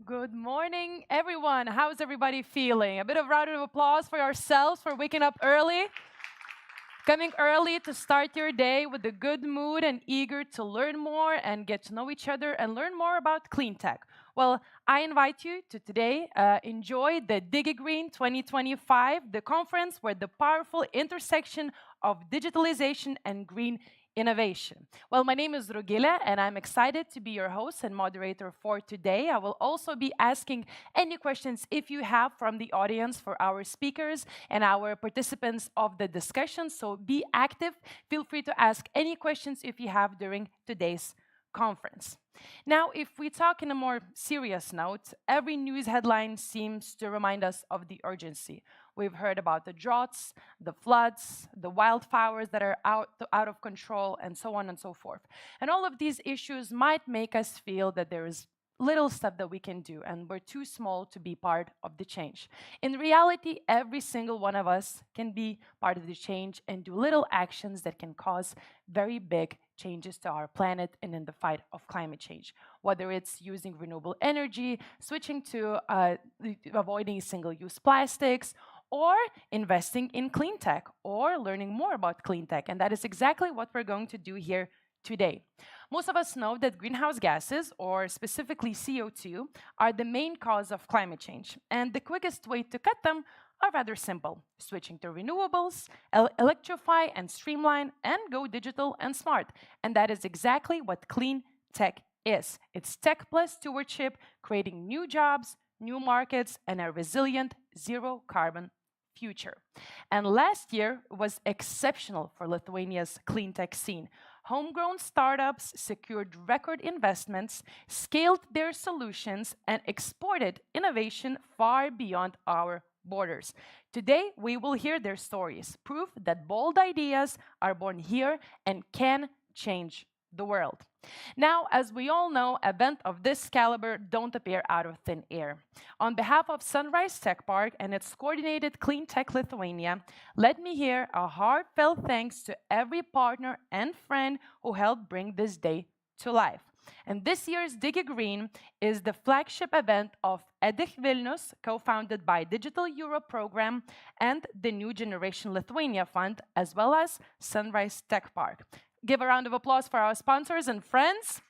Good morning, everyone. How's everybody feeling? A bit of round of applause for yourselves for waking up early, coming early to start your day with a good mood and eager to learn more and get to know each other and learn more about clean tech. Well, I invite you to today enjoy the DigiGreen 2025, the conference where the powerful intersection of digitalization and green innovation. Well, my name is Rugile, and I'm excited to be your host and moderator for today. I will also be asking any questions if you have from the audience for our speakers and our participants of the discussion. So be active. Feel free to ask any questions if you have during today's conference. Now, if we talk in a more serious note, every news headline seems to remind us of the urgency. We've heard about the droughts, the floods, the wildfires that are out of control, and so on and so forth. And all of these issues might make us feel that there is little stuff that we can do, and we're too small to be part of the change. In reality, every single one of us can be part of the change and do little actions that can cause very big changes to our planet and in the fight of climate change. Whether it's using renewable energy, switching to avoiding single-use plastics, or investing in clean tech, or learning more about clean tech. And that is exactly what we're going to do here today. Most of us know that greenhouse gases, or specifically CO2, are the main cause of climate change. And the quickest way to cut them are rather simple: switching to renewables, electrify and streamline, and go digital and smart. And that is exactly what clean tech is. It's tech plus stewardship, creating new jobs, new markets, and a resilient zero carbon future. And last year was exceptional for Lithuania's clean tech scene. Homegrown startups secured record investments, scaled their solutions, and exported innovation far beyond our borders. Today, we will hear their stories, proof that bold ideas are born here and can change the world. Now, as we all know, events of this caliber don't appear out of thin air. On behalf of Sunrise Tech Park and its coordinated Clean Tech Lithuania, let me hear a heartfelt thanks to every partner and friend who helped bring this day to life. And this year's DigiGreen is the flagship event of Edich Vilnius, co-founded by Digital Europe Program and the New Generation Lithuania Fund, as well as Sunrise Tech Park. Give a round of applause for our sponsors and friends.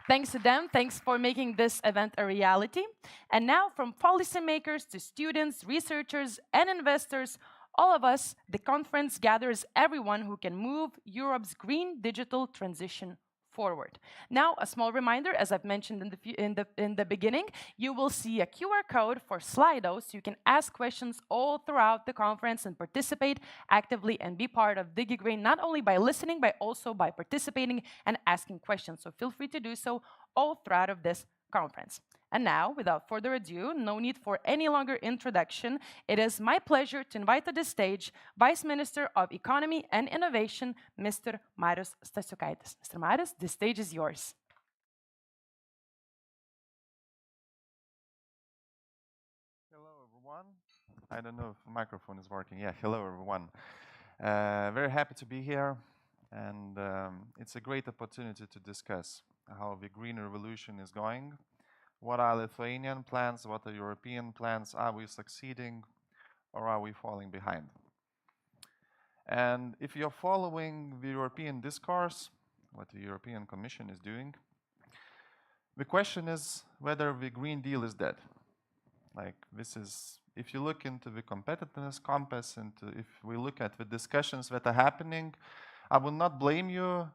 Thanks to them, thanks for making this event a reality. And now, from policymakers to students, researchers, and investors, all of us, the conference gathers everyone who can move Europe's green digital transition forward. Now, a small reminder, as I've mentioned in the beginning, you will see a QR code for Slido, so you can ask questions all throughout the conference and participate actively and be part of DigiGreen, not only by listening, but also by participating and asking questions. So feel free to do so all throughout of this conference. And now, without further ado, no need for any longer introduction, it is my pleasure to invite to the stage Vice Minister of Economy and Innovation, Mr. Marius Stasiukaitis. Mr. Marius, the stage is yours. Hello, everyone. I don't know if the microphone is working. Yeah, hello, everyone. Very happy to be here, and it's a great opportunity to discuss how the green revolution is going. What are Lithuanian plans? What are European plans? Are we succeeding or are we falling behind? And if you're following the European discourse, what the European Commission is doing, the question is whether the Green Deal is dead. Like, this is, if you look into the competitiveness compass and if we look at the discussions that are happening, I would not blame you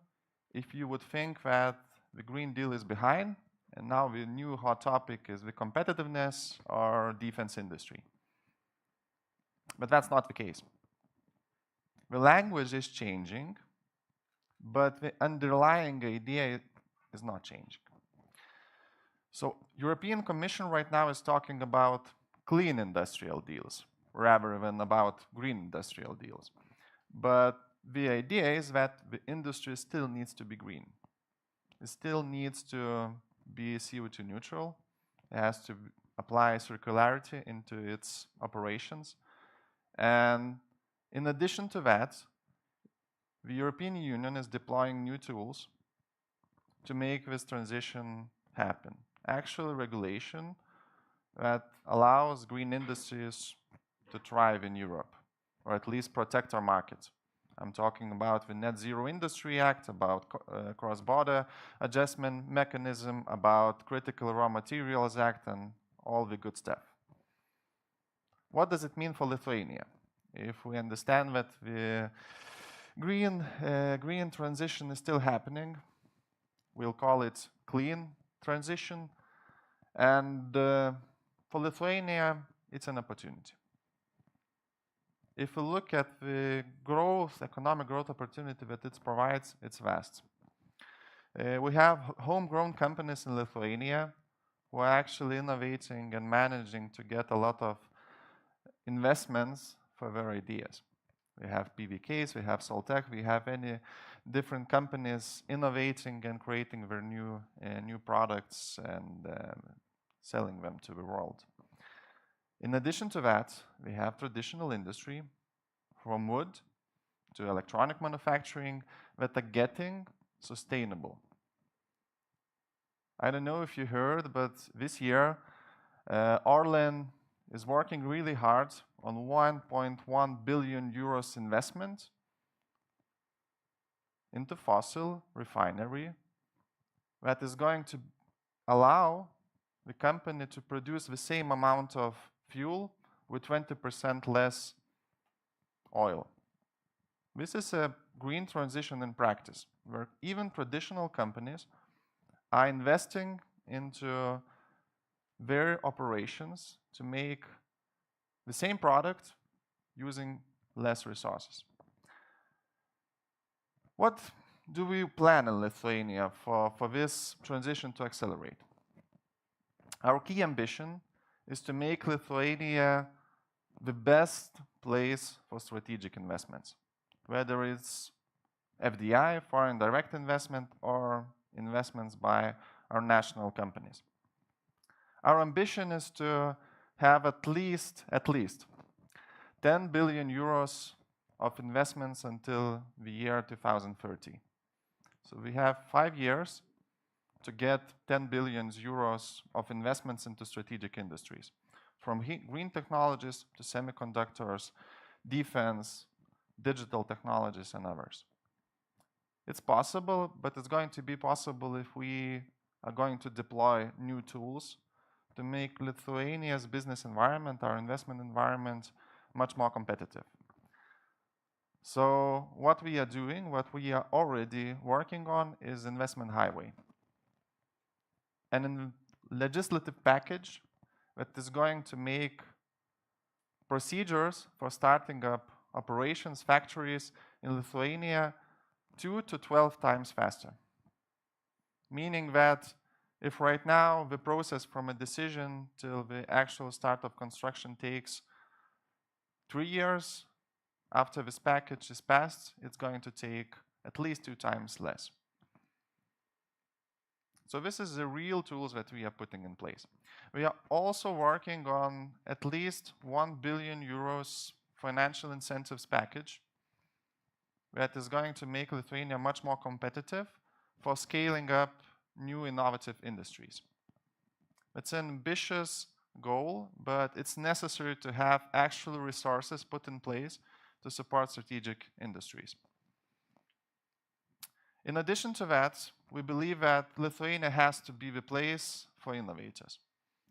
if you would think that the Green Deal is behind and now the new hot topic is the competitiveness or defense industry. But that's not the case. The language is changing, but the underlying idea is not changing. So European Commission right now is talking about clean industrial deals rather than about green industrial deals. But the idea is that the industry still needs to be green. It still needs to be CO2 neutral. It has to apply circularity into its operations. And in addition to that, the European Union is deploying new tools to make this transition happen. actual regulation that allows green industries to thrive in Europe, or at least protect our market. I'm talking about the Net Zero Industry Act, about cross-border adjustment mechanism, about Critical Raw Materials Act, and all the good stuff. What does it mean for Lithuania? If we understand that the green transition is still happening, we'll call it clean transition, and for Lithuania, it's an opportunity. If we look at the growth, economic growth opportunity that it provides, it's vast. We have homegrown companies in Lithuania who are actually innovating and managing to get a lot of investments for their ideas. We have PVKs, we have Soltech, we have any different companies innovating and creating their new products and selling them to the world. In addition to that, we have traditional industry, from wood to electronic manufacturing, that are getting sustainable. I don't know if you heard, but this year, Orlen is working really hard on 1.1 billion euros investment into fossil refinery that is going to allow the company to produce the same amount of fuel with 20% less oil. This is a green transition in practice, where even traditional companies are investing into their operations to make the same product using less resources. What do we plan in Lithuania for this transition to accelerate? Our key ambition is to make Lithuania the best place for strategic investments, whether it's FDI, foreign direct investment, or investments by our national companies. Our ambition is to have at least 10 billion euros of investments until the year 2030. So we have 5 years to get 10 billion euros of investments into strategic industries, from green technologies to semiconductors, defense, digital technologies, and others. It's possible, but it's going to be possible if we are going to deploy new tools to make Lithuania's business environment, our investment environment, much more competitive. So what we are doing, what we are already working on, is investment highway. And in legislative package that is going to make procedures for starting up operations, factories in Lithuania 2 to 12 times faster. Meaning that if right now the process from a decision till the actual start of construction takes 3 years, after this package is passed, it's going to take at least 2 times less. So this is the real tools that we are putting in place. We are also working on at least 1 billion euros financial incentives package that is going to make Lithuania much more competitive for scaling up new innovative industries. It's an ambitious goal, but it's necessary to have actual resources put in place to support strategic industries. In addition to that, we believe that Lithuania has to be the place for innovators,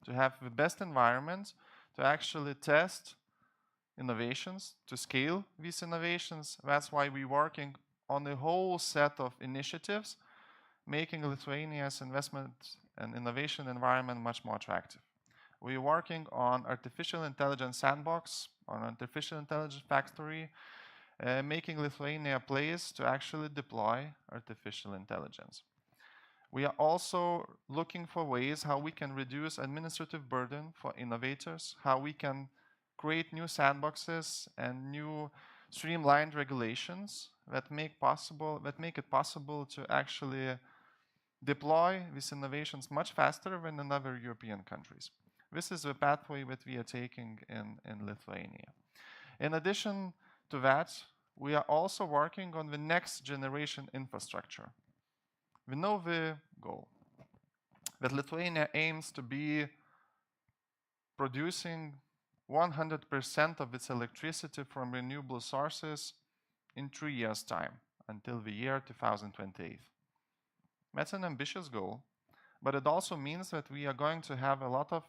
to have the best environment to actually test innovations, to scale these innovations. That's why we're working on a whole set of initiatives, making Lithuania's investment and innovation environment much more attractive. We're working on artificial intelligence sandbox, on artificial intelligence factory, making Lithuania a place to actually deploy artificial intelligence. We are also looking for ways how we can reduce administrative burden for innovators, how we can create new sandboxes and new streamlined regulations that make it possible to actually deploy these innovations much faster than in other European countries. This is the pathway that we are taking in Lithuania. In addition to that, we are also working on the next generation infrastructure. We know the goal. that Lithuania aims to be producing 100% of its electricity from renewable sources in 3 years' time, until the year 2028. That's an ambitious goal, but it also means that we are going to have a lot of,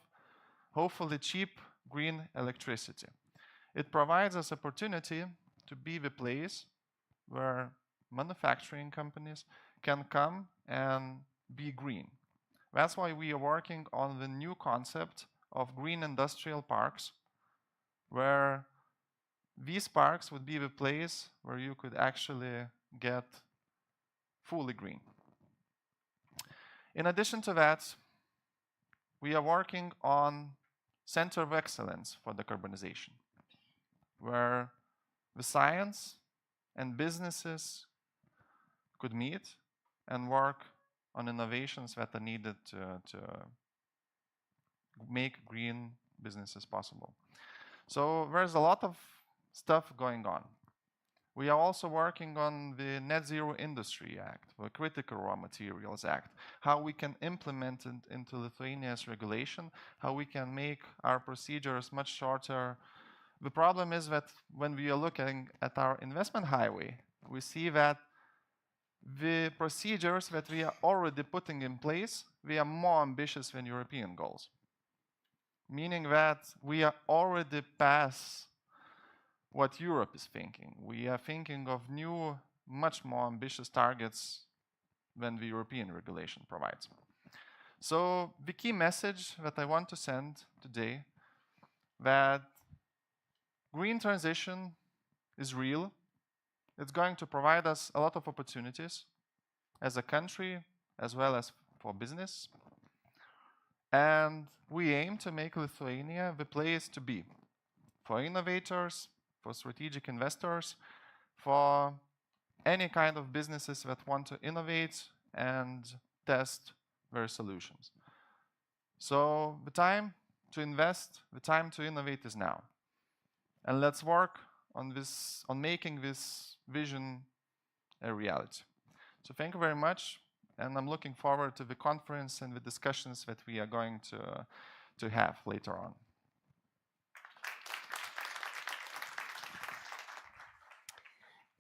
hopefully, cheap green electricity. It provides us opportunity to be the place where manufacturing companies can come and be green. That's why we are working on the new concept of green industrial parks, where these parks would be the place where you could actually get fully green. In addition to that, we are working on Center of Excellence for Decarbonization, where the science and businesses could meet and work on innovations that are needed to make green businesses possible. So there's a lot of stuff going on. We are also working on the Net Zero Industry Act, the Critical Raw Materials Act, how we can implement it into Lithuania's regulation, how we can make our procedures much shorter. The problem is that when we are looking at our investment highway, we see that the procedures that we are already putting in place, they are more ambitious than European goals. Meaning that we are already past what Europe is thinking. We are thinking of new, much more ambitious targets than the European regulation provides. So the key message that I want to send today, that green transition is real. It's going to provide us a lot of opportunities as a country, as well as for business. And we aim to make Lithuania the place to be for innovators, for strategic investors, for any kind of businesses that want to innovate and test their solutions. So the time to invest, the time to innovate is now. And let's work on this, on making this vision a reality. So thank you very much, and I'm looking forward to the conference and the discussions that we are going to have later on.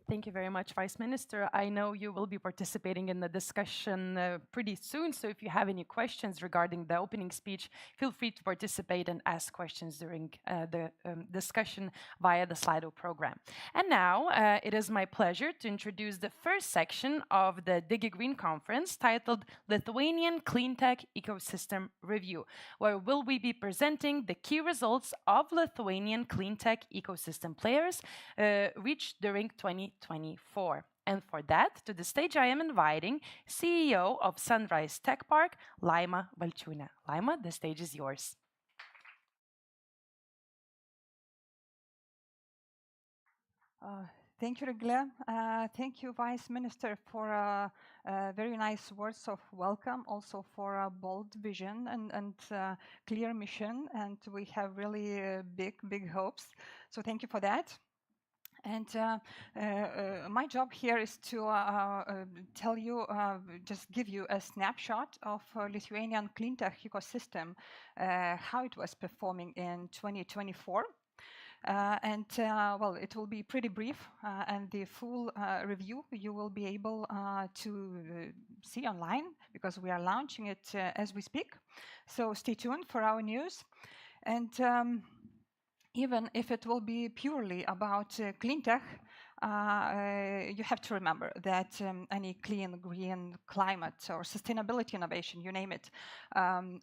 Thank you very much, Vice Minister. I know you will be participating in the discussion pretty soon, so if you have any questions regarding the opening speech, feel free to participate and ask questions during the discussion via the Slido program. And now, it is my pleasure to introduce the first section of the DigiGreen conference, titled Lithuanian Cleantech Ecosystem Review, where we will be presenting the key results of Lithuanian cleantech ecosystem players reached during 2024. And for that, to the stage I am inviting CEO of Sunrise Tech Park, Laima Valčiūnė. Laima, the stage is yours. Thank you, Regle. Thank you, Vice Minister, for very nice words of welcome, also for a bold vision and clear mission. And we have really big hopes. So thank you for that. And my job here is to tell you, just give you a snapshot of Lithuanian cleantech ecosystem, how it was performing in 2024. Well, it will be pretty brief, and the full review you will be able to see online, because we are launching it as we speak. So stay tuned for our news. And even if it will be purely about cleantech, you have to remember that any clean, green, climate or sustainability innovation, you name it,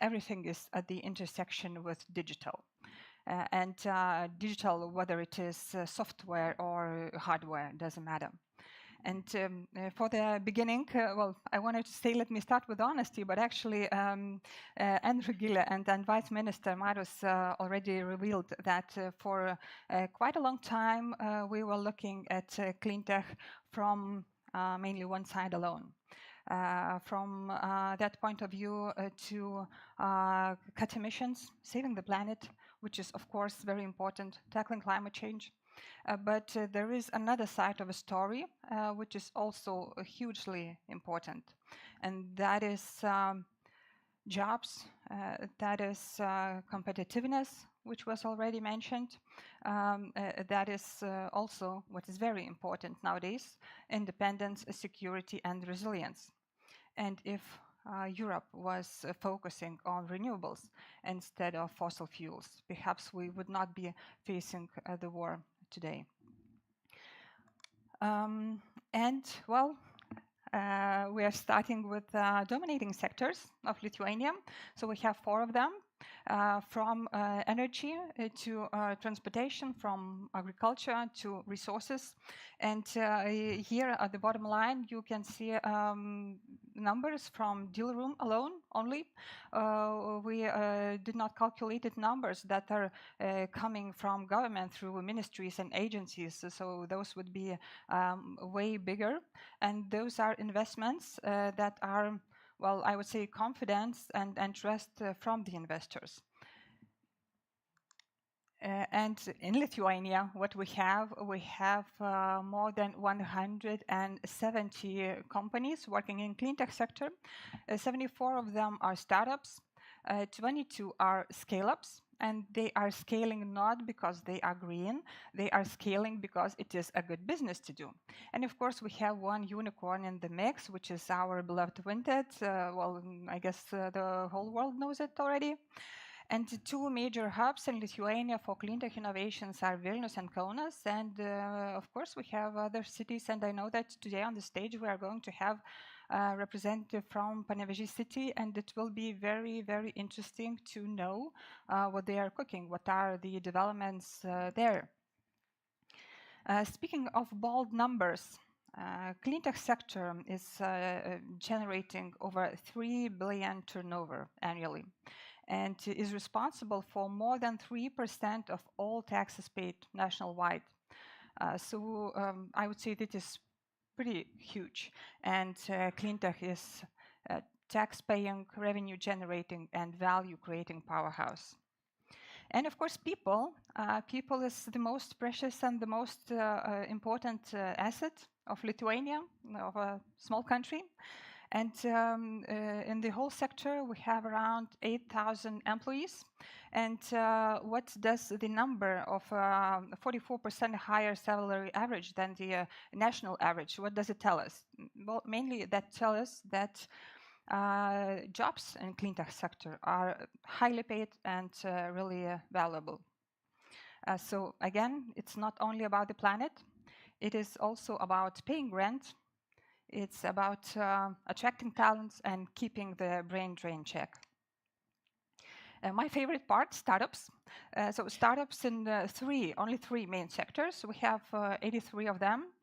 everything is at the intersection with digital. Digital, whether it is software or hardware, doesn't matter. And for the beginning, well, I wanted to say, let me start with honesty, but actually, Andrew Gille and Vice Minister Marius already revealed that for quite a long time, we were looking at cleantech from mainly one side alone. From that point of view, to cut emissions, saving the planet, which is, of course, very important, tackling climate change. But there is another side of a story, which is also hugely important. And that is jobs, that is competitiveness, which was already mentioned. That is also what is very important nowadays, independence, security, and resilience. And if Europe was focusing on renewables instead of fossil fuels, perhaps we would not be facing the war today. And well, we are starting with dominating sectors of Lithuania. So we have 4 of them, from energy to transportation, from agriculture to resources. And here at the bottom line, you can see numbers from deal room alone only. We did not calculate numbers that are coming from government through ministries and agencies. So those would be way bigger. And those are investments that are, well, I would say confidence and trust from the investors. And in Lithuania, what we have more than 170 companies working in clean tech sector. 74 of them are startups, 22 are scale-ups, and they are scaling not because they are green, they are scaling because it is a good business to do. And of course, we have one unicorn in the mix, which is our beloved Vinted. Well, I guess the whole world knows it already. And the 2 major hubs in Lithuania for clean tech innovations are Vilnius and Kaunas. And of course, we have other cities. And I know that today on the stage, we are going to have a representative from Panevėžys city. And it will be very, very interesting to know what they are cooking, what are the developments there. Speaking of bold numbers, clean tech sector is generating over 3 billion turnover annually, and is responsible for more than 3% of all taxes paid nationwide. So I would say that is pretty huge. And clean tech is a tax-paying, revenue-generating, and value-creating powerhouse. And of course, people. People is the most precious and the most important asset of Lithuania, of a small country. And in the whole sector, we have around 8,000 employees. And what does the number of 44% higher salary average than the national average, what does it tell us? Well, mainly that tells us that jobs in clean tech sector are highly paid and really valuable. So again, it's not only about the planet, it is also about paying rent. It's about attracting talents and keeping the brain drain check. My favorite part, startups. So startups in only three main sectors. We have 83 of them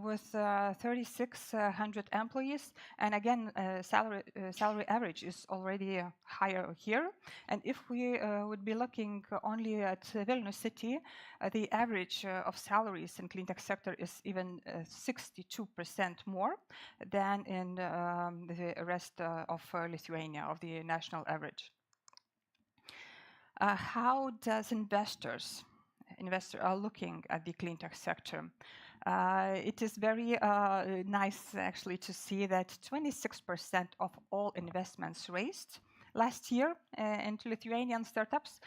with 3,600 employees. And again, salary average is already higher here. And if we would be looking only at Vilnius city, the average of salaries in clean tech sector is even 62% more than in the rest of Lithuania, of the national average. How does investors are looking at the clean tech sector? It is very nice actually to see that 26% of all investments raised last year into Lithuanian startups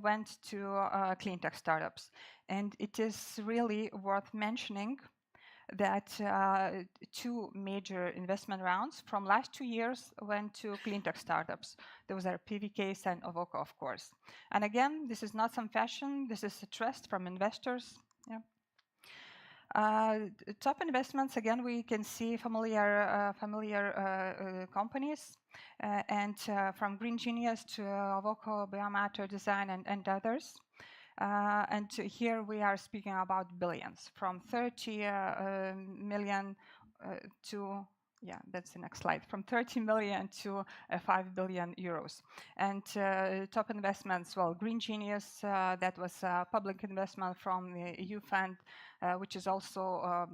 went to clean tech startups. And it is really worth mentioning that 2 major investment rounds from last 2 years went to clean tech startups. Those are PVKs and Ovoko, of course. And again, this is not some fashion. This is a trust from investors. Yeah. Top investments, again, we can see familiar companies, and from Green Genius to Ovoko, Biomatter Design, and others. And here we are speaking about billions, from 30 million to, yeah, that's the next slide, from 30 million to 5 billion euros. And top investments, well, Green Genius, that was a public investment from the EU fund, which is also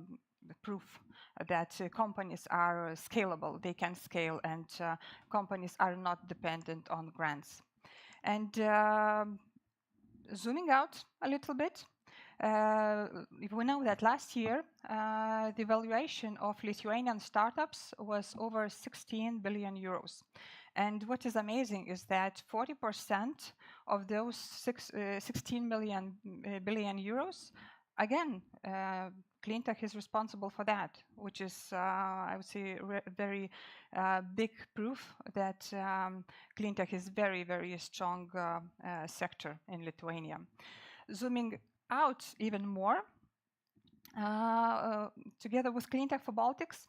the proof that companies are scalable, they can scale, and companies are not dependent on grants. And zooming out a little bit, we know that last year the valuation of Lithuanian startups was over 16 billion euros. And what is amazing is that 40% of those 16 billion euros, again, clean tech is responsible for that, which is, I would say, very big proof that clean tech is very, very strong sector in Lithuania. Zooming out even more, together with Clean Tech for Baltics,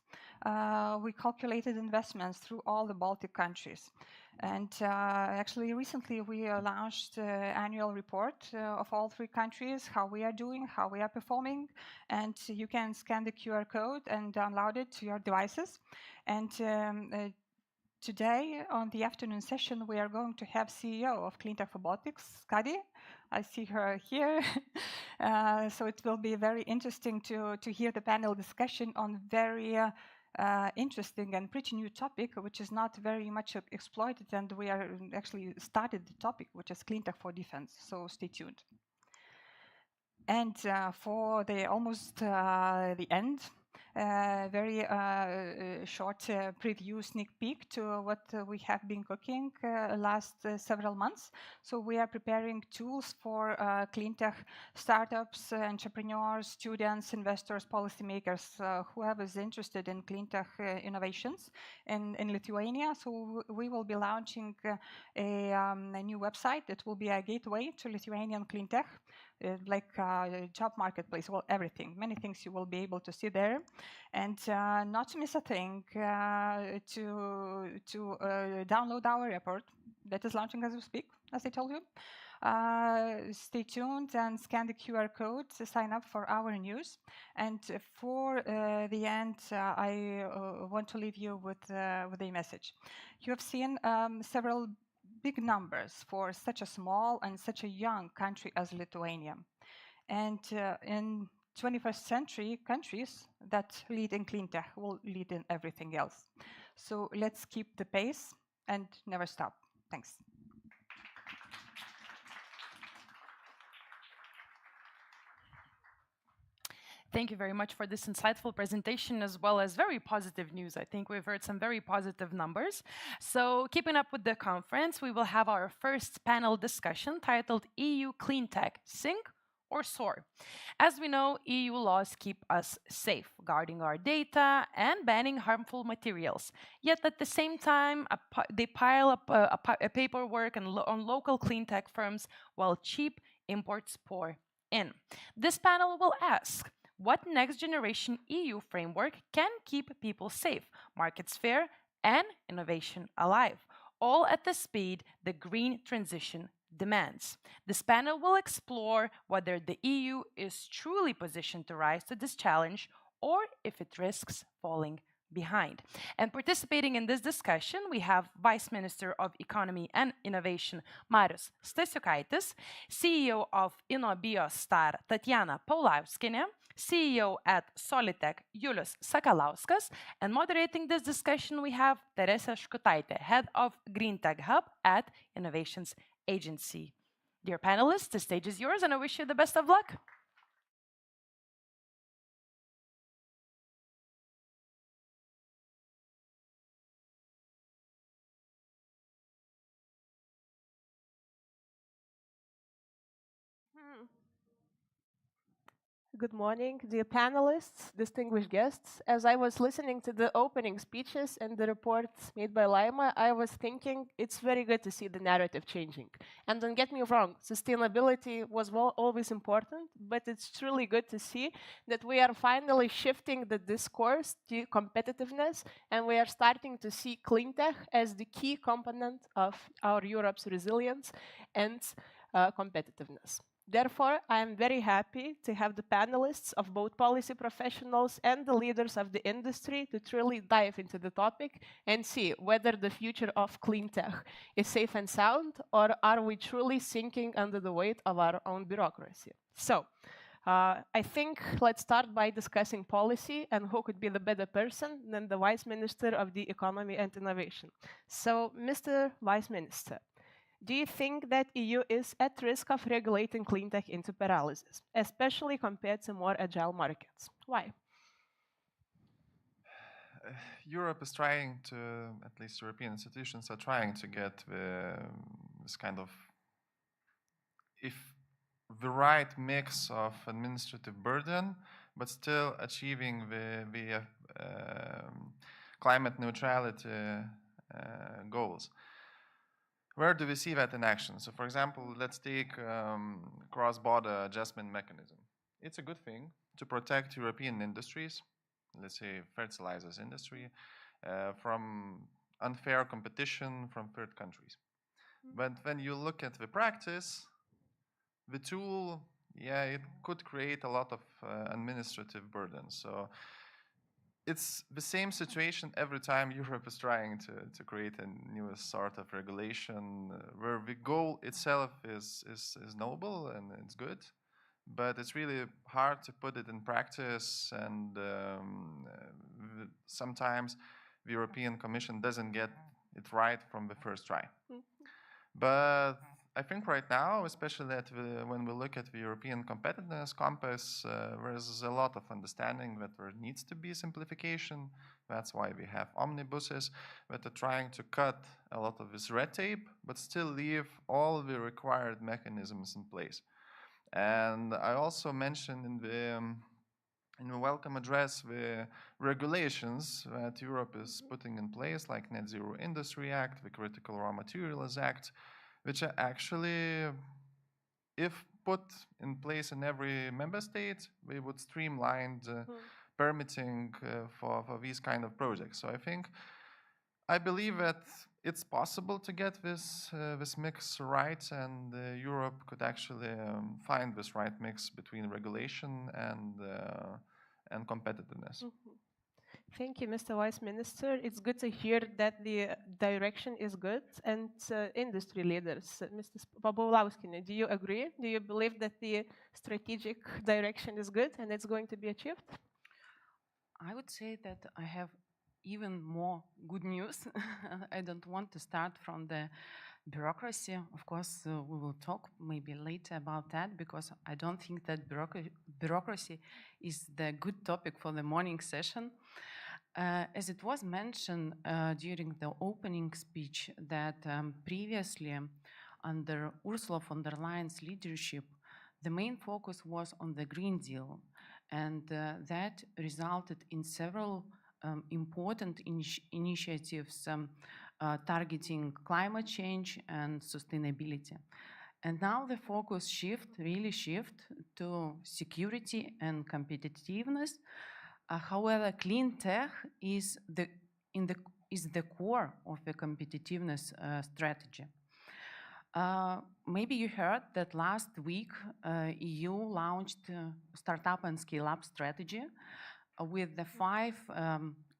we calculated investments through all the Baltic countries. And actually, recently we launched an annual report of all 3 countries, how we are doing, how we are performing. And you can scan the QR code and download it to your devices. And today, on the afternoon session, we are going to have CEO of Clean Tech for Baltics, Kadi. I see her here. So it will be very interesting to hear the panel discussion on very interesting and pretty new topic, which is not very much exploited, and we are actually started the topic, which is Clean Tech for Defense. So stay tuned. And for the almost the end, very short preview sneak peek to what we have been cooking last several months. So we are preparing tools for clean tech startups, entrepreneurs, students, investors, policymakers, whoever is interested in clean tech innovations in Lithuania. So we will be launching a new website that will be a gateway to Lithuanian clean tech. Like job marketplace, well, everything, many things you will be able to see there. And not to miss a thing, to download our report that is launching as we speak, as I told you. Stay tuned and scan the QR code to sign up for our news. And for the end, I want to leave you with a message. You have seen several big numbers for such a small and such a young country as Lithuania. And in 21st century countries that lead in clean tech will lead in everything else. So let's keep the pace and never stop. Thanks. Thank you very much for this insightful presentation, as well as very positive news. I think we've heard some very positive numbers. So keeping up with the conference, we will have our first panel discussion titled EU Clean Tech, Sink or Soar. As we know, EU laws keep us safe, guarding our data and banning harmful materials. Yet at the same time, they pile up paperwork on local clean tech firms while cheap imports pour in. This panel will ask, what next generation EU framework can keep people safe, markets fair, and innovation alive, all at the speed the green transition demands? This panel will explore whether the EU is truly positioned to rise to this challenge or if it risks falling behind. And participating in this discussion, we have Vice Minister of Economy and Innovation, Marius Stasiukaitis, CEO of InnoBioStar, Tatiana Paulauskienė, CEO at Solitech, Julius Sakalauskas, and moderating this discussion, we have Teresa Škutaitė, Head of Green Tech Hub at Innovations Agency. Dear panelists, the stage is yours, and I wish you the best of luck. Good morning, dear panelists, distinguished guests. As I was listening to the opening speeches and the reports made by Laima, I was thinking it's very good to see the narrative changing. And don't get me wrong, sustainability was always important, but it's truly good to see that we are finally shifting the discourse to competitiveness, and we are starting to see clean tech as the key component of our Europe's resilience and competitiveness. Therefore, I am very happy to have the panelists of both policy professionals and the leaders of the industry to truly dive into the topic and see whether the future of clean tech is safe and sound, or are we truly sinking under the weight of our own bureaucracy. So, I think let's start by discussing policy, and who could be the better person than the Vice Minister of the Economy and Innovation. So, Mr. Vice Minister, do you think that EU is at risk of regulating clean tech into paralysis, especially compared to more agile markets? Why? Europe is trying to, at least European institutions are trying to get this kind of, if the right mix of administrative burden, but still achieving the climate neutrality goals. Where do we see that in action? So, for example, let's take cross-border adjustment mechanism. It's a good thing to protect European industries, let's say fertilizers industry, from unfair competition from third countries. But when you look at the practice, the tool, yeah, it could create a lot of administrative burden. So it's the same situation every time Europe is trying to create a new sort of regulation where the goal itself is noble and it's good, but it's really hard to put it in practice, and sometimes the European Commission doesn't get it right from the first try. But I think right now, especially when we look at the European Competitiveness Compass, there's a lot of understanding that there needs to be simplification. That's why we have omnibuses that are trying to cut a lot of this red tape, but still leave all the required mechanisms in place. And I also mentioned in the welcome address the regulations that Europe is putting in place, like Net Zero Industry Act, the Critical Raw Materials Act, which are actually, if put in place in every member state, they would streamline the permitting for these kind of projects. So I believe that it's possible to get this mix right, and Europe could actually find this right mix between regulation and competitiveness. Thank you, Mr. Vice Minister. It's good to hear that the direction is good. And industry leaders, Mr. Papaulauskienė, do you agree? Do you believe that the strategic direction is good and it's going to be achieved? I would say that I have even more good news. I don't want to start from the bureaucracy. Of course, we will talk maybe later about that, because I don't think that bureaucracy is the good topic for the morning session. As it was mentioned during the opening speech, that previously under Ursula von der Leyen's leadership, the main focus was on the Green Deal, and that resulted in several important initiatives targeting climate change and sustainability. And now the focus really shift to security and competitiveness. However, clean tech is the core of the competitiveness strategy. Maybe you heard that last week EU launched Startup and Scale-up strategy with the 5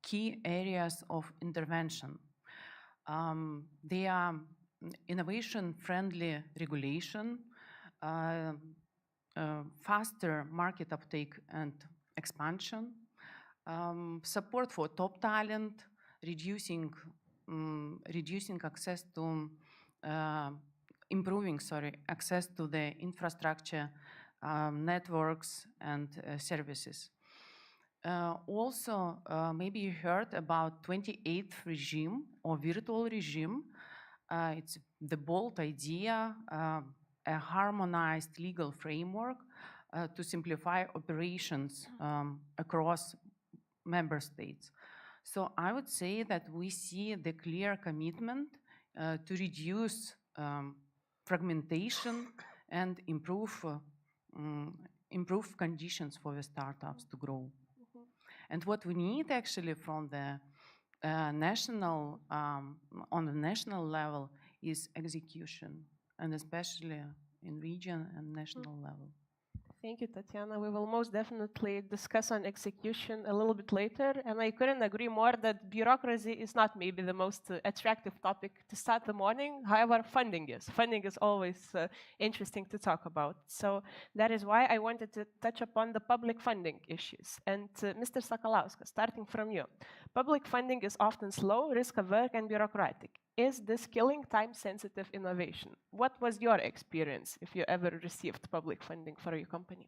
key areas of intervention. They are innovation-friendly regulation, faster market uptake and expansion, support for top talent, reducing access to improving access to the infrastructure, networks and services. Also, maybe you heard about 28th regime or virtual regime. It's the bold idea, a harmonized legal framework to simplify operations across member states. So I would say that we see the clear commitment to reduce fragmentation and improve conditions for the startups to grow. And what we need actually from the national level is execution, and especially in region and national level. Thank you, Tatiana. We will most definitely discuss on execution a little bit later. And I couldn't agree more that bureaucracy is not maybe the most attractive topic to start the morning. However, funding is. Funding is always interesting to talk about. So that is why I wanted to touch upon the public funding issues. And Mr. Sakalauskas, starting from you. Public funding is often slow, risk-averse, and bureaucratic. Is this killing time-sensitive innovation? What was your experience if you ever received public funding for your company?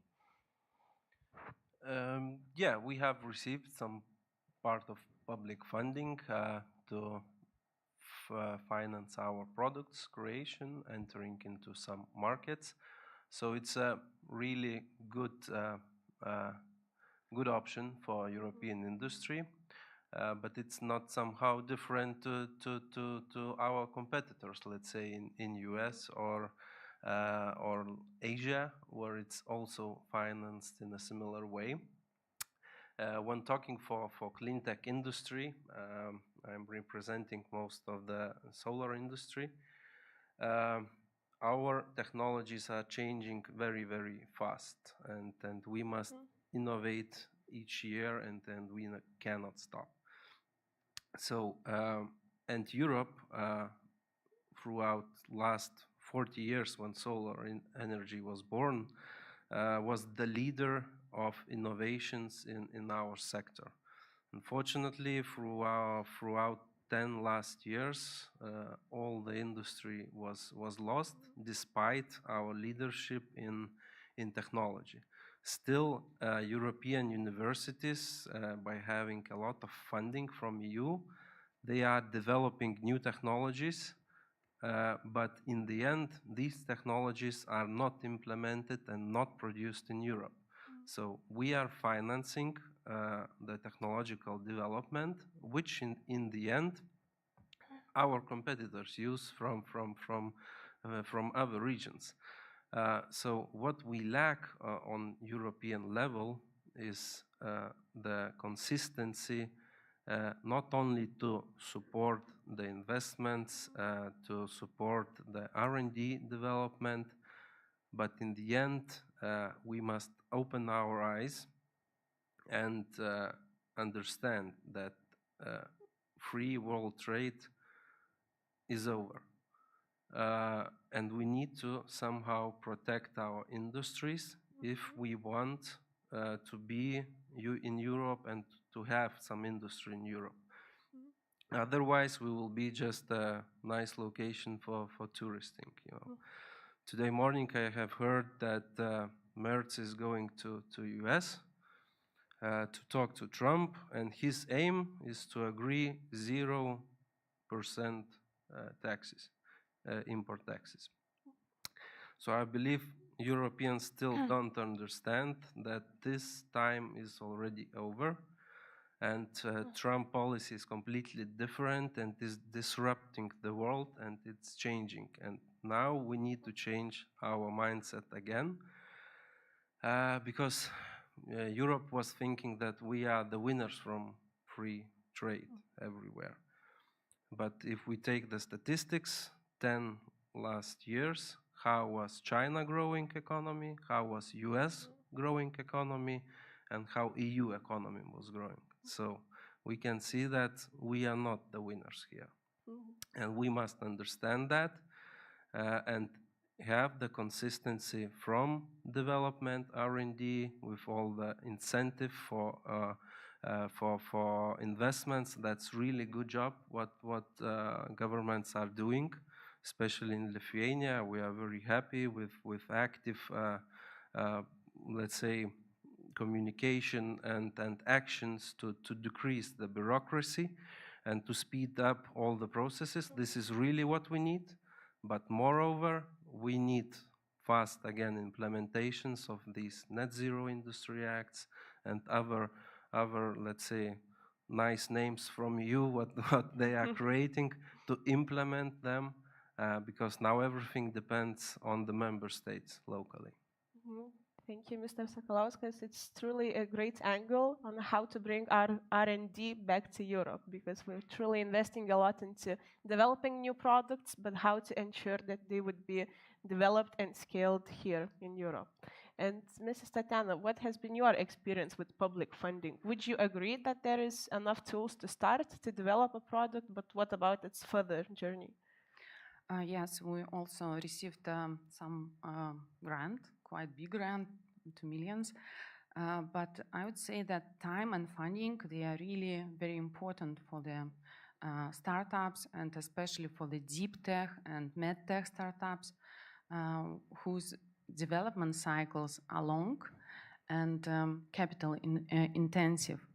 Yeah, we have received some part of public funding to finance our products creation, entering into some markets. So it's a really good option for European industry, but it's not somehow different to our competitors, let's say in US or Asia, where it's also financed in a similar way. When talking for clean tech industry, I'm representing most of the solar industry. Our technologies are changing very, very fast, and we must innovate each year, and we cannot stop. So, and Europe, throughout last 40 years when solar energy was born, was the leader of innovations in our sector. Unfortunately, throughout 10 last years, all the industry was lost despite our leadership in technology. Still, European universities, by having a lot of funding from EU, they are developing new technologies, but in the end, these technologies are not implemented and not produced in Europe. So we are financing the technological development, which in the end, our competitors use from other regions. So what we lack on European level is the consistency, not only to support the investments, to support the R&D development, but in the end, we must open our eyes and understand that free world trade is over. And we need to somehow protect our industries if we want to be in Europe and to have some industry in Europe. Otherwise, we will be just a nice location for touristing. You know. Today morning, I have heard that Merz is going to US to talk to Trump, and his aim is to agree 0% taxes, import taxes. So I believe Europeans still don't understand that this time is already over, and Trump policy is completely different and is disrupting the world, and it's changing. And now we need to change our mindset again, because Europe was thinking that we are the winners from free trade everywhere. But if we take the statistics, 10 last years, how was China growing economy, how was US growing economy, and how EU economy was growing. So we can see that we are not the winners here. And we must understand that and have the consistency from development, R&D, with all the incentive for investments. That's really good job what governments are doing, especially in Lithuania. We are very happy with active, let's say, communication and actions to decrease the bureaucracy and to speed up all the processes. This is really what we need. But moreover, we need fast, again, implementations of these net zero industry acts and other, let's say, nice names from you, what they are creating, to implement them, because now everything depends on the member states locally. Thank you, Mr. Sakalauskas. It's truly a great angle on how to bring our R&D back to Europe, because we're truly investing a lot into developing new products, but how to ensure that they would be developed and scaled here in Europe. And Mrs. Tatiana, what has been your experience with public funding? Would you agree that there is enough tools to start to develop a product, but what about its further journey? Yes, we also received some grant, quite big grant, 2 million. But I would say that time and funding, they are really very important for the startups, and especially for the deep tech and med tech startups, whose development cycles are long and capital intensive.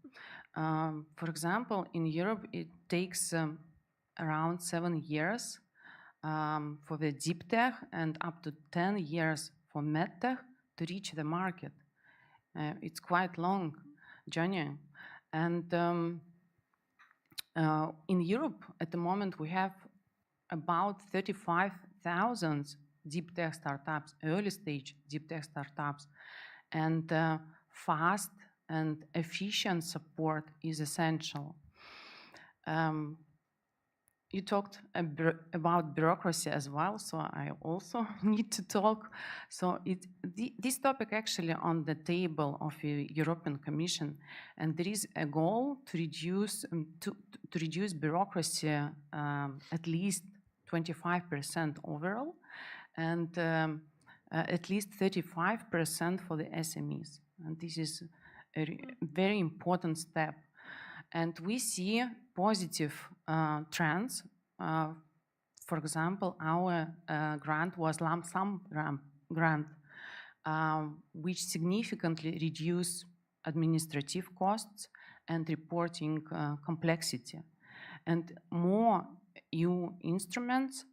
For example, in Europe, it takes around 7 years for the deep tech and up to 10 years for medtech to reach the market. It's quite long journey. And in Europe, at the moment, we have about 35,000 deep tech startups, early stage deep tech startups. And fast and efficient support is essential. You talked about bureaucracy as well, so I also need to talk. So this topic actually on the table of the European Commission, and there is a goal to reduce bureaucracy at least 25% overall, and at least 35% for the SMEs. And this is a very important step. And we see positive trends. For example, our grant was lump sum grant, which significantly reduced administrative costs and reporting complexity. And more EU instruments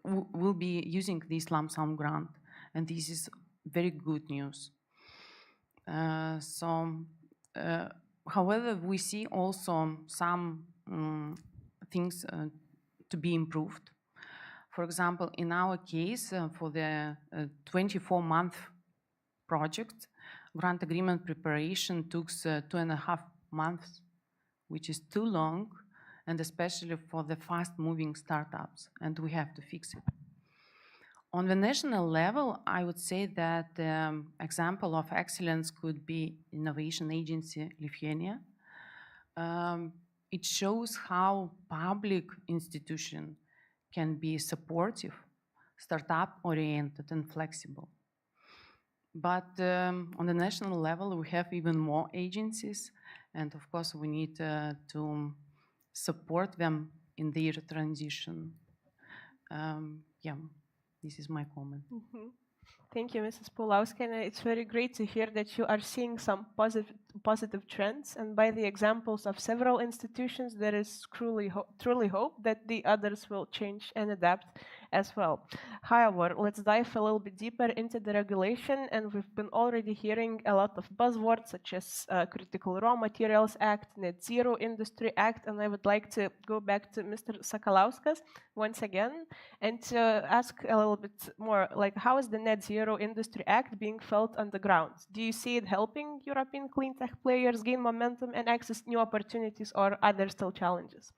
will be using this lump sum grant. And this is very good news. However, we see also some things to be improved. For example, in our case, for the 24-month project, grant agreement preparation took 2.5 months, which is too long, and especially for the fast-moving startups, and we have to fix it. On the national level, I would say that the example of excellence could be Innovation Agency Lithuania. It shows how public institution can be supportive, startup-oriented and flexible. But on the national level, we have even more agencies, and of course, we need to support them in their transition. This is my comment. Thank you, Mrs. Pulauskienė. It's very great to hear that you are seeing some positive trends, and by the examples of several institutions, there is truly hope that the others will change and adapt as well. However, let's dive a little bit deeper into the regulation, and we've been already hearing a lot of buzzwords such as Critical Raw Materials Act, Net Zero Industry Act, and I would like to go back to Mr. Sakalauskas once again and to ask a little bit more, like, how is the Net Zero Industry Act being felt on the ground? Do you see it helping European clean tech players gain momentum and access new opportunities, or are there still challenges?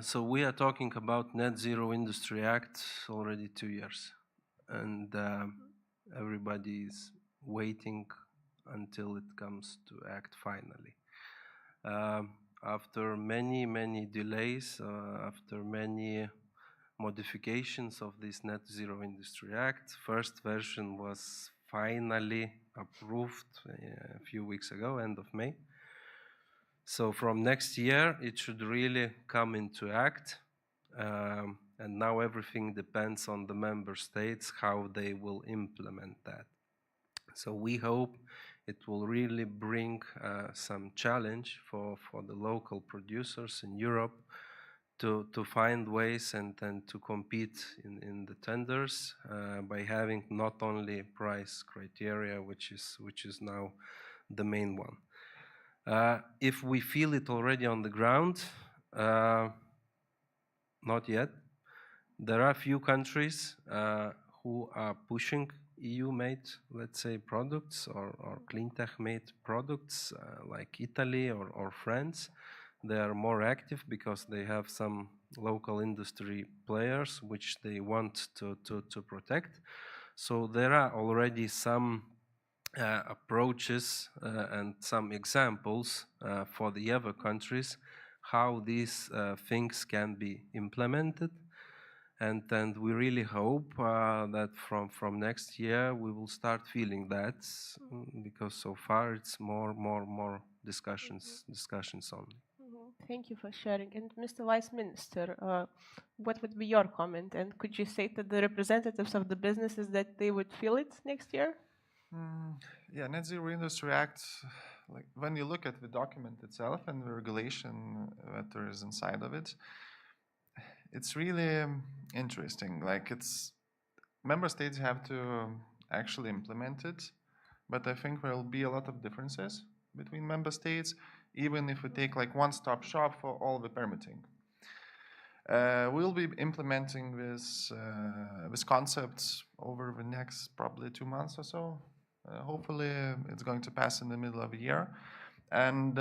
So we are talking about Net Zero Industry Act already 2 years, and everybody is waiting until it comes to act finally. After many delays, after many modifications of this Net Zero Industry Act, first version was finally approved a few weeks ago, end of May. So from next year, it should really come into act. And now everything depends on the member states, how they will implement that. So we hope it will really bring some challenge for the local producers in Europe to find ways and then to compete in the tenders by having not only price criteria, which is now the main one. If we feel it already on the ground, not yet. There are a few countries who are pushing EU-made, let's say, products or clean tech-made products, like Italy or France. They are more active because they have some local industry players which they want to protect. So there are already some approaches and some examples for the other countries how these things can be implemented, and we really hope that from next year we will start feeling that, because so far it's more discussions only. Thank you for sharing. And Mr. Vice Minister, what would be your comment? And could you say to the representatives of the businesses that they would feel it next year? Yeah, Net Zero Industry Act, like when you look at the document itself and the regulation that there is inside of it, it's really interesting. Like it's member states have to actually implement it, but I think there will be a lot of differences between member states, even if we take like one-stop shop for all the permitting. We'll be implementing this concept over the next probably 2 months or so. Hopefully, it's going to pass in the middle of the year. And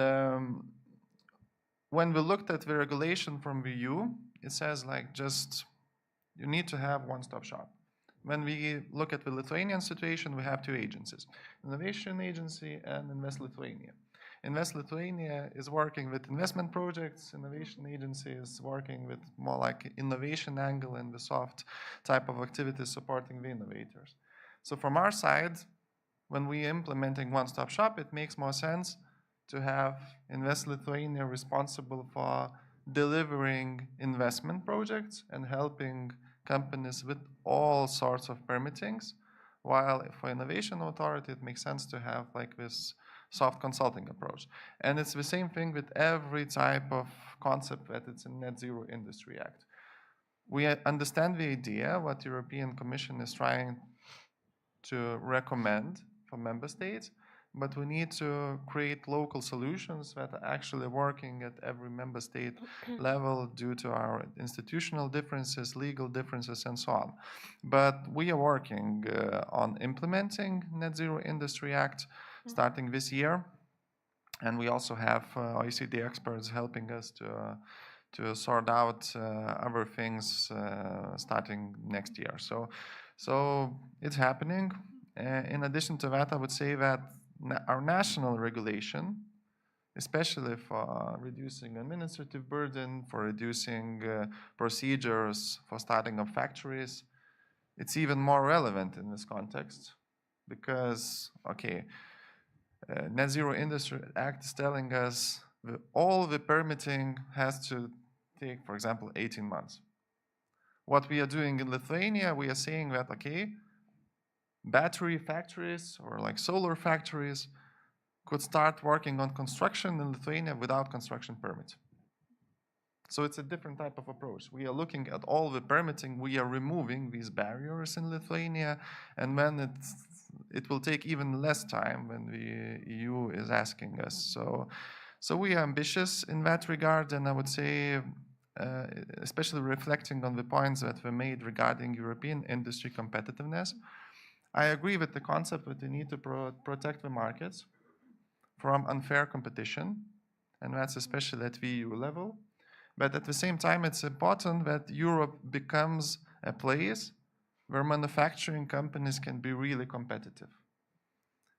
when we looked at the regulation from the EU, it says like just you need to have one-stop shop. When we look at the Lithuanian situation, we have two agencies, Innovation Agency and Invest Lithuania. Invest Lithuania is working with investment projects. Innovation Agency is working with more like innovation angle and the soft type of activities supporting the innovators. So from our side, when we implementing one-stop shop, it makes more sense to have Invest Lithuania responsible for delivering investment projects and helping companies with all sorts of permittings, while for Innovation Authority, it makes sense to have like this soft consulting approach. And it's the same thing with every type of concept that it's in Net Zero Industry Act. We understand the idea, what European Commission is trying to recommend for member states, but we need to create local solutions that are actually working at every member state level due to our institutional differences, legal differences, and so on. But we are working on implementing Net Zero Industry Act starting this year. And we also have OECD experts helping us to sort out other things starting next year. So it's happening. In addition to that, I would say that our national regulation, especially for reducing administrative burden, for reducing procedures for starting up factories, it's even more relevant in this context because, okay, Net Zero Industry Act is telling us that all the permitting has to take, for example, 18 months. What we are doing in Lithuania, we are saying that, okay, battery factories or like solar factories could start working on construction in Lithuania without construction permit. So it's a different type of approach. We are looking at all the permitting, we are removing these barriers in Lithuania, and then it will take even less time when the EU is asking us. So we are ambitious in that regard, and I would say, especially reflecting on the points that were made regarding European industry competitiveness, I agree with the concept that we need to protect the markets from unfair competition, and that's especially at the EU level. But at the same time, it's important that Europe becomes a place where manufacturing companies can be really competitive.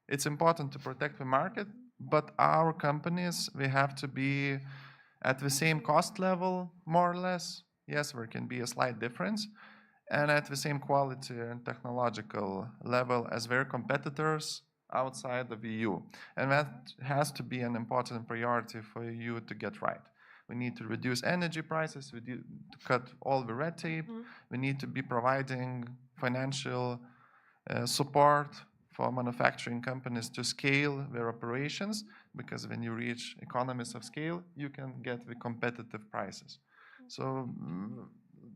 It's important to protect the market, but our companies, they have to be at the same cost level, more or less. Yes, there can be a slight difference, and at the same quality and technological level as their competitors outside of the EU. And that has to be an important priority for EU to get right. We need to reduce energy prices, we need to cut all the red tape, we need to be providing financial support for manufacturing companies to scale their operations, because when you reach economies of scale, you can get the competitive prices. So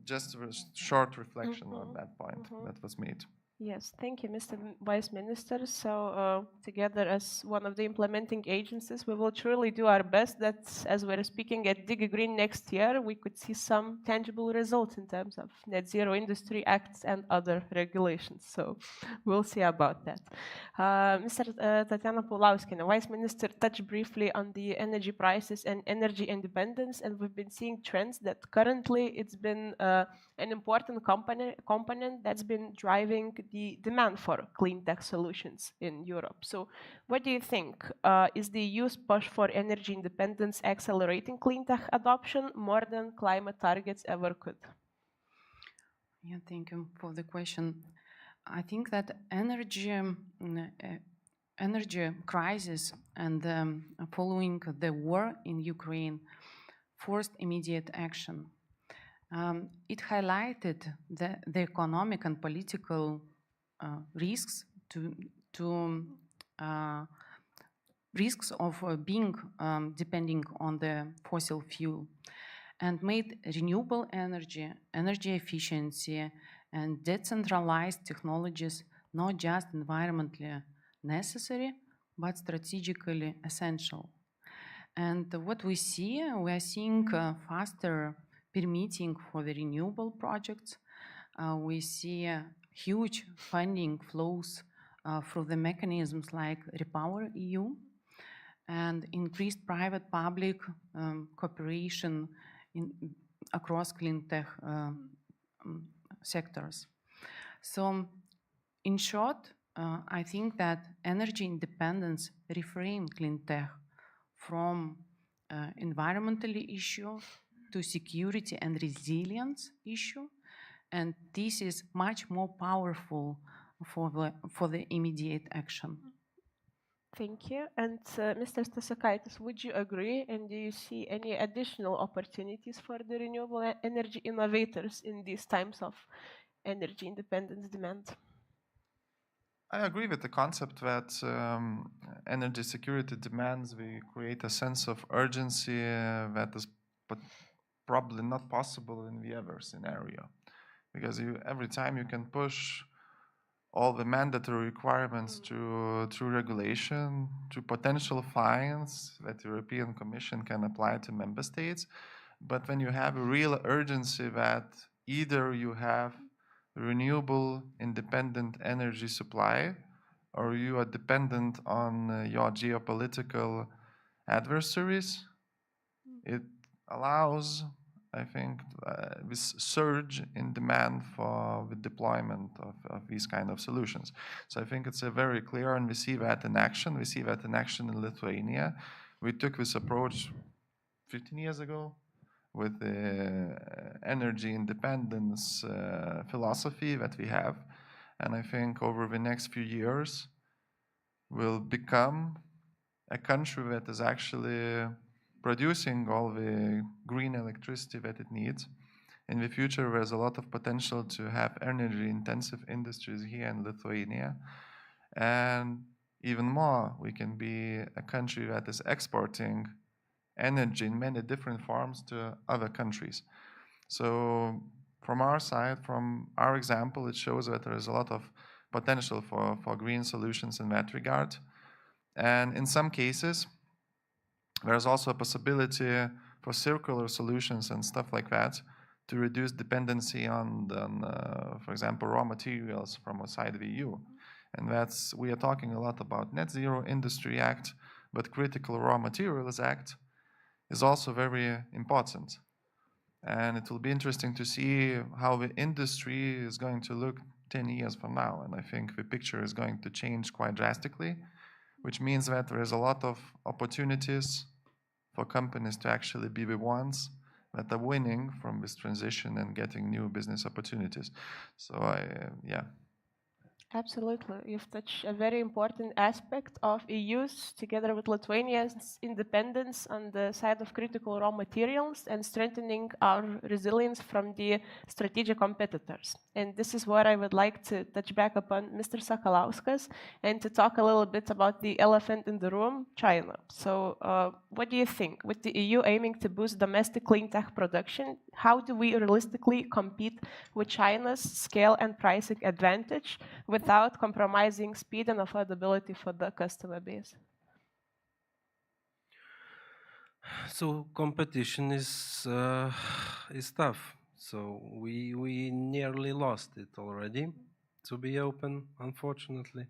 just a short reflection on that point that was made. Yes, thank you, Mr. Vice Minister. So together as one of the implementing agencies, we will truly do our best that as we're speaking at DigiGreen next year, we could see some tangible results in terms of Net Zero Industry Acts and other regulations. So we'll see about that. Mr. Tatiana Paulauskienė, Vice Minister, touched briefly on the energy prices and energy independence, and we've been seeing trends that currently it's been an important component that's been driving the demand for clean tech solutions in Europe. So what do you think? Is the EU's push for energy independence accelerating clean tech adoption more than climate targets ever could? Yeah, thank you for the question. I think that energy crisis and following the war in Ukraine forced immediate action. It highlighted the economic and political risks to to risks of being depending on the fossil fuel, and made renewable energy, energy efficiency, and decentralized technologies not just environmentally necessary, but strategically essential. And what we are seeing faster permitting for the renewable projects. We see huge funding flows through the mechanisms like Repower EU and increased private-public cooperation across clean tech sectors. So, in short, I think that energy independence reframes clean tech from environmental issue to security and resilience issue, and this is much more powerful for the immediate action. Thank you. And Mr. Stasakaitis, would you agree? And do you see any additional opportunities for the renewable energy innovators in these times of energy independence demand? I agree with the concept that energy security demands we create a sense of urgency that is probably not possible in the ever scenario. Because every time you can push all the mandatory requirements through regulation, to potential fines that the European Commission can apply to member states. But when you have a real urgency that either you have renewable independent energy supply or you are dependent on your geopolitical adversaries, it allows, I think, this surge in demand for the deployment of these kind of solutions. So I think it's a very clear, and we see that in action. We see that in action in Lithuania. We took this approach 15 years ago with the energy independence philosophy that we have. And I think over the next few years, we'll become a country that is actually producing all the green electricity that it needs. In the future, there's a lot of potential to have energy-intensive industries here in Lithuania. And even more, we can be a country that is exporting energy in many different forms to other countries. So from our side, from our example, it shows that there is a lot of potential for green solutions in that regard. And in some cases, there's also a possibility for circular solutions and stuff like that to reduce dependency on for example, raw materials from outside the EU. And we are talking a lot about Net Zero Industry Act, but Critical Raw Materials Act is also very important. And it will be interesting to see how the industry is going to look 10 years from now. And I think the picture is going to change quite drastically, which means that there is a lot of opportunities for companies to actually be the ones that are winning from this transition and getting new business opportunities. So yeah. Absolutely. You've touched a very important aspect of EU's, together with Lithuania's independence on the side of critical raw materials and strengthening our resilience from the strategic competitors. And this is what I would like to touch back upon Mr. Sakalauskas and to talk a little bit about the elephant in the room, China. So what do you think? With the EU aiming to boost domestic clean tech production, how do we realistically compete with China's scale and pricing advantage without compromising speed and affordability for the customer base? So competition is tough. So we nearly lost it already, to be open, unfortunately,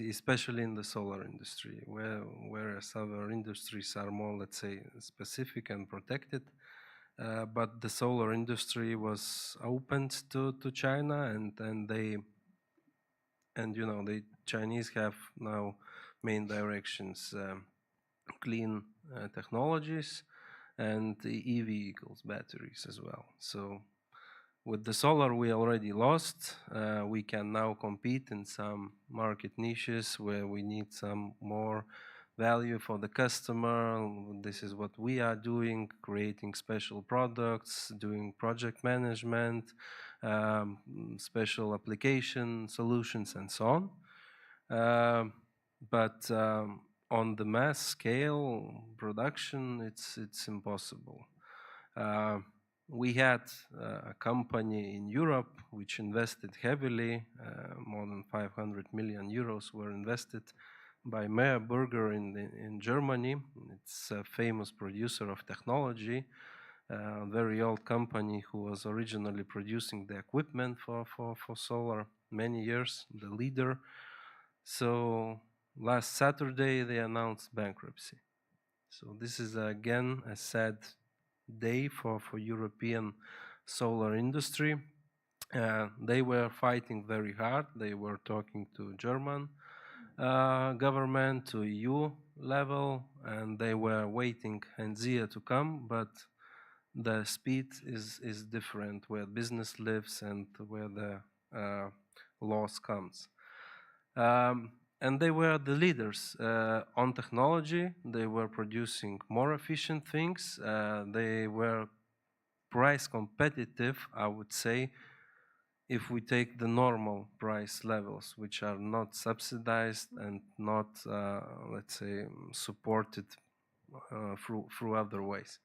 especially in the solar industry, whereas other industries are more, let's say, specific and protected. But the solar industry was opened to China, and the Chinese have now main directions, clean technologies and the e-vehicles, batteries as well. So with the solar we already lost. We can now compete in some market niches where we need some more value for the customer. This is what we are doing, creating special products, doing project management, special application solutions, and so on. But on the mass scale production, it's impossible. We had a company in Europe which invested heavily. More than 500 million euros were invested by Meyer Burger in Germany. It's a famous producer of technology, a very old company who was originally producing the equipment for solar many years, the leader. So last Saturday they announced bankruptcy. So this is again a sad day for European solar industry. They were fighting very hard. They were talking to German government, to EU level, and they were waiting Enzia to come, but the speed is different where business lives and where the loss comes. And they were the leaders on technology. They were producing more efficient things. They were price competitive, I would say, if we take the normal price levels, which are not subsidized and not, let's say, supported through other ways.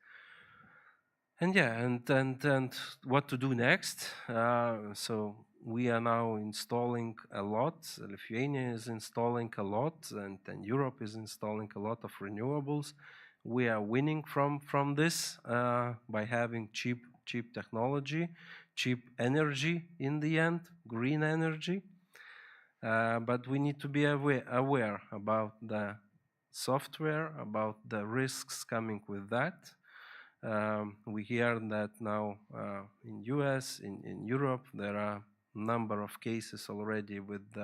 And yeah, and what to do next? So we are now installing a lot. Lithuania is installing a lot, and Europe is installing a lot of renewables. We are winning from this by having cheap technology, cheap energy in the end, green energy. But we need to be aware about the software, about the risks coming with that. We hear that now in US, in Europe, there are a number of cases already with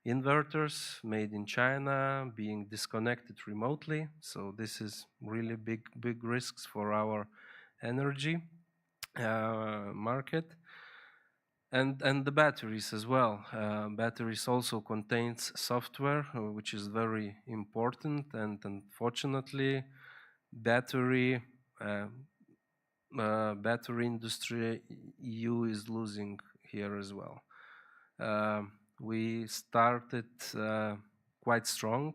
inverters made in China being disconnected remotely. So this is really big risks for our energy market. And the batteries as well. Batteries also contains software, which is very important. And unfortunately, battery industry, EU is losing here as well. We started quite strong.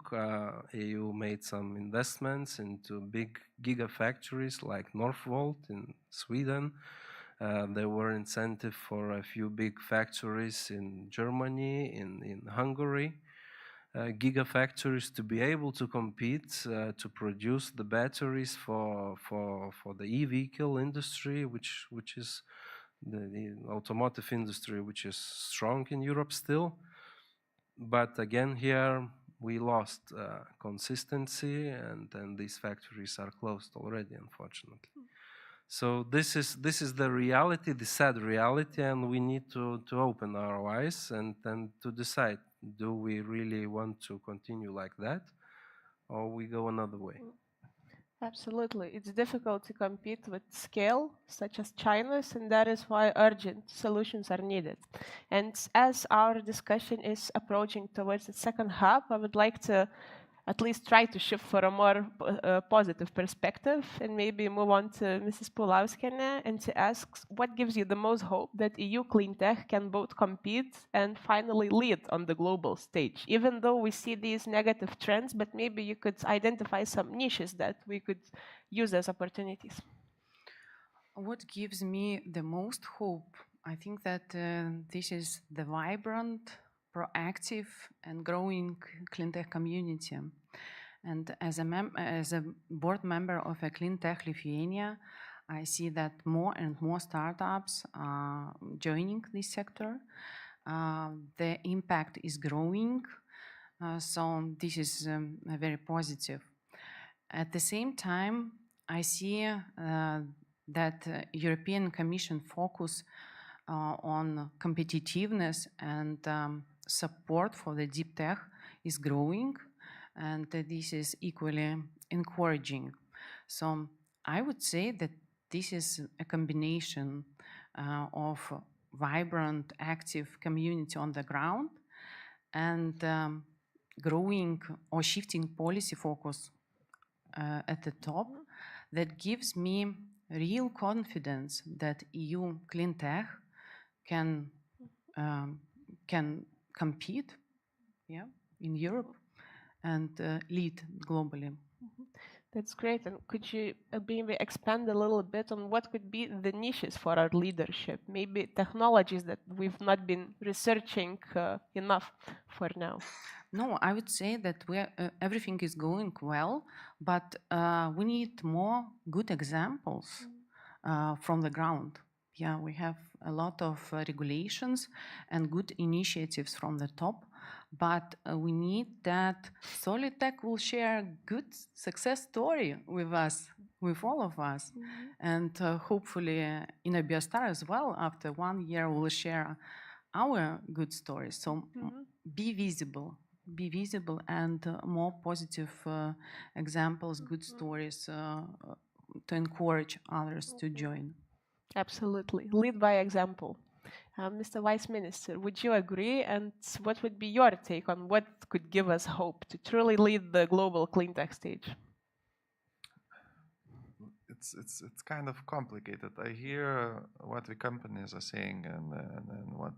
EU made some investments into big gigafactories like Northvolt in Sweden. There were incentives for a few big factories in Germany, in Hungary. Gigafactories to be able to compete, to produce the batteries for the e-vehicle industry, which is the automotive industry, which is strong in Europe still. But again, here we lost consistency, and these factories are closed already, unfortunately. So this is the reality, the sad reality, and we need to open our eyes and to decide, do we really want to continue like that, or we go another way? Absolutely. It's difficult to compete with scale, such as China's, and that is why urgent solutions are needed. And as our discussion is approaching towards the second half, I would like to at least try to shift for a more positive perspective and maybe move on to Mrs. Pulauskienė and to ask what gives you the most hope that EU clean tech can both compete and finally lead on the global stage, even though we see these negative trends, but maybe you could identify some niches that we could use as opportunities. What gives me the most hope? I think that this is the vibrant, proactive and growing cleantech community. And as a board member of a Cleantech Lithuania, I see that more and more startups are joining this sector. The impact is growing, so this is very positive. At the same time, I see that European Commission focus on competitiveness and support for the deep tech is growing, and this is equally encouraging. So I would say that this is a combination of vibrant, active community on the ground and growing or shifting policy focus at the top that gives me real confidence that EU clean tech can compete yeah, in Europe and lead globally. That's great. And could you maybe expand a little bit on what could be the niches for our leadership? Maybe technologies that we've not been researching enough for now. No, I would say that everything is going well, but we need more good examples from the ground. Yeah, we have a lot of regulations and good initiatives from the top, but we need that Solitech will share a good success story with us, with all of us. And hopefully in a Biostar as well, after 1 year, we'll share our good stories. So be visible and more positive examples, good stories to encourage others to join. Absolutely. Lead by example. Mr. Vice Minister, would you agree? And what would be your take on what could give us hope to truly lead the global clean tech stage? It's kind of complicated. I hear what the companies are saying and what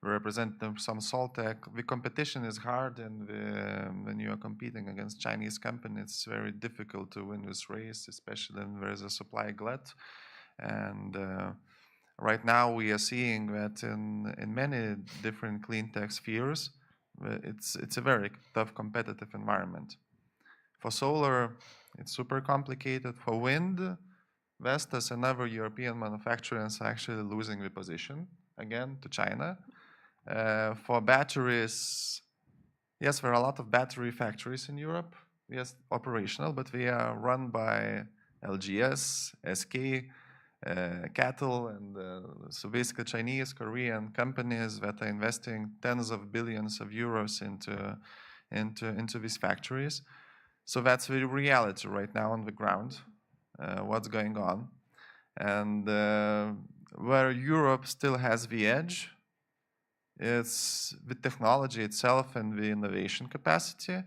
represent them. Some Soltech. The competition is hard, and when you are competing against Chinese companies, it's very difficult to win this race, especially when there is a supply glut. And right now we are seeing that in many different clean tech spheres, it's a very tough competitive environment. For solar, it's super complicated. For wind, Vestas and other European manufacturers are actually losing the position again to China. For batteries, yes, there are a lot of battery factories in Europe. Yes, operational, but they are run by LGS, SK, Cattle, and so basically Chinese, Korean companies that are investing tens of billions of euros into these factories. So that's the reality right now on the ground, what's going on. And where Europe still has the edge, it's the technology itself and the innovation capacity.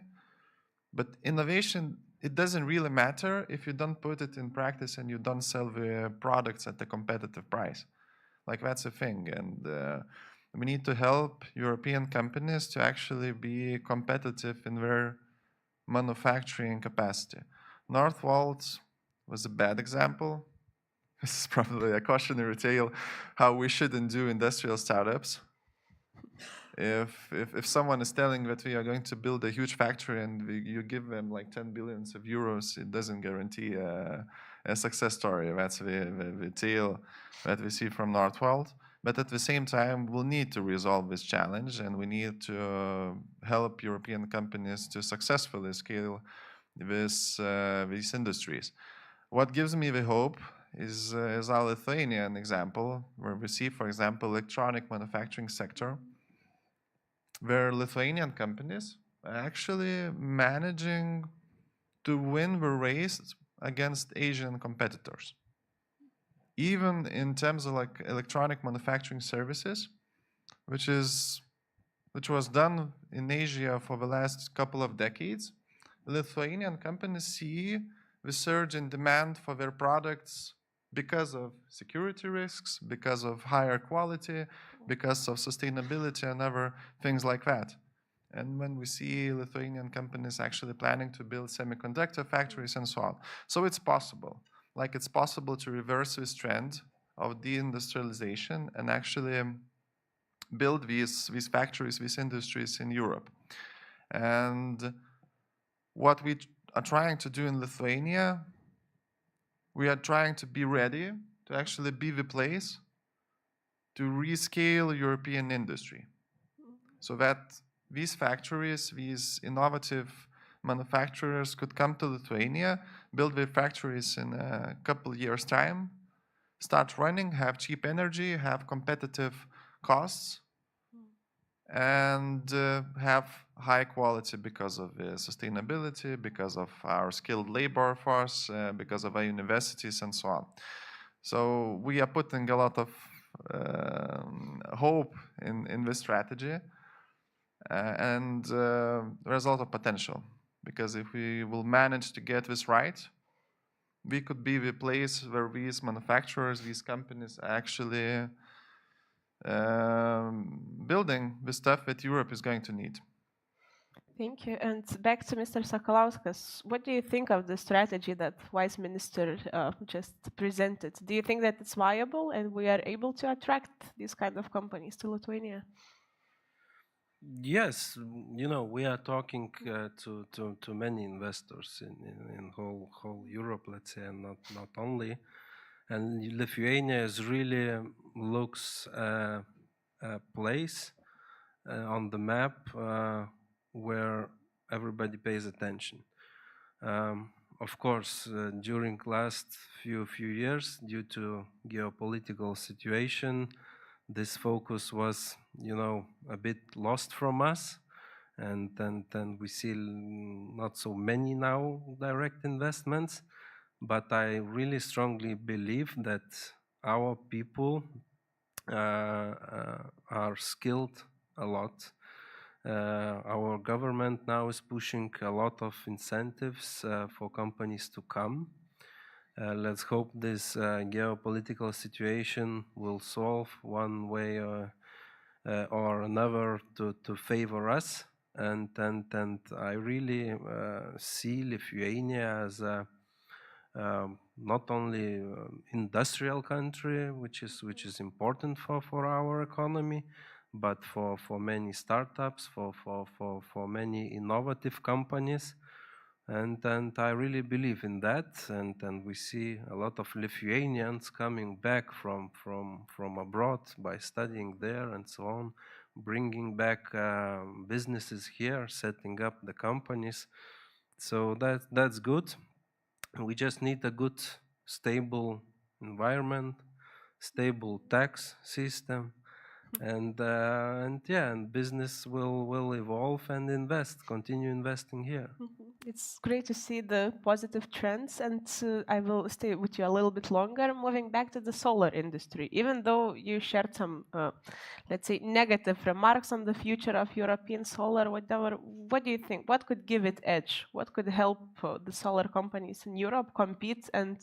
But innovation, it doesn't really matter if you don't put it in practice and you don't sell the products at a competitive price. Like, that's the thing. And we need to help European companies to actually be competitive in their manufacturing capacity. Northvolt was a bad example. This is probably a cautionary tale how we shouldn't do industrial startups. If someone is telling that we are going to build a huge factory and you give them like 10 billions of euros, it doesn't guarantee a success story. That's the tale that we see from Northvolt. But at the same time, we'll need to resolve this challenge, and we need to help European companies to successfully scale these industries. What gives me the hope is our Lithuanian example, where we see, for example, electronic manufacturing sector, where Lithuanian companies are actually managing to win the race against Asian competitors. Even in terms of like electronic manufacturing services, which was done in Asia for the last couple of decades, Lithuanian companies see the surge in demand for their products because of security risks, because of higher quality, because of sustainability and other things like that. And when we see Lithuanian companies actually planning to build semiconductor factories and so on. So it's possible. Like, it's possible to reverse this trend of deindustrialization and actually build these factories, these industries in Europe. And what we are trying to do in Lithuania, we are trying to be ready to actually be the place to rescale European industry, so that these factories, these innovative manufacturers could come to Lithuania, build their factories in a couple of years' time, start running, have cheap energy, have competitive costs, and have high quality because of sustainability, because of our skilled labor force, because of our universities and so on. So we are putting a lot of hope in this strategy, and there's a lot of potential, because if we will manage to get this right, we could be the place where these manufacturers, these companies are actually building the stuff that Europe is going to need. Thank you. And back to Mr. Sakalauskas, what do you think of the strategy that Vice Minister just presented? Do you think that it's viable and we are able to attract these kind of companies to Lithuania? Yes, you know, we are talking to many investors in whole Europe, let's say, and not only. And Lithuania is really looks a place on the map where everybody pays attention. Of course, during last few years, due to geopolitical situation, this focus was, you know, a bit lost from us, and then we see not so many now direct investments. But I really strongly believe that our people are skilled a lot. Our government now is pushing a lot of incentives for companies to come. Let's hope this geopolitical situation will solve one way or another to favor us. And I really see Lithuania as a not only industrial country, which is important for our economy, but for many startups, for many innovative companies. And I really believe in that, and we see a lot of Lithuanians coming back from abroad by studying there and so on, bringing back businesses here, setting up the companies. So that's good. We just need a good, stable environment, stable tax system, and yeah, and business will evolve and continue investing here. It's great to see the positive trends, and I will stay with you a little bit longer. Moving back to the solar industry, even though you shared some, let's say, negative remarks on the future of European solar, whatever, what do you think? What could give it edge? What could help the solar companies in Europe compete and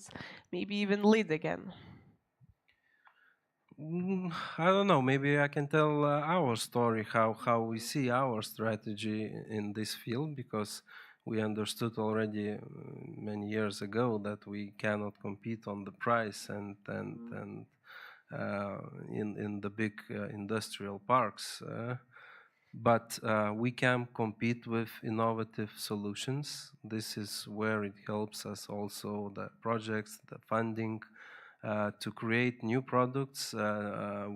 maybe even lead again? I don't know. Maybe I can tell our story, how we see our strategy in this field, because we understood already many years ago that we cannot compete on the price and in the big industrial parks. But we can compete with innovative solutions. This is where it helps us also, the projects, the funding, to create new products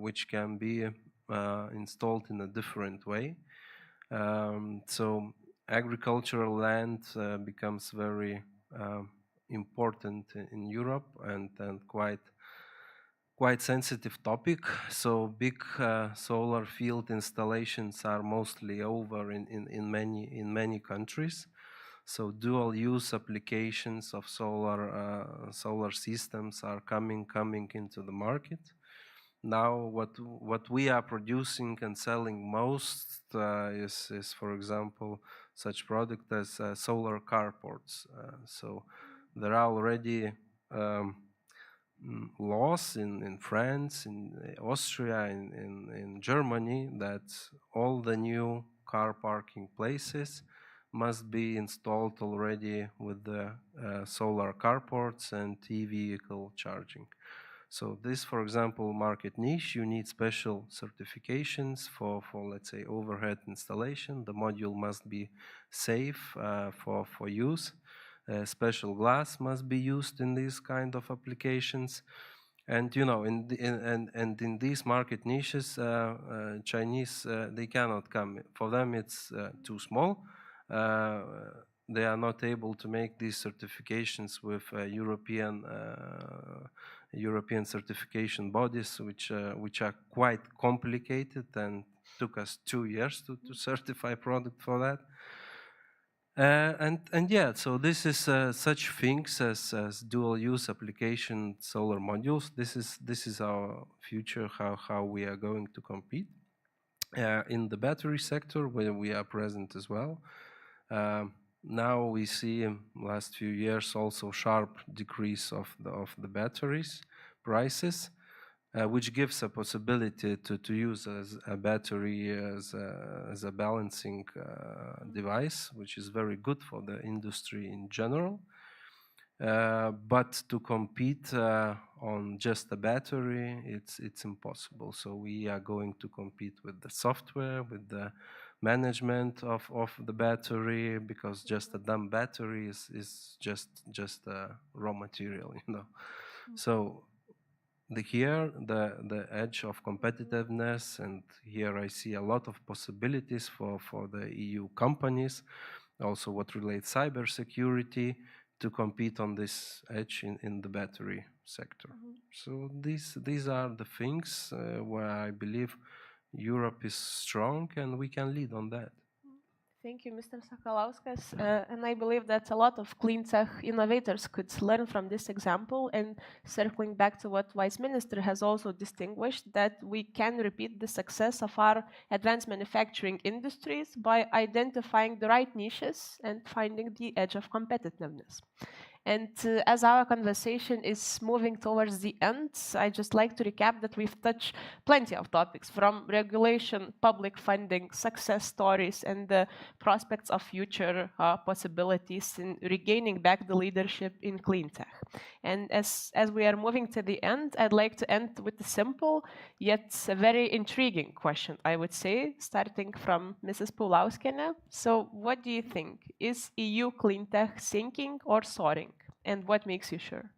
which can be installed in a different way. So agricultural land becomes very important in Europe, and quite sensitive topic. So big solar field installations are mostly over in many countries. So dual use applications of solar systems are coming into the market. Now what we are producing and selling most is, for example, such product as solar carports. So there are already laws in France, in Austria, in Germany, that all the new car parking places must be installed already with the solar carports and e-vehicle charging. So this, for example, market niche, you need special certifications for let's say, overhead installation. The module must be safe for use. Special glass must be used in these kind of applications. And you know, in these market niches, Chinese they cannot come. For them, it's too small. They are not able to make these certifications with European certification bodies, which are quite complicated and took us 2 years to certify product for that. And yeah, so this is such things as dual use application solar modules. This is our future, how we are going to compete. In the battery sector, where we are present as well. Now we see in last few years also sharp decrease of the batteries prices, which gives a possibility to use as a battery as a balancing device, which is very good for the industry in general. But to compete on just a battery, it's impossible. So we are going to compete with the software, with the management of the battery, because just a dumb battery is just a raw material, you know. So the edge of competitiveness, and here I see a lot of possibilities for the EU companies, also what relates cybersecurity, to compete on this edge in the battery sector. So these are the things where I believe Europe is strong and we can lead on that. Thank you, Mr. Sakalauskas. And I believe that a lot of clean tech innovators could learn from this example. And circling back to what Vice Minister has also distinguished, that we can repeat the success of our advanced manufacturing industries by identifying the right niches and finding the edge of competitiveness. And as our conversation is moving towards the end, I just like to recap that we've touched plenty of topics, from regulation, public funding, success stories, and the prospects of future possibilities in regaining back the leadership in clean tech. And as we are moving to the end, I'd like to end with a simple yet a very intriguing question, I would say, starting from Mrs. Paulauskienė. So what do you think? Is EU clean tech sinking or soaring? And what makes you sure?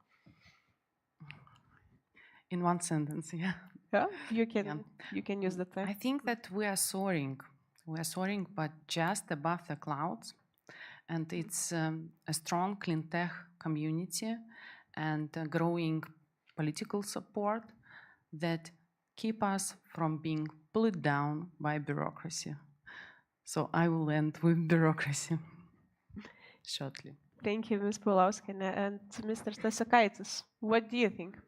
In one sentence, yeah. Yeah, you can use the time. I think that we are soaring. We are soaring, but just above the clouds. And it's a strong clean tech community and growing political support that keep us from being pulled down by bureaucracy. So I will end with bureaucracy shortly. Thank you, Ms. Paulauskienė. And Mr. Stasakaitis, what do you think?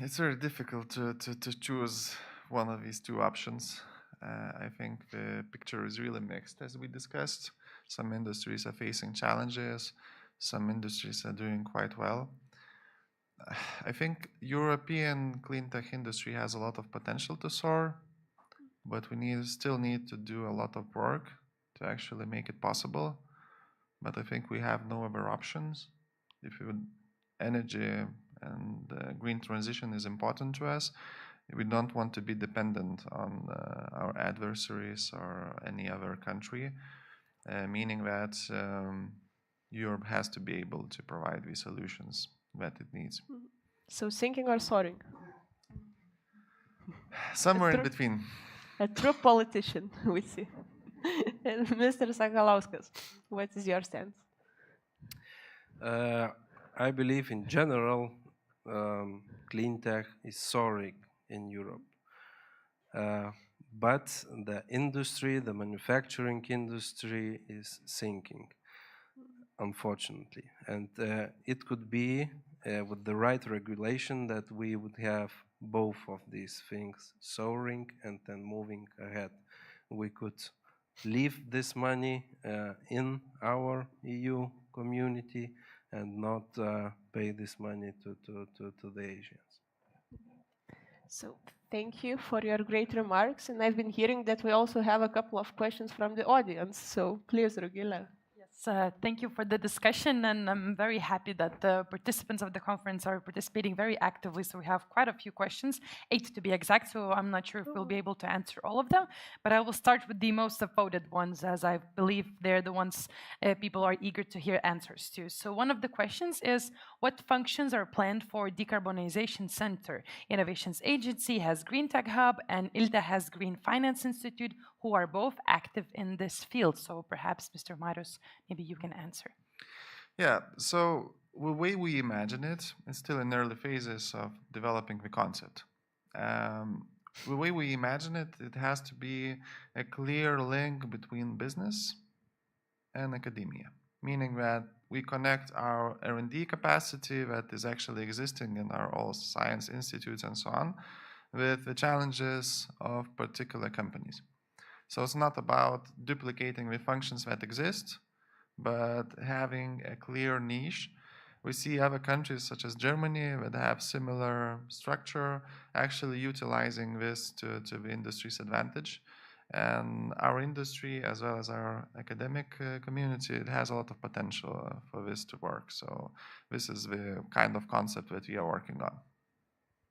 It's very difficult to choose one of these two options. I think the picture is really mixed, as we discussed. Some industries are facing challenges. Some industries are doing quite well. I think European clean tech industry has a lot of potential to soar, but we still need to do a lot of work to actually make it possible. But I think we have no other options. Energy and green transition is important to us. We don't want to be dependent on our adversaries or any other country, meaning that Europe has to be able to provide the solutions that it needs. So sinking or soaring? Somewhere in between. A true politician, we see. And Mr. Sakalauskas, what is your stance? I believe in general, clean tech is soaring in Europe. But the industry, the manufacturing industry is sinking, unfortunately. And it could be with the right regulation that we would have both of these things soaring and then moving ahead. We could leave this money in our EU community and not pay this money to the Asians. So thank you for your great remarks. And I've been hearing that we also have a couple of questions from the audience. So please, Rugile. Thank you for the discussion, and I'm very happy that the participants of the conference are participating very actively. So we have quite a few questions, 8 to be exact, so I'm not sure if we'll be able to answer all of them, but I will start with the most voted ones, as I believe they're the ones people are eager to hear answers to. So one of the questions is, what functions are planned for Decarbonization Center? Innovations Agency has Green Tech Hub, and ILTA has Green Finance Institute, who are both active in this field. So perhaps, Mr. Marius, maybe you can answer. Yeah, so the way we imagine it is still in early phases of developing the concept. The way we imagine it, it has to be a clear link between business and academia, meaning that we connect our R&D capacity that is actually existing in our all science institutes and so on with the challenges of particular companies. So it's not about duplicating the functions that exist, but having a clear niche We see other countries such as Germany that have similar structure, actually utilizing this to the industry's advantage. And our industry, as well as our academic community, it has a lot of potential for this to work. So this is the kind of concept that we are working on.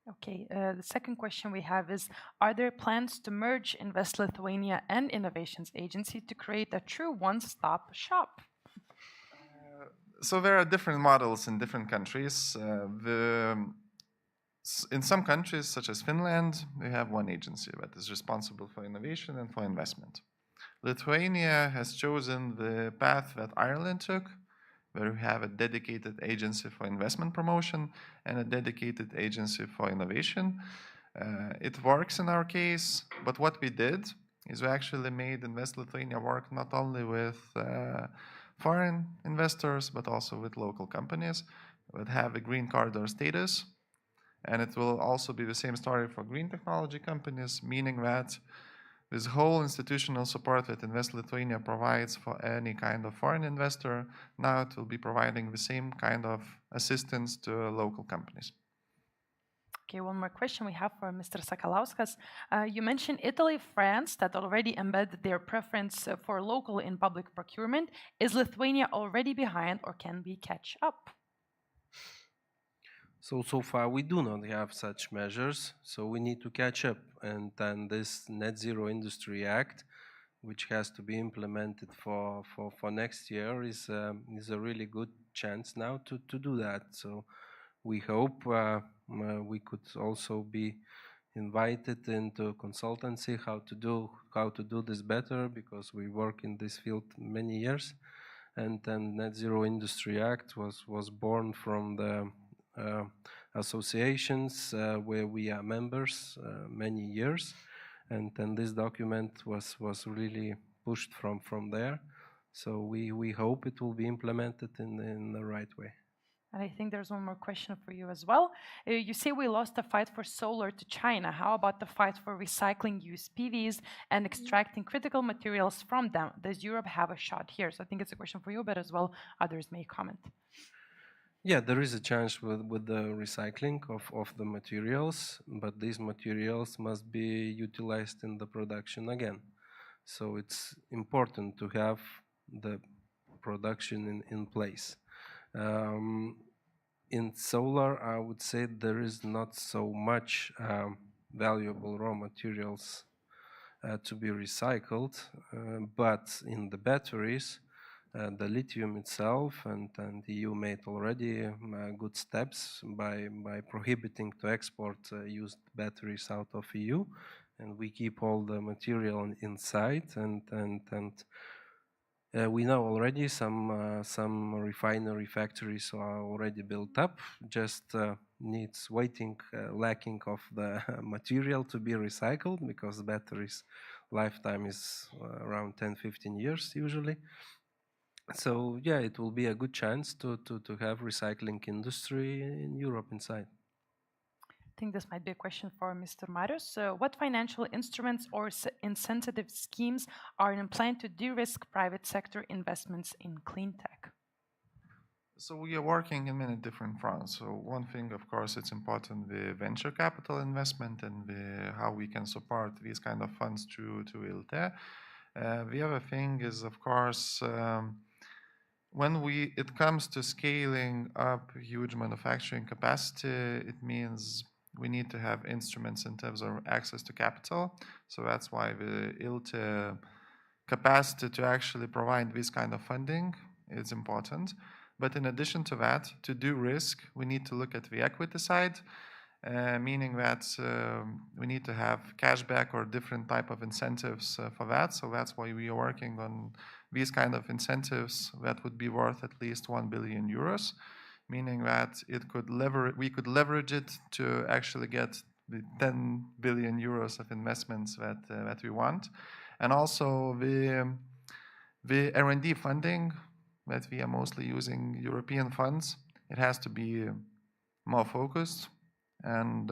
Okay, the second question we have is, are there plans to merge Invest Lithuania and Innovations Agency to create a true one-stop shop? So there are different models in different countries. In some countries, such as Finland, we have one agency that is responsible for innovation and for investment. Lithuania has chosen the path that Ireland took, where we have a dedicated agency for investment promotion and a dedicated agency for innovation. It works in our case, but what we did is we actually made Invest Lithuania work not only with foreign investors, but also with local companies that have a green corridor status. And it will also be the same story for green technology companies, meaning that this whole institutional support that Invest Lithuania provides for any kind of foreign investor, now it will be providing the same kind of assistance to local companies. Okay, one more question we have for Mr. Sakalauskas. You mentioned Italy, France, that already embed their preference for local in public procurement. Is Lithuania already behind, or can we catch up? So far we do not have such measures, so we need to catch up. And then this Net Zero Industry Act, which has to be implemented for next year, is a really good chance now to do that. So we hope we could also be invited into consultancy how to do this better, because we work in this field many years. And then Net Zero Industry Act was born from the associations where we are members many years, and then this document was really pushed from there. So we hope it will be implemented in the right way. And I think there's one more question for you as well. You say we lost the fight for solar to China. How about the fight for recycling used PVs and extracting critical materials from them? Does Europe have a shot here? So I think it's a question for you, but as well others may comment. Yeah, there is a chance with the recycling of the materials, but these materials must be utilized in the production again. So it's important to have the production in place. In solar, I would say there is not so much valuable raw materials to be recycled, but in the batteries, the lithium itself, and the EU made already good steps by prohibiting to export used batteries out of EU, and we keep all the material inside, and we know already some refinery factories are already built up. Just needs lacking of the material to be recycled, because batteries lifetime is around 10-15 years usually. So yeah, it will be a good chance to have recycling industry in Europe inside. I think this might be a question for Mr. Marius. What financial instruments or incentive schemes are in plan to de-risk private sector investments in clean tech? So we are working in many different fronts. So one thing, of course, it's important, the venture capital investment and how we can support these kind of funds to ILTE. The other thing is, of course, when it comes to scaling up huge manufacturing capacity, it means we need to have instruments in terms of access to capital. So that's why the ILTE capacity to actually provide this kind of funding is important. But in addition to that, to do risk, we need to look at the equity side, meaning that we need to have cashback or different type of incentives for that. So that's why we are working on these kind of incentives that would be worth at least 1 billion euros, meaning that we could leverage it to actually get the 10 billion euros of investments that we want. And also the R&D funding, that we are mostly using European funds, it has to be more focused, and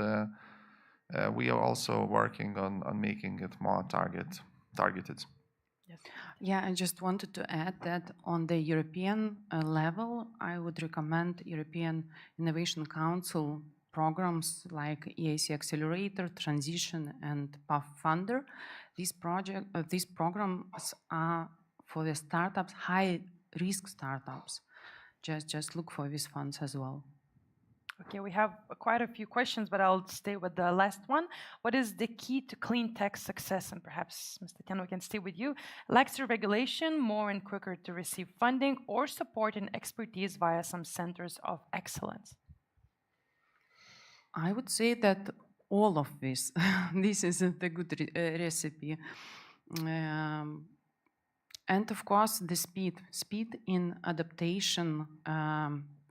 we are also working on making it more targeted. Yes. Yeah, I just wanted to add that on the European level, I would recommend European Innovation Council programs like EAC Accelerator, Transition, and Pathfinder. These programs are for the startups, high-risk startups. Just look for these funds as well. Okay, we have quite a few questions, but I'll stay with the last one. What is the key to clean tech success? And perhaps, Mr. Tian, we can stay with you. Laxer regulation, more and quicker to receive funding, or support and expertise via some centers of excellence? I would say that all of this, this is the good recipe. And of course, the speed in adaptation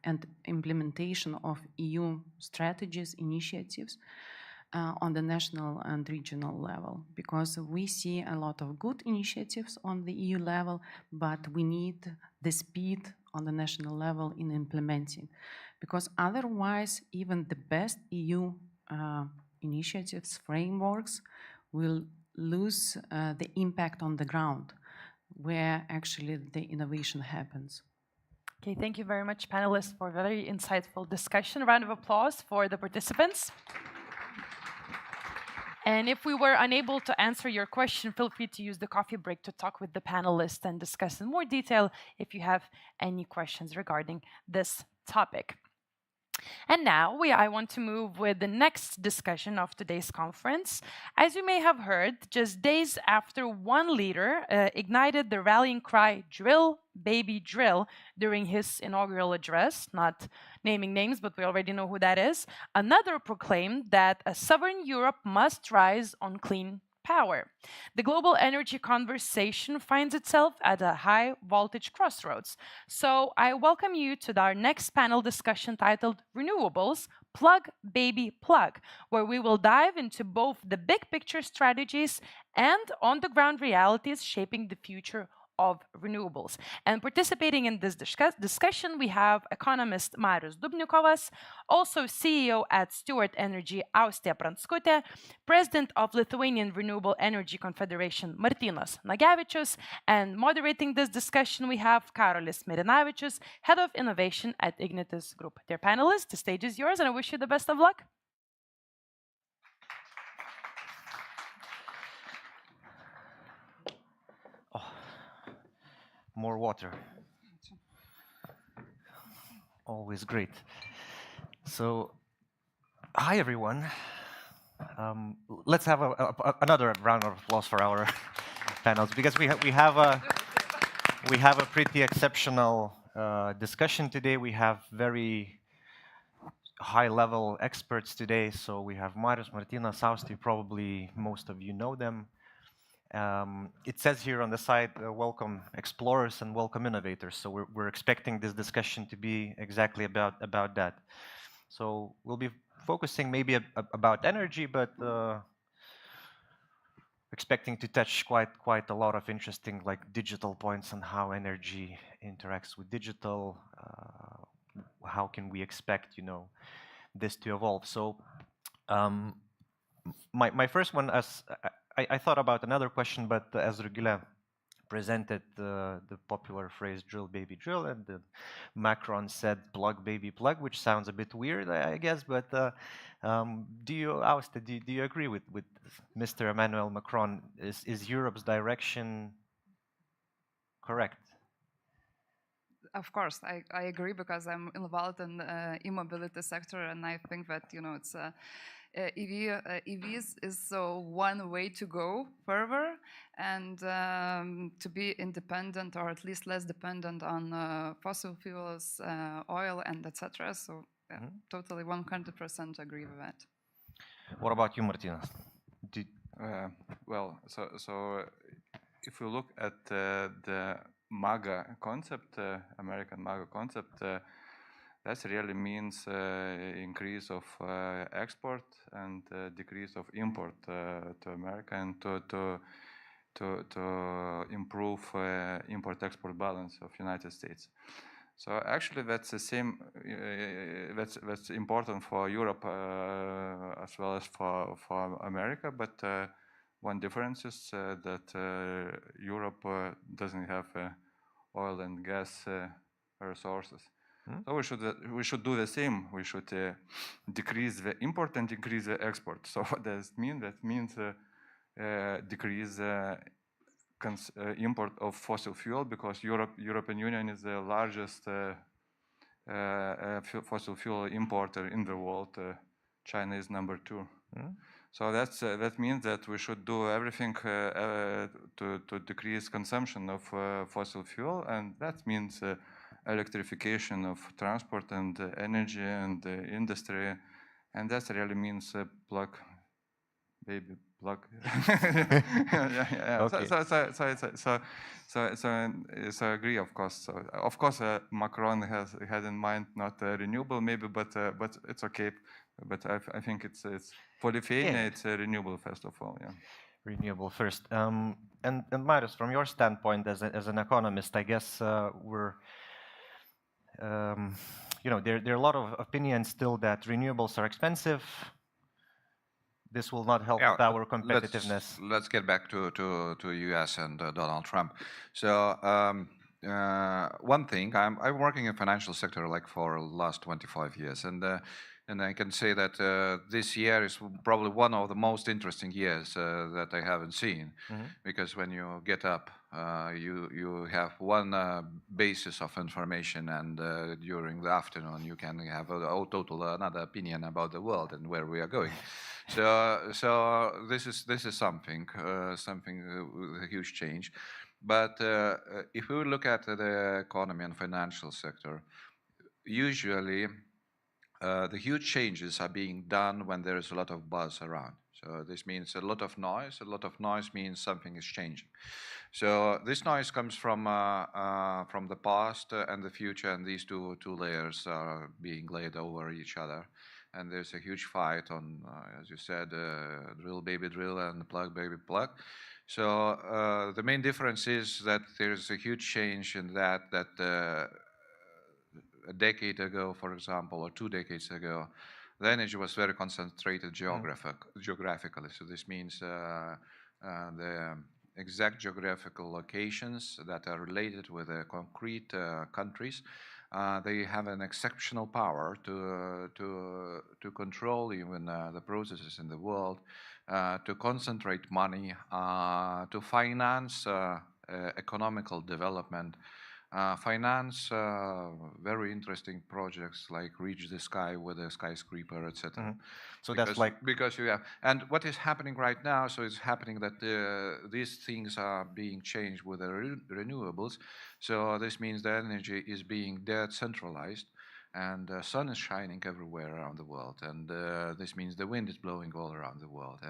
and implementation of EU strategies, initiatives on the national and regional level, because we see a lot of good initiatives on the EU level, but we need the speed on the national level in implementing, because otherwise even the best EU initiatives, frameworks will lose the impact on the ground, where actually the innovation happens. Okay, thank you very much, panelists, for a very insightful discussion. A round of applause for the participants. And if we were unable to answer your question, feel free to use the coffee break to talk with the panelists and discuss in more detail if you have any questions regarding this topic. And now I want to move with the next discussion of today's conference. As you may have heard, just days after one leader ignited the rallying cry, "Drill, baby, drill," during his inaugural address, not naming names, but we already know who that is, another proclaimed that a sovereign Europe must rise on clean power. The global energy conversation finds itself at a high voltage crossroads. So I welcome you to our next panel discussion titled Renewables, Plug, Baby, Plug, where we will dive into both the big picture strategies and on-the-ground realities shaping the future of renewables. And participating in this discussion, we have economist Marius Dubnikovas, also CEO at Stewart Energy Austė Pranskutė, President of Lithuanian Renewable Energy Confederation Martynas Nagevičius, and moderating this discussion, we have Karolis Mirinavičius, Head of Innovation at Ignitis Group. Dear panelists, the stage is yours, and I wish you the best of luck. More water. Always great. So, hi everyone. Let's have another round of applause for our panels, because we have a pretty exceptional discussion today. We have very high-level experts today. So we have Marius, Martynas, Austė. Probably most of you know them. It says here on the side, welcome explorers and welcome innovators. So we're expecting this discussion to be exactly about that. So we'll be focusing maybe about energy, but expecting to touch quite a lot of interesting digital points on how energy interacts with digital. How can we expect this to evolve? So my first one, as I thought about another question, but as Rugile presented the popular phrase "drill, baby, drill," and Macron said "plug, baby, plug," which sounds a bit weird, I guess. But do you agree with Mr. Emmanuel Macron? Is Europe's direction correct? Of course, I agree, because I'm involved in the e-mobility sector, and I think that it's EVs is one way to go further and to be independent, or at least less dependent on fossil fuels, oil, and etc. So totally 100% agree with that. What about you, Martynas? Well, so if you look at the MAGA concept, American MAGA concept, that really means increase of export and decrease of import to America, and to improve import-export balance of United States. So actually, that's the same. That's important for Europe as well as for America. But one difference is that Europe doesn't have oil and gas resources. So we should do the same. We should decrease the import and increase the export. So what does it mean? That means decrease import of fossil fuel, because European Union is the largest fossil fuel importer in the world. China is number 2. So that means that we should do everything to decrease consumption of fossil fuel, and that means electrification of transport and energy and industry, and that really means plug. Okay. So I agree, of course. So, of course, Macron had in mind not renewable, maybe, but it's okay. But I think it's for Lithuania, it's renewable first of all. Yeah. Renewable first. And Marius, from your standpoint as an economist, I guess we're there are a lot of opinions still that renewables are expensive. This will not help our competitiveness. Let's get back to US and Donald Trump. So one thing, I'm working in financial sector like for the last 25 years, and I can say that this year is probably one of the most interesting years that I haven't seen, because when you get up, you have one basis of information, and during the afternoon you can have a total another opinion about the world and where we are going. So this is something with a huge change. But if we look at the economy and financial sector, usually the huge changes are being done when there is a lot of buzz around. So this means a lot of noise. A lot of noise means something is changing. So this noise comes from the past and the future, and these two layers are being laid over each other. And there's a huge fight on, as you said, drill baby drill and plug baby plug. So the main difference is that there's a huge change in that a decade ago, for example, or 2 decades ago, the energy was very concentrated geographically. So this means the exact geographical locations that are related with the concrete countries, they have an exceptional power to control even the processes in the world, to concentrate money, to finance economical development, finance very interesting projects like Reach the Sky with a skyscraper, etc. So that's like because you have, and what is happening right now? So it's happening that these things are being changed with the renewables. So this means the energy is being decentralized, and the sun is shining everywhere around the world, and this means the wind is blowing all around the world,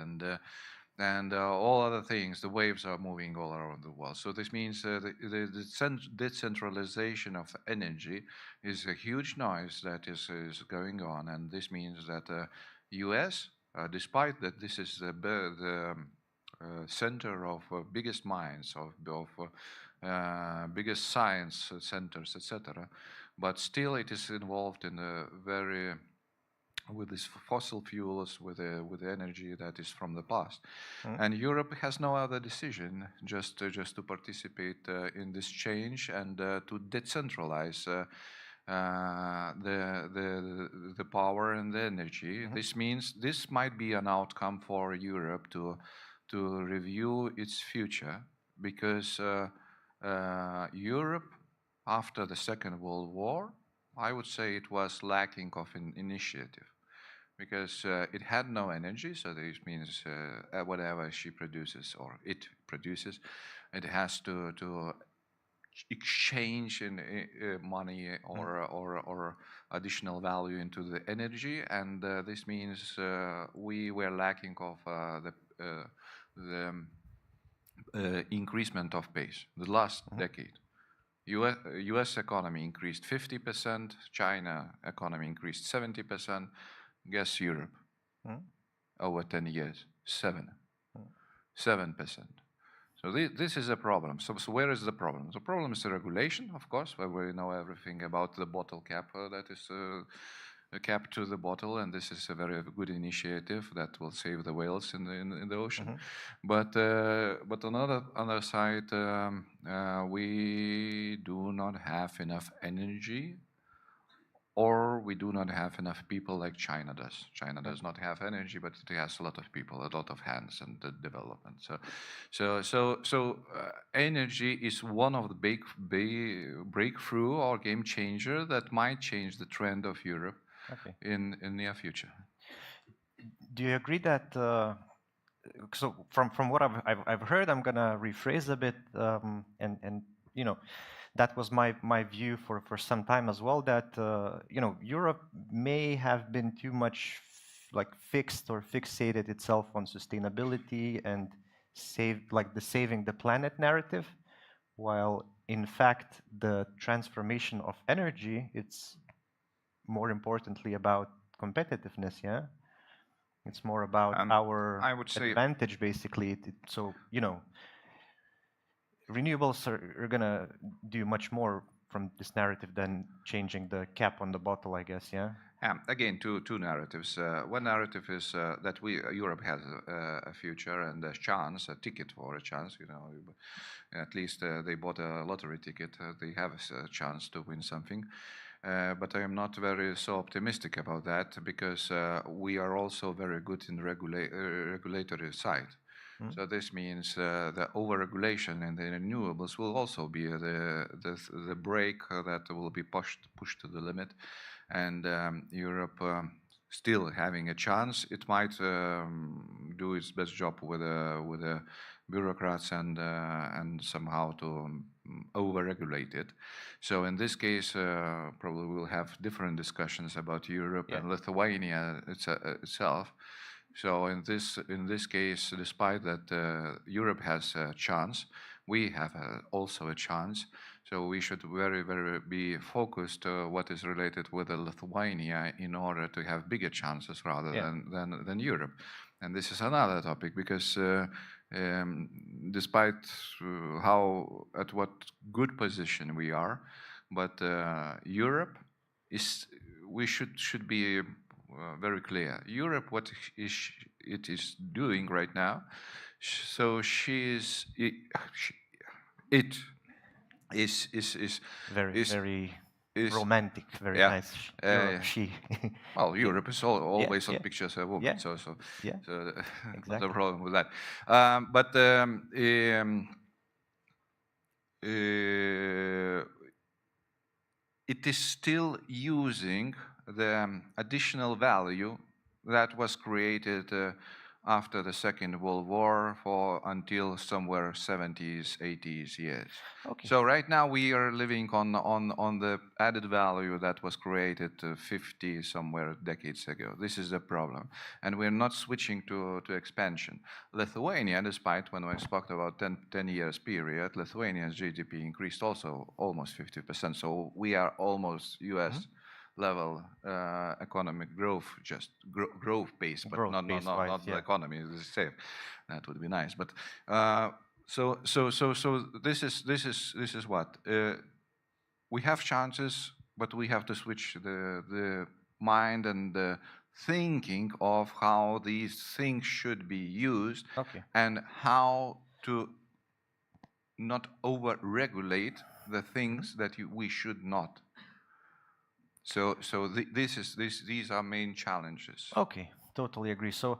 and all other things, the waves are moving all around the world. So this means the decentralization of energy is a huge noise that is going on, and this means that US, despite that this is the center of biggest minds, of biggest science centers, etc., but still it is involved in a very with these fossil fuels, with the energy that is from the past, and Europe has no other decision just to participate in this change and to decentralize the power and the energy. This means this might be an outcome for Europe to review its future, because Europe, after the Second World War, I would say it was lacking of initiative, because it had no energy. So this means whatever she produces or it produces, it has to exchange in money or additional value into the energy, and this means we were lacking of the increasement of pace. The last decade, U.S. economy increased 50%, China economy increased 70%. Guess Europe, over 10 years, 7%. So this is a problem. So where is the problem? The problem is the regulation, of course, where we know everything about the bottle cap that is a cap to the bottle, and this is a very good initiative that will save the whales in the ocean. But on the other side, we do not have enough energy, or we do not have enough people like China does. China does not have energy, but it has a lot of people, a lot of hands and development. So energy is one of the big breakthrough or game changer that might change the trend of Europe in near future. Do you agree that? So from what I've heard, I'm gonna rephrase a bit, and you know, that was my view for some time as well. That you know, Europe may have been too much like fixed or fixated itself on sustainability and saving the planet narrative, while in fact the transformation of energy, it's more importantly about competitiveness. Yeah. It's more about our I would say advantage, basically. So, you know, renewables are going to do much more from this narrative than changing the cap on the bottle, I guess, yeah? Again, two narratives. One narrative is that Europe has a future and a chance, a ticket for a chance. You know, at least they bought a lottery ticket. They have a chance to win something. But I am not very so optimistic about that, because we are also very good in the regulatory side. So this means the over-regulation in the renewables will also be the brake that will be pushed to the limit. And Europe still having a chance, it might do its best job with the bureaucrats and somehow to over-regulate it. So in this case, probably we'll have different discussions about Europe and Lithuania itself. So in this case, despite that Europe has a chance, we have also a chance. So we should very be focused what is related with Lithuania in order to have bigger chances rather than Europe. And this is another topic, because despite at what good position we are, but Europe we should be very clear. Europe, what it is doing right now, so it is very romantic, very nice. She. Well, Europe is always on pictures of women, so Exactly. no problem with that. But it is still using the additional value that was created after the Second World War until somewhere 70s, 80s years. So right now we are living on the added value that was created 50 somewhere decades ago. This is the problem, and we're not switching to expansion. Lithuania, despite when I spoke about 10 years period, Lithuania's GDP increased also almost 50%. So we are almost US level economic growth, just growth pace, but not the economy is the same. That would be nice. But so this is what we have chances, but we have to switch the mind and the thinking of how these things should be used and how to not over-regulate the things that we should not. So these are main challenges. Okay, totally agree. So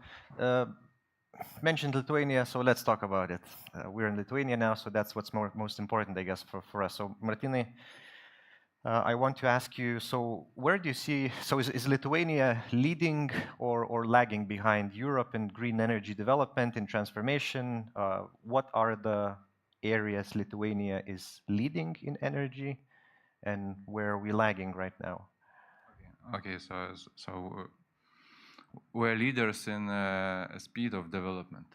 mentioned Lithuania, so let's talk about it. We're in Lithuania now, so that's what's most important, I guess, for us. So Martynai, I want to ask you, so where do you see, so is Lithuania leading or lagging behind Europe in green energy development and transformation? What are the areas Lithuania is leading in energy, and where are we lagging right now? Okay, so we're leaders in speed of development,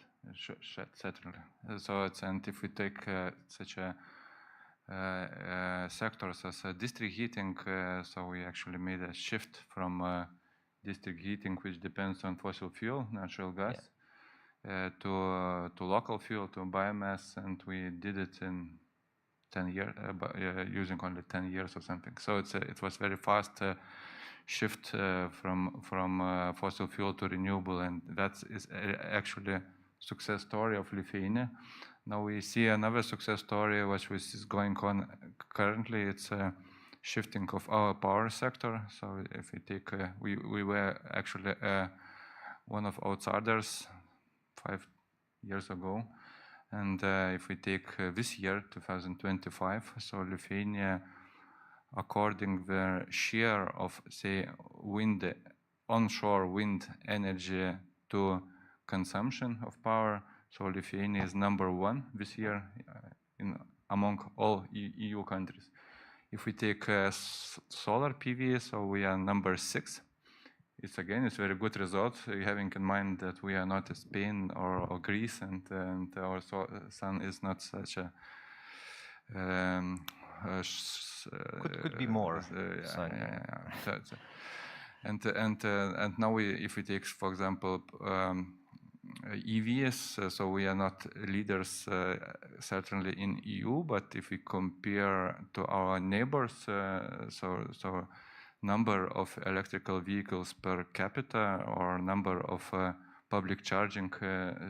certainly. So and if we take such a sectors as district heating, so we actually made a shift from district heating, which depends on fossil fuel, natural gas, to local fuel, to biomass, and we did it in 10 years, using only 10 years or something. So it was very fast shift from fossil fuel to renewable, and that is actually a success story of Lithuania. Now we see another success story which is going on currently. It's shifting of our power sector. So if we take, we were actually one of outsiders 5 years ago. And if we take this year, 2025, so Lithuania, according the share of, say, onshore wind energy to consumption of power, so Lithuania is #1 this year among all EU countries. If we take solar PV, so we are #6. It's very good result, having in mind that we are not Spain or Greece, and our sun is not such a could be more. And now if we take, for example, EVs, so we are not leaders certainly in EU, but if we compare to our neighbors, so number of electrical vehicles per capita or number of public charging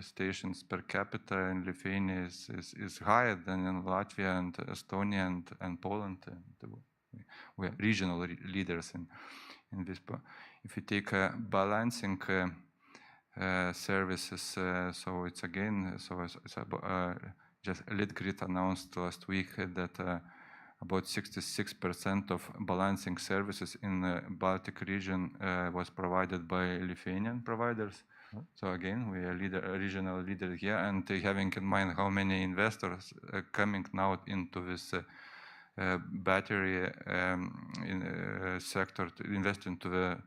stations per capita in Lithuania is higher than in Latvia and Estonia and Poland. And we are regional leaders in this. If we take balancing services, so it's just Litgrid announced last week that about 66% of balancing services in the Baltic region was provided by Lithuanian providers. So again, we are a regional leader here, and having in mind how many investors are coming now into this battery sector to invest into the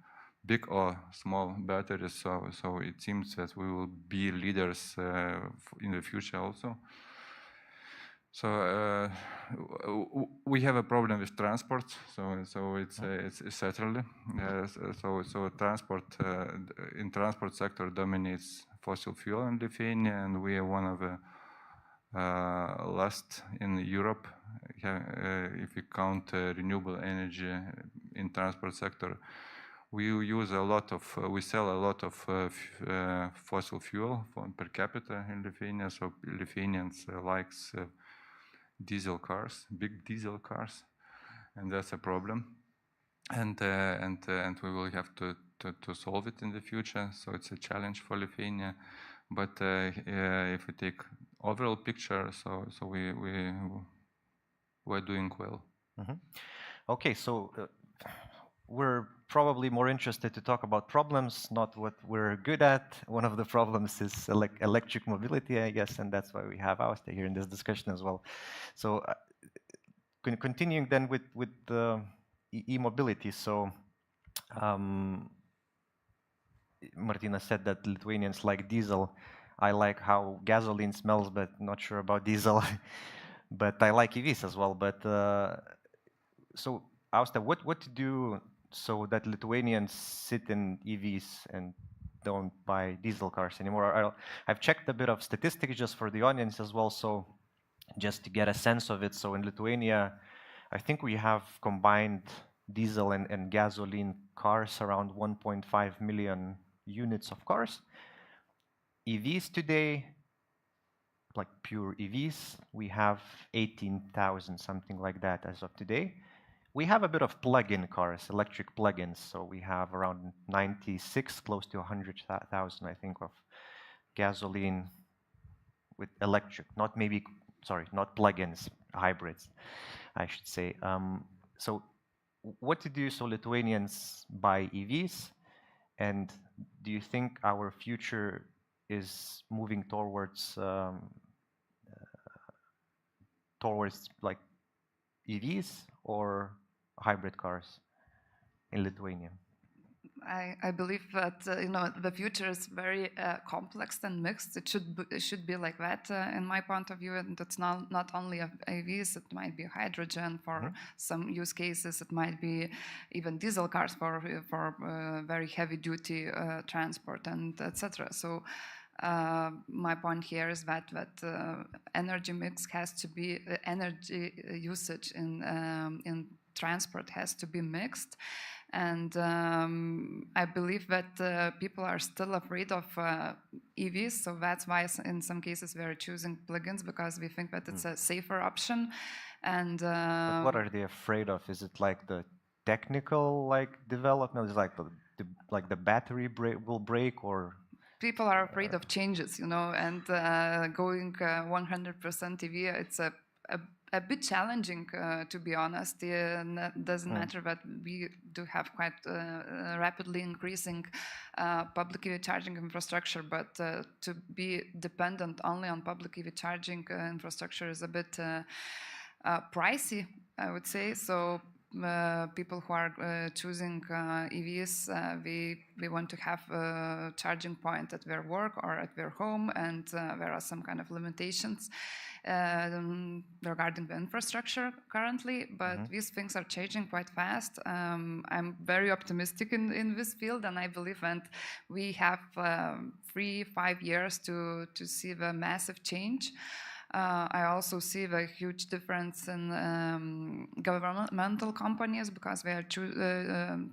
big or small batteries. So it seems that we will be leaders in the future also. So we have a problem with transport. So it's certainly so transport in transport sector dominates fossil fuel in Lithuania, and we are one of the last in Europe if we count renewable energy in transport sector. We sell a lot of fossil fuel per capita in Lithuania. So Lithuanians likes diesel cars, big diesel cars, and that's a problem. And we will have to solve it in the future. So it's a challenge for Lithuania. But if we take overall picture, so we're doing well. Mm-hmm. Okay, so we're probably more interested to talk about problems, not what we're good at. One of the problems is electric mobility, I guess, and that's why we have Auste here in this discussion as well. So continuing then with the e-mobility. So Martina said that Lithuanians like diesel. I like how gasoline smells, but not sure about diesel. But I like EVs as well. But so Auste, what to do so that Lithuanians sit in EVs and don't buy diesel cars anymore? I've checked a bit of statistics just for the audience as well, so just to get a sense of it. So in Lithuania, I think we have combined diesel and gasoline cars around 1.5 million units of cars. EVs today, like pure EVs, we have 18,000, something like that as of today. We have a bit of plug-in cars, electric plug-ins. So we have around 96, close to 100,000, I think, of gasoline with electric, not plug-ins, hybrids, I should say. So what to do so Lithuanians buy EVs? And do you think our future is moving towards like EVs or hybrid cars in Lithuania? I believe that the future is very complex and mixed. It should be like that in my point of view, and it's not only EVs. It might be hydrogen for some use cases. It might be even diesel cars for very heavy duty transport and etc. So my point here is that energy mix has to be energy usage in transport has to be mixed. And I believe that people are still afraid of EVs, so that's why in some cases we are choosing plugins, because we think that it's a safer option. And But what are they afraid of? Is it like the technical development? Is it like the battery will break, or people are afraid of changes, and going 100% EV, it's a bit challenging, to be honest. It doesn't matter that we do have quite rapidly increasing public EV charging infrastructure, but to be dependent only on public EV charging infrastructure is a bit pricey, I would say. So people who are choosing EVs, we want to have a charging point at their work or at their home, and there are some kind of limitations regarding the infrastructure currently, but these things are changing quite fast. I'm very optimistic in this field, and I believe that we have 3-5 years to see the massive change. I also see the huge difference in governmental companies, because they are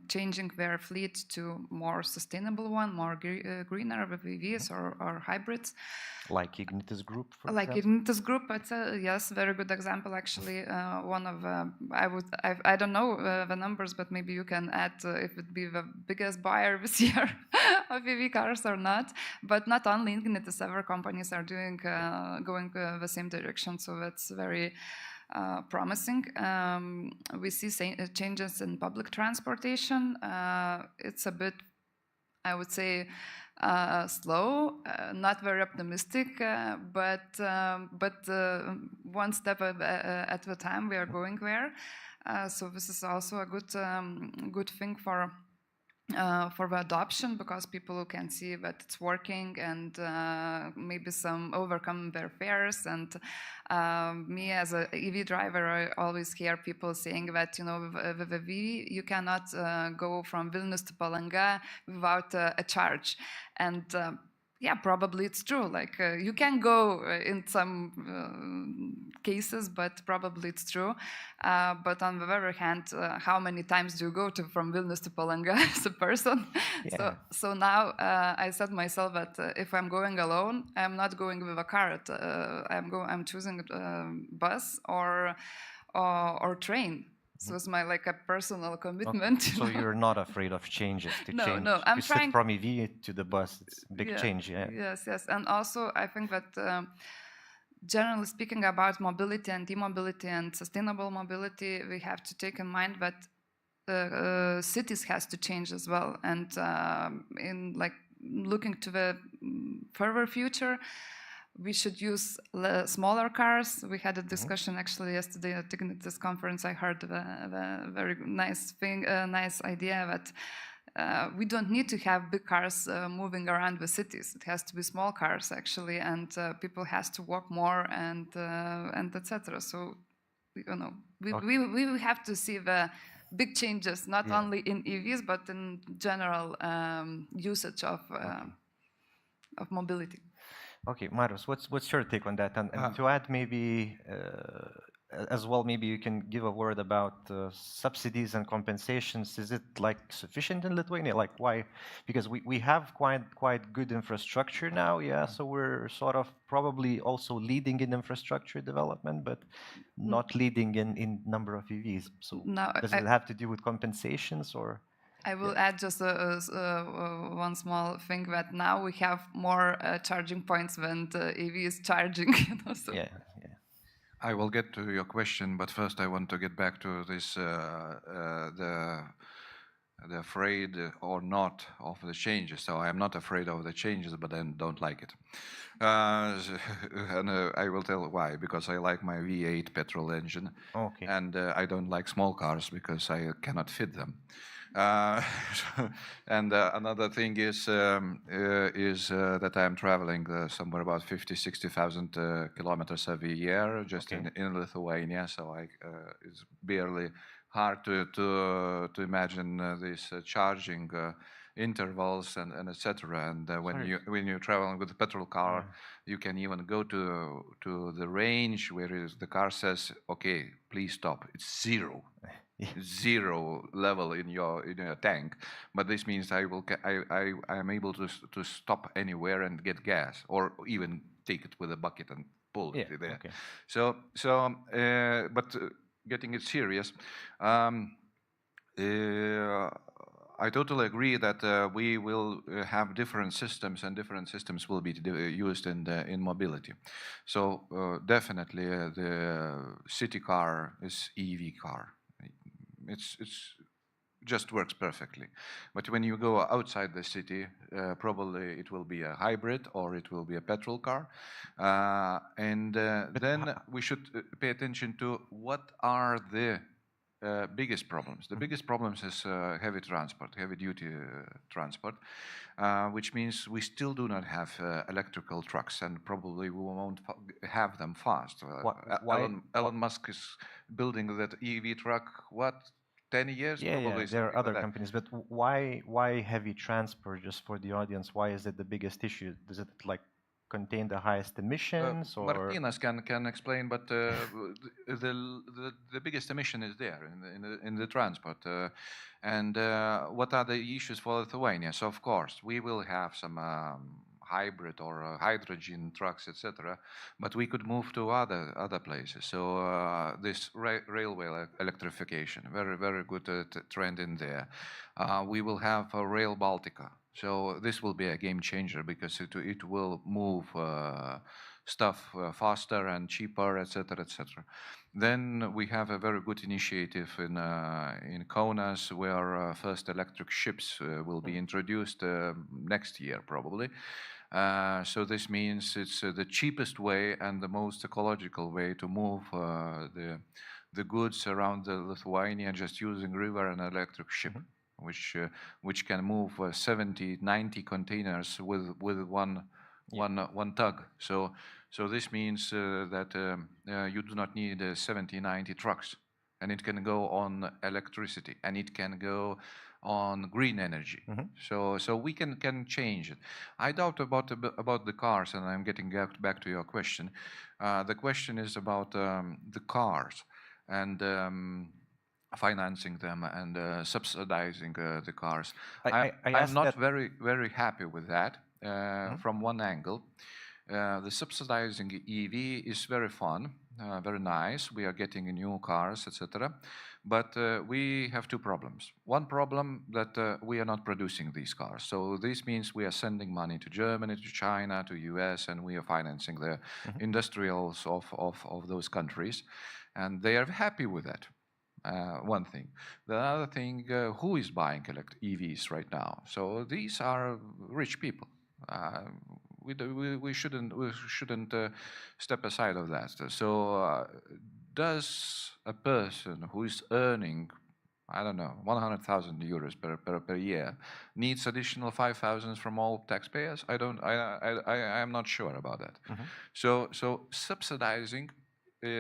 changing their fleet to more sustainable one, more greener with EVs or hybrids. like Ignitis Group, for Like example? Ignitis Group, it's yes, very good example actually. One of I don't know the numbers, but maybe you can add if it be the biggest buyer this year of EV cars or not. But not only Ignitis, other companies are doing going the same direction, so that's very promising. We see changes in public transportation. It's a bit, I would say, slow, not very optimistic, but one step at a time we are going there. So this is also a good thing for the adoption, because people can see that it's working, and maybe some overcome their fears. And me as an EV driver, I always hear people saying that, with EV you cannot go from Vilnius to Palanga without a charge. And yeah, probably it's true. Like you can go in some cases, but probably it's true. But on the other hand, how many times do you go from Vilnius to Palanga as a person? Yeah. So now I said myself that if I'm going alone, I'm not going with a car. I'm choosing bus or train. So it's my a personal commitment. Okay. So you're not afraid of changes to No, change. no, I'm you trying sit from EV to the bus. It's a big Yeah. change. Yeah. Yes. And also I think that generally speaking about mobility and e-mobility and sustainable mobility, we have to take in mind that cities has to change as well. And in looking to the further future, we should use smaller cars. We had a discussion actually yesterday at Ignitis conference. I heard the very nice thing, nice idea that we don't need to have big cars moving around the cities. It has to be small cars actually, and people has to walk more and etc. So we have to see the big changes, not only in EVs but in general usage of mobility. Okay, Marius, what's your take on that? And to add maybe as well, maybe you can give a word about subsidies and compensations. Is it sufficient in Lithuania? Why? Because we have quite good infrastructure now, yeah. So we're sort of probably also leading in infrastructure development, but not leading in number of EVs. So does it have to do with compensations or? I will add just one small thing, that now we have more charging points than the EV is charging. So. Yeah. I will get to your question, but first I want to get back to this the afraid or not of the changes. So I am not afraid of the changes, but I don't like it. And I will tell why. Because I like my V8 petrol engine, okay. And I don't like small cars because I cannot fit them. And another thing is that I'm traveling somewhere about 50,000-60,000 kilometers every year just in Lithuania. So it's barely hard to imagine these charging intervals and etc. And when you're traveling with a petrol car, you can even go to the range where the car says, "Okay, please stop." It's 0. zero level in your tank, but this means I am able to stop anywhere and get gas, or even take it with a bucket and pull it there. Okay. But getting it serious, I totally agree that we will have different systems, and different systems will be used in mobility. So definitely the city car is EV car. It's just works perfectly. But when you go outside the city, probably it will be a hybrid or it will be a petrol car. Then we should pay attention to what are the biggest problems. The biggest problems is heavy transport, heavy duty transport, which means we still do not have electrical trucks, and probably we won't have them fast. Elon Musk is building that EV truck, what, 10 years? Probably there are other like companies, but why heavy transport? Just for the audience, why is it the biggest issue? Does it like contain the highest emissions, or Martinas can explain, but the biggest emission is there in the transport. And what are the issues for Lithuania? So of course we will have some hybrid or hydrogen trucks, etc. But we could move to other places. So this railway electrification, very good trend in there. We will have Rail Baltica. So this will be a game changer, because it will move stuff faster and cheaper, etc., etc. Then we have a very good initiative in Kaunas, where first electric ships will be introduced next year, probably. So this means it's the cheapest way and the most ecological way to move the goods around Lithuania, just using river and electric ship, which can move 70, 90 containers with one tug. So this means that you do not need 70, 90 trucks, and it can go on electricity, and it can go on green energy. So we can change it. I doubt about the cars, and I'm getting back to your question. The question is about the cars and financing them and subsidizing the cars. I'm not very happy with that from one angle. The subsidizing EV is very fun, very nice. We are getting new cars, etc. But we have two problems. One problem, that we are not producing these cars. So this means we are sending money to Germany, to China, to US, and we are financing the industrials of those countries. And they are happy with that. One thing. The other thing, who is buying EVs right now? So these are rich people. We shouldn't step aside of that. So does a person who is earning, I don't know, 100,000 euros per year needs additional 5,000 from all taxpayers? I am not sure about that. So subsidizing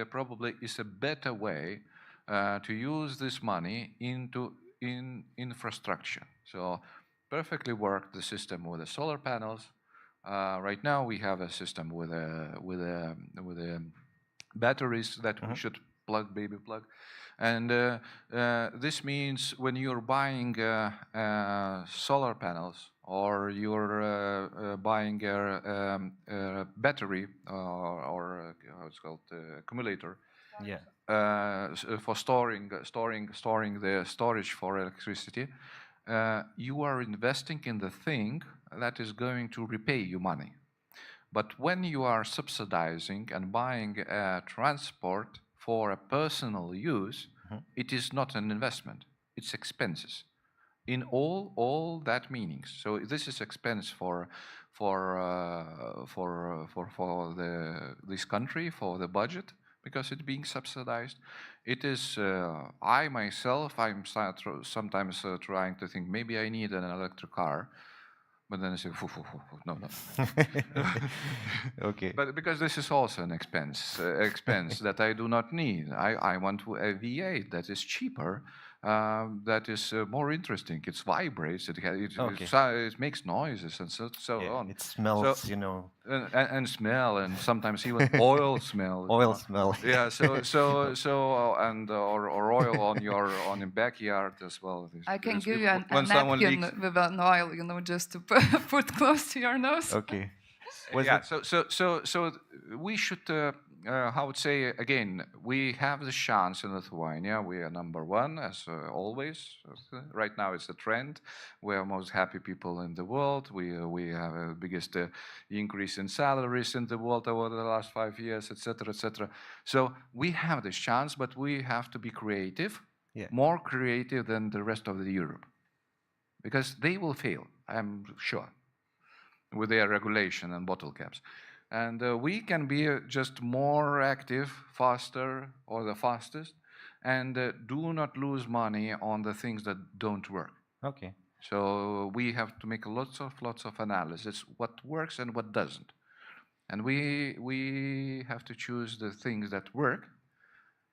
probably is a better way to use this money in infrastructure. So perfectly work the system with the solar panels. Right now we have a system with batteries that we should plug. And this means when you're buying solar panels, or you're buying a battery, or how it's called, accumulator, for storing the storage for electricity, you are investing in the thing that is going to repay you money. But when you are subsidizing and buying transport for a personal use, it is not an investment, it's expenses in all that meanings. So this is expense for this country, for the budget, because it's being subsidized. It is, I myself, I'm sometimes trying to think, maybe I need an electric car, but then I say, no. Okay. But because this is also an expense that I do not need. I want a V8 that is cheaper that is more interesting. It vibrates. Okay. It makes noises and so Yeah, on. it smells, you know. And smell, and sometimes even oil smell. Oil smell. Yeah. Or oil on your backyard as well. I can There's give you a when someone napkin leaks. with an oil, you know, just to put close to your nose. Okay. Yeah. So we should. How would say again? We have the chance in Lithuania. We are number one, as always. Right now, it's a trend. We are most happy people in the world. We have the biggest increase in salaries in the world over the last 5 years, etc., etc. So we have this chance, but we have to be creative, more creative than the rest of the Europe, because they will fail. I'm sure, with their regulation and bottle caps. And we can be just more active, faster, or the fastest, and do not lose money on the things that don't work. Okay. So we have to make lots of analysis, what works and what doesn't. And we have to choose the things that work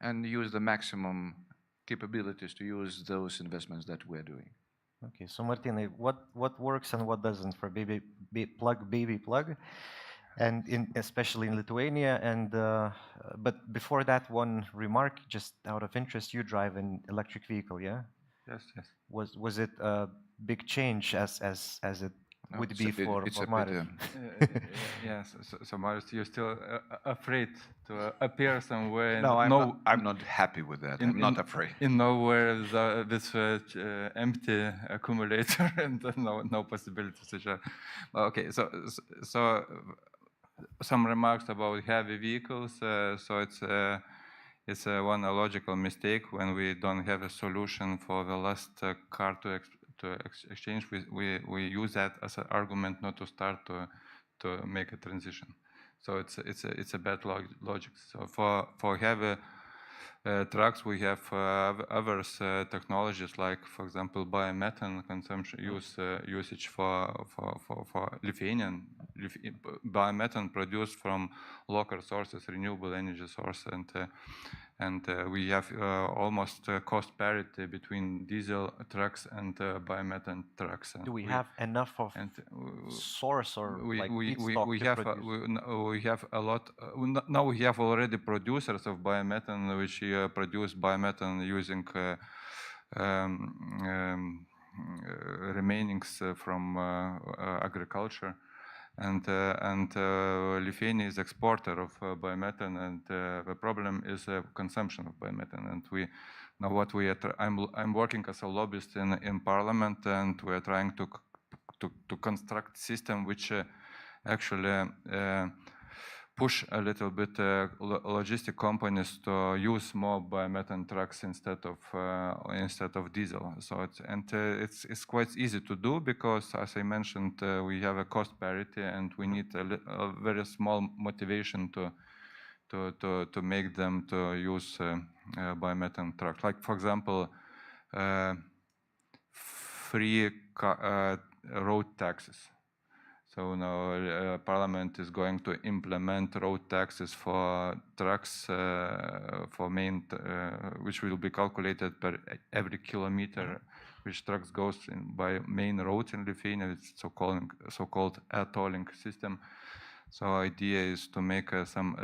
and use the maximum capabilities to use those investments that we're doing. Okay, so Martina, what works and what doesn't for baby plug, and especially in Lithuania, and but before that, one remark, just out of interest, you drive an electric vehicle, yeah? Yes. Was it a big change as it would be for Marius? Yes. So Marius, you're still afraid to appear somewhere? No, I'm not happy with that. I'm not afraid. In nowhere this empty accumulator and no possibility to share. Okay, so some remarks about heavy vehicles. So it's one logical mistake when we don't have a solution for the last car to exchange. We use that as an argument not to start to make a transition. So it's a bad logic. So for heavy trucks, we have other technologies like, for example, biomethane consumption usage for Lithuanian biomethane produced from local sources, renewable energy source, and we have almost cost parity between diesel trucks and biomethane trucks. Do we have enough of source or like feedstock to produce? We have a lot. Now we have already producers of biomethane which produce biomethane using remainings from agriculture. And Lithuania is exporter of biomethane, and the problem is consumption of biomethane. And I'm working as a lobbyist in Parliament, and we are trying to construct system which actually push a little bit logistic companies to use more biomethane trucks instead of diesel. So it's quite easy to do because, as I mentioned, we have a cost parity, and we need a very small motivation to make them to use biomethane trucks. Like, for example, free road taxes. So now Parliament is going to implement road taxes for trucks, for which will be calculated per every kilometer which trucks goes by main roads in Lithuania. It's so-called air tolling system. So idea is to make some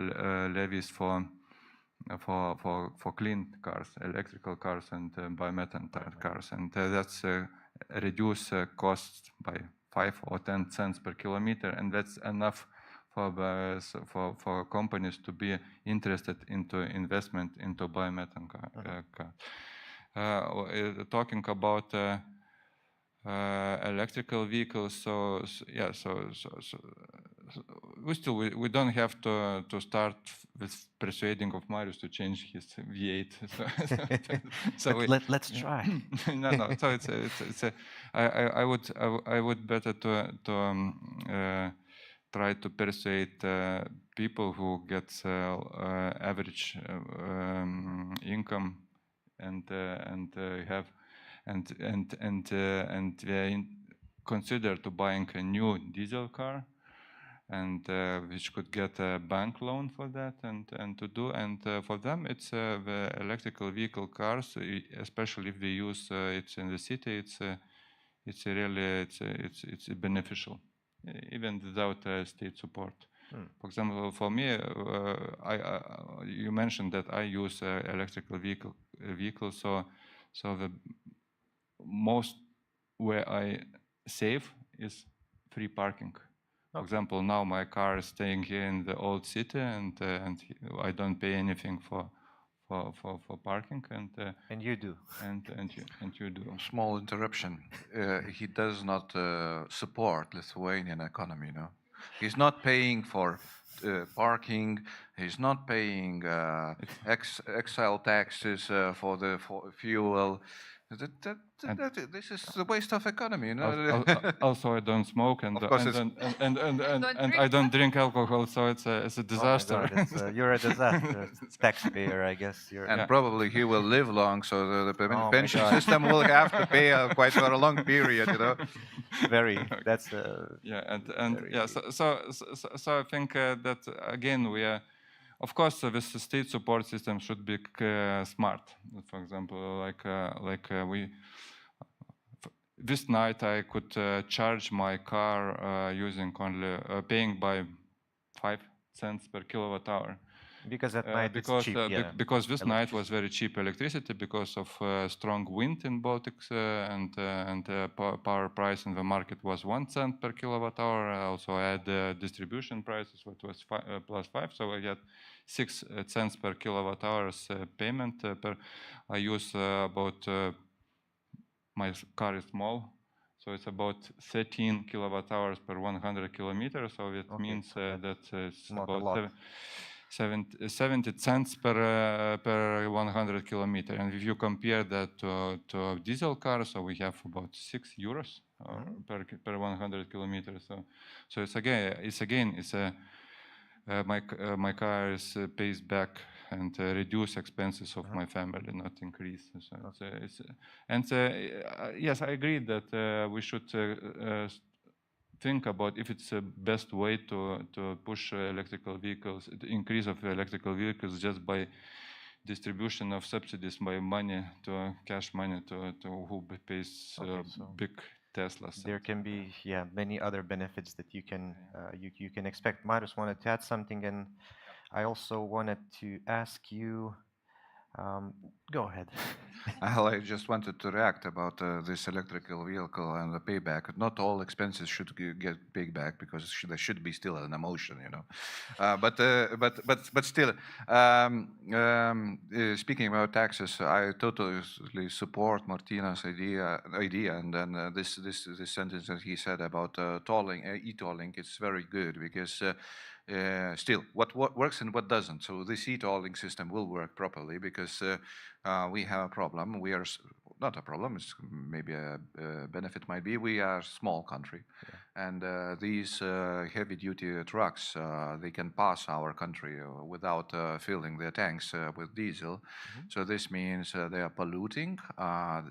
levies for clean cars, electrical cars, and biomethane cars, and that's reduce costs by 5 or 10 cents per kilometer, and that's enough for companies to be interested into investment into biomethane car. Talking about electrical vehicles, so we don't have to start with persuading of Marius to change his V8. So let's try. No. So I would better to try to persuade people who get average income and they consider to buying a new diesel car. and which could get a bank loan for that and to do. And for them, it's the electrical vehicle cars, especially if they use it in the city. It's really it's beneficial, even without state support. For example, for me, you mentioned that I use electrical vehicle, so the most where I save is free parking. For example, now my car is staying here in the old city, and I don't pay anything for parking, and you do, and you do. Small interruption. He does not support Lithuanian economy. No, he's not paying for parking. He's not paying exile taxes for the fuel. This is a waste of economy, you know. Also, I don't smoke, and Of course and I don't drink alcohol, so it's a disaster. Oh my God, you're a disaster taxpayer, I guess. And probably he will live long, so the pension system will have to pay quite for a long period, you know. That's yeah, yeah. So I think that again we are. Of course, this state support system should be smart. For example, this night I could charge my car using only paying by 5 cents per kilowatt hour. Because at night it's cheap, because this night was very cheap electricity because of strong wind in Baltics and power price in the market was 1 cent per kilowatt hour. Also I had distribution prices, what was plus 5, so I get 6 cents per kilowatt hours payment per. I use about my car is small, so it's about 13 kilowatt hours per 100 kilometers. So it means that it's about 70 cents per 100 kilometer. And if you compare that to a diesel car, so we have about 6 euros per 100 kilometers. So it's my car pays back and reduce expenses of my family, not increase. So yes, I agree that we should think about if it's the best way to push electrical vehicles, the increase of electrical vehicles just by distribution of subsidies, by money to cash money to who pays big Teslas. There can be many other benefits that you can you can expect. Marius wanted to add something, and I also wanted to ask you. Go ahead. I just wanted to react about this electrical vehicle and the payback. Not all expenses should get paid back because there should be still an emotion, you know. But still, speaking about taxes, I totally support Martina's idea, and then this sentence that he said about tolling, e-tolling. It's very good because. Still, what works and what doesn't. So this e-tolling system will work properly because we have a problem. We are not a problem. It's maybe a benefit might be. We are a small country, and these heavy-duty trucks they can pass our country without filling their tanks with diesel. So this means they are polluting.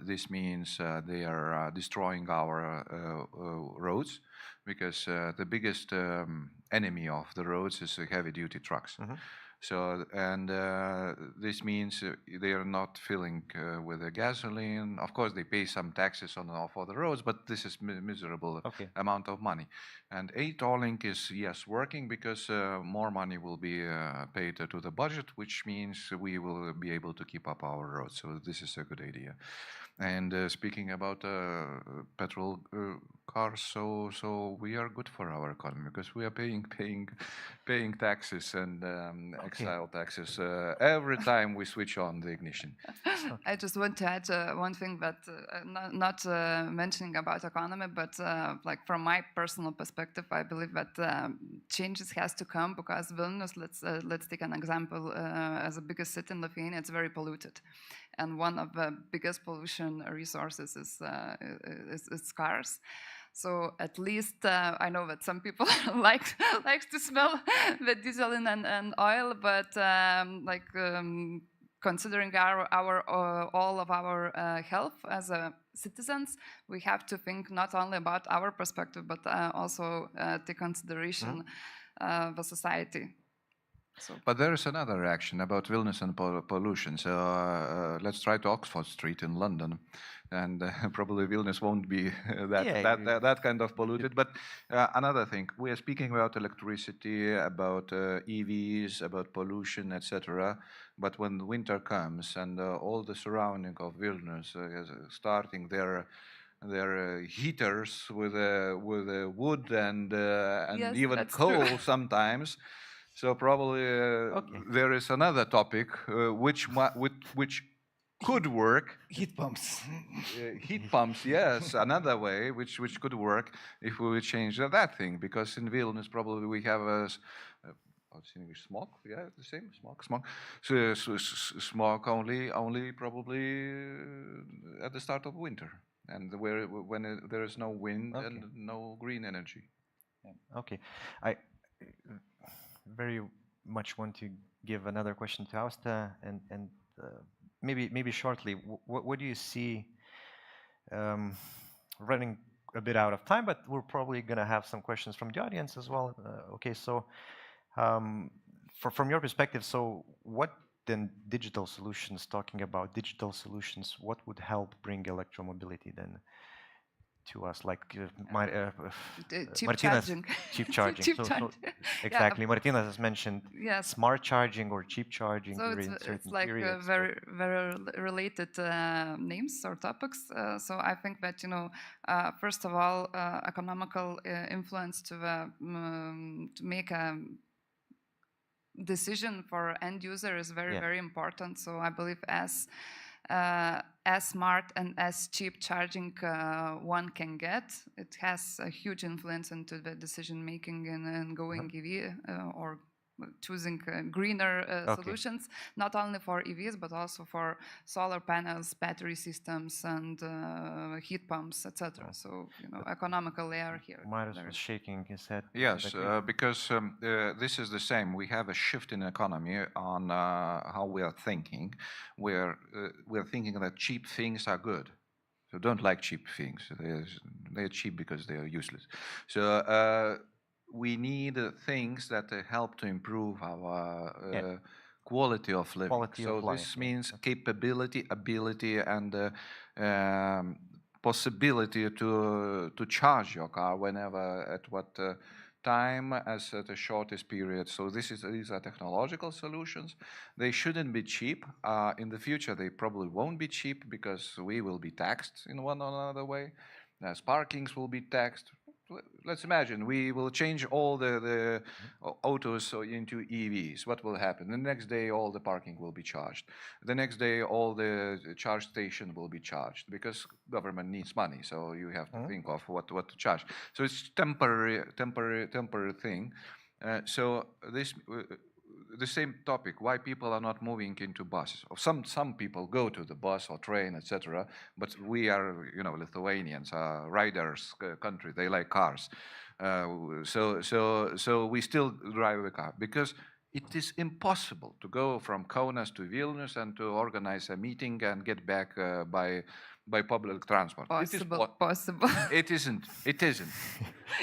This means they are destroying our roads. Because the biggest enemy of the roads is heavy-duty trucks. So, and this means they are not filling with the gasoline. Of course, they pay some taxes for the roads, but this is miserable amount of money. And e-tolling is, yes, working because more money will be paid to the budget, which means we will be able to keep up our roads. So this is a good idea. And speaking about petrol cars, so we are good for our economy because we are paying taxes and exile taxes every time we switch on the ignition. I just want to add one thing that not mentioning about economy, but like from my personal perspective, I believe that changes has to come because Vilnius, let's take an example, as the biggest city in Lithuania, it's very polluted. And one of the biggest pollution resources is cars. So at least I know that some people likes to smell the diesel and oil, but considering all of our health as citizens, we have to think not only about our perspective, but also take consideration the society. So. But there is another reaction about Vilnius and pollution. So let's try to Oxford Street in London, and probably Vilnius won't be that kind of polluted. But another thing, we are speaking about electricity, about EVs, about pollution, etc. But when winter comes and all the surrounding of Vilnius starting their heaters with wood and yes, even coal true. sometimes. So probably there is another topic which could work. Heat pumps. Heat pumps, yes, another way which could work if we would change that thing. Because in Vilnius probably we have what's in English? Smog? Yeah, the same. Smog. So smog only probably at the start of winter, and when there is no wind and no green energy. Yeah. Okay, I very much want to give another question to Austa, and maybe shortly, what do you see, running a bit out of time, but we're probably going to have some questions from the audience as well. Okay, so from your perspective, so what then digital solutions, talking about digital solutions, what would help bring electromobility then to us, like Martina's cheap charging. So exactly, Martina has mentioned smart charging or cheap charging. So it's like very related names or topics. So I think that first of all, economical influence to make a decision for end user is very important. So I believe as smart and as cheap charging one can get, it has a huge influence into the decision making and going EV or choosing greener solutions, not only for EVs but also for solar panels, battery systems, and heat pumps, etc. So economical layer here. Marius was shaking his head. Yes, because this is the same. We have a shift in economy on how we are thinking. We're thinking that cheap things are good. So don't like cheap things. They're cheap because they are useless. So we need things that help to improve our quality of living. This means capability, ability, and possibility to charge your car whenever, at what time, as at the shortest period. So these are technological solutions. They shouldn't be cheap. In the future, they probably won't be cheap because we will be taxed in one or another way. As parkings will be taxed. Let's imagine we will change all the autos into EVs. What will happen? The next day, all the parking will be charged. The next day, all the charge station will be charged because government needs money. So you have to think of what to charge. So it's temporary thing. So this. The same topic, why people are not moving into buses. Some people go to the bus or train, etc. But we are, Lithuanians, riders country. They like cars, so we still drive a car because it is impossible to go from Kaunas to Vilnius and to organize a meeting and get back by public transport. Possible. It isn't.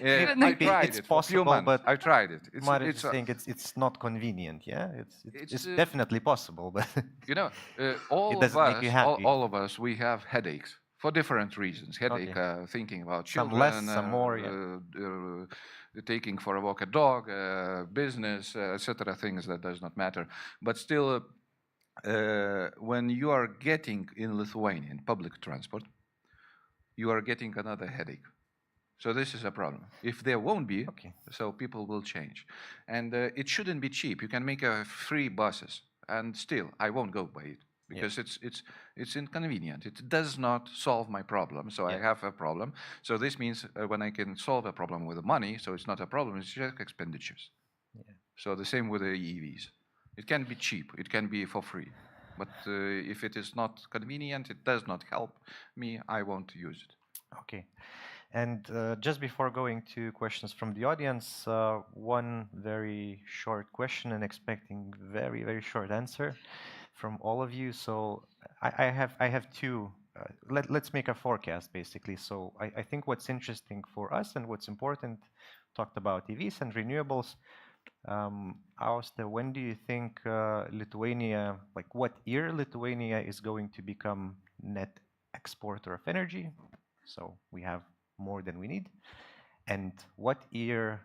I tried it for a few months. But I tried it. It's not convenient. Yeah, it's definitely possible, but all of us, we have headaches for different reasons. Headache, thinking about children, some less, some more. Taking for a walk a dog, business, etc. Things that does not matter, but still. When you are getting in Lithuanian public transport, you are getting another headache. So this is a problem. If there won't be, so people will change. And it shouldn't be cheap. You can make free buses, and still, I won't go by it because it's inconvenient. It does not solve my problem. So I have a problem. So this means when I can solve a problem with the money, so it's not a problem. It's just expenditures. So the same with the EVs. It can be cheap, it can be for free, but if it is not convenient, it does not help me, I won't use it. Okay, and just before going to questions from the audience, one very short question and expecting very short answer from all of you. So I have two. Let's make a forecast basically. So I think what's interesting for us and what's important, talked about EVs and renewables. Auste, when do you think Lithuania, like what year Lithuania is going to become net exporter of energy? So we have more than we need. And what year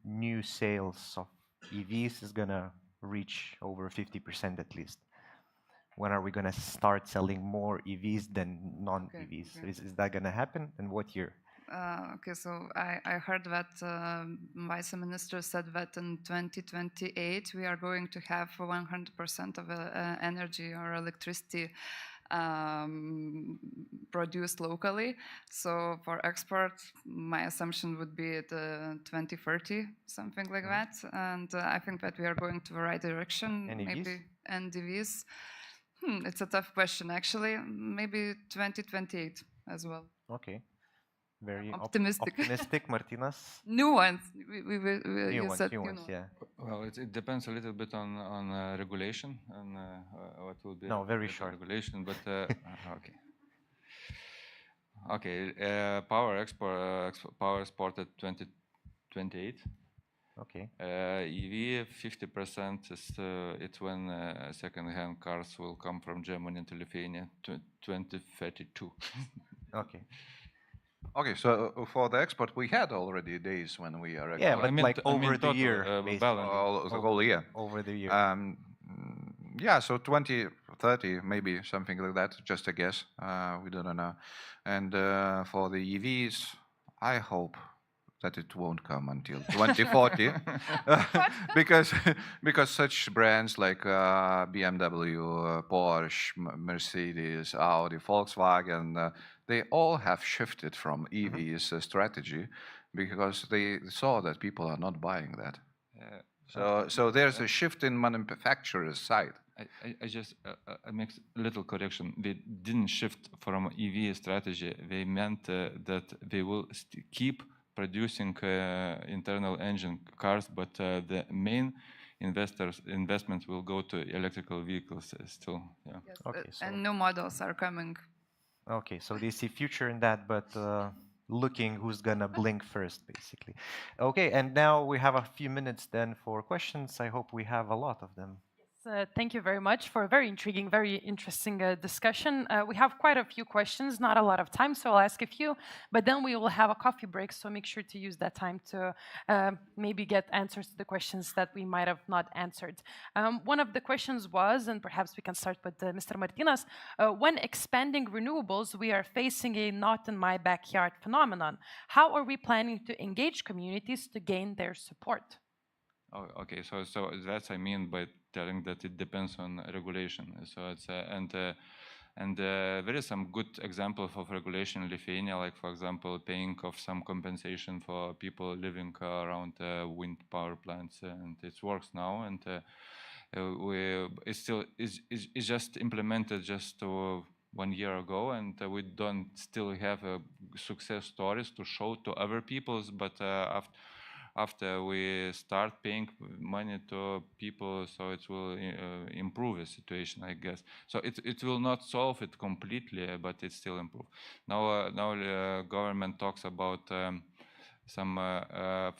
new sales of EVs is going to reach over 50% at least? When are we going to start selling more EVs than non-EVs? Okay. Is that going to happen? And what year? Okay, so I heard that Vice Minister said that in 2028 we are going to have 100% of energy or electricity produced locally. So for export, my assumption would be the 2030, something like that. And I think that we are going to the right direction. And EVs? Maybe NDVs. It's a tough question, actually. Maybe 2028 as well. Okay. Very optimistic. Optimistic, Martinas. New ones. New ones, yeah. Well, it depends a little bit on regulation and what will be. No, very short. Regulation, but okay. Okay, power exported 2028. Okay. EV 50% is it's when second-hand cars will come from Germany into Lithuania 2032. Okay. Okay, so for the export, we had already days when we are Yeah, but like over the year, the whole year. Over the year. Yeah, so 2030, maybe something like that, just a guess. We don't know. And for the EVs, I hope that it won't come until 2040, because such brands like BMW, Porsche, Mercedes, Audi, Volkswagen, they all have shifted from EVs strategy because they saw that people are not buying that. So there's a shift in manufacturer's side. I just make a little correction. They didn't shift from EV strategy. They meant that they will keep producing internal engine cars, but the main investments will go to electrical vehicles still. Yeah. Yes, Okay, so and new models are coming. okay, so they see future in that, but looking who's gonna blink first, basically. Okay, and now we have a few minutes then for questions. I hope we have a lot of them. Thank you very much for a very intriguing, very interesting discussion. We have quite a few questions, not a lot of time, so I'll ask a few, but then we will have a coffee break, so make sure to use that time to maybe get answers to the questions that we might have not answered. One of the questions was, and perhaps we can start with Mr. Martinas, when expanding renewables, we are facing a not in my backyard phenomenon. How are we planning to engage communities to gain their support? Oh, okay, so that's I mean by telling that it depends on regulation. So it's and there is some good example of regulation in Lithuania, like for example, paying of some compensation for people living around wind power plants, and it works now. And it's just implemented just 1 year ago, and we don't still have success stories to show to other peoples, but after we start paying money to people, so it will improve the situation, I guess. So it will not solve it completely, but it still improve. Now government talks about some how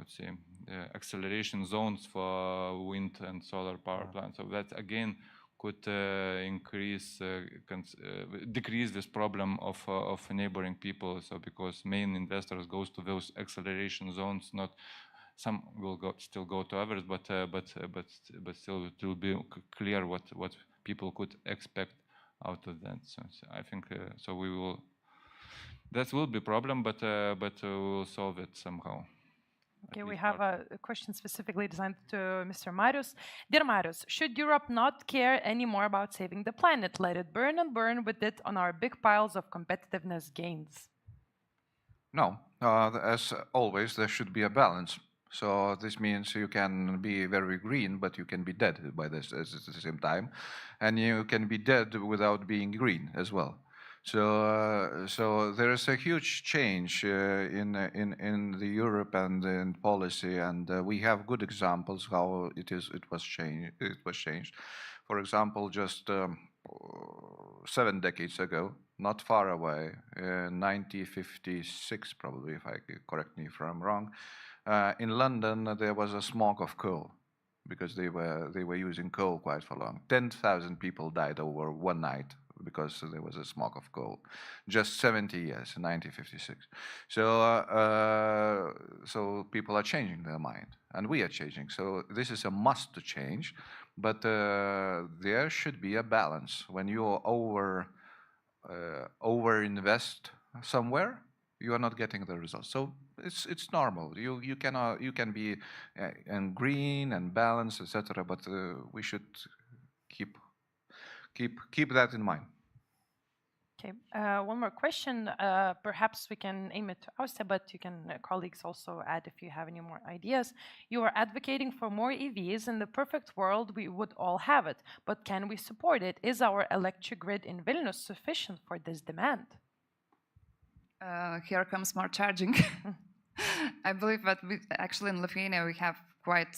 to say acceleration zones for wind and solar power plants. So that again could decrease this problem of neighboring people. So because main investors goes to those acceleration zones, not some will still go to others, but still it will be clear what people could expect out of that. So I think so we will. That will be a problem, but we will solve it somehow. Okay, we have a question specifically designed to Mr. Marius. Dear Marius, should Europe not care anymore about saving the planet? Let it burn and burn with it on our big piles of competitiveness gains. No, as always, there should be a balance. So this means you can be very green, but you can be dead by this at the same time. And you can be dead without being green as well. So there is a huge change in the Europe and in policy, and we have good examples how it was changed. It was changed. For example, just 7 decades ago, not far away, 1956 probably, if I correct me if I'm wrong, in London there was a smog of coal because they were using coal quite for long. 10,000 people died over one night because there was a smog of coal. Just 70 years, 1956. So people are changing their mind, and we are changing. So this is a must to change, but there should be a balance. When you over invest somewhere, you are not getting the results. So it's normal. You can be and green and balanced, etc. But we should keep that in mind. Okay, one more question. Perhaps we can aim it to Auste, but you can, colleagues, also add if you have any more ideas. You are advocating for more EVs. In the perfect world, we would all have it. But can we support it? Is our electric grid in Vilnius sufficient for this demand? Here comes smart charging. I believe that actually in Lithuania we have quite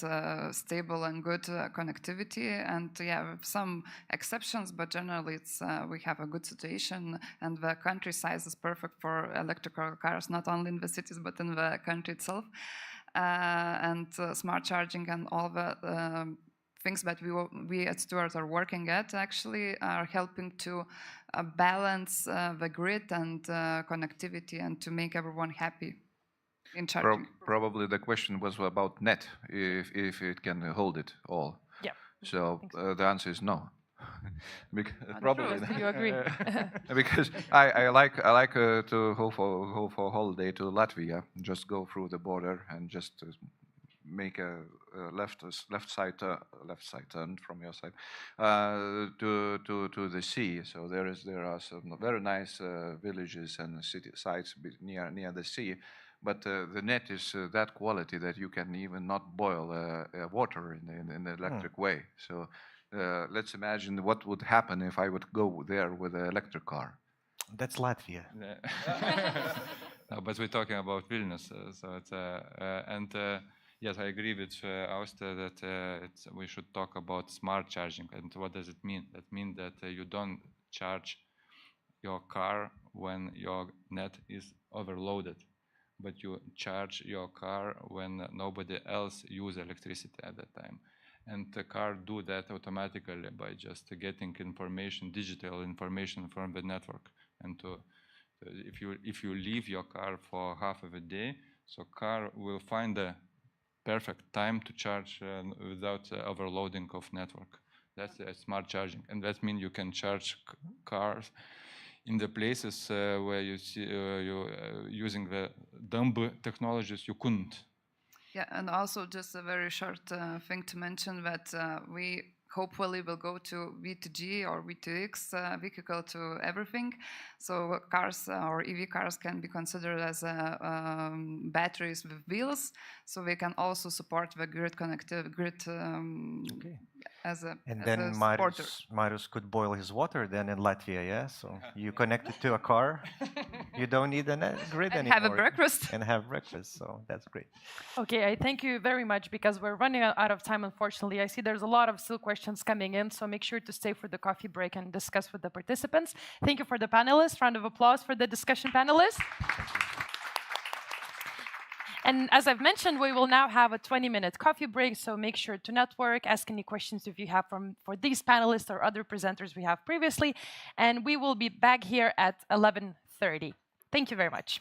stable and good connectivity, and yeah, with some exceptions, but generally it's we have a good situation, and the country size is perfect for electrical cars, not only in the cities but in the country itself. And smart charging and all the things that we at Stuart are working at actually are helping to balance the grid and connectivity and to make everyone happy in charging. Probably the question was about net, if it can hold it all. Yeah. So the answer is no. Probably. Do you agree? Because I like to go for holiday to Latvia, just go through the border and just make a left side turn from your side to the sea. So there are some very nice villages and city sites near the sea, but the net is that quality that you can even not boil water in the electric way. So let's imagine what would happen if I would go there with an electric car. That's Latvia. No, but we're talking about Vilnius, so it's yes, I agree with Auste that we should talk about smart charging. And what does it mean? That means that you don't charge your car when your net is overloaded, but you charge your car when nobody else uses electricity at that time. And the car do that automatically by just getting information, digital information from the network. And if you leave your car for half of a day, so car will find the perfect time to charge without overloading of network. That's smart charging, and that means you can charge cars in the places where you see using the dumb technologies you couldn't. Yeah, and also just a very short thing to mention that we hopefully will go to V2G or V2X vehicle to everything. So cars or EV cars can be considered as batteries with wheels. So we can also support the grid connected grid as a and as then a supporter. Marius could boil his water then in Latvia, yeah? So you connect it to a car, you don't need a grid And anymore. have a breakfast. And have breakfast, so that's great. Okay, I thank you very much because we're running out of time, unfortunately. I see there's a lot of still questions coming in, so make sure to stay for the coffee break and discuss with the participants. Thank you for the panelists. Round of applause for the discussion panelists. And as I've mentioned, we will now have a 20-minute coffee break, so make sure to network, ask any questions if you have for these panelists or other presenters we have previously, and we will be back here at 11:30. Thank you very much.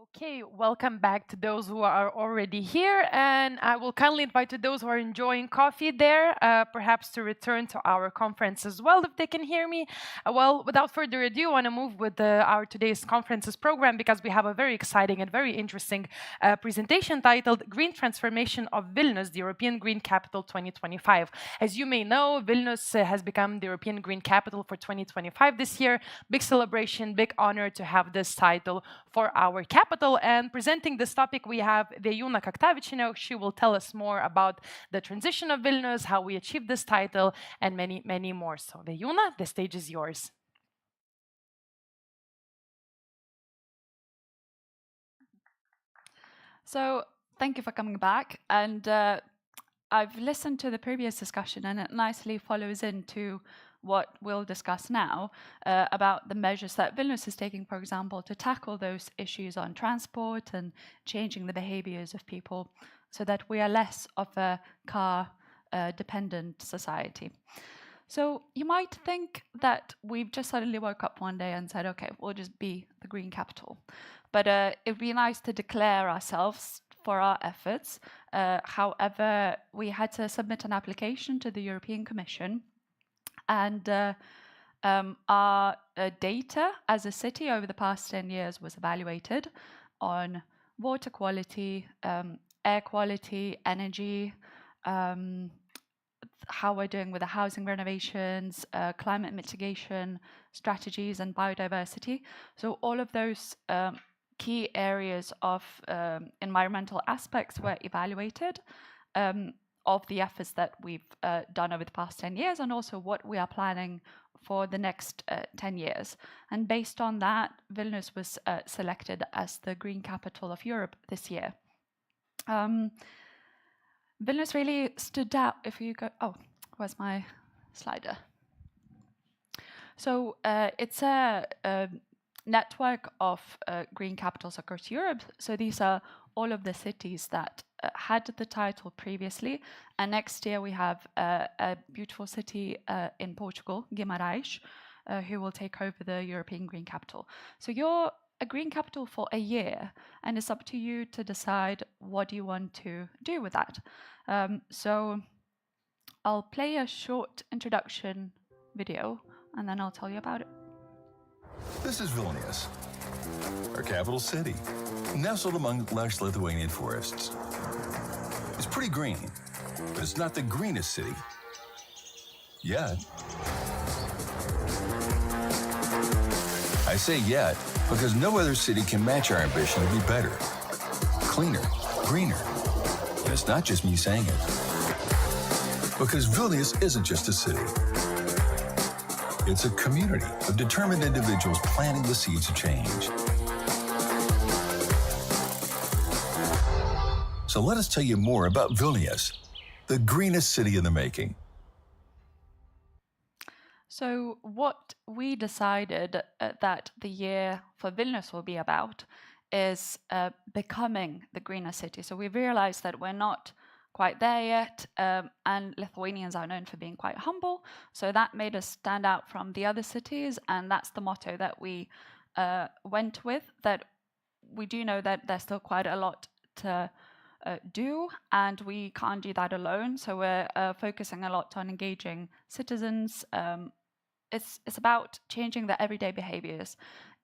Okay, welcome back to those who are already here, and I will kindly invite to those who are enjoying coffee there, perhaps to return to our conference as well, if they can hear me. Well, without further ado, I want to move with our today's conferences program because we have a very exciting and very interesting presentation titled Green Transformation of Vilnius, the European Green Capital 2025. As you may know, Vilnius has become the European Green Capital for 2025 this year. Big celebration, big honor to have this title for our capital. And presenting this topic, we have Vejūna Kaktavičienė. She will tell us more about the transition of Vilnius, how we achieved this title, and many, many more. So Vejūna, the stage is yours. So thank you for coming back. And I've listened to the previous discussion, and it nicely follows into what we'll discuss now about the measures that Vilnius is taking, for example, to tackle those issues on transport and changing the behaviors of people so that we are less of a car-dependent society. So you might think that we've just suddenly woke up one day and said, okay, we'll just be the green capital. But it would be nice to declare ourselves for our efforts. However, we had to submit an application to the European Commission, and our data as a city over the past 10 years was evaluated on water quality, air quality, energy, how we're doing with the housing renovations, climate mitigation strategies, and biodiversity. So all of those key areas of environmental aspects were evaluated of the efforts that we've done over the past 10 years, and also what we are planning for the next 10 years. And based on that, Vilnius was selected as the Green Capital of Europe this year. Vilnius really stood out. If you go, oh, where's my slider? So it's a network of green capitals across Europe. So these are all of the cities that had the title previously. And next year we have a beautiful city in Portugal, Guimarães, who will take over the European Green Capital. So you're a green capital for a year, and it's up to you to decide what you want to do with that. So I'll play a short introduction video, and then I'll tell you about it. This is Vilnius, our capital city, nestled among lush Lithuanian forests. It's pretty green, but it's not the greenest city yet. I say yet because no other city can match our ambition to be better, cleaner, greener. And it's not just me saying it. Because Vilnius isn't just a city. It's a community of determined individuals planting the seeds of change. So let us tell you more about Vilnius, the greenest city in the making. So what we decided that the year for Vilnius will be about is becoming the greener city. So we've realized that we're not quite there yet, and Lithuanians are known for being quite humble. So that made us stand out from the other cities, and that's the motto that we went with, that we do know that there's still quite a lot to do, and we can't do that alone. So we're focusing a lot on engaging citizens. It's about changing the everyday behaviors,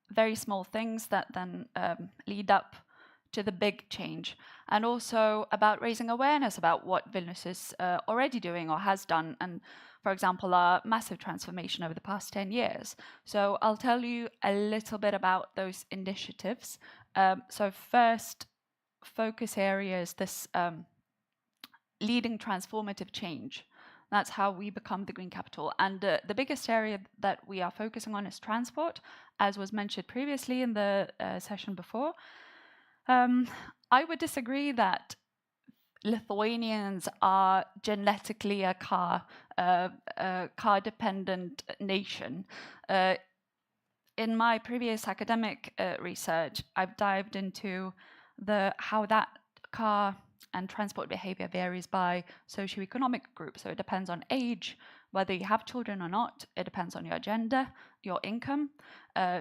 very small things that then lead up to the big change, and also about raising awareness about what Vilnius is already doing or has done, and for example, our massive transformation over the past 10 years. So I'll tell you a little bit about those initiatives. So first focus area is this leading transformative change. That's how we become the green capital. And the biggest area that we are focusing on is transport, as was mentioned previously in the session before. I would disagree that Lithuanians are genetically a car-dependent nation. In my previous academic research, I've dived into how that car and transport behavior varies by socioeconomic group. So it depends on age, whether you have children or not. It depends on your gender, your income.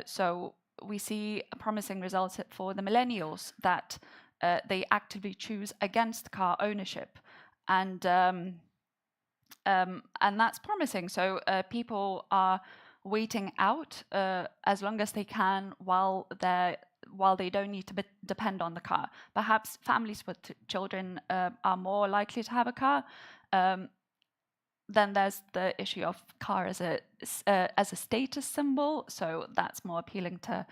So we see promising results for the millennials that they actively choose against car ownership, and that's promising. So people are waiting out as long as they can while they don't need to depend on the car. Perhaps families with children are more likely to have a car. Then there's the issue of car as a status symbol, so that's more appealing to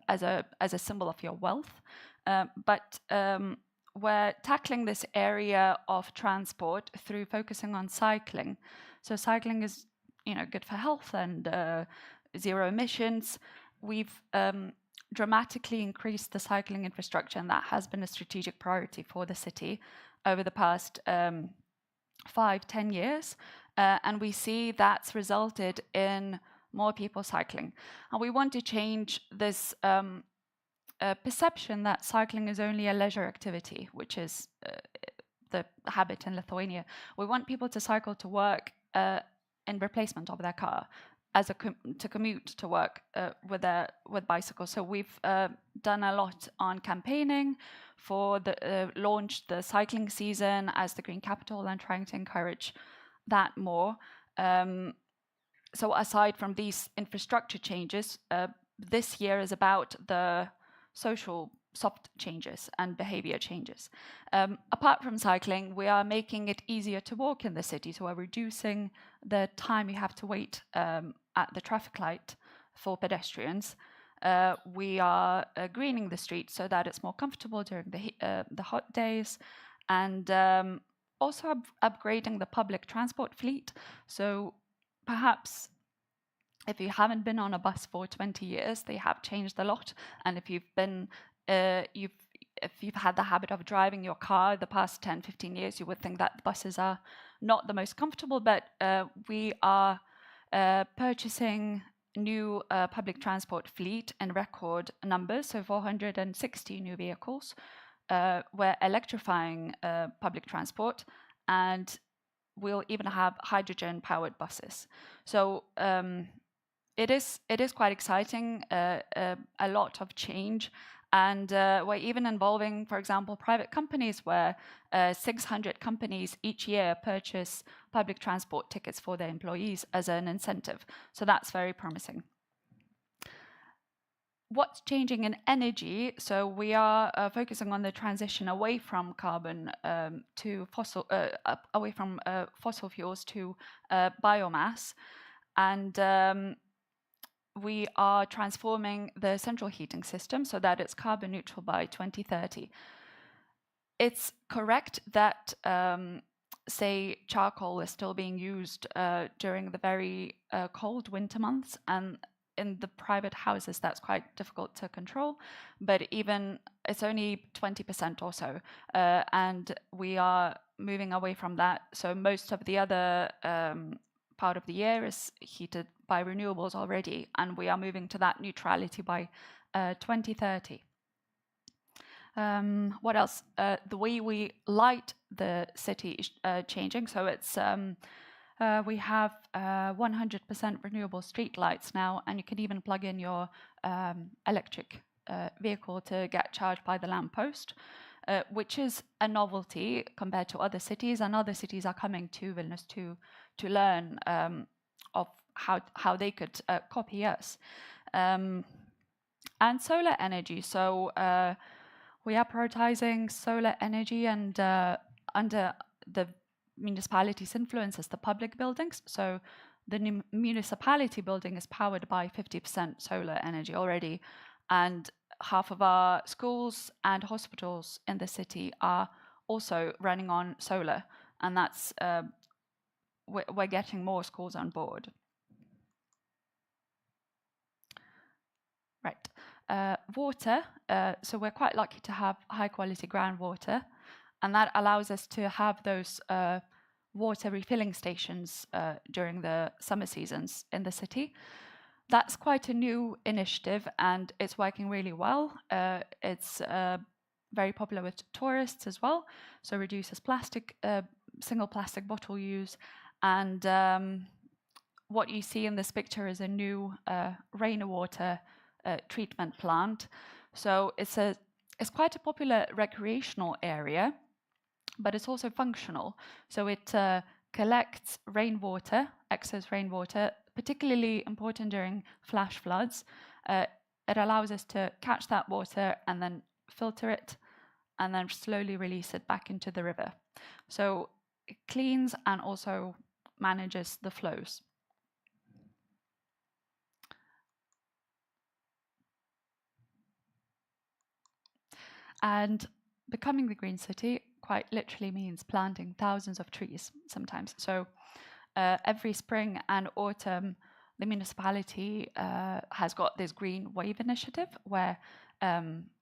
as a symbol of your wealth. But we're tackling this area of transport through focusing on cycling. So cycling is, good for health and zero emissions. We've dramatically increased the cycling infrastructure, and that has been a strategic priority for the city over the past 5-10 years, and we see that's resulted in more people cycling. And we want to change this perception that cycling is only a leisure activity, which is the habit in Lithuania. We want people to cycle to work in replacement of their car, to commute to work with bicycles. So we've done a lot on campaigning for launched the cycling season as the Green Capital and trying to encourage that more. So aside from these infrastructure changes, this year is about the social soft changes and behavior changes. Apart from cycling, we are making it easier to walk in the city, so we're reducing the time you have to wait at the traffic light for pedestrians. We are greening the streets so that it's more comfortable during the hot days, and also upgrading the public transport fleet. So perhaps if you haven't been on a bus for 20 years, they have changed a lot. And if you've been if you've had the habit of driving your car the past 10-15 years, you would think that buses are not the most comfortable, but we are purchasing new public transport fleet in record numbers, so 460 new vehicles. We're electrifying public transport, and we'll even have hydrogen-powered buses. So it is quite exciting, a lot of change. And we're even involving, for example, private companies where 600 companies each year purchase public transport tickets for their employees as an incentive. So that's very promising. What's changing in energy? So we are focusing on the transition away from carbon to away from fossil fuels to biomass, and we are transforming the central heating system so that it's carbon neutral by 2030. It's correct that, say, charcoal is still being used during the very cold winter months, and in the private houses that's quite difficult to control, but even it's only 20% or so, and we are moving away from that. So most of the other part of the year is heated by renewables already, and we are moving to that neutrality by 2030. What else? The way we light the city is changing. So it's we have 100% renewable street lights now, and you can even plug in your electric vehicle to get charged by the lamppost, which is a novelty compared to other cities, and other cities are coming to Vilnius to learn of how they could copy us. And solar energy. So we are prioritizing solar energy, and under the municipality's influence is the public buildings. So the municipality building is powered by 50% solar energy already, and half of our schools and hospitals in the city are also running on solar, and that's we're getting more schools on board. Right. Water. So we're quite lucky to have high quality groundwater, and that allows us to have those water refilling stations during the summer seasons in the city. That's quite a new initiative, and it's working really well. It's very popular with tourists as well, so reduces single plastic bottle use. And what you see in this picture is a new rainwater treatment plant. So it's quite a popular recreational area, but it's also functional. So it collects rainwater, excess rainwater, particularly important during flash floods. It allows us to catch that water and then filter it and then slowly release it back into the river. So it cleans and also manages the flows. And becoming the green city quite literally means planting thousands of trees sometimes. So every spring and autumn, the municipality has got this Green Wave initiative where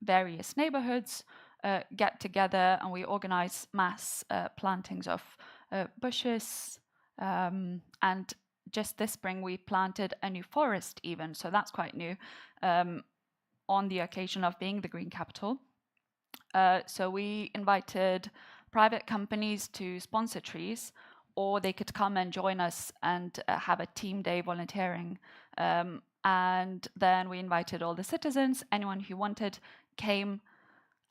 various neighborhoods get together and we organize mass plantings of bushes. And just this spring, we planted a new forest even, so that's quite new, on the occasion of being the Green Capital. So we invited private companies to sponsor trees, or they could come and join us and have a team day volunteering. And then we invited all the citizens, anyone who wanted came,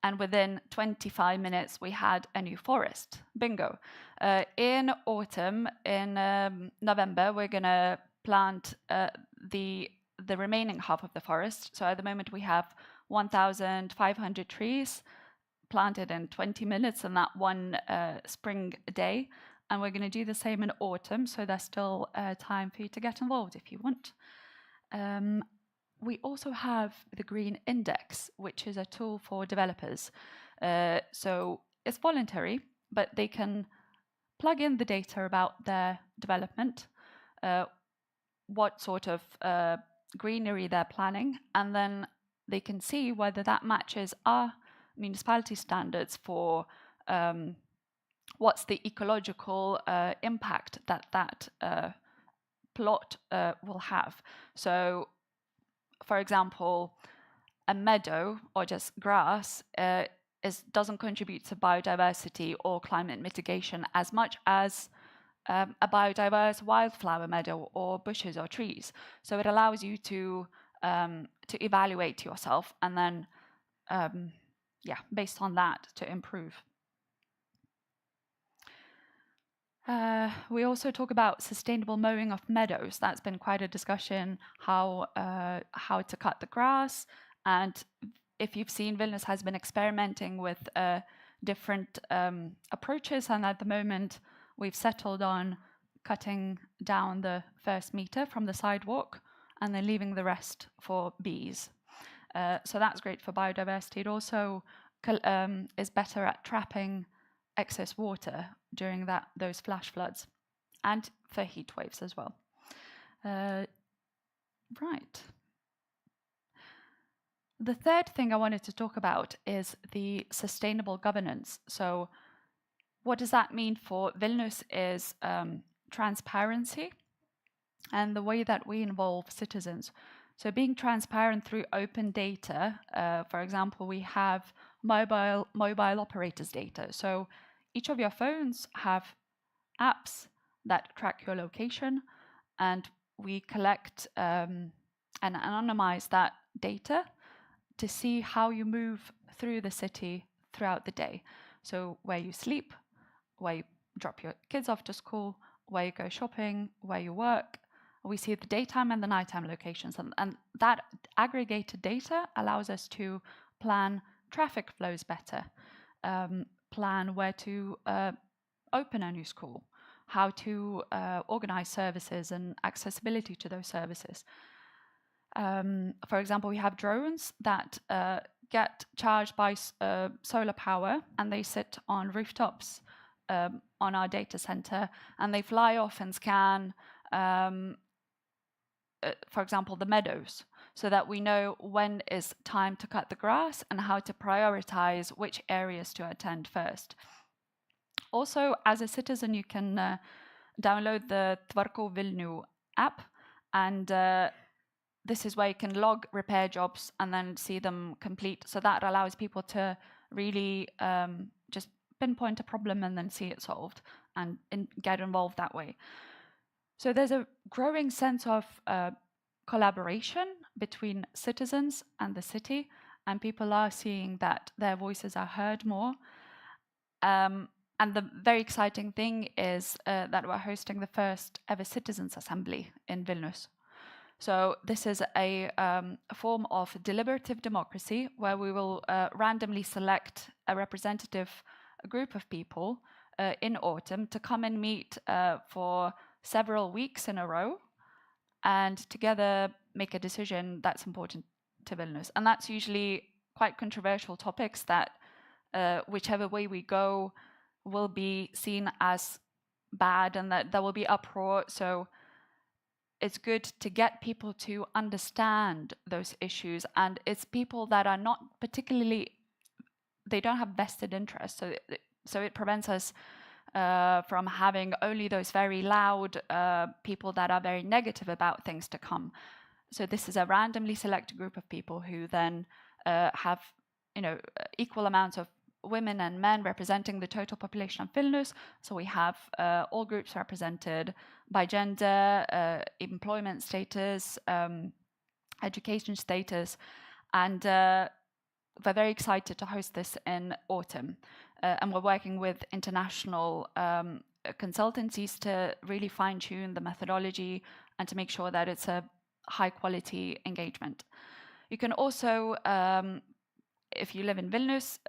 and within 25 minutes we had a new forest. Bingo. In autumn, in November, we're going to plant the remaining half of the forest. So at the moment we have 1,500 trees planted in 20 minutes on that one spring day. And we're going to do the same in autumn, so there's still time for you to get involved if you want. We also have the Green Index, which is a tool for developers. So it's voluntary, but they can plug in the data about their development, what sort of greenery they're planning, and then they can see whether that matches our municipality standards for what's the ecological impact that plot will have. So, for example, a meadow or just grass doesn't contribute to biodiversity or climate mitigation as much as a biodiverse wildflower meadow or bushes or trees. So it allows you to evaluate yourself and then, based on that, to improve. We also talk about sustainable mowing of meadows. That's been quite a discussion, how to cut the grass. And if you've seen, Vilnius has been experimenting with different approaches. And at the moment, we've settled on cutting down the first meter from the sidewalk and then leaving the rest for bees. So that's great for biodiversity. It also is better at trapping excess water during those flash floods and for heat waves as well. Right. The third thing I wanted to talk about is the sustainable governance. So what does that mean for Vilnius is transparency and the way that we involve citizens. So being transparent through open data, for example, we have mobile operators data. So each of your phones have apps that track your location, and we collect and anonymize that data to see how you move through the city throughout the day. So where you sleep, where you drop your kids off to school, where you go shopping, where you work. We see the daytime and the nighttime locations, and that aggregated data allows us to plan traffic flows better, plan where to open a new school, how to organize services and accessibility to those services. For example, we have drones that get charged by solar power, and they sit on rooftops on our data center, and they fly off and scan, for example, the meadows, so that we know when is time to cut the grass and how to prioritize which areas to attend first. Also, as a citizen, you can download the Tvarko Vilnių app, and this is where you can log repair jobs and then see them complete. So that allows people to really just pinpoint a problem and then see it solved and get involved that way. So there's a growing sense of collaboration between citizens and the city, and people are seeing that their voices are heard more. And the very exciting thing is that we're hosting the first ever citizens' assembly in Vilnius. So this is a form of deliberative democracy where we will randomly select a representative group of people in autumn to come and meet for several weeks in a row and together make a decision that's important to Vilnius. And that's usually quite controversial topics that whichever way we go will be seen as bad and that there will be uproar. So it's good to get people to understand those issues, and it's people that are not particularly, they don't have vested interests, so it prevents us from having only those very loud people that are very negative about things to come. So this is a randomly selected group of people who then have, equal amounts of women and men representing the total population of Vilnius. So we have all groups represented by gender, employment status, education status, and we're very excited to host this in autumn. And we're working with international consultancies to really fine-tune the methodology and to make sure that it's a high-quality engagement. You can also, if you live in Vilnius,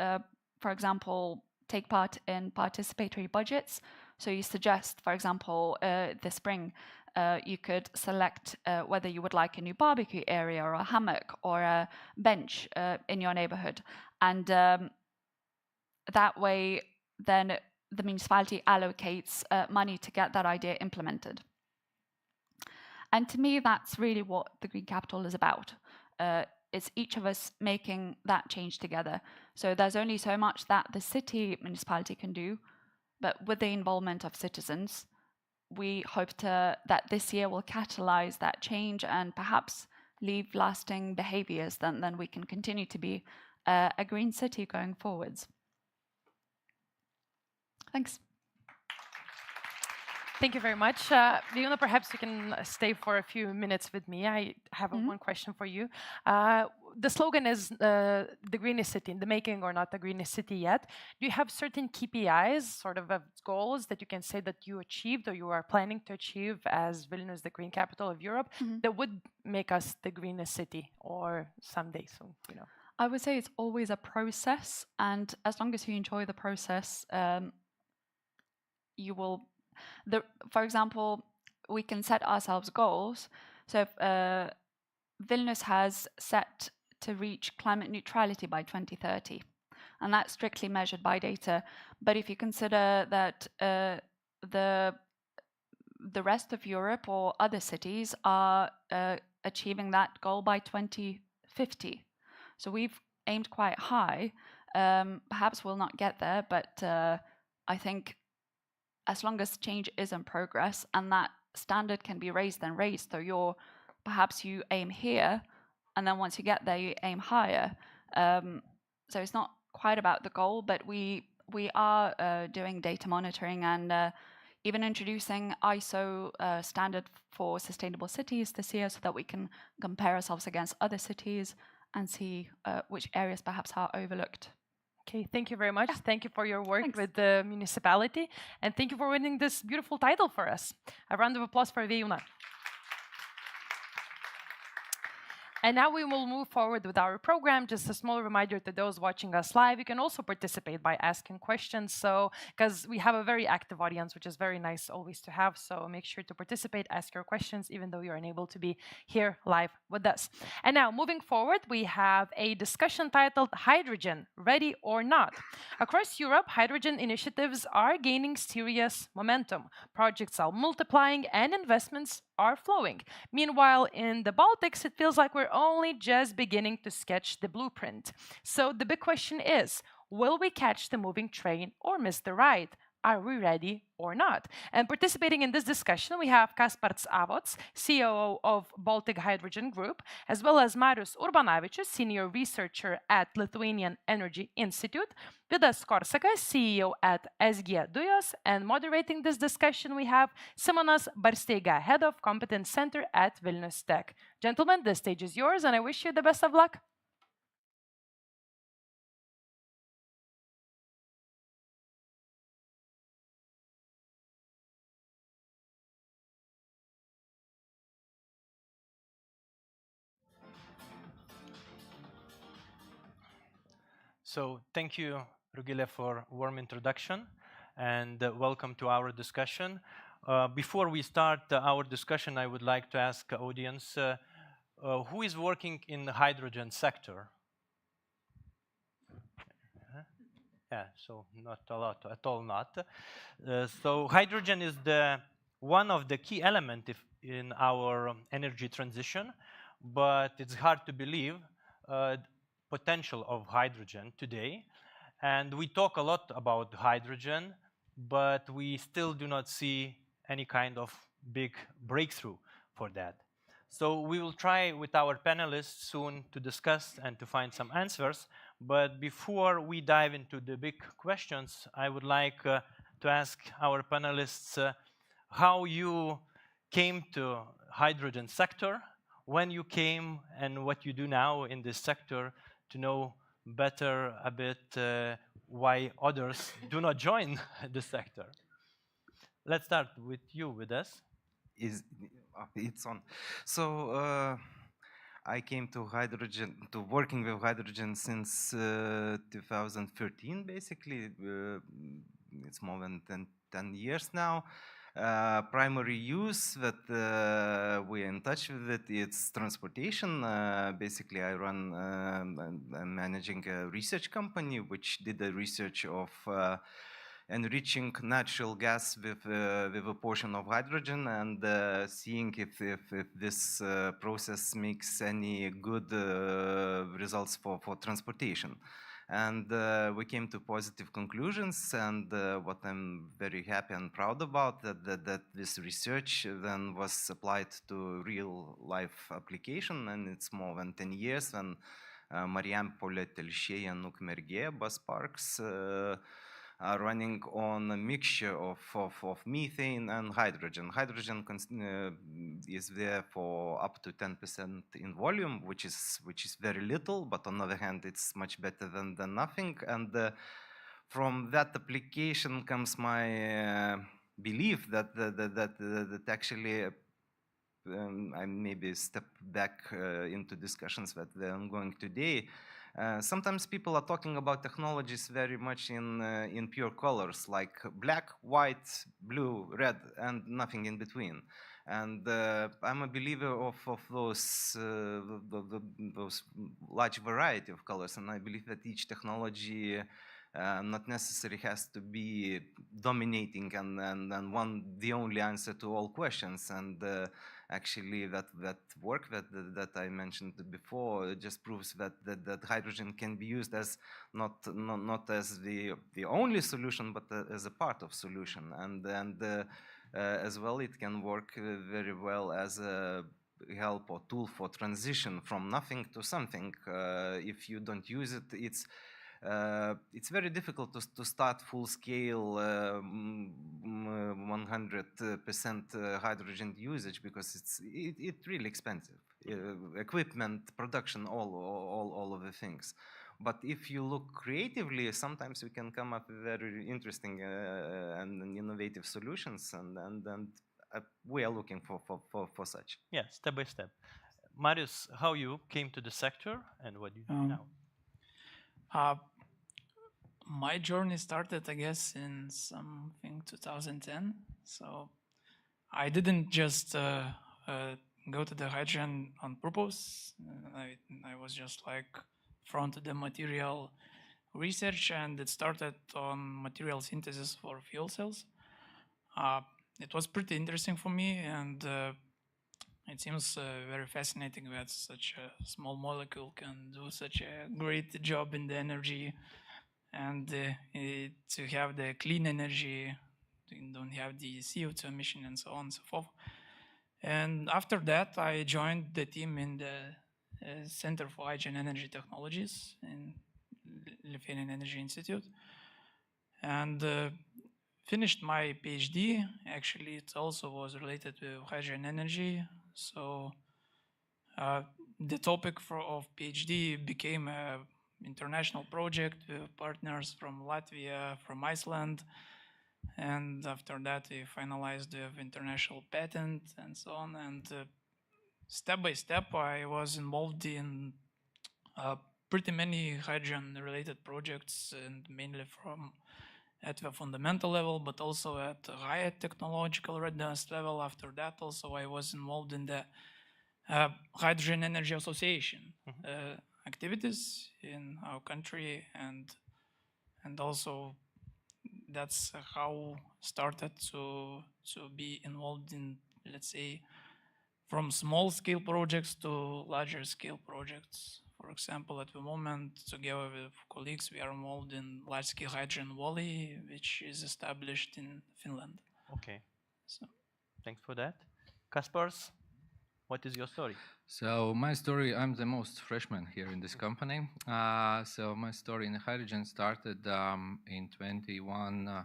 for example, take part in participatory budgets. So you suggest, for example, this spring, you could select whether you would like a new barbecue area or a hammock or a bench in your neighborhood. And that way, then the municipality allocates money to get that idea implemented. And to me, that's really what the Green Capital is about. It's each of us making that change together. So there's only so much that the city municipality can do, but with the involvement of citizens, we hope that this year will catalyze that change and perhaps leave lasting behaviors, then we can continue to be a green city going forwards. Thanks. Thank you very much. Viola, perhaps you can stay for a few minutes with me. I have one question for you. The slogan is the greenest city in the making, or not the greenest city yet. Do you have certain KPIs, sort of goals that you can say that you achieved or you are planning to achieve as Vilnius, the green capital of Europe, that would make us the greenest city or someday soon? I would say it's always a process, and as long as you enjoy the process, you will. For example, we can set ourselves goals. So Vilnius has set to reach climate neutrality by 2030, and that's strictly measured by data. But if you consider that the rest of Europe or other cities are achieving that goal by 2050, so we've aimed quite high. Perhaps we'll not get there, but I think as long as change is in progress and that standard can be raised and raised, so perhaps you aim here, and then once you get there, you aim higher. So it's not quite about the goal, but we are doing data monitoring and even introducing ISO standard for sustainable cities this year, so that we can compare ourselves against other cities and see which areas perhaps are overlooked. Okay, thank you very much. Thank you for your work with the municipality, and thank you for winning this beautiful title for us. A round of applause for Viola. And now we will move forward with our program. Just a small reminder to those watching us live, you can also participate by asking questions. So, because we have a very active audience, which is very nice always to have. So make sure to participate, ask your questions, even though you're unable to be here live with us. And now moving forward, we have a discussion titled Hydrogen, Ready or Not? Across Europe, hydrogen initiatives are gaining serious momentum. Projects are multiplying and investments are flowing. Meanwhile, in the Baltics, it feels like we're only just beginning to sketch the blueprint. So the big question is, will we catch the moving train or miss the ride? Are we ready or not? And participating in this discussion, we have Kaspars Avots, COO of Baltic Hydrogen Group, as well as Marius Urbanavičius, Senior Researcher at Lithuanian Energy Institute, Vidas Korsakas, CEO at SG Dujos, and moderating this discussion, we have Simonas Barsteiga, Head of Competence Center at Vilnius Tech. Gentlemen, the stage is yours, and I wish you the best of luck. So thank you, Rugile, for warm introduction, and welcome to our discussion. Before we start our discussion, I would like to ask the audience, who is working in the hydrogen sector? Yeah, so not a lot, at all not. So hydrogen is one of the key elements in our energy transition, but it's hard to believe potential of hydrogen today. And we talk a lot about hydrogen, but we still do not see any kind of big breakthrough for that. So we will try with our panelists soon to discuss and to find some answers. But before we dive into the big questions, I would like to ask our panelists how you came to hydrogen sector, when you came, and what you do now in this sector, to know better a bit why others do not join the sector. Let's start with you, Vidas. It's on. So I came to working with hydrogen since 2013, basically. It's more than 10 years now. Primary use that we're in touch with it's transportation. Basically, I run, I'm managing a research company which did the research of enriching natural gas with a portion of hydrogen and seeing if this process makes any good results for transportation. And we came to positive conclusions, and what I'm very happy and proud about that this research then was applied to real life application, and it's more than 10 years when Marijampolė, Telšiai, and Ukmergė bus parks are running on a mixture of methane and hydrogen. Hydrogen is there for up to 10% in volume, which is very little, but on the other hand, it's much better than nothing. And from that application comes my belief that actually I maybe step back into discussions that we're ongoing today. Sometimes people are talking about technologies very much in pure colors, like black, white, blue, red, and nothing in between. And I'm a believer of those large variety of colors, and I believe that each technology not necessarily has to be dominating and the only answer to all questions. And actually, that work that I mentioned before just proves that hydrogen can be used as not as the only solution, but as a part of solution. And as well, it can work very well as a help or tool for transition from nothing to something. If you don't use it, it's very difficult to start full-scale 100% hydrogen usage because it's really expensive. Equipment, production, all of the things. But if you look creatively, sometimes we can come up with very interesting and innovative solutions, and we are looking for such. Yeah, step by step. Marius, how you came to the sector and what you do now? My journey started, I guess, in something 2010. So I didn't just go to the hydrogen on purpose. I was just like front of the material research, and it started on material synthesis for fuel cells. It was pretty interesting for me, and it seems very fascinating that such a small molecule can do such a great job in the energy and to have the clean energy, you don't have the CO2 emission and so on and so forth. And after that, I joined the team in the Center for Hydrogen Energy Technologies in Lithuanian Energy Institute, and finished my PhD. Actually, it also was related to hydrogen energy. So the topic of PhD became an international project with partners from Latvia, from Iceland. And after that, we finalized the international patent and so on. And step by step, I was involved in pretty many hydrogen-related projects, and mainly at the fundamental level, but also at the higher technological readiness level. After that, also I was involved in the Hydrogen Energy Association activities in our country, and also that's how started to be involved in, let's say, from small scale projects to larger scale projects. For example, at the moment, together with colleagues, we are involved in large scale hydrogen valley, which is established in Finland. Okay. So, thanks for that. Kaspars, what is your story? So my story, I'm the most freshman here in this company. So my story in hydrogen started in 21,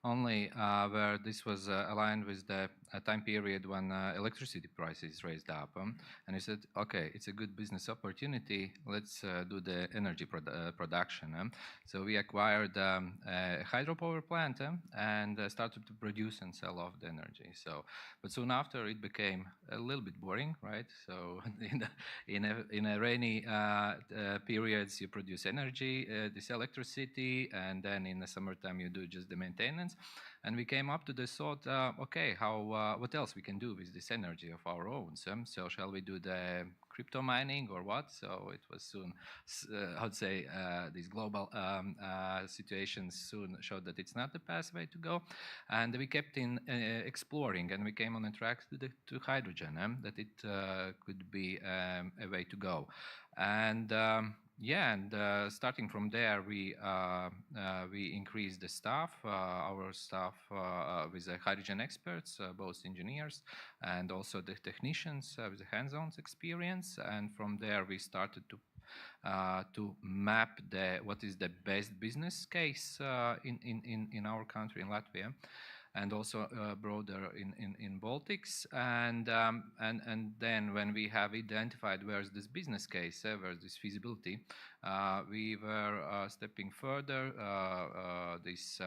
only where this was aligned with the time period when electricity prices raised up. And we said, okay, it's a good business opportunity. Let's do the energy production. So we acquired a hydropower plant and started to produce and sell off the energy. So, but soon after it became a little bit boring, right? So in a rainy periods you produce energy, this electricity, and then in the summertime you do just the maintenance. And we came up to the thought, okay, what else we can do with this energy of our own? So shall we do the crypto mining or what? So it was soon, I'd say, these global situations soon showed that it's not the pathway to go. And we kept in exploring, and we came on a track to hydrogen, that it could be a way to go. And yeah, and starting from there, we increased the staff, our staff with the hydrogen experts, both engineers and also the technicians with the hands-on experience. And from there, we started to map what is the best business case in our country, in Latvia, and also broader in Baltics. And then when we have identified where's this business case, where's this feasibility, we were stepping further, this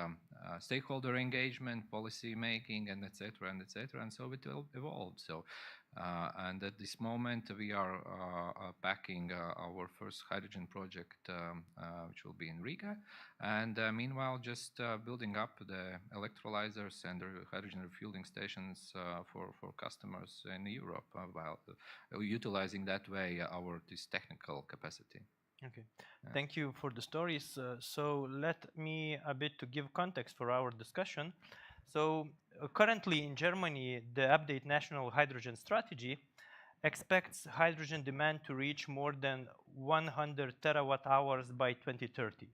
stakeholder engagement, policy making, and etc. And so it will evolve. So and at this moment we are backing our first hydrogen project, which will be in Riga, and meanwhile just building up the electrolyzers and the hydrogen refueling stations for customers in Europe, while utilizing that way this technical capacity. Okay, thank you for the stories. So let me a bit to give context for our discussion. So currently in Germany, the update national hydrogen strategy expects hydrogen demand to reach more than 100 terawatt hours by 2030,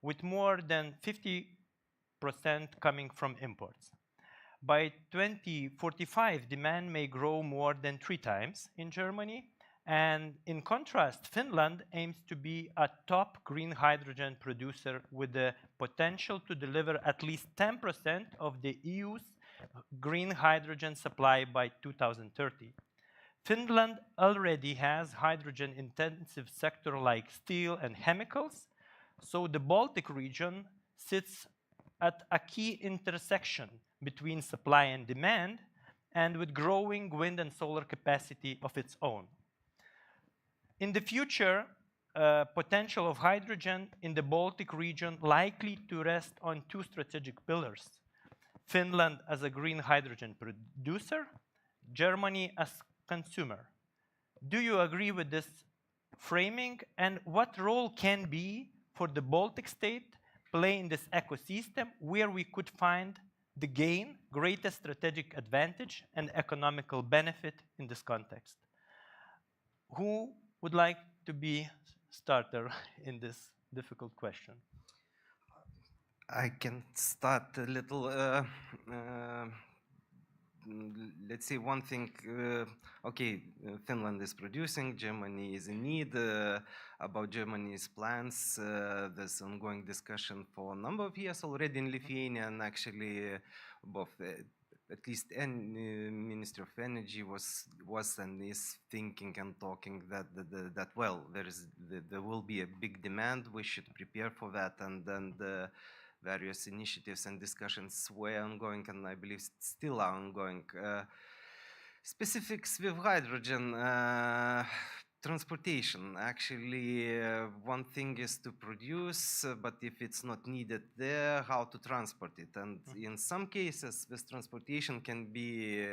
with more than 50% coming from imports. By 2045, demand may grow more than 3 times in Germany. And in contrast, Finland aims to be a top green hydrogen producer with the potential to deliver at least 10% of the EU's green hydrogen supply by 2030. Finland already has hydrogen-intensive sector like steel and chemicals, so the Baltic region sits at a key intersection between supply and demand, and with growing wind and solar capacity of its own. In the future, potential of hydrogen in the Baltic region likely to rest on 2 strategic pillars: Finland as a green hydrogen producer, Germany as consumer. Do you agree with this framing? And what role can be for the Baltic state play in this ecosystem where we could find the greatest strategic advantage and economical benefit in this context? Who would like to be starter in this difficult question. I can start a little. Let's say one thing. Okay, Finland is producing. Germany is in need. About Germany's plans, there's ongoing discussion for a number of years already in Lithuania, and actually, both. At least Ministry of Energy was and is thinking and talking that well, there will be a big demand. We should prepare for that, and then the various initiatives and discussions were ongoing, and I believe still are ongoing. Specifics with hydrogen. Transportation. Actually, one thing is to produce, but if it's not needed there, how to transport it? And in some cases, this transportation can be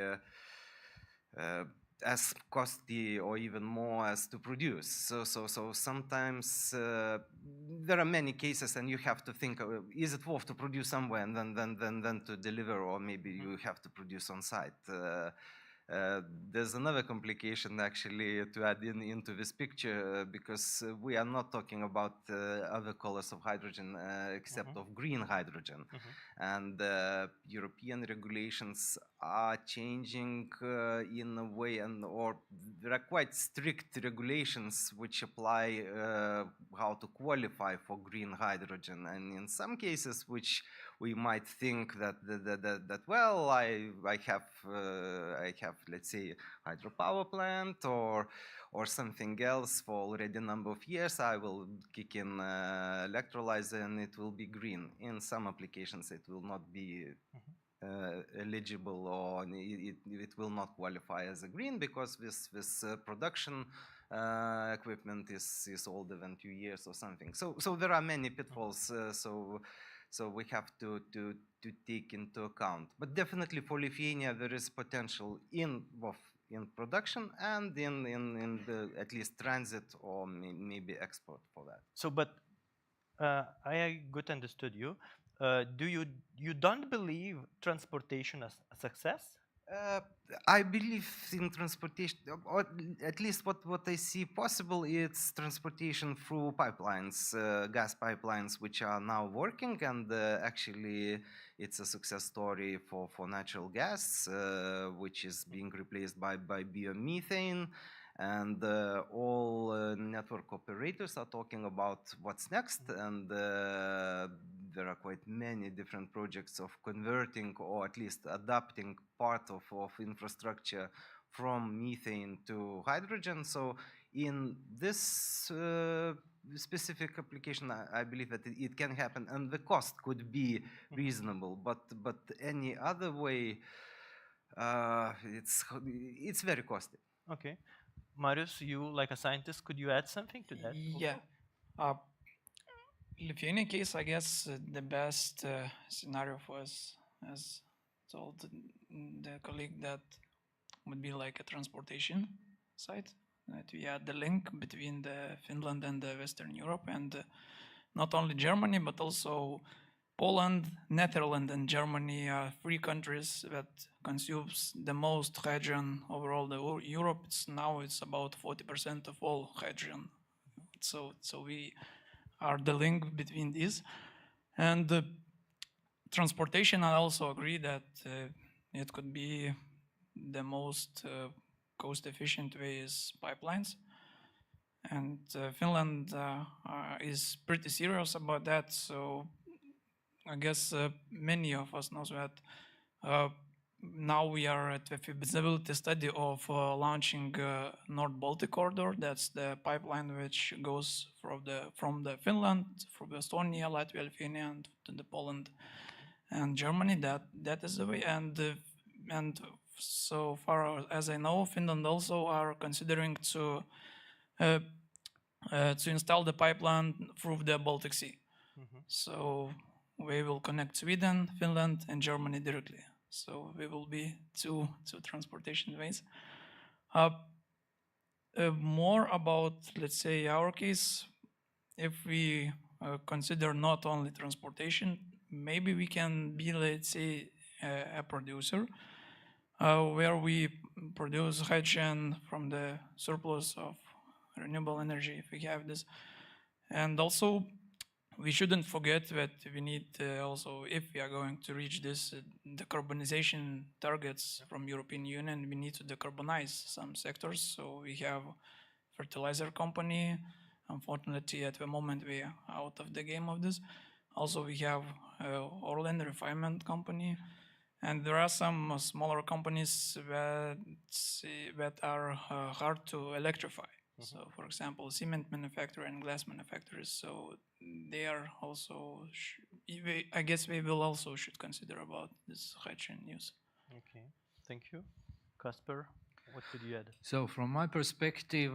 as costly or even more as to produce. So sometimes there are many cases, and you have to think: is it worth to produce somewhere and then to deliver, or maybe you have to produce on site? There's another complication actually to add into this picture, because we are not talking about other colors of hydrogen except of green hydrogen. And European regulations are changing in a way, or there are quite strict regulations which apply how to qualify for green hydrogen, and in some cases which we might think that well, I have, let's say, hydropower plant or something else for already a number of years. I will kick in electrolyzer and it will be green. In some applications, it will not be eligible, or it will not qualify as a green, because this production equipment is older than 2 years or something. So there are many pitfalls. So we have to take into account. But definitely for Lithuania, there is potential in both in production and in the, at least transit or maybe export for that. So, but I good understood you. Do you don't believe transportation as a success? I believe in transportation, or at least what I see possible is transportation through pipelines, gas pipelines, which are now working, and actually it's a success story for natural gas, which is being replaced by biomethane. And all network operators are talking about what's next, and there are quite many different projects of converting or at least adapting part of infrastructure from methane to hydrogen. So in this specific application, I believe that it can happen, and the cost could be reasonable. But any other way, it's very costly. Okay. Marius, you like a scientist, could you add something to that? Yeah. Lithuania case, I guess the best scenario for us, as told the colleague, that would be like a transportation site. That we had the link between the Finland and the Western Europe, and not only Germany, but also Poland, Netherlands, and Germany are 3 countries that consumes the most hydrogen overall the Europe. Now it's about 40% of all hydrogen. So we are the link between these. And transportation, I also agree that it could be the most cost-efficient way is pipelines. And Finland is pretty serious about that. So I guess many of us know that now we are at the feasibility study of launching North Baltic corridor. That's the pipeline which goes from the Finland, from Estonia, Latvia, Lithuania, and to the Poland and Germany. That is the way. And so far as I know, Finland also are considering to install the pipeline through the Baltic Sea. So we will connect Sweden, Finland, and Germany directly. So we will be two transportation ways. More about, let's say, our case, if we consider not only transportation, maybe we can be, let's say, a producer where we produce hydrogen from the surplus of renewable energy, if we have this. And also we shouldn't forget that we need also, if we are going to reach this decarbonization targets from European Union, we need to decarbonize some sectors. So we have fertilizer company. Unfortunately, at the moment, we are out of the game of this. Also, we have oil and refinement company. And there are some smaller companies that are hard to electrify. So, for example, cement manufacturer and glass manufacturers. So they are also, I guess we will also should consider about this hydrogen use. Okay, thank you. Kasper, what could you add? So from my perspective,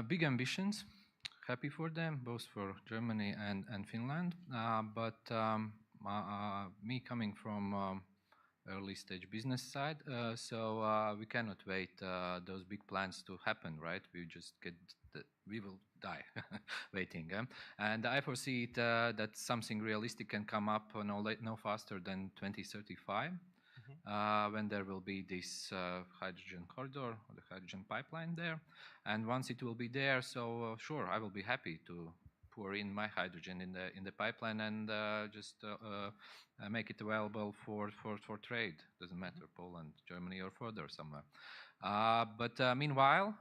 big ambitions, happy for them, both for Germany and Finland. But me coming from early stage business side, so we cannot wait those big plans to happen, right? We just we will die waiting. And I foresee it, that something realistic can come up no faster than 2035, when there will be this hydrogen corridor, or the hydrogen pipeline there. And once it will be there, so sure, I will be happy to pour in my hydrogen in the pipeline and just make it available for trade. Doesn't matter, Poland, Germany, or further somewhere. But meanwhile,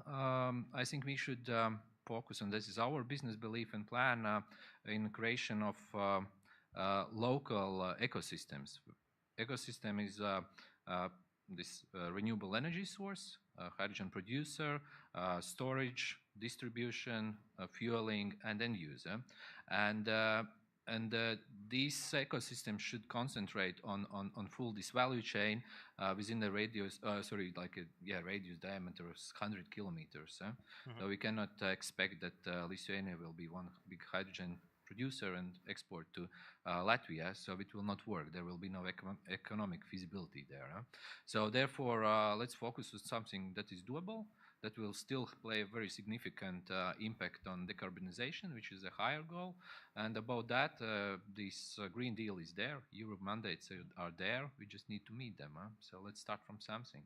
I think we should focus on this. Is our business belief and plan in creation of local ecosystems. Ecosystem is this renewable energy source, hydrogen producer, storage, distribution, fueling, and end user. And this ecosystem should concentrate on full this value chain within the radius, radius diameter of 100 kilometers. So we cannot expect that Lithuania will be one big hydrogen producer and export to Latvia, so it will not work. There will be no economic feasibility there. So therefore, let's focus on something that is doable, that will still play a very significant impact on decarbonization, which is a higher goal. And about that, this Green Deal is there. Europe mandates are there. We just need to meet them. So let's start from something.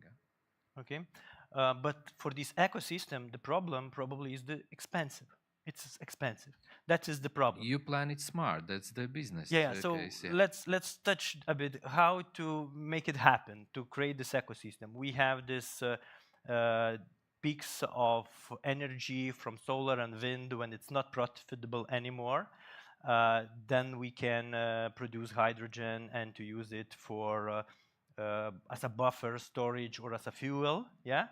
Okay, but for this ecosystem, the problem probably is the expensive. It's expensive. That is the problem. You plan it smart. That's the business. Yeah. So case, yeah. let's touch a bit how to make it happen, to create this ecosystem. We have this peaks of energy from solar and wind when it's not profitable anymore. Then we can produce hydrogen and to use it for as a buffer storage or as a fuel. Yeah.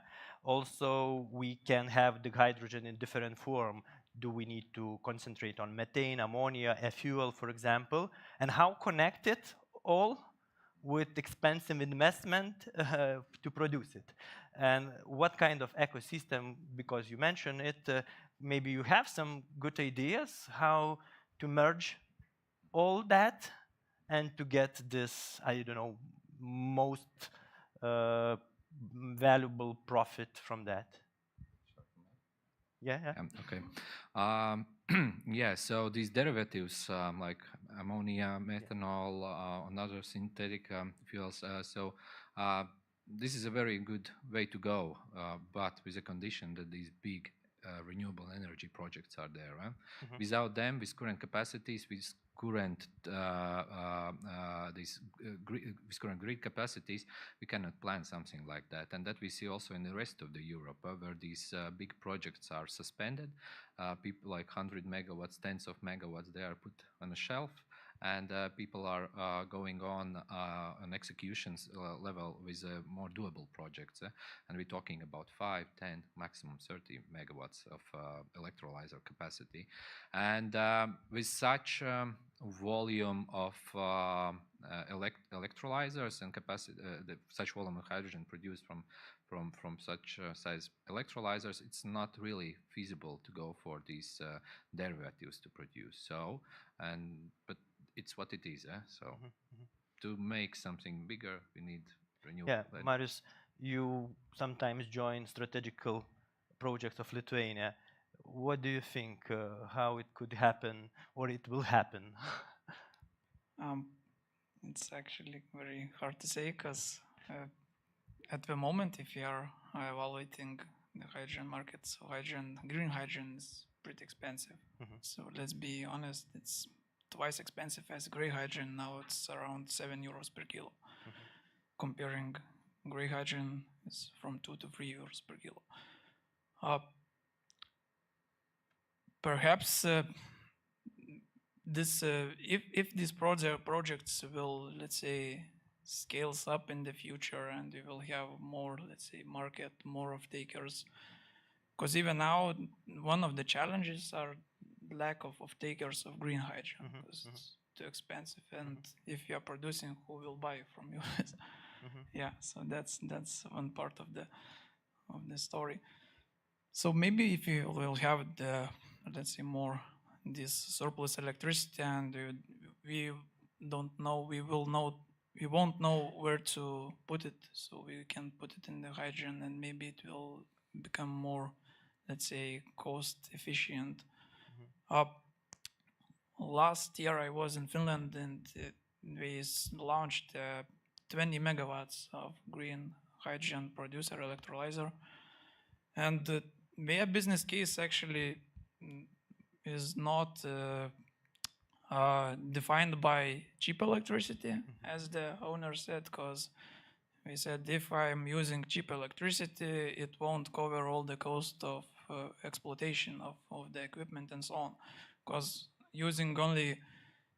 Also, we can have the hydrogen in different form. Do we need to concentrate on methane, ammonia, a fuel, for example? And how connected all with expensive investment to produce it? And what kind of ecosystem, because you mentioned it, maybe you have some good ideas how to merge all that and to get this, I don't know, most valuable profit from that. Yeah. Okay. Yeah. So these derivatives like ammonia, methanol, and other synthetic fuels. This is a very good way to go, but with a condition that these big renewable energy projects are there. Without them, with current capacities, with current current grid capacities, we cannot plan something like that. And that we see also in the rest of the Europe, where these big projects are suspended. People like 100 megawatts, tens of megawatts, they are put on a shelf. And people are going on an executions level with more doable projects. And we're talking about 5, 10, maximum 30 megawatts of electrolyzer capacity. And with such volume of electrolyzers and capacity, such volume of hydrogen produced from such size electrolyzers, it's not really feasible to go for these derivatives to produce. So, but it's what it is. So to make something bigger, we need renewable. Yeah, Marius, you sometimes join strategical projects of Lithuania. What do you think? How it could happen, or it will happen? It's actually very hard to say because at the moment, if you are evaluating the hydrogen market, so green hydrogen is pretty expensive. So let's be honest, it's twice expensive as gray hydrogen. Now it's around 7 euros per kilo. Comparing gray hydrogen is from 2 to 3 euros per kilo. Perhaps if these projects will, let's say, scales up in the future, and we will have more, let's say, market, more of takers. Because even now, one of the challenges are lack of takers of green hydrogen, because it's too expensive. And if you are producing, who will buy from you? Yeah, so that's one part of the story. So maybe if you will have the, let's say, more this surplus electricity, and we won't know where to put it, so we can put it in the hydrogen, and maybe it will become more, let's say, cost efficient. Last year I was in Finland, and we launched 20 megawatts of green hydrogen producer electrolyzer, and their business case actually is not defined by cheap electricity, as the owner said, because we said if I'm using cheap electricity, it won't cover all the cost of exploitation of the equipment and so on. Because using only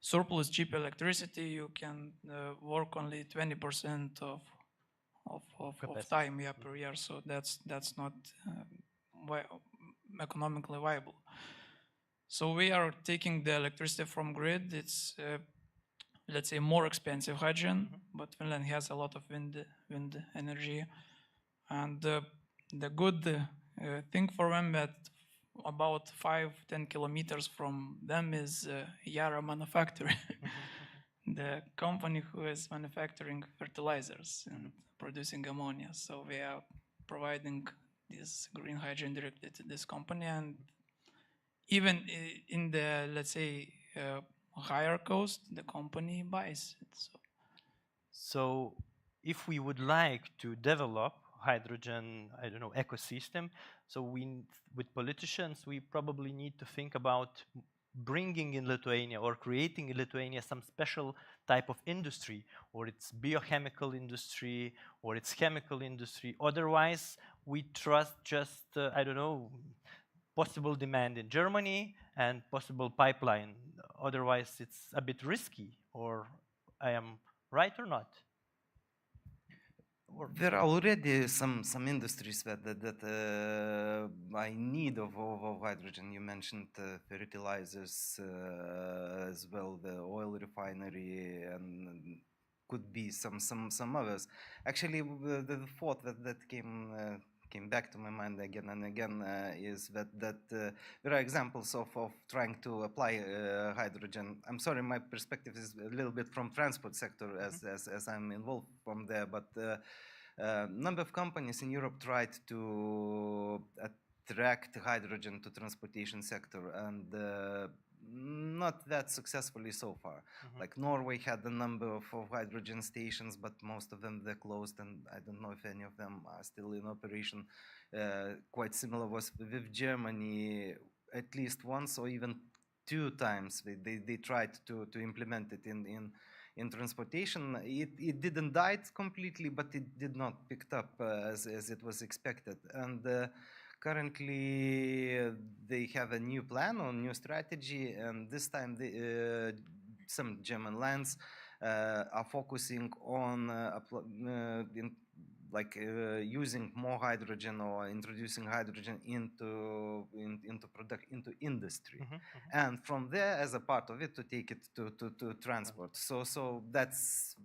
surplus cheap electricity, you can work only 20% of time per year. So that's not economically viable. So we are taking the electricity from grid. It's let's say more expensive hydrogen, but Finland has a lot of wind energy, and the good thing for them that about 5-10 kilometers from them is Yara Manufacturing, the company who is manufacturing fertilizers and producing ammonia. So we are providing this green hydrogen directly to this company, and even in the, let's say, higher cost, the company buys it. So if we would like to develop hydrogen, I don't know, ecosystem, so with politicians, we probably need to think about bringing in Lithuania or creating in Lithuania some special type of industry, or it's biochemical industry, or it's chemical industry. Otherwise, we trust just, I don't know, possible demand in Germany and possible pipeline. Otherwise, it's a bit risky, or I am right or not? There are already some industries that I need of hydrogen. You mentioned fertilizers as well, the oil refinery, and could be some others. Actually, the thought that came back to my mind again and again is that there are examples of trying to apply hydrogen. I'm sorry, my perspective is a little bit from transport sector as I'm involved from there, but number of companies in Europe tried to attract hydrogen to transportation sector, and not that successfully so far. Like Norway had a number of hydrogen stations, but most of them they're closed, and I don't know if any of them are still in operation. Quite similar was with Germany, at least once or even 2 times they tried to implement it in transportation. It didn't die completely, but it did not pick up as it was expected. And currently, they have a new plan or new strategy, and this time some German lands are focusing on using more hydrogen or introducing hydrogen into industry, and from there, as a part of it, to take it to transport. So that's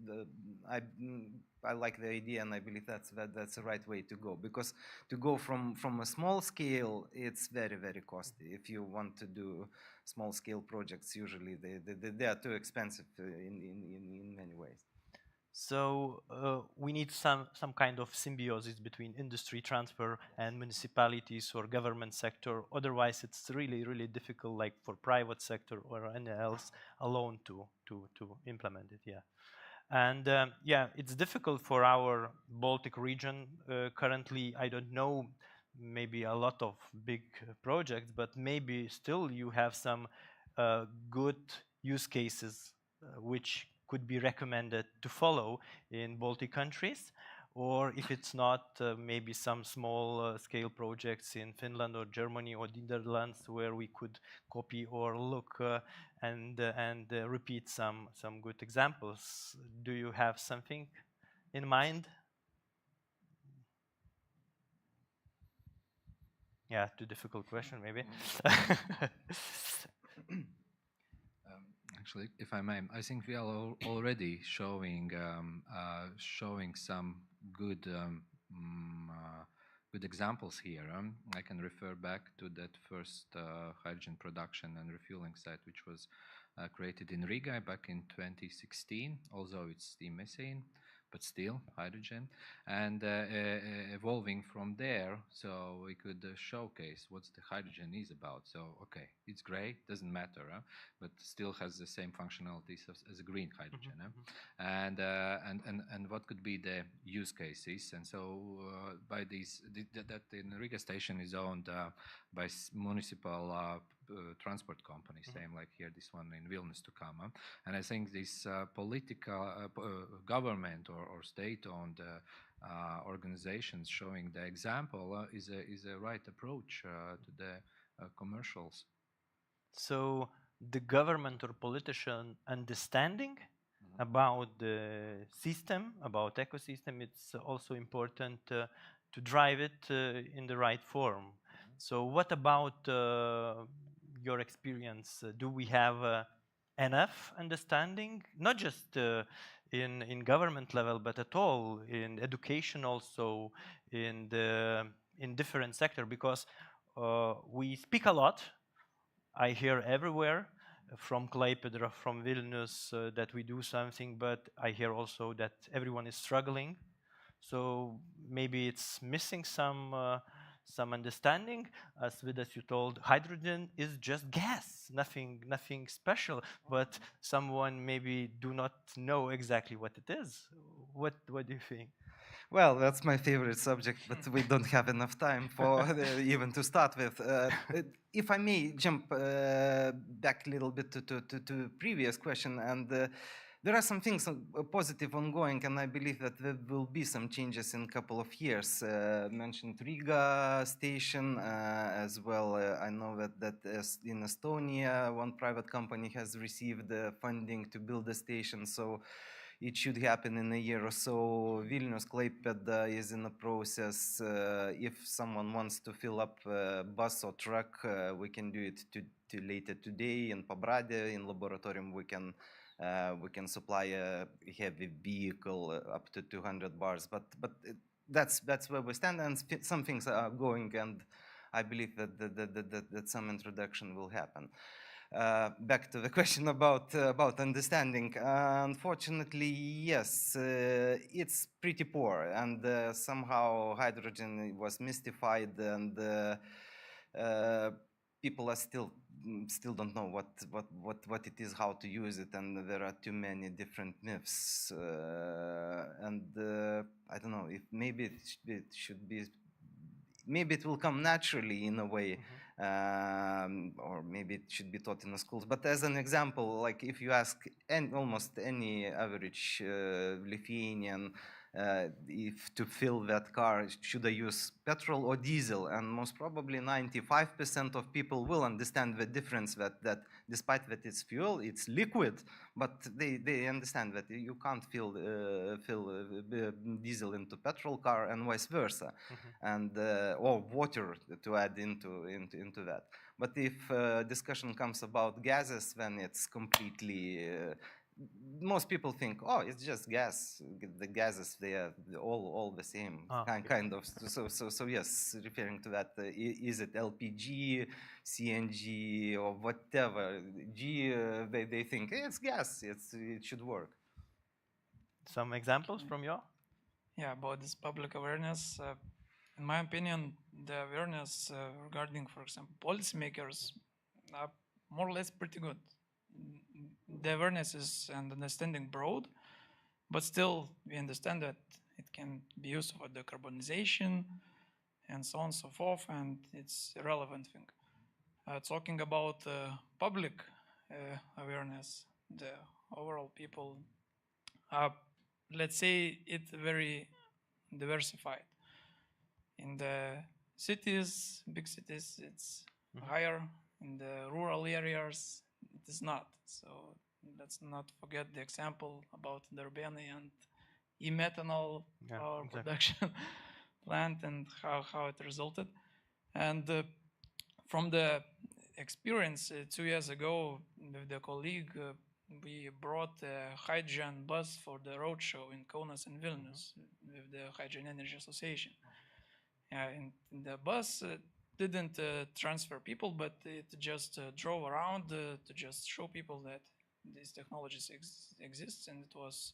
I like the idea, and I believe that's the right way to go, because to go from a small scale, it's very costly. If you want to do small scale projects, usually they are too expensive in many ways. So we need some kind of symbiosis between industry transfer and municipalities or government sector. Otherwise, it's really difficult, like for private sector or anything else alone to implement it. Yeah, and yeah, it's difficult for our Baltic region currently. I don't know, maybe a lot of big projects, but maybe still you have some good use cases which could be recommended to follow in Baltic countries, or if it's not, maybe some small scale projects in Finland or Germany or the Netherlands where we could copy or look and repeat some good examples. Do you have something in mind? Yeah, too difficult question, maybe. Actually, if I may, I think we are already showing some good good examples here. I can refer back to that first hydrogen production and refueling site, which was created in Riga back in 2016. Although it's steam methane, but still hydrogen, and evolving from there, so we could showcase what the hydrogen is about. So okay, it's great, doesn't matter, but still has the same functionalities as a green hydrogen. And what could be the use cases? And so by these, that the Riga station is owned by municipal transport companies, same like here, this one in Vilnius to come. And I think this political government or state-owned organizations showing the example is a right approach to the commercials. So the government or politician understanding about the system, about ecosystem, it's also important to drive it in the right form. So what about your experience? Do we have enough understanding, not just in government level, but at all in education, also in different sector? Because we speak a lot. I hear everywhere from Klaipėda, from Vilnius, that we do something, but I hear also that everyone is struggling. So maybe it's missing some understanding. As Vidas, you told, hydrogen is just gas, nothing special. But someone maybe do not know exactly what it is. What do you think? Well, that's my favorite subject, but we don't have enough time for even to start with. If I may jump back a little bit to previous question, and there are some things positive ongoing, and I believe that there will be some changes in a couple of years. Mentioned Riga station as well. I know that in Estonia, one private company has received funding to build a station, so it should happen in a year or so. Vilnius, Klaipėda is in the process. If someone wants to fill up a bus or truck, we can do it to later today. In Pabradė, in Laboratorium, we can supply a heavy vehicle up to 200 bars. But that's where we stand, and some things are going, and I believe that some introduction will happen. Back to the question about understanding. Unfortunately, yes, it's pretty poor, and somehow hydrogen was mystified, and people are still don't know what it is, how to use it, and there are too many different myths. And I don't know if maybe it should be. Maybe it will come naturally in a way, or maybe it should be taught in the schools. But as an example, like if you ask almost any average Lithuanian if to fill that car, should I use petrol or diesel? And most probably 95% of people will understand the difference, that despite that it's fuel, it's liquid, but they understand that you can't fill diesel into petrol car and vice versa, and or water to add into that. But if discussion comes about gases, then it's completely most people think, oh, it's just gas. The gases, they are all the same, kind of. So yes, referring to that, is it LPG, CNG, or whatever? They think it's gas. It should work. Some examples from you? Yeah, about this public awareness. In my opinion, the awareness regarding, for example, policymakers are more or less pretty good. The awareness is and understanding broad, but still we understand that it can be used for decarbonization and so on and so forth, and it's a relevant thing. Talking about public awareness. The overall people, let's say, it's very diversified. In the cities, big cities, it's higher. In the rural areas, it is not. So let's not forget the example about Derbeni and e-methanol power production plant and how it resulted. And from the experience 2 years ago with the colleague, we brought a hydrogen bus for the roadshow in Kaunas and Vilnius with the Hydrogen Energy Association. And the bus didn't transfer people, but it just drove around to just show people that these technologies exist. And it was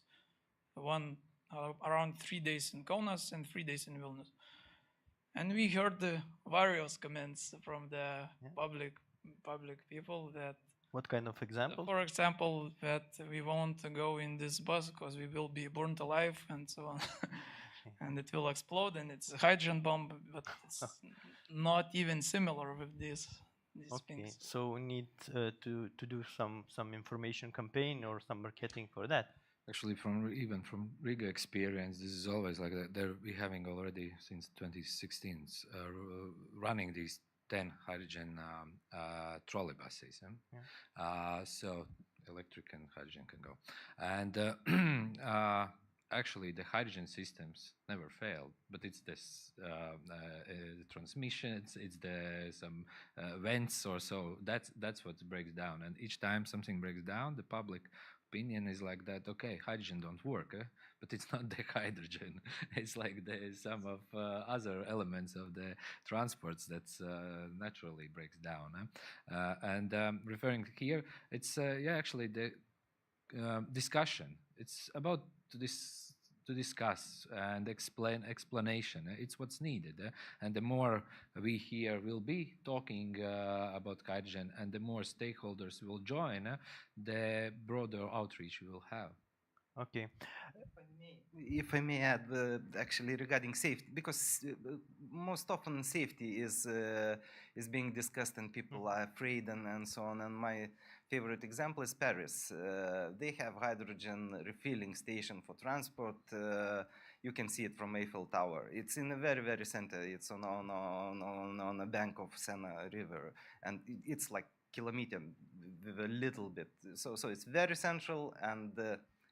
around 3 days in Kaunas and 3 days in Vilnius. And we heard the various comments from the public people that. What kind of example? For example, that we won't go in this bus because we will be burnt alive and so on. And it will explode, and it's a hydrogen bomb, but it's not even similar with these things. So we need to do some information campaign or some marketing for that. Actually, even from Riga experience, this is always like that. We're having already since 2016 running these 10 hydrogen trolley buses. So electric and hydrogen can go. And actually, the hydrogen systems never failed, but it's this transmission, it's the some vents or so. That's what breaks down. And each time something breaks down, the public opinion is like that. Okay, hydrogen don't work, but it's not the hydrogen. It's like there's some of other elements of the transports that naturally breaks down. And referring here, it's actually the discussion. It's about to discuss and explanation. It's what's needed. And the more we here will be talking about hydrogen and the more stakeholders will join, the broader outreach we will have. Okay. If I may add, actually regarding safety, because most often safety is being discussed and people are afraid and so on. And my favorite example is Paris. They have hydrogen refilling station for transport. You can see it from Eiffel Tower. It's in the very, very center. It's on a bank of Sena River, and it's like kilometer with a little bit. So it's very central, and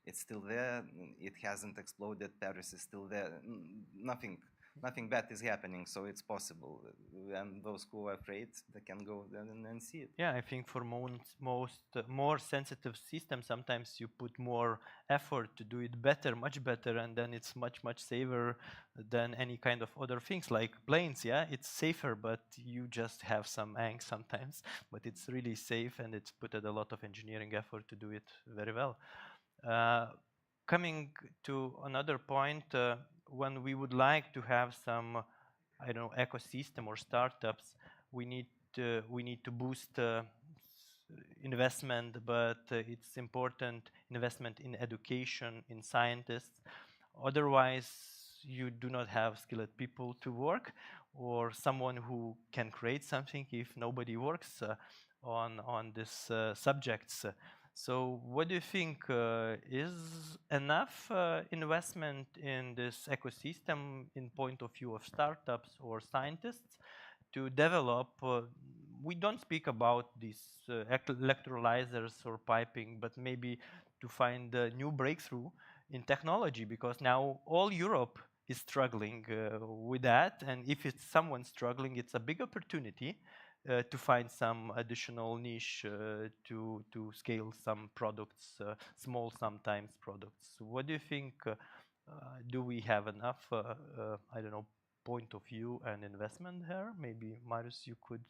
it's still there. It hasn't exploded. Paris is still there. Nothing bad is happening, so it's possible. And those who are afraid, they can go and see it. Yeah, I think for more sensitive systems, sometimes you put more effort to do it better, much better, and then it's much safer than any kind of other things like planes. Yeah, it's safer, but you just have some angst sometimes. But it's really safe, and it's put a lot of engineering effort to do it very well. Coming to another point, when we would like to have some, I don't know, ecosystem or startups, we need to boost investment, but it's important investment in education, in scientists. Otherwise, you do not have skilled people to work, or someone who can create something if nobody works on these subjects. So what do you think is enough investment in this ecosystem in point of view of startups or scientists to develop? We don't speak about these electrolyzers or piping, but maybe to find a new breakthrough in technology, because now all Europe is struggling with that. And if it's someone struggling, it's a big opportunity to find some additional niche to scale some products, small sometimes products. What do you think? Do we have enough, I don't know, point of view and investment here? Maybe, Marius, you could.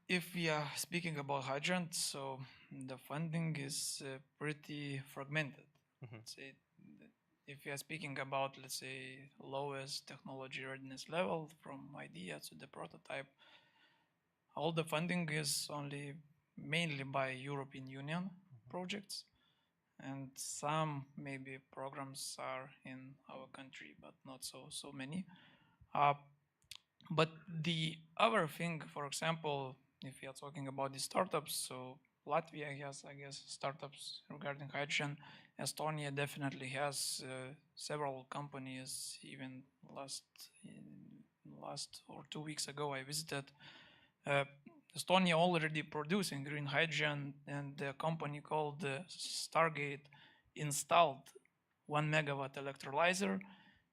If we are speaking about hydrogen, so the funding is pretty fragmented. Say, if we are speaking about, let's say, lowest technology readiness level from idea to the prototype, all the funding is only mainly by European Union projects, and some maybe programs are in our country, but not so many. But the other thing, for example, if we are talking about the startups, so Latvia has, I guess, startups regarding hydrogen. Estonia definitely has several companies. Even last or 2 weeks ago, I visited Estonia already producing green hydrogen, and the company called Stargate installed 1 megawatt electrolyzer,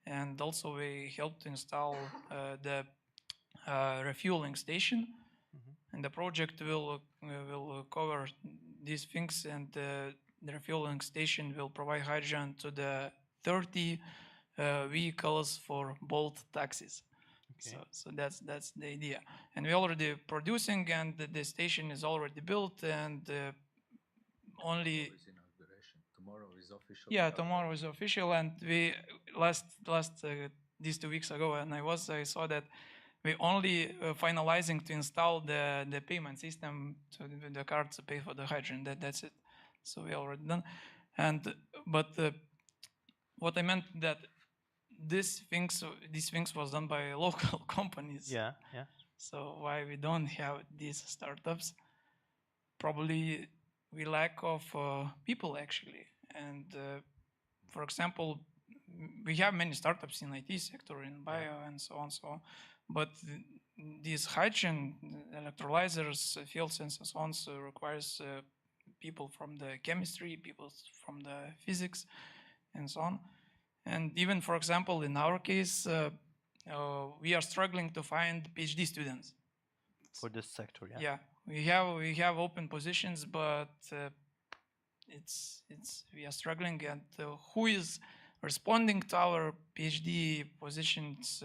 and also we helped install the refueling station. And the project will cover these things, and the refueling station will provide hydrogen to the 30 vehicles for Bolt taxis. Okay. So that's the idea, and we're already producing, and the station is already built, and only tomorrow is official. yeah, tomorrow is official, and we last these 2 weeks ago, and I saw that we only finalizing to install the payment system to the card to pay for the hydrogen. That's it. So we already done, but what I meant that these things was done by local companies. Yeah, yeah. So why we don't have these startups? Probably we lack of people actually. And for example, we have many startups in IT sector, in bio, and so on, so on. But these hydrogen electrolyzers, fuel cells, and so on, so requires people from the chemistry, people from the physics, and so on. And even, for example, in our case, we are struggling to find PhD students for this sector. Yeah, we have open positions, but we are struggling. And who is responding to our PhD positions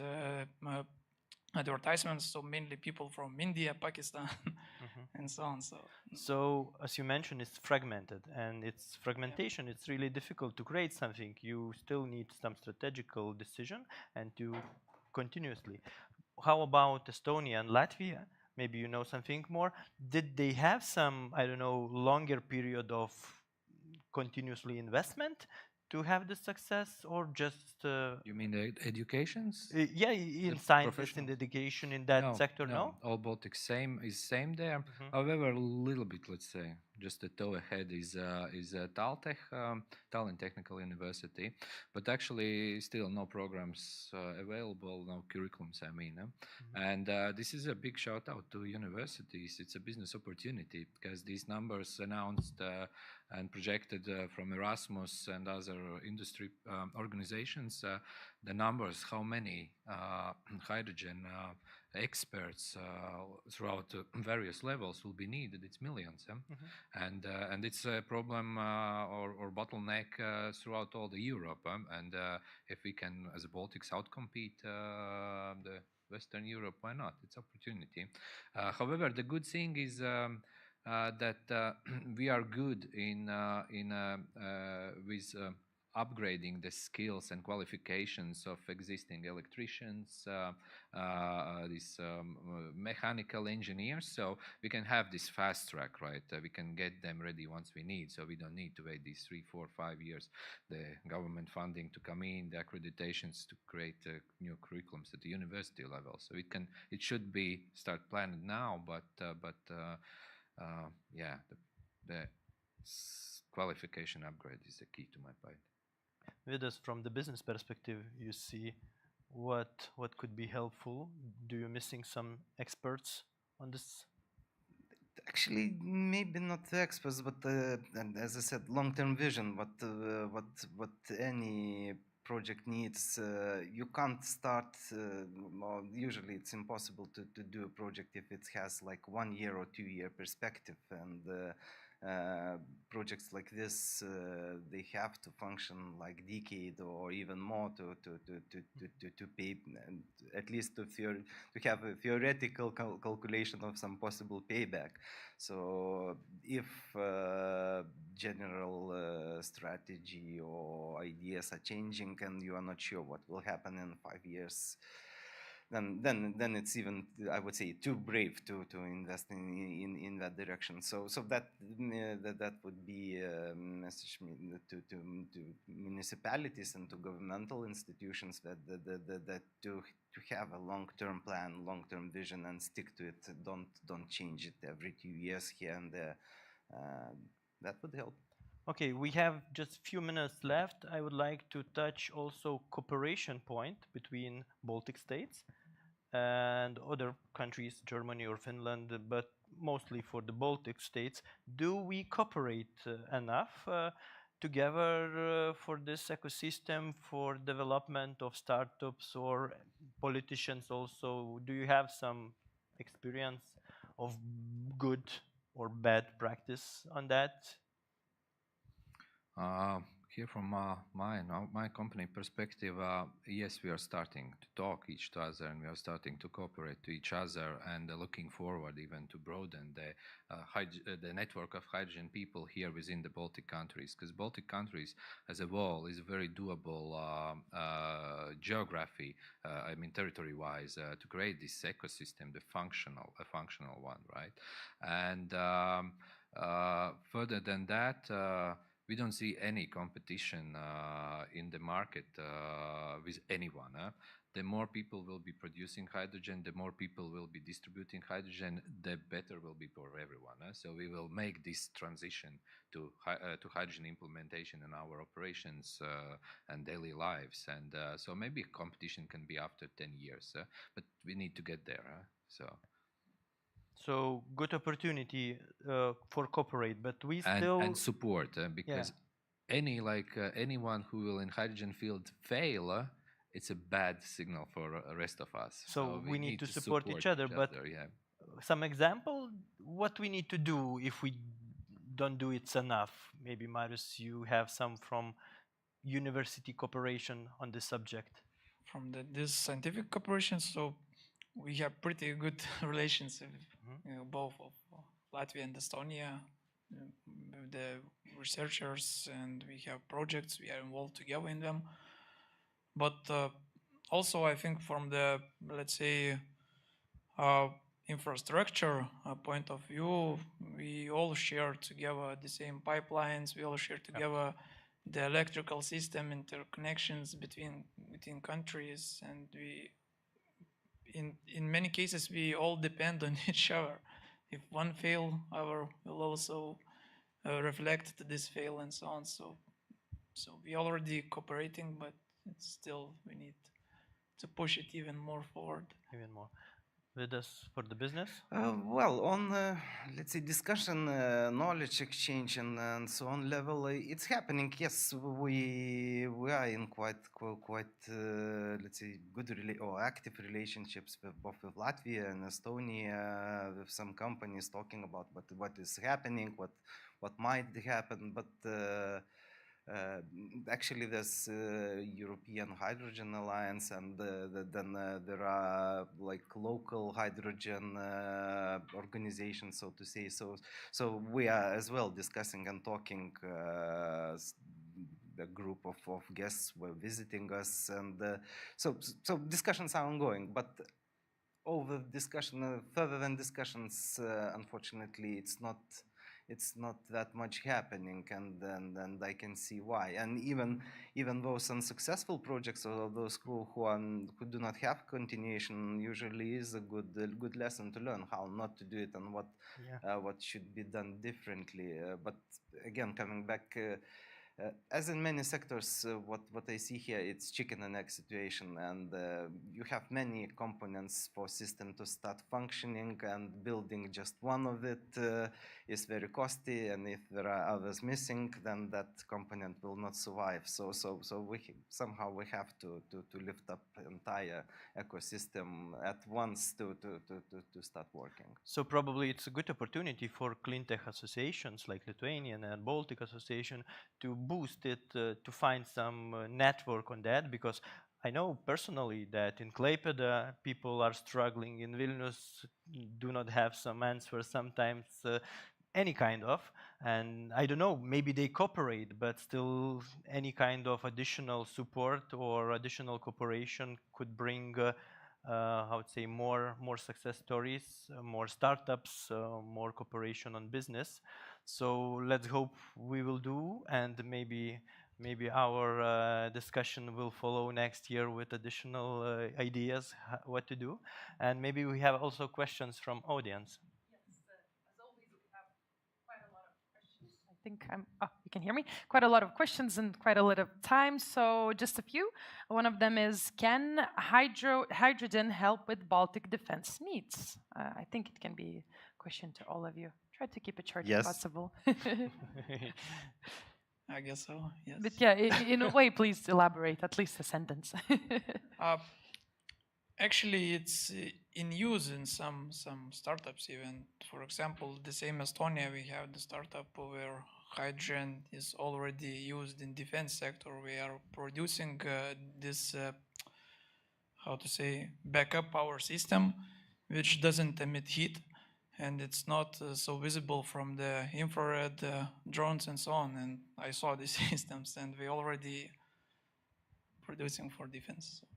advertisements? So mainly people from India, Pakistan, and so on. So as you mentioned, it's fragmented, and its fragmentation, it's really difficult to create something. You still need some strategical decision and to continuously. How about Estonia and Latvia? Maybe you know something more. Did they have some, I don't know, longer period of continuously investment to have the success, or just you mean the educations? Yeah, in scientists, in education, in that sector. No, all Baltics same there. However, a little bit, let's say, just a toe ahead is Taltech, Tallinn Technical University, but actually still no programs available, no curriculums. I mean, and this is a big shout out to universities. It's a business opportunity because these numbers announced and projected from Erasmus and other industry organizations, the numbers, how many hydrogen experts throughout various levels will be needed. It's millions, and it's a problem or bottleneck throughout all the Europe. And if we can, as a Baltics, outcompete the Western Europe, why not? It's opportunity. However, the good thing is that we are good in with upgrading the skills and qualifications of existing electricians, these mechanical engineers, so we can have this fast track, right? We can get them ready once we need, so we don't need to wait these 3, 4, 5 years, the government funding to come in, the accreditations to create new curriculums at the university level. So it should be start planning now, but yeah, the qualification upgrade is the key to my point. Vidas, from the business perspective, you see what could be helpful. Do you missing some experts on this? Actually, maybe not the experts, but and as I said, long-term vision. What any project needs. You can't start. Well, usually, it's impossible to do a project if it has like 1 year or 2 year perspective, and projects like this they have to function like decade or even more to pay, and at least to have a theoretical calculation of some possible payback. So if general strategy or ideas are changing and you are not sure what will happen in 5 years, then it's even, I would say, too brave to invest in that direction. So that would be a message to municipalities and to governmental institutions that to have a long-term plan, long-term vision, and stick to it. Don't change it every 2 years here and there. That would help. Okay, we have just a few minutes left. I would like to touch also cooperation point between Baltic states and other countries, Germany or Finland, but mostly for the Baltic states. Do we cooperate enough together for this ecosystem, for development of startups or politicians also? Do you have some experience of good or bad practice on that? Here from my company perspective, yes, we are starting to talk each other and we are starting to cooperate to each other and looking forward even to broaden the network of hydrogen people here within the Baltic countries, because Baltic countries as a whole is a very doable geography, I mean territory-wise, to create this ecosystem, a functional one, right? And further than that, we don't see any competition in the market with anyone. The more people will be producing hydrogen, the more people will be distributing hydrogen, the better will be for everyone. So we will make this transition to hydrogen implementation in our operations and daily lives. And so maybe competition can be after 10 years, but we need to get there. So good opportunity for cooperate, but we still and support because anyone who will in hydrogen field fail, it's a bad signal for the rest of us. So we need to support each other. But yeah. Some example, what we need to do if we don't do it enough? Maybe Marius, you have some from university cooperation on this subject. From this scientific cooperation, so we have pretty good relations with both of Latvia and Estonia, with the researchers, and we have projects, we are involved together in them. But also I think from the, let's say, infrastructure point of view, we all share together the same pipelines, we all share together the electrical system, interconnections between countries, and we in many cases we all depend on each other. If one fail, other will also reflect to this fail and so on. So we already cooperating, but it's still we need to push it even more forward. Even more. With us for the business? Well, on let's say discussion, knowledge exchange, and so on level, it's happening. Yes, we are in quite let's say good or active relationships with both with Latvia and Estonia, with some companies talking about what is happening, what might happen, but. Actually, there's European Hydrogen Alliance, and then there are like local hydrogen organizations, so to say. So we are as well discussing and talking. The group of guests were visiting us, and so discussions are ongoing. But over discussion, further than discussions, unfortunately, it's not that much happening, and I can see why. And even those unsuccessful projects, or those who do not have continuation, usually is a good lesson to learn how not to do it and what should be done differently. But again, coming back. As in many sectors, what I see here, it's chicken and egg situation, and you have many components for system to start functioning, and building just one of it is very costly, and if there are others missing, then that component will not survive. So somehow we have to lift up entire ecosystem at once to start working. So probably it's a good opportunity for clean tech associations like Lithuanian and Baltic Association to boost it, to find some network on that, because I know personally that in Klaipėda people are struggling, in Vilnius do not have some answers sometimes, any kind of, and I don't know, maybe they cooperate, but still any kind of additional support or additional cooperation could bring how to say, more success stories, more startups, more cooperation on business. So let's hope we will do, and maybe our discussion will follow next year with additional ideas what to do, and maybe we have also questions from audience. I think you can hear me. Quite a lot of questions and quite a lot of time, so just a few. One of them is, can hydrogen help with Baltic defense needs? I think it can be a question to all of you. Try to keep it short if possible. I guess so, yes. But yeah, in a way, please elaborate, at least a sentence. Actually, it's in use in some startups even. For example, the same Estonia, we have the startup where hydrogen is already used in defense sector. We are producing this, how to say, backup power system, which doesn't emit heat, and it's not so visible from the infrared drones and so on. And I saw these systems, and we already producing for defense. So.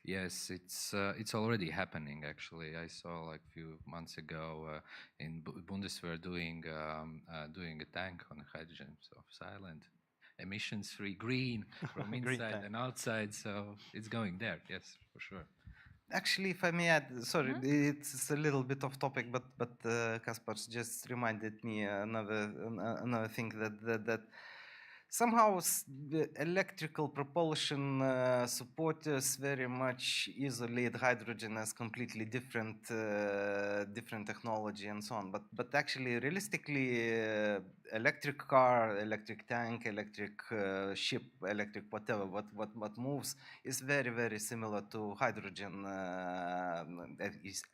Yes, it's already happening. Actually, I saw like a few months ago in Bundeswehr doing a tank on hydrogen, so silent, emissions-free, green from inside and outside. So it's going there. Yes, for sure. Actually, if I may add, sorry, it's a little bit off topic, but Kaspar's just reminded me another thing that somehow the electrical propulsion supporters very much isolate hydrogen as completely different technology and so on. But actually, realistically, electric car, electric tank, electric ship, electric whatever, what moves is very similar to hydrogen,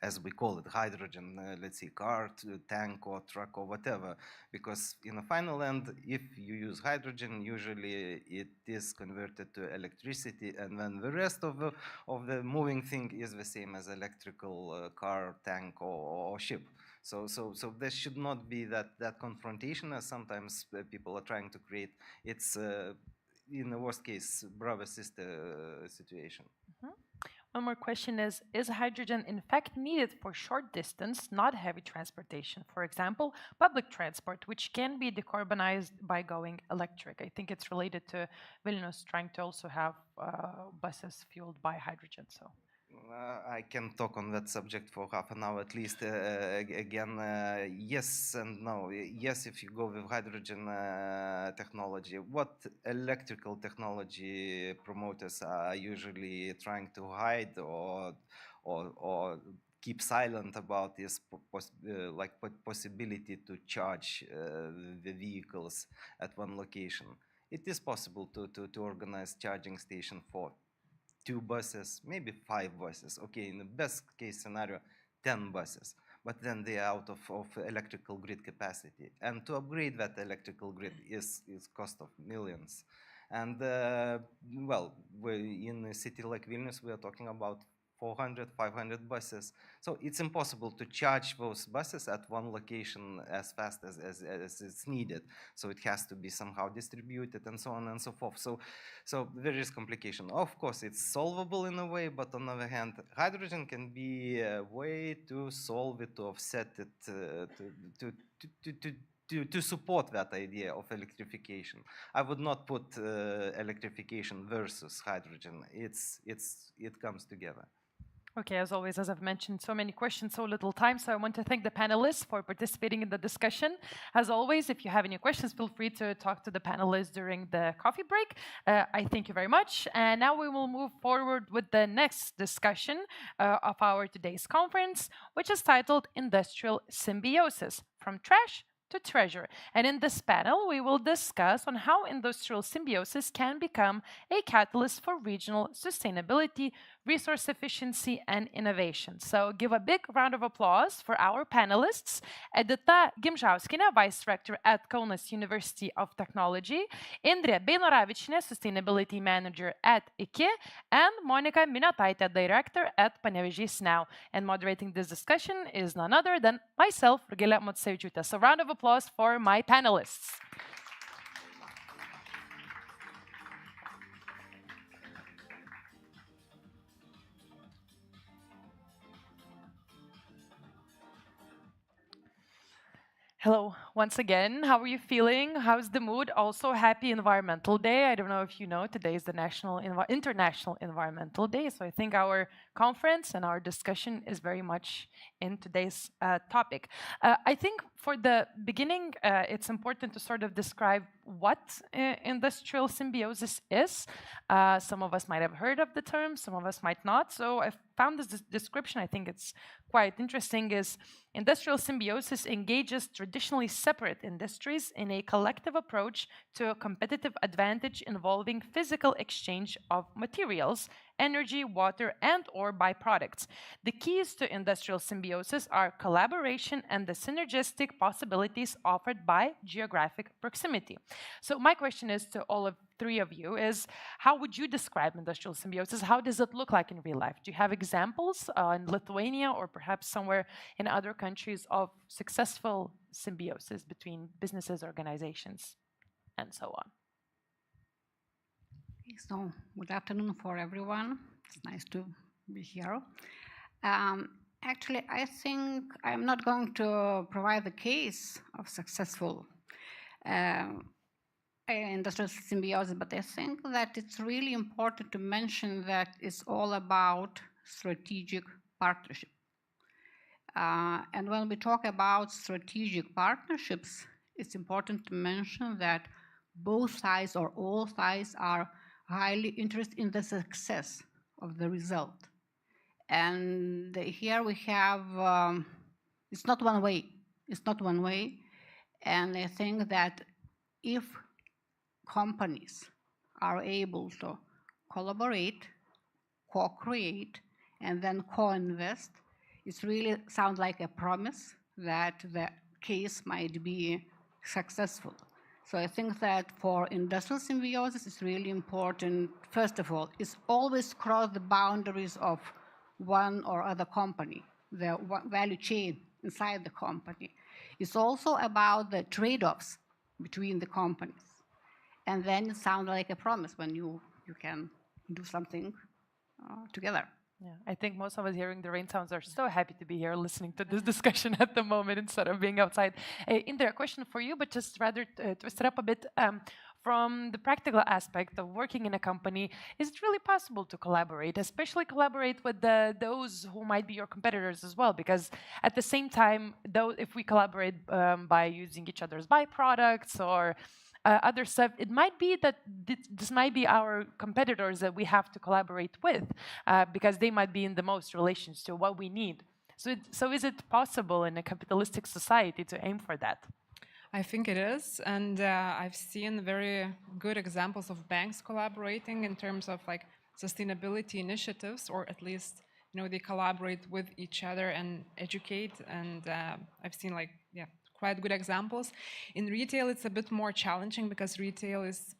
as we call it, hydrogen. Let's say car, tank, or truck, or whatever. Because in the final end, if you use hydrogen, usually it is converted to electricity, and then the rest of the moving thing is the same as electrical car, tank, or ship. So there should not be that confrontation as sometimes people are trying to create. It's in the worst case, brother-sister situation. One more question is hydrogen in fact needed for short distance, not heavy transportation? For example, public transport, which can be decarbonized by going electric. I think it's related to Vilnius trying to also have buses fueled by hydrogen. So. I can talk on that subject for half an hour at least. Again, yes and no. Yes, if you go with hydrogen technology, what electrical technology promoters are usually trying to hide or keep silent about is possibility to charge the vehicles at one location. It is possible to organize charging station for 2 buses, maybe 5 buses. Okay, in the best case scenario, 10 buses. But then they are out of electrical grid capacity. And to upgrade that electrical grid is cost of millions. And well, in a city like Vilnius, we are talking about 400, 500 buses. So it's impossible to charge those buses at one location as fast as it's needed. So it has to be somehow distributed and so on and so forth. So there is complication. Of course, it's solvable in a way, but on the other hand, hydrogen can be a way to solve it, to offset it, to support that idea of electrification. I would not put electrification versus hydrogen. It comes together. Okay, as always, as I've mentioned, so many questions, so little time. So I want to thank the panelists for participating in the discussion. As always, if you have any questions, feel free to talk to the panelists during the coffee break. I thank you very much. And now we will move forward with the next discussion of our today's conference, which is titled Industrial Symbiosis, From Trash to Treasure. And in this panel, we will discuss on how industrial symbiosis can become a catalyst for regional sustainability, resource efficiency, and innovation. So give a big round of applause for our panelists: Edita Gimžauskienė, Vice Rector at Kaunas University of Technology, Indrė Beinoravičienė, Sustainability Manager at IKI, and Monika Miniotaitė, Director at Panevėžys Now. And moderating this discussion is none other than myself, Rugilė Motsevičiūtė. So round of applause for my panelists. Hello, once again. How are you feeling? How's the mood? Also, happy Environmental Day. I don't know if you know, today is the International Environmental Day. So I think our conference and our discussion is very much in today's topic. I think for the beginning, it's important to sort of describe what industrial symbiosis is. Some of us might have heard of the term, some of us might not. So I found this description, I think it's quite interesting, is industrial symbiosis engages traditionally separate industries in a collective approach to a competitive advantage involving physical exchange of materials, energy, water, and/or byproducts. The keys to industrial symbiosis are collaboration and the synergistic possibilities offered by geographic proximity. So my question is to all of three of you is, how would you describe industrial symbiosis? How does it look like in real life? Do you have examples in Lithuania or perhaps somewhere in other countries of successful symbiosis between businesses, organizations, and so on? So, good afternoon for everyone. It's nice to be here. Actually, I think I'm not going to provide the case of successful industrial symbiosis, but I think that it's really important to mention that it's all about strategic partnership. And when we talk about strategic partnerships, it's important to mention that both sides or all sides are highly interested in the success of the result. And here we have, it's not one way. It's not one way. And I think that if companies are able to collaborate, co-create, and then co-invest, it really sounds like a promise that the case might be successful. So I think that for industrial symbiosis, it's really important, first of all, it's always cross the boundaries of one or other company, the value chain inside the company. It's also about the trade-offs between the companies. And then it sounds like a promise when you can do something together. Yeah, I think most of us hearing the rain sounds are so happy to be here listening to this discussion at the moment instead of being outside. Indra, a question for you, but just rather twist it up a bit. From the practical aspect of working in a company, is it really possible to collaborate, especially collaborate with those who might be your competitors as well? Because at the same time, though, if we collaborate by using each other's byproducts or other stuff, it might be that this might be our competitors that we have to collaborate with because they might be in the most relations to what we need. So is it possible in a capitalistic society to aim for that? I think it is, and I've seen very good examples of banks collaborating in terms of like sustainability initiatives, or at least they collaborate with each other and educate. And I've seen quite good examples. In retail, it's a bit more challenging because retail is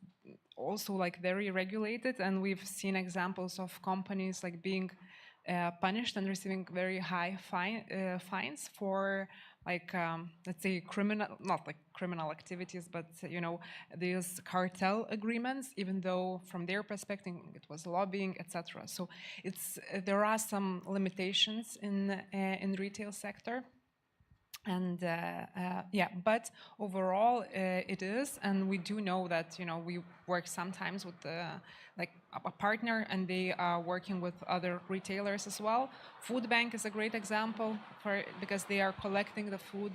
also like very regulated, and we've seen examples of companies like being punished and receiving very high fines for like let's say not like criminal activities, but these cartel agreements, even though from their perspective it was lobbying, etc. So there are some limitations in retail sector. And but overall it is, and we do know that we work sometimes with like a partner, and they are working with other retailers as well. Food bank is a great example because they are collecting the food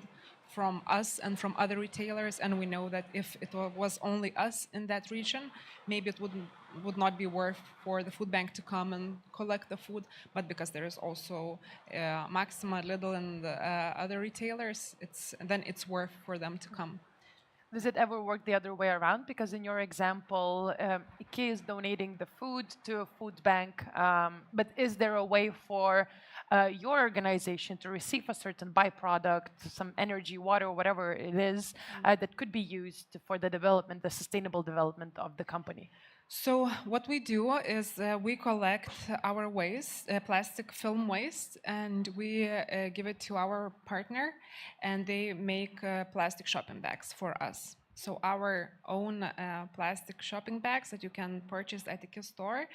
from us and from other retailers, and we know that if it was only us in that region, maybe it would not be worth for the food bank to come and collect the food, but because there is also Maxima, Lidl, and other retailers, it's worth for them to come. Does it ever work the other way around? Because in your example, IKEA is donating the food to a food bank, but is there a way for your organization to receive a certain byproduct, some energy, water, whatever it is, that could be used for the development, the sustainable development of the company? So what we do is we collect our waste, plastic film waste, and we give it to our partner, and they make plastic shopping bags for us. So our own plastic shopping bags that you can purchase at the store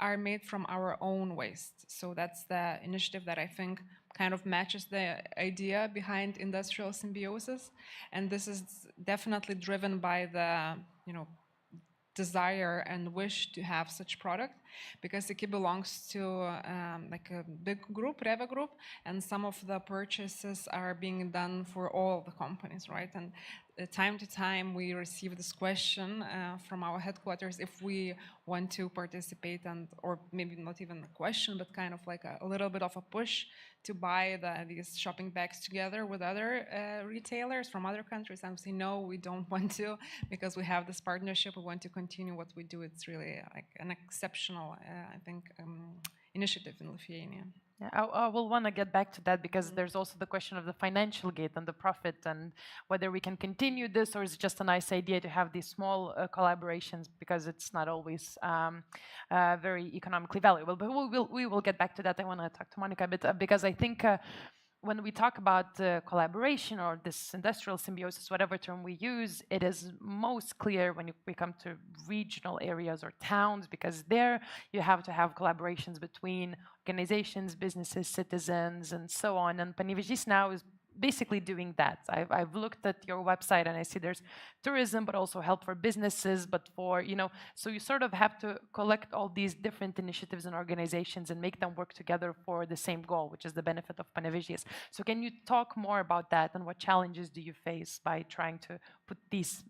are made from our own waste. So that's the initiative that I think kind of matches the idea behind industrial symbiosis. And this is definitely driven by the, desire and wish to have such product, because Iki belongs to like a big group, Reva Group, and some of the purchases are being done for all the companies, right? And time to time we receive this question from our headquarters if we want to participate, and or maybe not even a question, but kind of like a little bit of a push to buy these shopping bags together with other retailers from other countries. And we say, no, we don't want to, because we have this partnership, we want to continue what we do. It's really like an exceptional, I think, initiative in Lithuania. Yeah, I will want to get back to that, because there's also the question of the financial gate and the profit, and whether we can continue this, or is it just a nice idea to have these small collaborations, because it's not always very economically valuable. But we will get back to that. I want to talk to Monica a bit, because I think when we talk about collaboration or this industrial symbiosis, whatever term we use, it is most clear when we come to regional areas or towns, because there you have to have collaborations between organizations, businesses, citizens, and so on. And Panevėžys now is basically doing that. I've looked at your website and I see there's tourism, but also help for businesses, but for, so you sort of have to collect all these different initiatives and organizations and make them work together for the same goal, which is the benefit of Panevėžys. So can you talk more about that, and what challenges do you face by trying to put these,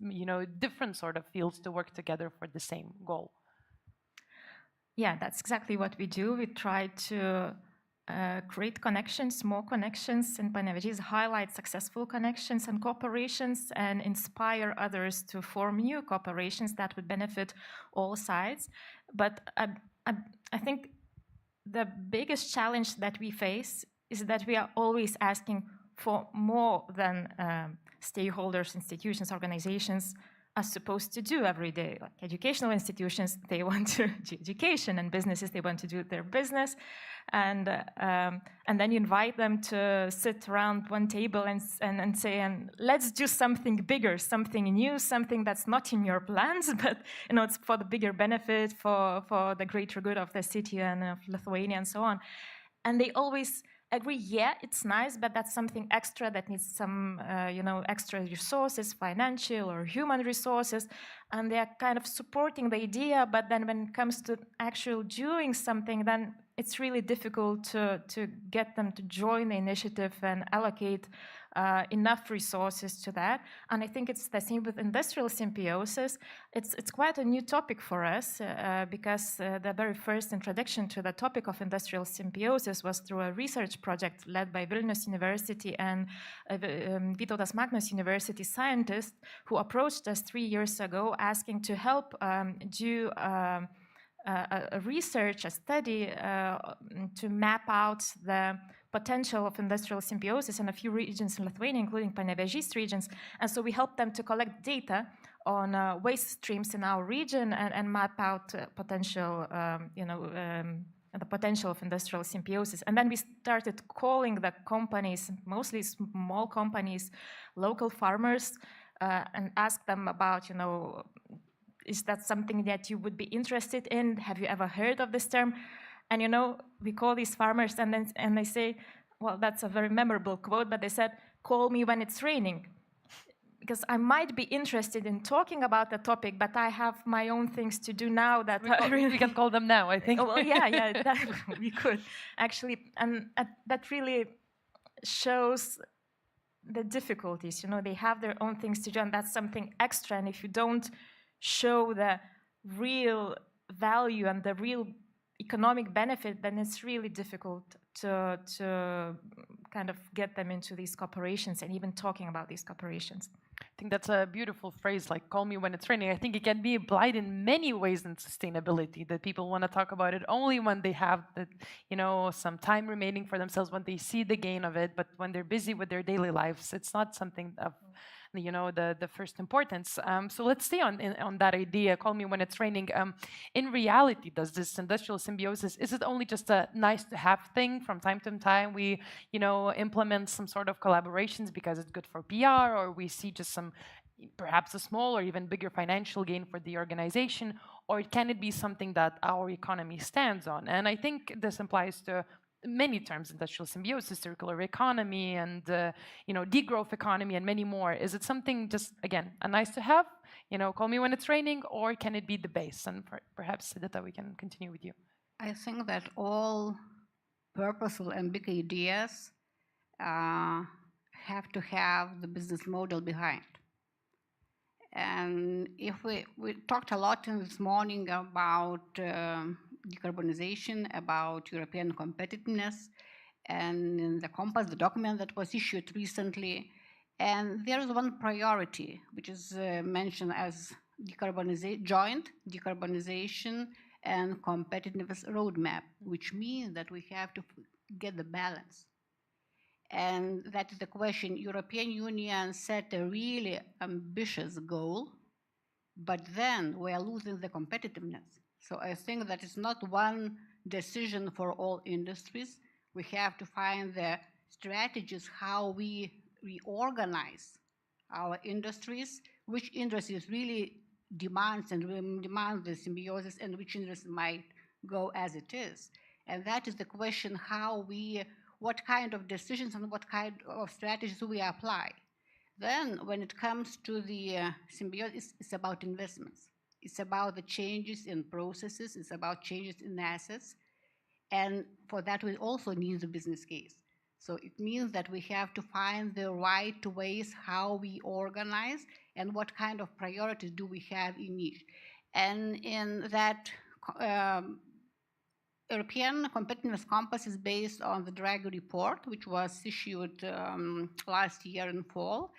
different sort of fields to work together for the same goal? Yeah, that's exactly what we do. We try to create connections, more connections in Panevėžys, highlight successful connections and cooperations, and inspire others to form new cooperations that would benefit all sides. But I think the biggest challenge that we face is that we are always asking for more than stakeholders, institutions, organizations are supposed to do every day. Like educational institutions, they want to do education, and businesses, they want to do their business. And then you invite them to sit around one table and say, and let's do something bigger, something new, something that's not in your plans, but it's for the bigger benefit, for the greater good of the city and of Lithuania and so on. And they always agree, yeah, it's nice, but that's something extra that needs some, extra resources, financial or human resources, and they are kind of supporting the idea, but then when it comes to actual doing something, then it's really difficult to get them to join the initiative and allocate enough resources to that. And I think it's the same with industrial symbiosis. It's quite a new topic for us because the very first introduction to the topic of industrial symbiosis was through a research project led by Vilnius University and Vytautas Magnus University scientists who approached us 3 years ago asking to help do a research, a study to map out the potential of industrial symbiosis in a few regions in Lithuania, including Panevėžys regions. And so we helped them to collect data on waste streams in our region and map out potential, the potential of industrial symbiosis. And then we started calling the companies, mostly small companies, local farmers, and asked them about, is that something that you would be interested in? Have you ever heard of this term? And we call these farmers and they say, well, that's a very memorable quote, but they said, call me when it's raining. Because I might be interested in talking about the topic, but I have my own things to do now that we can call them now, I think. Well, yeah, we could actually. And that really shows the difficulties. They have their own things to do, and that's something extra. And if you don't show the real value and the real economic benefit, then it's really difficult to kind of get them into these corporations and even talking about these corporations. I think that's a beautiful phrase, like call me when it's raining. I think it can be applied in many ways in sustainability, that people want to talk about it only when they have some time remaining for themselves, when they see the gain of it, but when they're busy with their daily lives, it's not something of the first importance. So let's stay on that idea, call me when it's raining. In reality, does this industrial symbiosis, is it only just a nice to have thing? From time to time we implement some sort of collaborations because it's good for PR, or we see just some perhaps a small or even bigger financial gain for the organization, or can it be something that our economy stands on? And I think this applies to many terms: industrial symbiosis, circular economy, and degrowth economy, and many more. Is it something just, again, a nice to have? Call me when it's raining, or can it be the base? And perhaps, Sidita, we can continue with you. I think that all purposeful and big ideas have to have the business model behind. And if we talked a lot this morning about decarbonization, about European competitiveness, and in the Compass, the document that was issued recently, and there is one priority which is mentioned as joint decarbonization and competitiveness roadmap, which means that we have to get the balance. And that is the question. European Union set a really ambitious goal, but then we are losing the competitiveness. So I think that it's not one decision for all industries. We have to find the strategies how we reorganize our industries, which industries really demand the symbiosis, and which industries might go as it is. And that is the question: what kind of decisions and what kind of strategies do we apply? Then, when it comes to the symbiosis, it's about investments. It's about the changes in processes. It's about changes in assets. And for that, we also need the business case. So it means that we have to find the right ways how we organize and what kind of priorities do we have in each. And in that, European Competitiveness Compass is based on the Draghi report, which was issued last year in fall.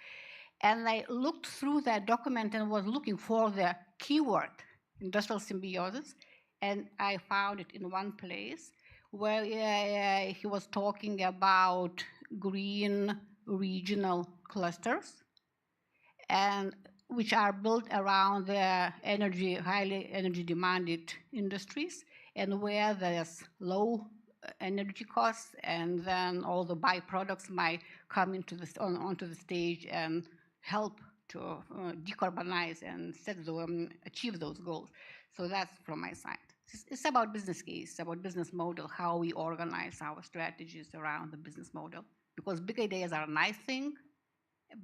And I looked through that document and was looking for the keyword, industrial symbiosis, and I found it in one place where he was talking about green regional clusters, and which are built around the highly energy demanded industries, and where there's low energy costs, and then all the byproducts might come onto the stage and help to decarbonize and achieve those goals. So that's from my side. It's about business case, it's about business model, how we organize our strategies around the business model. Because big ideas are a nice thing,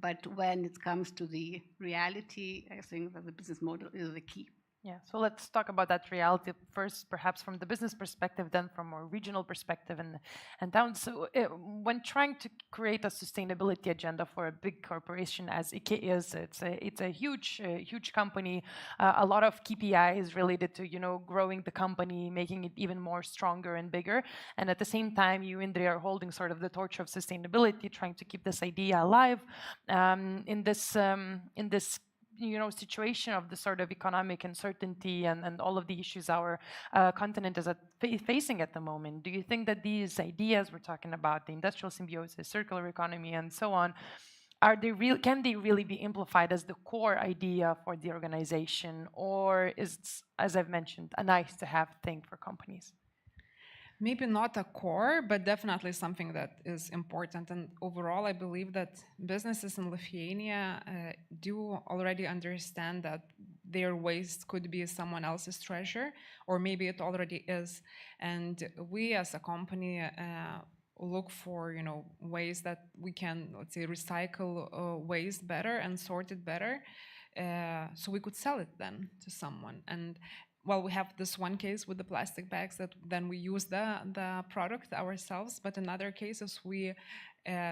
but when it comes to the reality, I think that the business model is the key. Yeah, so let's talk about that reality first, perhaps from the business perspective, then from a regional perspective and down. So when trying to create a sustainability agenda for a big corporation as IKE is, it's a huge company, a lot of KPIs related to growing the company, making it even more stronger and bigger. And at the same time, you, Indri, are holding sort of the torch of sustainability, trying to keep this idea alive in this situation of the sort of economic uncertainty and all of the issues our continent is facing at the moment. Do you think that these ideas we're talking about, the industrial symbiosis, circular economy, and so on, can they really be amplified as the core idea for the organization, or is it, as I've mentioned, a nice to have thing for companies? Maybe not a core, but definitely something that is important. And overall, I believe that businesses in Lithuania do already understand that their waste could be someone else's treasure, or maybe it already is. And we as a company look for ways that we can, let's say, recycle waste better and sort it better, so we could sell it then to someone. And well, we have this one case with the plastic bags that then we use the product ourselves, but in other cases we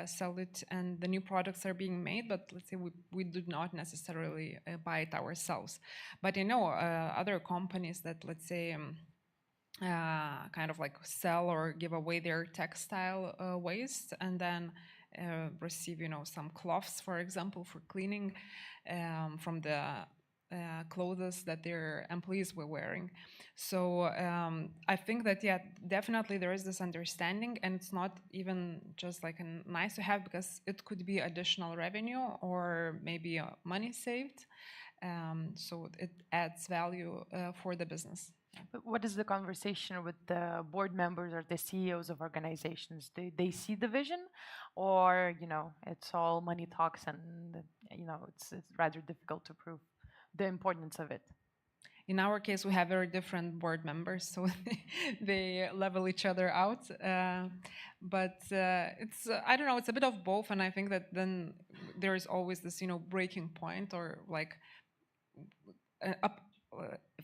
sell it and the new products are being made, but let's say we do not necessarily buy it ourselves. But other companies that, let's say, kind of like sell or give away their textile waste and then receive some cloths, for example, for cleaning from the clothes that their employees were wearing. So I think that, yeah, definitely there is this understanding, and it's not even just like a nice to have, because it could be additional revenue or maybe money saved. So it adds value for the business. But what is the conversation with the board members or the CEOs of organizations? Do they see the vision, or it's all money talks and it's rather difficult to prove the importance of it? in our case, we have very different board members, so they level each other out. But it's, I don't know, it's a bit of both, and I think that then there is always this, breaking point, or like,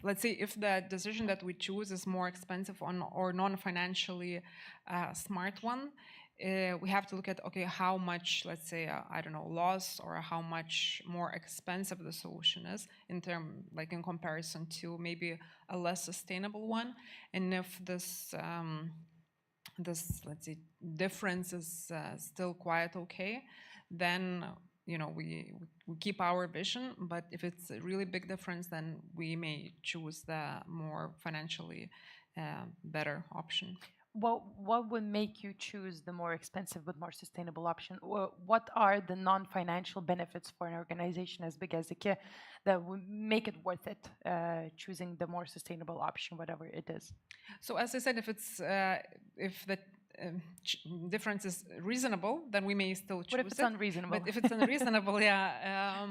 let's say if the decision that we choose is more expensive or non-financially smart one, we have to look at, okay, how much, let's say, I don't know, loss, or how much more expensive the solution is in comparison to maybe a less sustainable one. And if this, let's say, difference is still quite okay, then we keep our vision. But if it's a really big difference, then we may choose the more financially better option. What would make you choose the more expensive but more sustainable option? What are the non-financial benefits for an organization as big as IKEA that would make it worth it, choosing the more sustainable option, whatever it is? So as I said, if it's if the difference is reasonable, then we may still choose it. What if it's unreasonable? But if it's unreasonable, yeah,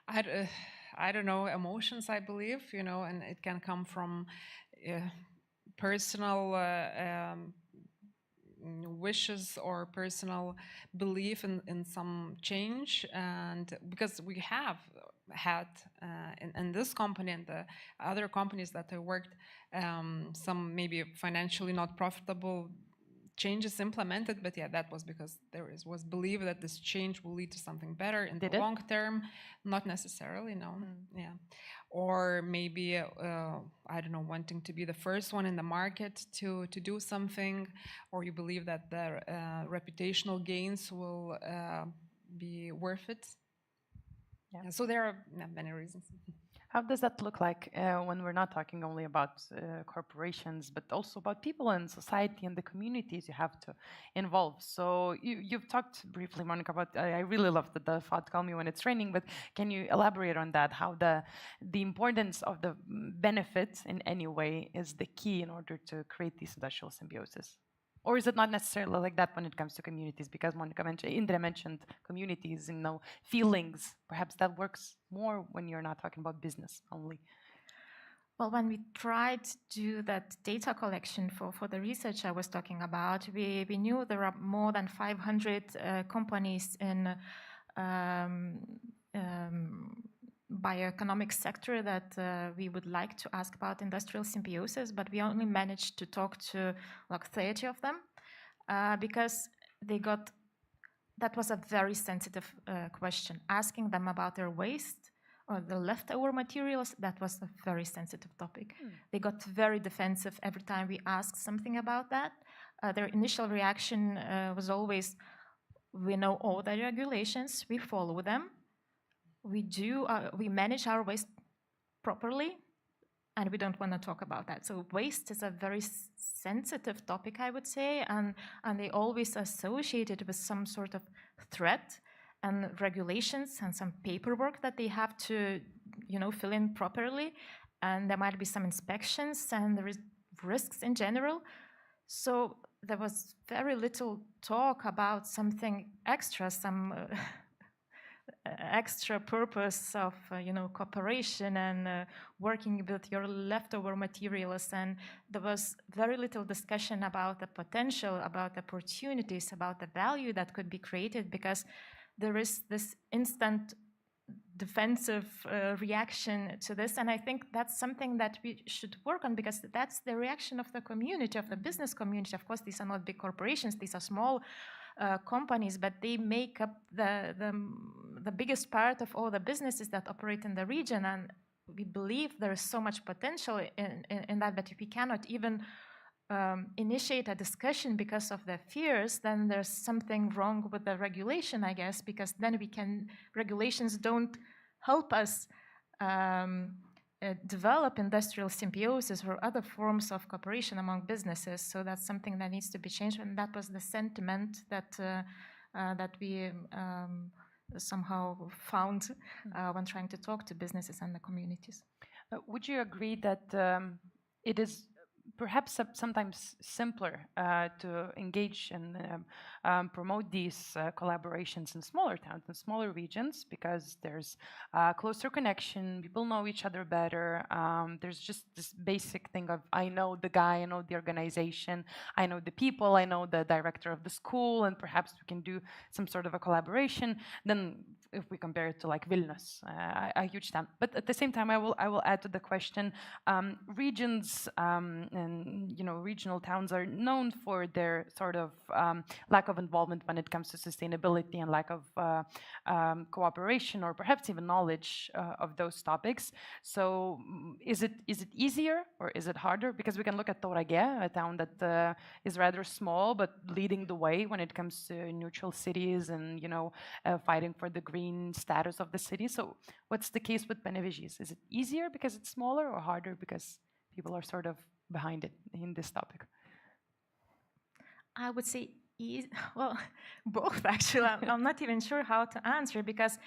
I don't know, emotions, I believe, and it can come from personal wishes or personal belief in some change. And because we have had in this company and the other companies that I worked, some maybe financially not profitable changes implemented, but yeah, that was because there was belief that this change will lead to something better in the long term. Not necessarily, no. Yeah, or maybe I don't know, wanting to be the first one in the market to do something, or you believe that the reputational gains will be worth it. Yeah, so there are many reasons. How does that look like when we're not talking only about corporations, but also about people in society and the communities you have to involve? So you've talked briefly, Monica, about, I really love the thought, call me when it's raining, but can you elaborate on that, how the importance of the benefits in any way is the key in order to create this industrial symbiosis? Or is it not necessarily like that when it comes to communities? Because Monica mentioned, Indra mentioned communities, feelings. Perhaps that works more when you're not talking about business only. Well, when we tried to do that data collection for the research I was talking about, we knew there are more than 500 companies in bioeconomic sector that we would like to ask about industrial symbiosis, but we only managed to talk to like 30 of them because that was a very sensitive question. Asking them about their waste or the leftover materials, that was a very sensitive topic. They got very defensive every time we asked something about that. Their initial reaction was always, we know all the regulations, we follow them. We manage our waste properly, and we don't want to talk about that. So waste is a very sensitive topic, I would say, and they always associate it with some sort of threat and regulations and some paperwork that they have to, fill in properly, and there might be some inspections and there is risks in general. So there was very little talk about something extra, some extra purpose of cooperation and working with your leftover materials, and there was very little discussion about the potential, about the opportunities, about the value that could be created, because there is this instant defensive reaction to this, and I think that's something that we should work on, because that's the reaction of the community, of the business community. Of course, these are not big corporations, these are small companies, but they make up the biggest part of all the businesses that operate in the region, and we believe there is so much potential in that if we cannot even initiate a discussion because of the fears, then there's something wrong with the regulation, I guess, because then regulations don't help us develop industrial symbiosis or other forms of cooperation among businesses. So that's something that needs to be changed, and that was the sentiment that we somehow found when trying to talk to businesses and the communities. Would you agree that it is perhaps sometimes simpler to engage and promote these collaborations in smaller towns and smaller regions because there's closer connection, people know each other better. There's just this basic thing of I know the guy, I know the organization, I know the people, I know the director of the school, and perhaps we can do some sort of a collaboration. Then if we compare it to like Vilnius, a huge town. But at the same time, I will add to the question, regions and regional towns are known for their sort of lack of involvement when it comes to sustainability and lack of cooperation or perhaps even knowledge of those topics. So is it easier or is it harder? Because we can look at Tauragė, a town that is rather small but leading the way when it comes to neutral cities and fighting for the green status of the city. So what's the case with Panevėžys? Is it easier because it's smaller or harder because people are sort of behind it in this topic? I would say, well, both actually. I'm not even sure how to answer because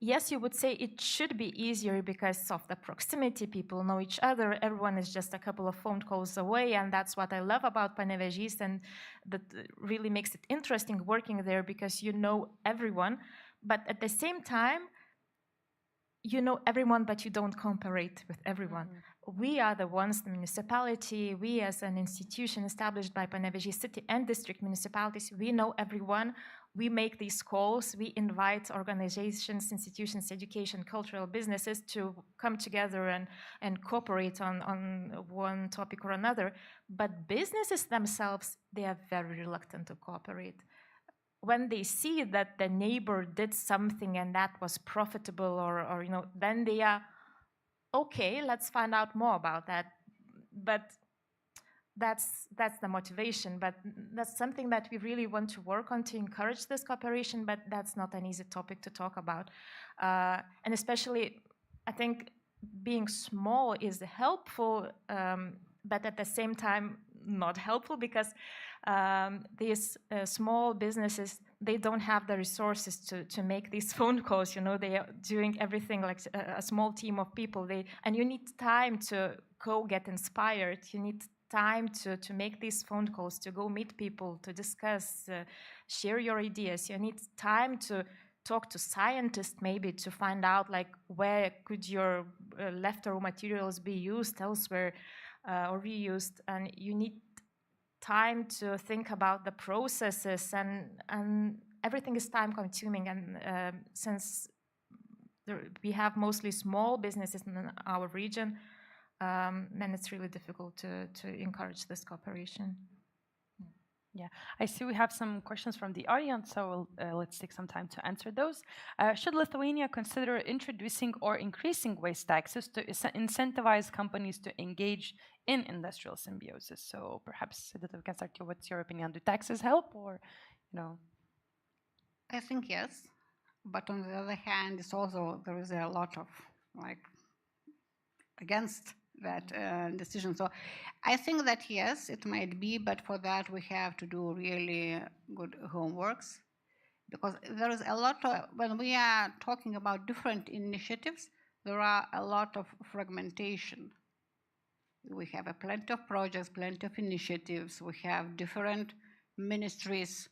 yes, you would say it should be easier because of the proximity. People know each other. Everyone is just a couple of phone calls away. And that's what I love about Panevėžys, and that really makes it interesting working there because you know everyone. But at the same time, you know everyone, but you don't cooperate with everyone. We are the ones, the municipality, we as an institution established by Panevėžys city and district municipalities, we know everyone. We make these calls, we invite organizations, institutions, education, cultural businesses to come together and cooperate on one topic or another. But businesses themselves, they are very reluctant to cooperate. When they see that the neighbor did something and that was profitable or then they are, okay, let's find out more about that. But that's the motivation. But that's something that we really want to work on to encourage this cooperation, but that's not an easy topic to talk about. And especially, I think being small is helpful, but at the same time, not helpful because these small businesses, they don't have the resources to make these phone calls. They are doing everything like a small team of people. And you need time to go get inspired. You need time to make these phone calls, to go meet people, to discuss, share your ideas. You need time to talk to scientists maybe to find out like where could your leftover materials be used elsewhere or reused. And you need time to think about the processes, and everything is time consuming. And since we have mostly small businesses in our region, then it's really difficult to encourage this cooperation. Yeah, I see we have some questions from the audience, so let's take some time to answer those. Should Lithuania consider introducing or increasing waste taxes to incentivize companies to engage in industrial symbiosis? So perhaps, Edita, we can start here. What's your opinion? Do taxes help or, I think yes, but on the other hand, it's also, there is a lot of against that decision. So I think that yes, it might be, but for that we have to do really good homeworks, because there is a lot of, when we are talking about different initiatives, there are a lot of fragmentation. We have plenty of projects, plenty of initiatives, we have different ministries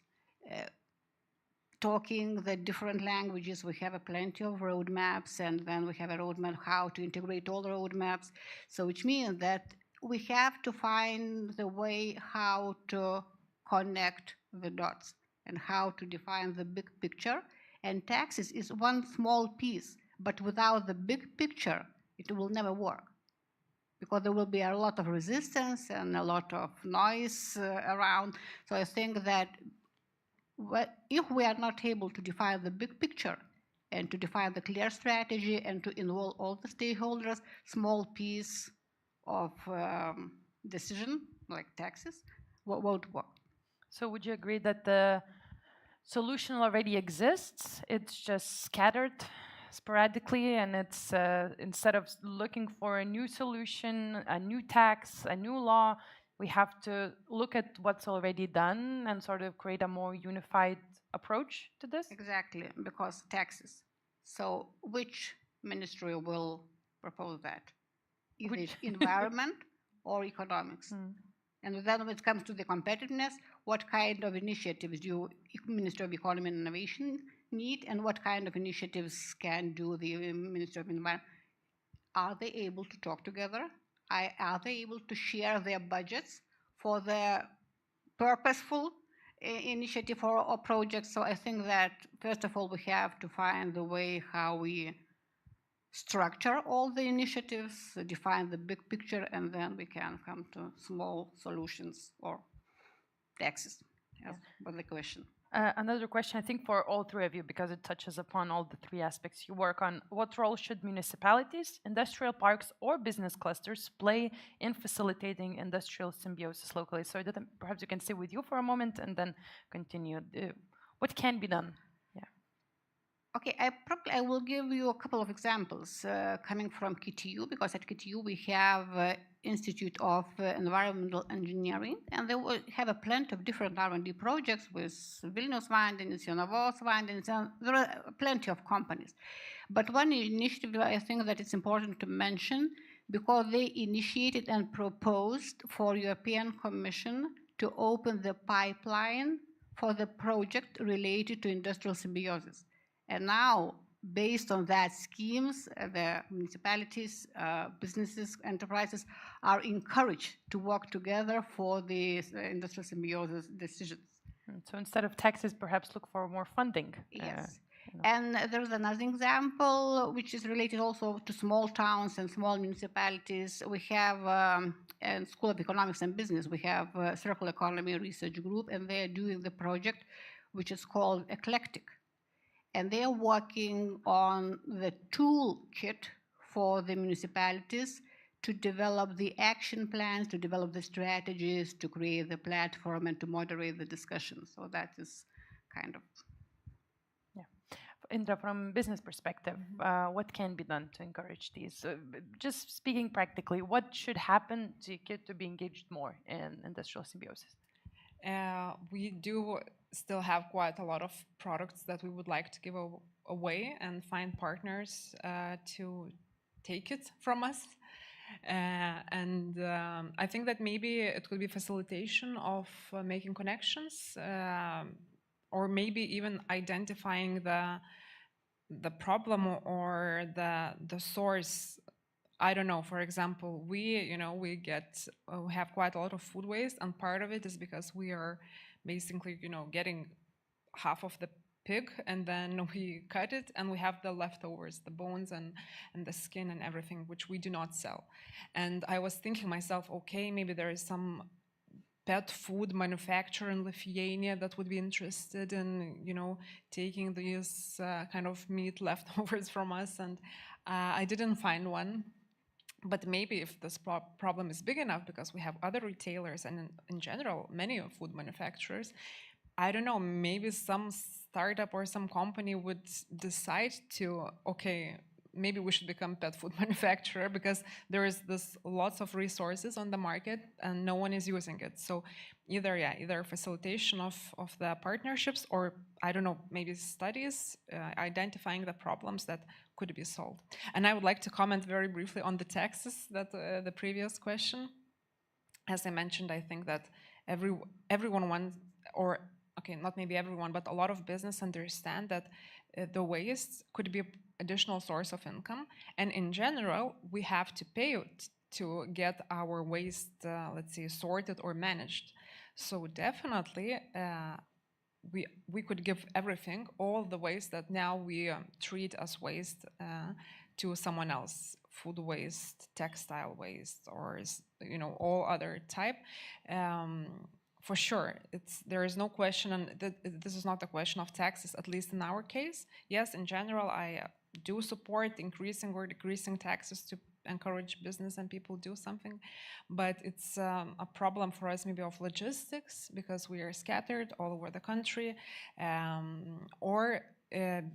talking the different languages, we have plenty of roadmaps, and then we have a roadmap how to integrate all the roadmaps. So which means that we have to find the way how to connect the dots and how to define the big picture. And taxes is one small piece, but without the big picture, it will never work, because there will be a lot of resistance and a lot of noise around. So I think that if we are not able to define the big picture and to define the clear strategy and to involve all the stakeholders, small piece of decision like taxes won't work. So would you agree that the solution already exists? It's just scattered sporadically, and it's instead of looking for a new solution, a new tax, a new law, we have to look at what's already done and sort of create a more unified approach to this? Exactly, because taxes. So which ministry will propose that? Is it environment or economics? And then when it comes to the competitiveness, what kind of initiatives do Minister of Economy and Innovation need, and what kind of initiatives can do the Minister of Environment? Are they able to talk together? Are they able to share their budgets for their purposeful initiative or projects? So I think that, first of all, we have to find the way how we structure all the initiatives, define the big picture, and then we can come to small solutions or taxes. Yes, but the question. Another question, I think, for all three of you, because it touches upon all the three aspects you work on. What role should municipalities, industrial parks, or business clusters play in facilitating industrial symbiosis locally? So perhaps you can stay with you for a moment and then continue. What can be done? Okay, I will give you a couple of examples coming from KTU, because at KTU we have Institute of Environmental Engineering, and they will have a plenty of different R&D projects with Vilnius Vandenys, Jonavos Vandenys, and there are plenty of companies. But one initiative I think that it's important to mention, because they initiated and proposed for European Commission to open the pipeline for the project related to industrial symbiosis. And now, based on that schemes, the municipalities, businesses, enterprises are encouraged to work together for the industrial symbiosis decisions. So instead of taxes, perhaps look for more funding. Yes. And there's another example which is related also to small towns and small municipalities. We have in School of Economics and Business, we have a Circular Economy Research Group, and they are doing the project which is called Eclectic. And they are working on the toolkit for the municipalities to develop the action plans, to develop the strategies, to create the platform, and to moderate the discussion. So that is kind of... Yeah. Indra, from business perspective, what can be done to encourage these? Just speaking practically, what should happen to get to be engaged more in industrial symbiosis? We do still have quite a lot of products that we would like to give away and find partners to take it from us. I think that maybe it could be facilitation of making connections, or maybe even identifying the problem or the source. I don't know. For example, we have quite a lot of food waste, and part of it is because we are basically, getting half of the pig, and then we cut it, and we have the leftovers, the bones and the skin and everything, which we do not sell. And I was thinking myself, okay, maybe there is some pet food manufacturer in Lithuania that would be interested in, taking these kind of meat leftovers from us, and I didn't find one. But maybe if this problem is big enough, because we have other retailers and in general, many food manufacturers, I don't know, maybe some startup or some company would decide to, okay, maybe we should become pet food manufacturer, because there is this lots of resources on the market and no one is using it. So either facilitation of the partnerships, or I don't know, maybe studies identifying the problems that could be solved. And I would like to comment very briefly on the taxes, that the previous question. As I mentioned, I think that everyone wants, or okay, not maybe everyone, but a lot of business understand that the waste could be an additional source of income, and in general, we have to pay it to get our waste, let's say, sorted or managed. So definitely, we could give everything, all the waste that now we treat as waste, to someone else, food waste, textile waste, or all other type. For sure, there is no question, and this is not a question of taxes, at least in our case. Yes, in general, I do support increasing or decreasing taxes to encourage business and people do something, but it's a problem for us maybe of logistics, because we are scattered all over the country, or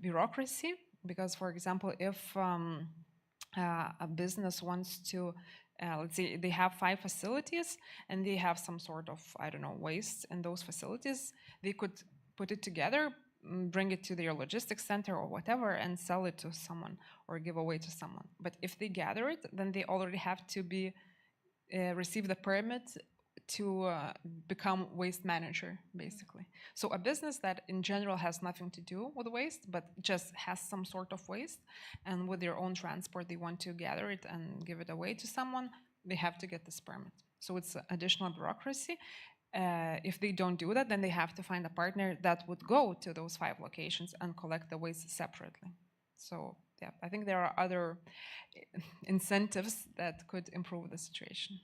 bureaucracy, because, for example, if a business wants to, let's say they have 5 facilities and they have some sort of, I don't know, waste in those facilities, they could put it together, bring it to their logistics center or whatever, and sell it to someone or give away to someone. But if they gather it, then they already have to be receive the permit to become waste manager, basically. So a business that in general has nothing to do with waste, but just has some sort of waste, and with their own transport, they want to gather it and give it away to someone, they have to get this permit. So it's additional bureaucracy. If they don't do that, then they have to find a partner that would go to those 5 locations and collect the waste separately. So yeah, I think there are other incentives that could improve the situation.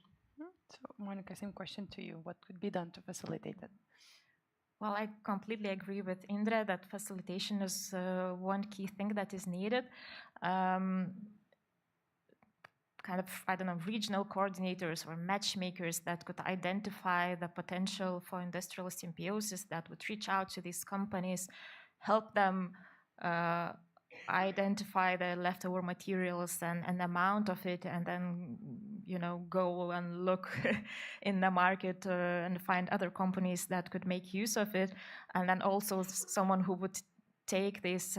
So Monica, same question to you. What could be done to facilitate it? Well, I completely agree with Indra that facilitation is one key thing that is needed. Kind of, I don't know, regional coordinators or matchmakers that could identify the potential for industrial symbiosis, that would reach out to these companies, help them identify the leftover materials and the amount of it, and then, you know, go and look in the market and find other companies that could make use of it. And then also someone who would take these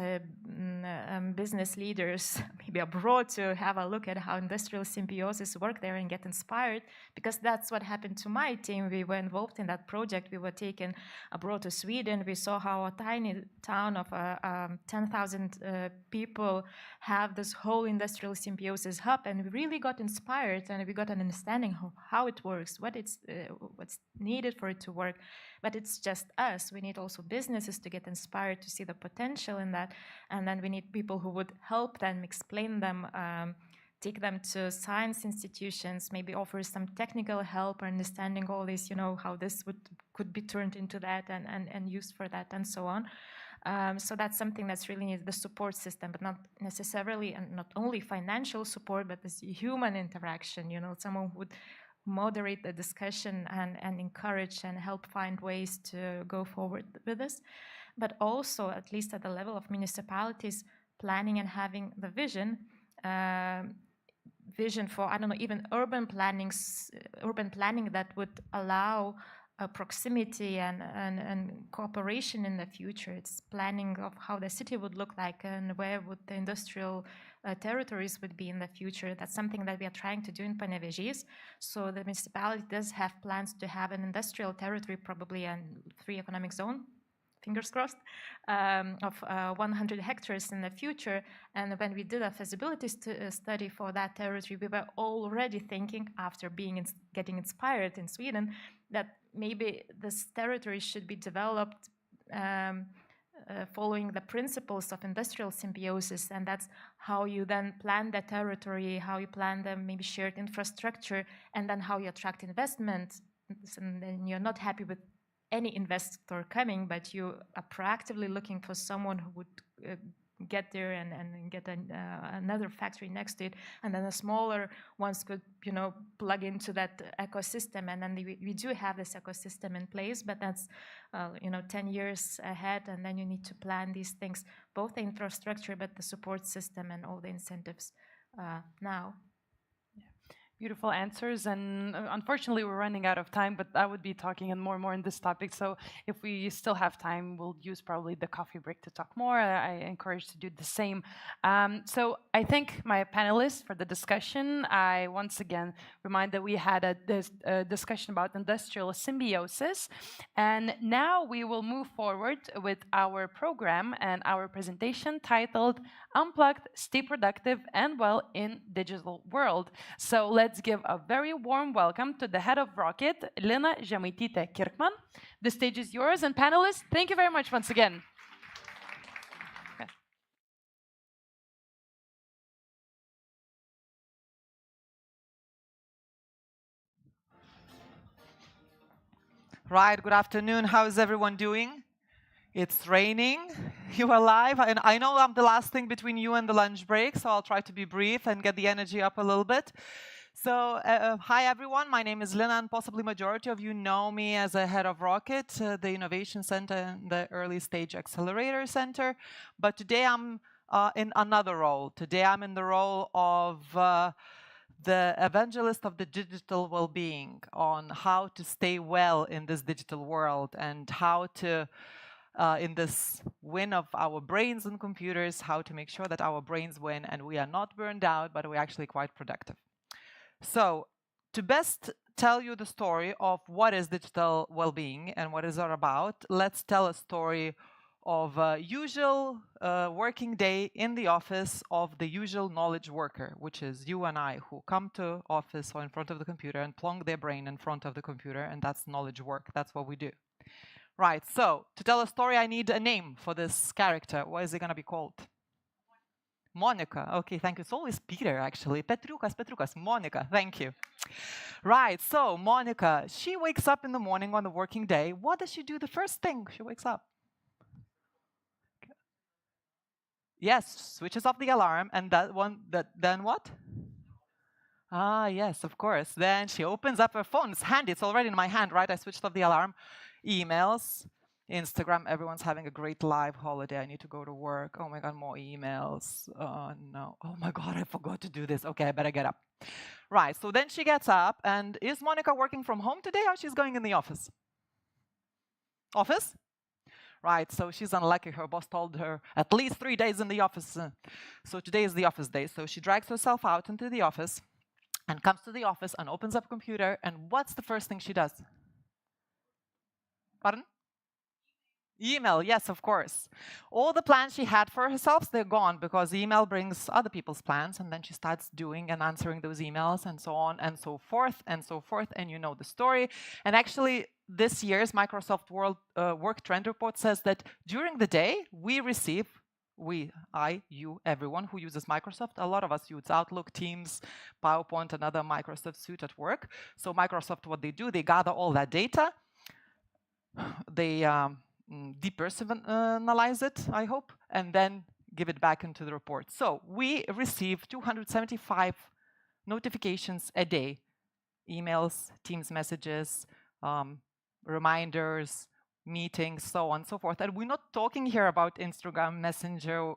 business leaders maybe abroad to have a look at how industrial symbiosis work there and get inspired, because that's what happened to my team. We were involved in that project. We were taken abroad to Sweden. We saw how a tiny town of 10,000 people have this whole industrial symbiosis hub, and we really got inspired, and we got an understanding of how it works, what's needed for it to work. But it's just us. We need also businesses to get inspired to see the potential in that. And then we need people who would help them, explain them, take them to science institutions, maybe offer some technical help or understanding all this, you know, how this could be turned into that and used for that and so on. So that's something that's really needed, the support system, but not necessarily and not only financial support, but this human interaction, you know, someone who would moderate the discussion and encourage and help find ways to go forward with this. But also, at least at the level of municipalities, planning and having the vision for, I don't know, even urban planning that would allow proximity and cooperation in the future. It's planning of how the city would look like and where would the industrial territories would be in the future. That's something that we are trying to do in Panevėžys. So the municipality does have plans to have an industrial territory, probably a 3 economic zone, fingers crossed, of 100 hectares in the future. And when we did a feasibility study for that territory, we were already thinking, after getting inspired in Sweden, that maybe this territory should be developed following the principles of industrial symbiosis, and that's how you then plan the territory, how you plan the maybe shared infrastructure, and then how you attract investment. And then you're not happy with any investor coming, but you are proactively looking for someone who would get there and get another factory next to it, and then the smaller ones could, you know, plug into that ecosystem, and then we do have this ecosystem in place, but that's you know, 10 years ahead, and then you need to plan these things, both the infrastructure but the support system and all the incentives now. Beautiful answers, and unfortunately we're running out of time, but I would be talking and more on this topic, so if we still have time, we'll use probably the coffee break to talk more. I encourage to do the same. So I thank my panelists for the discussion. I once again remind that we had a discussion about industrial symbiosis, and now we will move forward with our program and our presentation titled Unplugged, Stay Productive and Well in Digital World. So let's give a very warm welcome to the head of Rocket, Lina Žemaitytė-Kirkman. The stage is yours, and panelists, thank you very much once again. Okay. Right, good afternoon. How is everyone doing? It's raining. You are live, and I know I'm the last thing between you and the lunch break, so I'll try to be brief and get the energy up a little bit. So, hi everyone, my name is Lina, and possibly majority of you know me as a head of Rocket, the Innovation Center and the Early Stage Accelerator Center. But today I'm in another role. Today I'm in the role of the evangelist of the digital well-being, on how to stay well in this digital world and how to in this win of our brains and computers, how to make sure that our brains win and we are not burned out, but we're actually quite productive. So to best tell you the story of what is digital well-being and what is it about, let's tell a story of a usual working day in the office of the usual knowledge worker, which is you and I, who come to office or in front of the computer and plonk their brain in front of the computer, and that's knowledge work. That's what we do. Right, so to tell a story, I need a name for this character. What is it going to be called? Monica. Okay, thank you. It's always Peter, actually. Petrukas, Monica. Thank you. Right, so Monica, she wakes up in the morning on the working day. What does she do the first thing she wakes up? Yes, switches off the alarm, and then what? Ah, yes, of course. Then she opens up her phone. It's handy. It's already in my hand, right? I switched off the alarm. Emails, Instagram. Everyone's having a great live holiday. I need to go to work. Oh my God, more emails. Oh no. Oh my God, I forgot to do this. Okay, I better get up. Right, so then she gets up, and is Monica working from home today, or she's going in the office? Office? Right, so she's unlucky. Her boss told her at least 3 days in the office. So today is the office day. So she drags herself out into the office and comes to the office and opens up a computer. And what's the first thing she does? Pardon? Email, yes, of course. All the plans she had for herself, they're gone because email brings other people's plans, and then she starts doing and answering those emails and so on and so forth and so forth, and you know the story. And actually, this year's Microsoft World Work Trend Report says that during the day, we receive, you, everyone who uses Microsoft, a lot of us use Outlook, Teams, PowerPoint, and other Microsoft suite at work. So Microsoft, what they do, they gather all that data, they depersonalize it, I hope, and then give it back into the report. So we receive 275 notifications a day, emails, Teams messages, reminders, meetings, so on and so forth. And we're not talking here about Instagram, Messenger,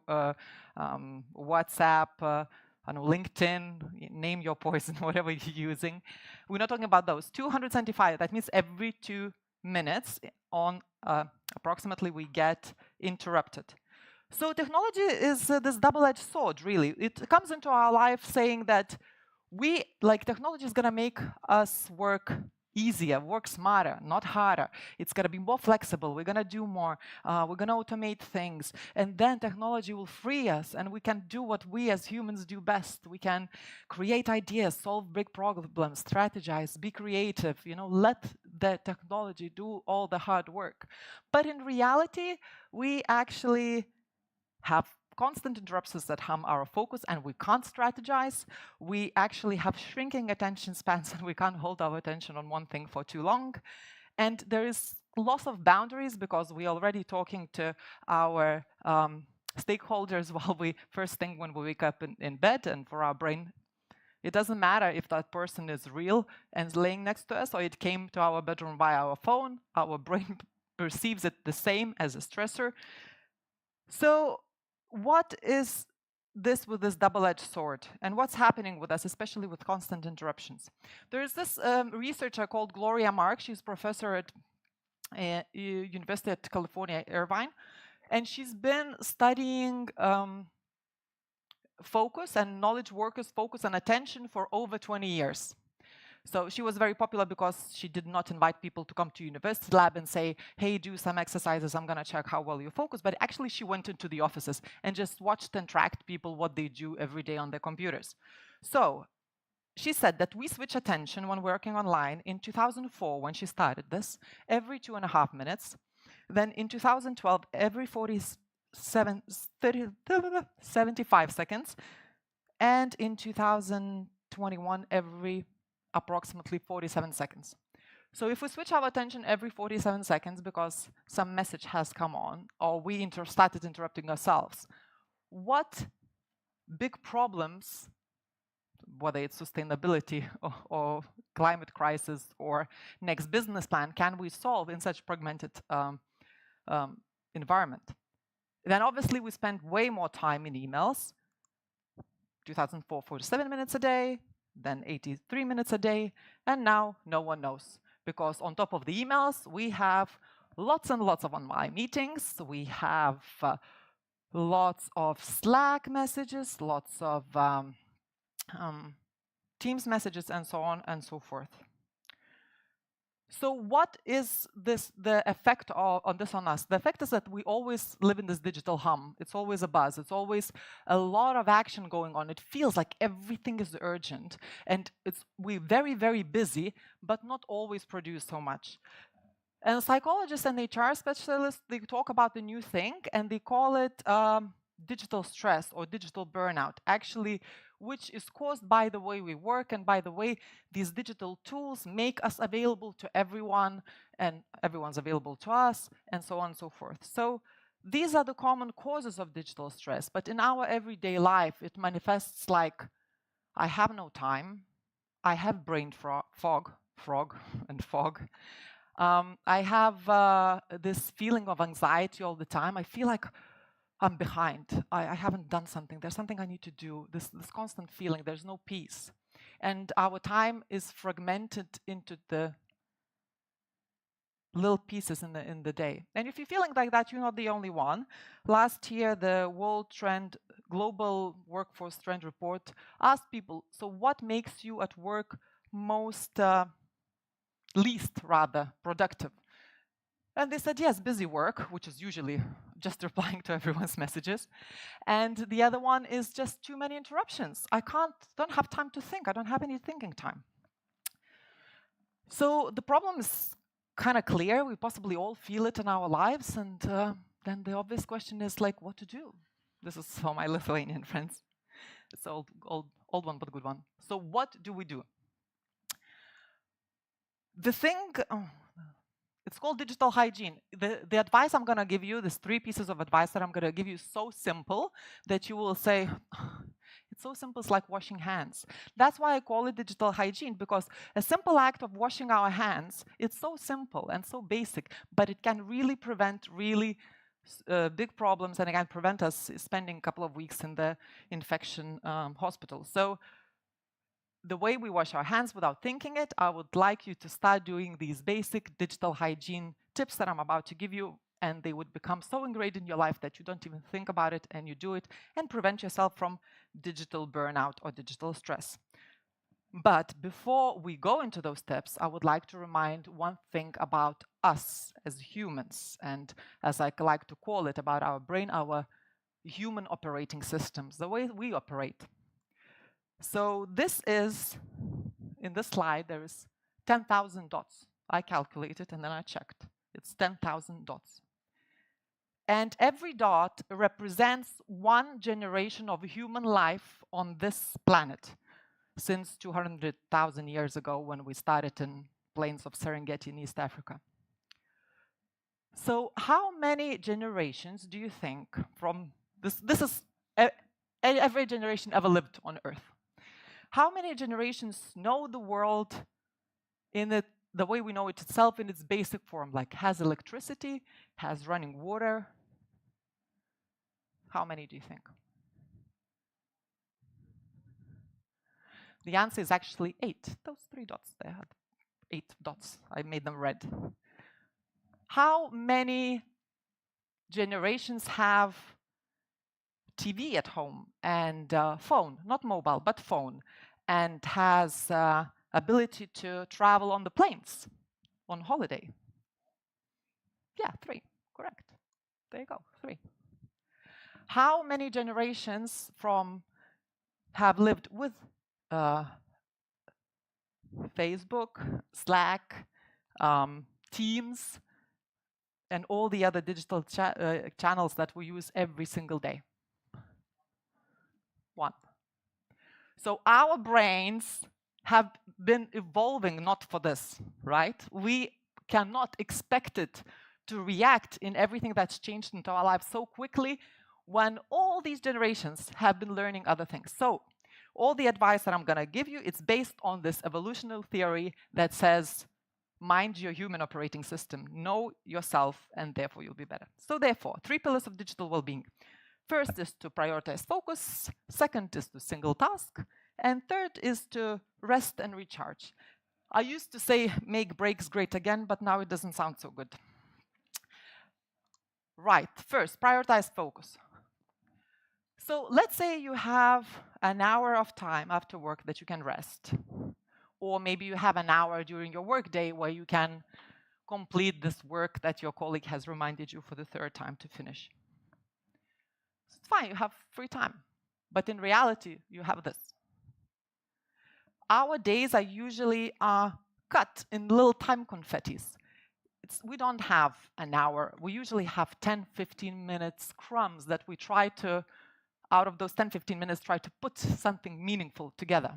WhatsApp, I know, LinkedIn, name your poison, whatever you're using. We're not talking about those. 275, that means every 2 minutes on approximately we get interrupted. So technology is this double-edged sword, really. It comes into our life saying that technology is going to make us work easier, work smarter, not harder. It's going to be more flexible. We're going to do more. We're going to automate things. And then technology will free us, and we can do what we as humans do best. We can create ideas, solve big problems, strategize, be creative, let the technology do all the hard work. But in reality, we actually have constant interruptions that harm our focus, and we can't strategize. We actually have shrinking attention spans, and we can't hold our attention on one thing for too long. And there is loss of boundaries because we're already talking to our stakeholders first thing when we wake up in bed, and for our brain, it doesn't matter if that person is real and is laying next to us, or it came to our bedroom via our phone. Our brain perceives it the same as a stressor. So what is this with this double-edged sword, and what's happening with us, especially with constant interruptions? There is this researcher called Gloria Mark. She's professor at University of California, Irvine, and she's been studying focus and knowledge workers' focus and attention for over 20 years. So she was very popular because she did not invite people to come to university lab and say, hey, do some exercises, I'm going to check how well you focus. But actually, she went into the offices and just watched and tracked people, what they do every day on their computers. So she said that we switch attention when working online in 2004, when she started this, every 2.5 minutes. Then in 2012, every 75 seconds. And in 2021, every approximately 47 seconds. So if we switch our attention every 47 seconds because some message has come on, or we started interrupting ourselves, what big problems, whether it's sustainability or climate crisis or next business plan, can we solve in such fragmented environment? Then obviously we spend way more time in emails. 2004, 47 minutes a day, then 83 minutes a day, and now no one knows. Because on top of the emails, we have lots and lots of online meetings, we have lots of Slack messages, lots of Teams messages, and so on and so forth. So what is the effect on this on us? The effect is that we always live in this digital hum. It's always a buzz. It's always a lot of action going on. It feels like everything is urgent. And we're very, very busy, but not always produce so much. And psychologists and HR specialists, they talk about the new thing, and they call it digital stress or digital burnout, actually, which is caused by the way we work and by the way these digital tools make us available to everyone, and everyone's available to us, and so on and so forth. So these are the common causes of digital stress, but in our everyday life, it manifests like, I have no time, I have brain fog, I have this feeling of anxiety all the time. I feel like I'm behind. I haven't done something. There's something I need to do. This constant feeling, there's no peace. And our time is fragmented into the little pieces in the day. And if you're feeling like that, you're not the only one. Last year, the Global Workforce Trend Report asked people, so what makes you at work least productive? And they said, yes, busy work, which is usually just replying to everyone's messages. And the other one is just too many interruptions. I don't have time to think. I don't have any thinking time. So the problem is kind of clear. We possibly all feel it in our lives. And then the obvious question is like, what to do? This is for my Lithuanian friends. It's an old one, but good one. So what do we do? The thing, it's called digital hygiene. The advice I'm going to give you, these 3 pieces of advice that I'm going to give you, is so simple that you will say, it's so simple, it's like washing hands. That's why I call it digital hygiene, because a simple act of washing our hands, it's so simple and so basic, but it can really prevent really big problems, and again, prevent us spending a couple of weeks in the infection hospital. So the way we wash our hands without thinking it, I would like you to start doing these basic digital hygiene tips that I'm about to give you, and they would become so ingrained in your life that you don't even think about it and you do it and prevent yourself from digital burnout or digital stress. But before we go into those tips, I would like to remind one thing about us as humans, and as I like to call it, about our brain, our human operating systems, the way we operate. So this is, in this slide, there is 10,000 dots. I calculated and then I checked. It's 10,000 dots. And every dot represents one generation of human life on this planet since 200,000 years ago when we started in plains of Serengeti in East Africa. So how many generations do you think from this is every generation ever lived on Earth? How many generations know the world in the way we know it itself in its basic form, like has electricity, has running water? How many do you think? The answer is actually 8. Those 3 dots, they had 8 dots. I made them red. How many generations have TV at home and phone, not mobile, but phone, and has ability to travel on the planes on holiday? Yeah, 3, correct. There you go, 3. How many generations have lived with Facebook, Slack, Teams, and all the other digital channels that we use every single day? 1. So our brains have been evolving not for this, right? We cannot expect it to react in everything that's changed into our lives so quickly when all these generations have been learning other things. So all the advice that I'm going to give you, it's based on this evolutionary theory that says, mind your human operating system, know yourself, and therefore you'll be better. So therefore, 3 pillars of digital well-being. First is to prioritize focus, second is to single task, and third is to rest and recharge. I used to say make breaks great again, but now it doesn't sound so good. Right, first, prioritize focus. So let's say you have an hour of time after work that you can rest. Or maybe you have an hour during your workday where you can complete this work that your colleague has reminded you for the third time to finish. So it's fine, you have free time. But in reality, you have this. Our days are usually cut in little time confettis. We don't have an hour. We usually have 10, 15 minutes crumbs that we try to, out of those 10, 15 minutes, try to put something meaningful together.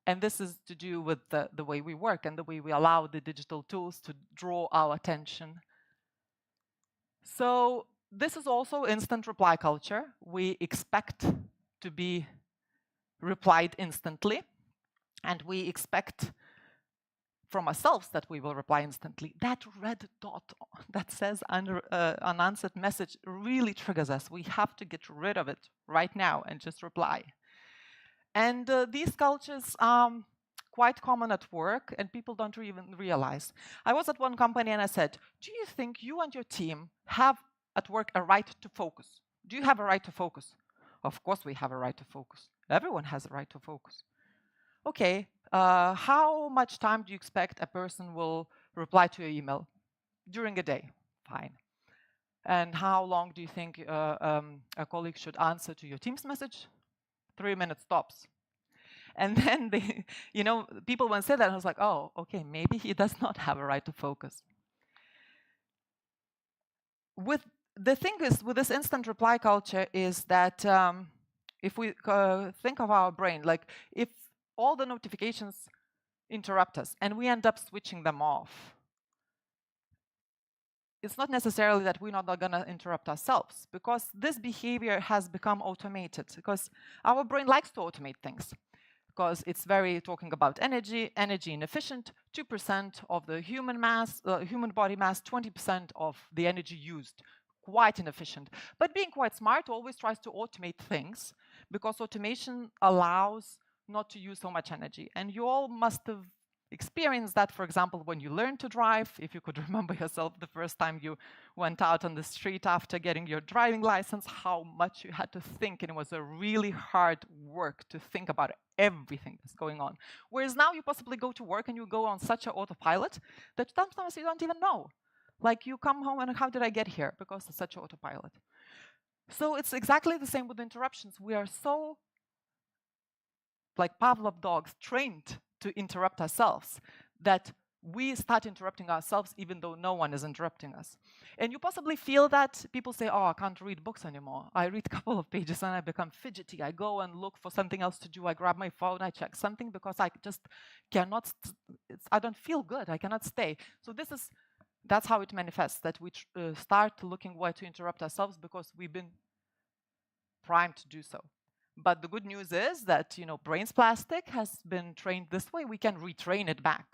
And this is to do with the way we work and the way we allow the digital tools to draw our attention. So this is also instant reply culture. We expect to be replied instantly, and we expect from ourselves that we will reply instantly. That red dot that says unanswered message really triggers us. We have to get rid of it right now and just reply. And these cultures are quite common at work, and people don't even realize. I was at one company and I said, do you think you and your team have at work a right to focus? Do you have a right to focus? Of course we have a right to focus. Everyone has a right to focus. Okay, how much time do you expect a person will reply to your email? During a day. Fine. And how long do you think a colleague should answer to your Teams message? 3 minutes tops. And then people when say that, I was like, oh, okay, maybe he does not have a right to focus. The thing is, with this instant reply culture is that if we think of our brain, like if all the notifications interrupt us and we end up switching them off, it's not necessarily that we're not going to interrupt ourselves, because this behavior has become automated, because our brain likes to automate things, because it's very talking about energy inefficient, 2% of the human body mass, 20% of the energy used, quite inefficient. But being quite smart always tries to automate things, because automation allows not to use so much energy. And you all must have experienced that, for example, when you learn to drive. If you could remember yourself the first time you went out on the street after getting your driving license, how much you had to think, and it was a really hard work to think about everything that's going on. Whereas now you possibly go to work and you go on such an autopilot that sometimes you don't even know. Like you come home and how did I get here? Because it's such an autopilot. So it's exactly the same with interruptions. We are so, like Pavlov dogs, trained to interrupt ourselves, that we start interrupting ourselves even though no one is interrupting us. And you possibly feel that people say, oh, I can't read books anymore. I read a couple of pages and I become fidgety. I go and look for something else to do. I grab my phone, I check something, because I just cannot, I don't feel good. I cannot stay. So that's how it manifests, that we start looking where to interrupt ourselves because we've been primed to do so. But the good news is that, brain's plastic has been trained this way. We can retrain it back.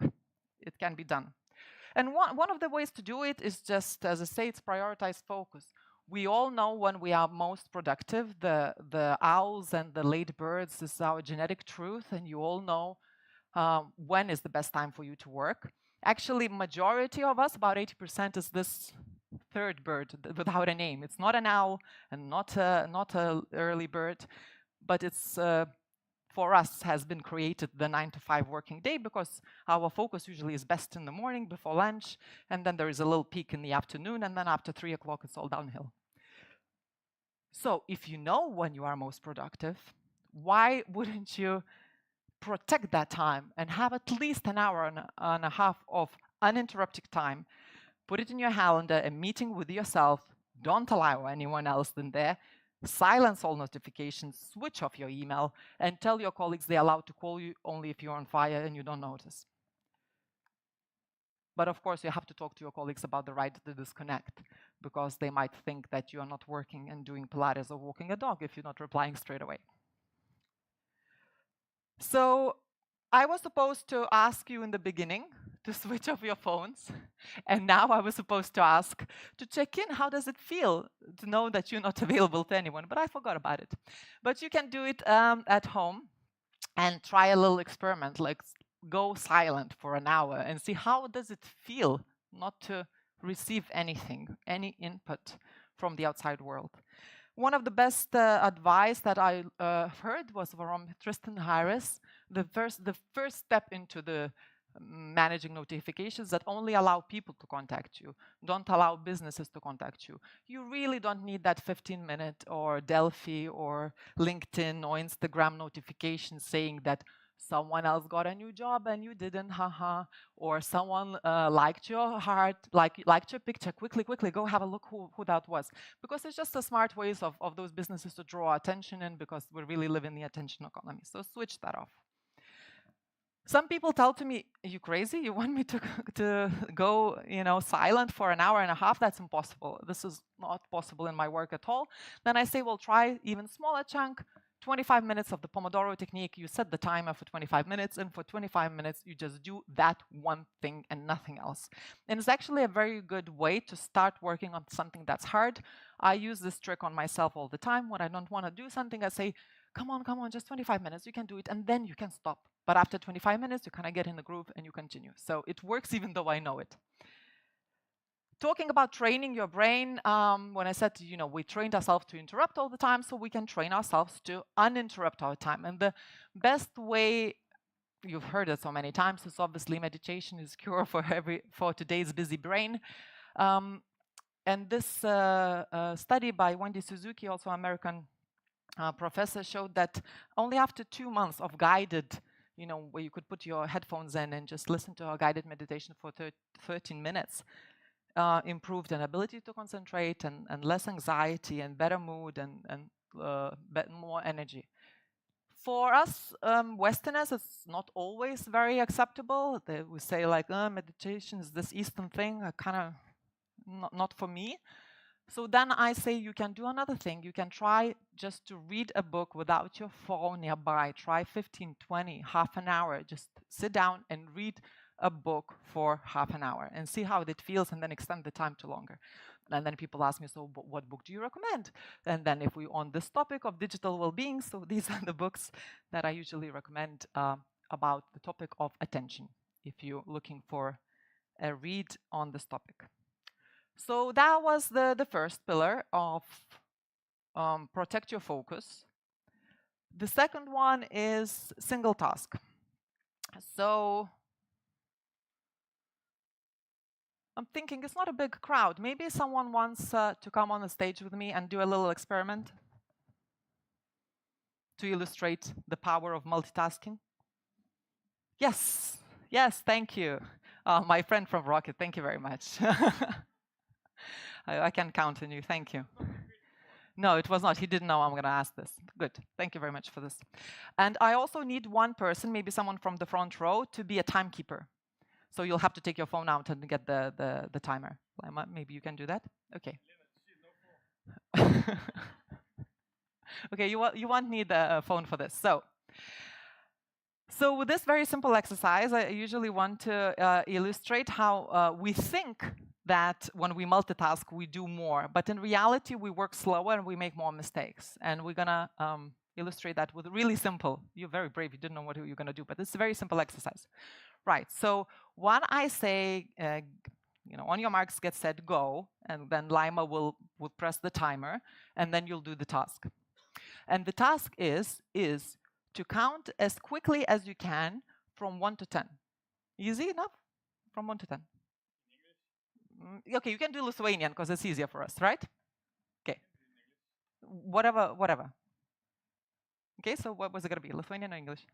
It can be done. And one of the ways to do it is just, as I say, it's prioritized focus. We all know when we are most productive. The owls and the late birds is our genetic truth, and you all know when is the best time for you to work. Actually, majority of us, about 80%, is this third bird without a name. It's not an owl and not a early bird. But it's, for us, has been created the 9-to-5 working day, because our focus usually is best in the morning before lunch, and then there is a little peak in the afternoon, and then after 3 o'clock it's all downhill. So if you know when you are most productive, why wouldn't you protect that time and have at least an hour and a half of uninterrupted time? Put it in your calendar, a meeting with yourself. Don't allow anyone else in there. Silence all notifications, switch off your email, and tell your colleagues they're allowed to call you only if you're on fire and you don't notice. But of course, you have to talk to your colleagues about the right to disconnect, because they might think that you are not working and doing Pilates or walking a dog if you're not replying straight away. So I was supposed to ask you in the beginning to switch off your phones. And now I was supposed to ask to check in, how does it feel to know that you're not available to anyone? But I forgot about it. But you can do it at home and try a little experiment, like go silent for an hour and see how does it feel not to receive anything, any input from the outside world. One of the best advice that I heard was from Tristan Harris. The first step into the managing notifications that only allow people to contact you, don't allow businesses to contact you. You really don't need that 15-minute or Delphi or LinkedIn or Instagram notification saying that someone else got a new job and you didn't, haha, or someone liked your heart, liked your picture, quickly, go have a look who that was. Because it's just a smart ways of those businesses to draw attention in, because we really live in the attention economy. So switch that off. Some people tell to me, "Are you crazy? You want me to go, silent for an hour and a half? That's impossible. This is not possible in my work at all." Then I say, "Well, try even smaller chunk, 25 minutes of the Pomodoro technique. You set the timer for 25 minutes, and for 25 minutes, you just do that one thing and nothing else." And it's actually a very good way to start working on something that's hard. I use this trick on myself all the time. When I don't want to do something, I say, come on, just 25 minutes, you can do it, and then you can stop. But after 25 minutes, you kind of get in the groove and you continue. So it works even though I know it. Talking about training your brain, when I said, we trained ourselves to interrupt all the time, so we can train ourselves to uninterrupt our time. And the best way, you've heard it so many times, is obviously meditation is cure for today's busy brain. And this study by Wendy Suzuki, also American professor, showed that only after 2 months of guided, where you could put your headphones in and just listen to a guided meditation for 13 minutes, improved an ability to concentrate and less anxiety and better mood and more energy. For us Westerners, it's not always very acceptable. We say meditation is this Eastern thing, kind of not for me. So then I say you can do another thing. You can try just to read a book without your phone nearby. Try 15, 20, half an hour. Just sit down and read a book for half an hour and see how it feels, and then extend the time to longer. And then people ask me, so what book do you recommend? And then if we're on this topic of digital well-being, so these are the books that I usually recommend about the topic of attention, if you're looking for a read on this topic. So that was the first pillar of protect your focus. The second one is single task. So I'm thinking it's not a big crowd. Maybe someone wants to come on the stage with me and do a little experiment to illustrate the power of multitasking. Yes, thank you. My friend from Rocket, thank you very much. I can count on you, thank you. No, it was not. He didn't know I'm going to ask this. Good, thank you very much for this. And I also need one person, maybe someone from the front row, to be a timekeeper. So you'll have to take your phone out and get the timer. Maybe you can do that? Okay. Okay, you won't need a phone for this. So with this very simple exercise, I usually want to illustrate how we think that when we multitask, we do more. But in reality, we work slower and we make more mistakes. And we're going to illustrate that with really simple. You're very brave. You didn't know what you're going to do. But it's a very simple exercise. Right. So when I say, on your marks, get set, go, and then Lima will press the timer, and then you'll do the task. And the task is to count as quickly as you can from 1 to 10. Easy enough? From 1 to 10. Okay, you can do Lithuanian because it's easier for us, right? Okay. Whatever. Okay, so what was it going to be? Lithuanian or English?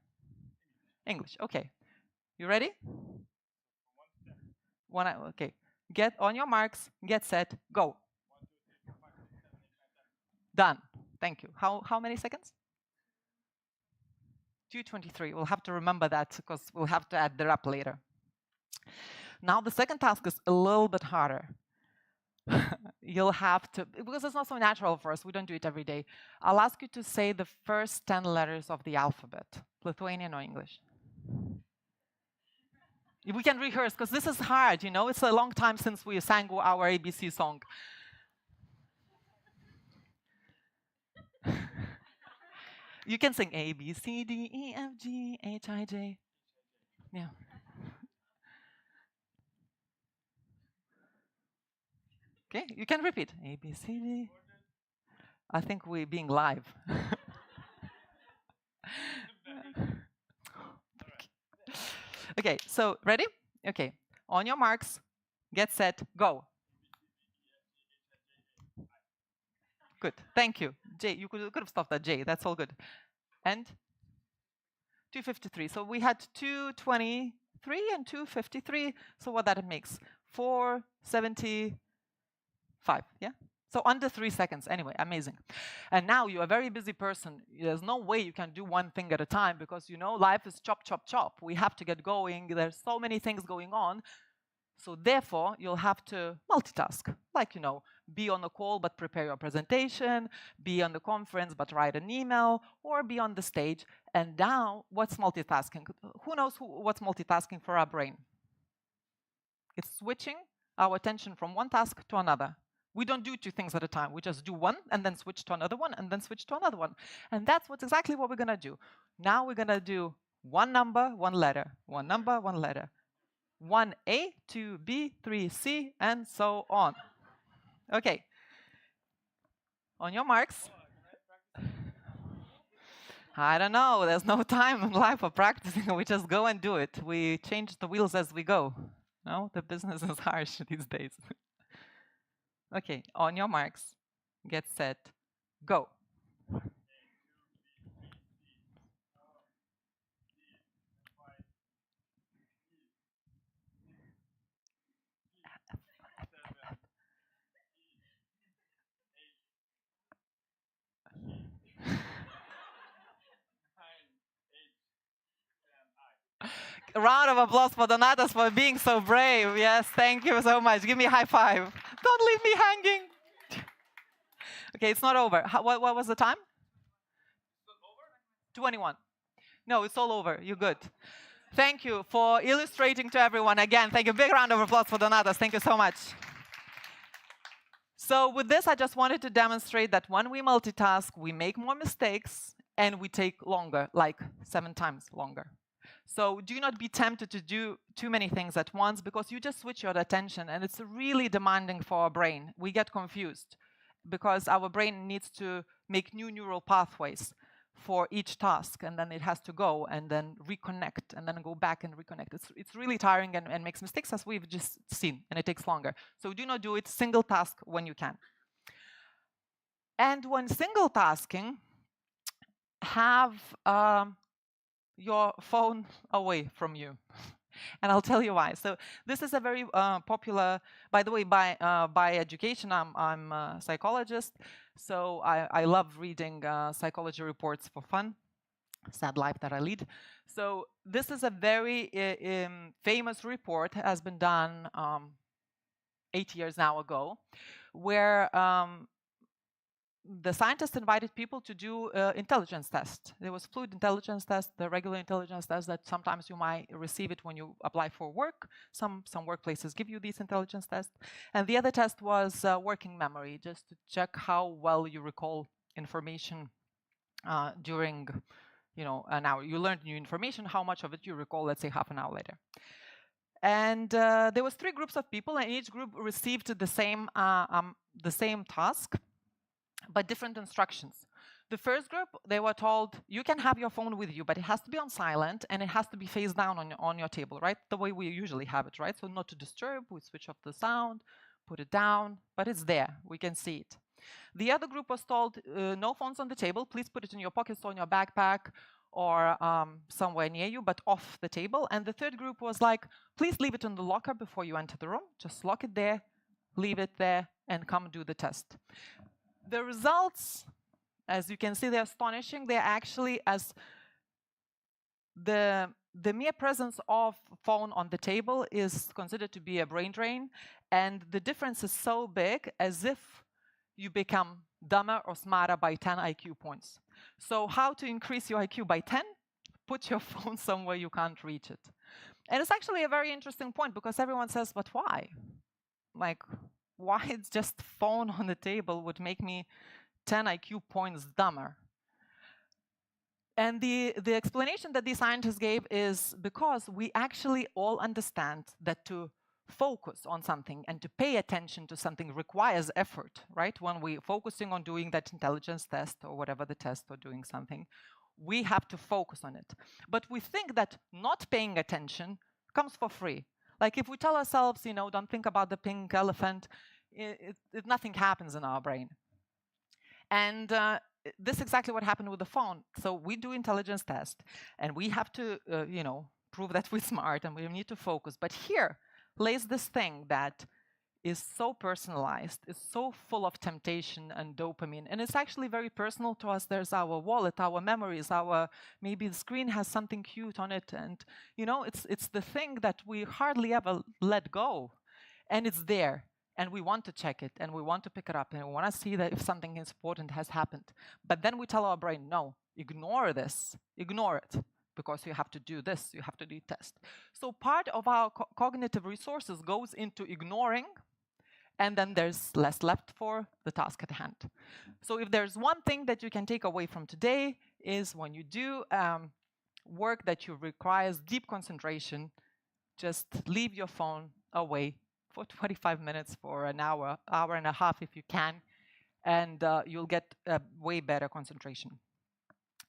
English. Okay. You ready? Okay. Get on your marks, get set, go. Done. Thank you. How many seconds? 2:23. We'll have to remember that because we'll have to add that up later. Now the second task is a little bit harder. You'll have to, because it's not so natural for us, we don't do it every day. I'll ask you to say the first 10 letters of the alphabet, Lithuanian or English. We can rehearse, because this is hard, It's a long time since we sang our ABC song. You can sing A, B, C, D, E, F, G, H, I, J. Yeah. Okay, you can repeat. A, B, C, D. I think we're being live. Okay, so ready? Okay, on your marks, get set, go. Good, thank you. Jay, you could have stopped at Jay, that's all good. And 253, so we had 223 and 253, so what that makes? 475, yeah? So under 3 seconds, anyway, amazing. And now you're a very busy person. There's no way you can do one thing at a time because, you know, life is chop, chop, chop. We have to get going. There's so many things going on. So therefore, you'll have to multitask. Like, you know, be on a call but prepare your presentation, be on the conference but write an email, or be on the stage. And now, what's multitasking? Who knows what's multitasking for our brain? It's switching our attention from one task to another. We don't do two things at a time. We just do one and then switch to another one and then switch to another one. And that's exactly what we're going to do. Now we're going to do one number, one letter, one number, one letter. 1A, 2B, 3C, and so on. Okay. On your marks. I don't know. There's no time in life for practicing. We just go and do it. We change the wheels as we go. No, the business is harsh these days. Okay, on your marks, get set, go. A round of applause for Donatas for being so brave. Yes, thank you so much. Give me a high five. Don't leave me hanging. Okay, it's not over. What was the time? 21. No, it's all over. You're good. Thank you for illustrating to everyone. Again, thank you. Big round of applause for Donatas. Thank you so much. So with this, I just wanted to demonstrate that when we multitask, we make more mistakes and we take longer, like 7 times longer. So do not be tempted to do too many things at once because you just switch your attention and it's really demanding for our brain. We get confused because our brain needs to make new neural pathways for each task and then it has to go and then reconnect and then go back and reconnect. It's really tiring and makes mistakes as we've just seen and it takes longer. So do not do it single task when you can. And when single tasking, have your phone away from you. And I'll tell you why. So this is a very popular, by the way, by education, I'm a psychologist. So I love reading psychology reports for fun. Sad life that I lead. So this is a very famous report, has been done 8 years now ago, where the scientists invited people to do intelligence tests. There was fluid intelligence test, the regular intelligence test that sometimes you might receive it when you apply for work. Some workplaces give you these intelligence tests. And the other test was working memory, just to check how well you recall information during, you know, an hour. You learned new information, how much of it you recall, let's say half an hour later. And there was 3 groups of people, and each group received the same task, but different instructions. The first group, they were told, you can have your phone with you, but it has to be on silent and it has to be face down on your table, right? The way we usually have it, right? So not to disturb, we switch off the sound, put it down, but it's there, we can see it. The other group was told, no phones on the table, please put it in your pockets or in your backpack or somewhere near you, but off the table. And the third group was like, please leave it in the locker before you enter the room, just lock it there, leave it there, and come do the test. The results, as you can see, they're astonishing. They're actually as the mere presence of phone on the table is considered to be a brain drain. And the difference is so big as if you become dumber or smarter by 10 IQ points. So how to increase your IQ by 10? Put your phone somewhere you can't reach it. And it's actually a very interesting point because everyone says, but why? Like, why it's just phone on the table would make me 10 IQ points dumber? And the explanation that these scientists gave is because we actually all understand that to focus on something and to pay attention to something requires effort, right? When we're focusing on doing that intelligence test or whatever the test or doing something, we have to focus on it. But we think that not paying attention comes for free. Like if we tell ourselves, you know, don't think about the pink elephant, nothing happens in our brain. And this is exactly what happened with the phone. So we do intelligence test, and we have to, you know, prove that we're smart and we need to focus. But here lays this thing that is so personalized, is so full of temptation and dopamine, and it's actually very personal to us. There's our wallet, our memories, our maybe the screen has something cute on it, and you know, it's the thing that we hardly ever let go, and it's there. And we want to check it, and we want to pick it up, and we want to see that if something important has happened. But then we tell our brain, no, ignore this, ignore it, because you have to do this, you have to do test. So part of our cognitive resources goes into ignoring, and then there's less left for the task at hand. So if there's one thing that you can take away from today is when you do work that requires deep concentration, just leave your phone away for 25 minutes, for an hour, hour and a half if you can, and you'll get a way better concentration.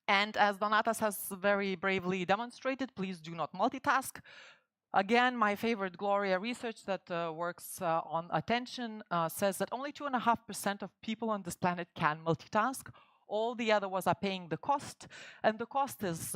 And as Donatas has very bravely demonstrated, please do not multitask. Again, my favorite Gloria research that works on attention says that only 2.5% of people on this planet can multitask. All the other ones are paying the cost, and the cost is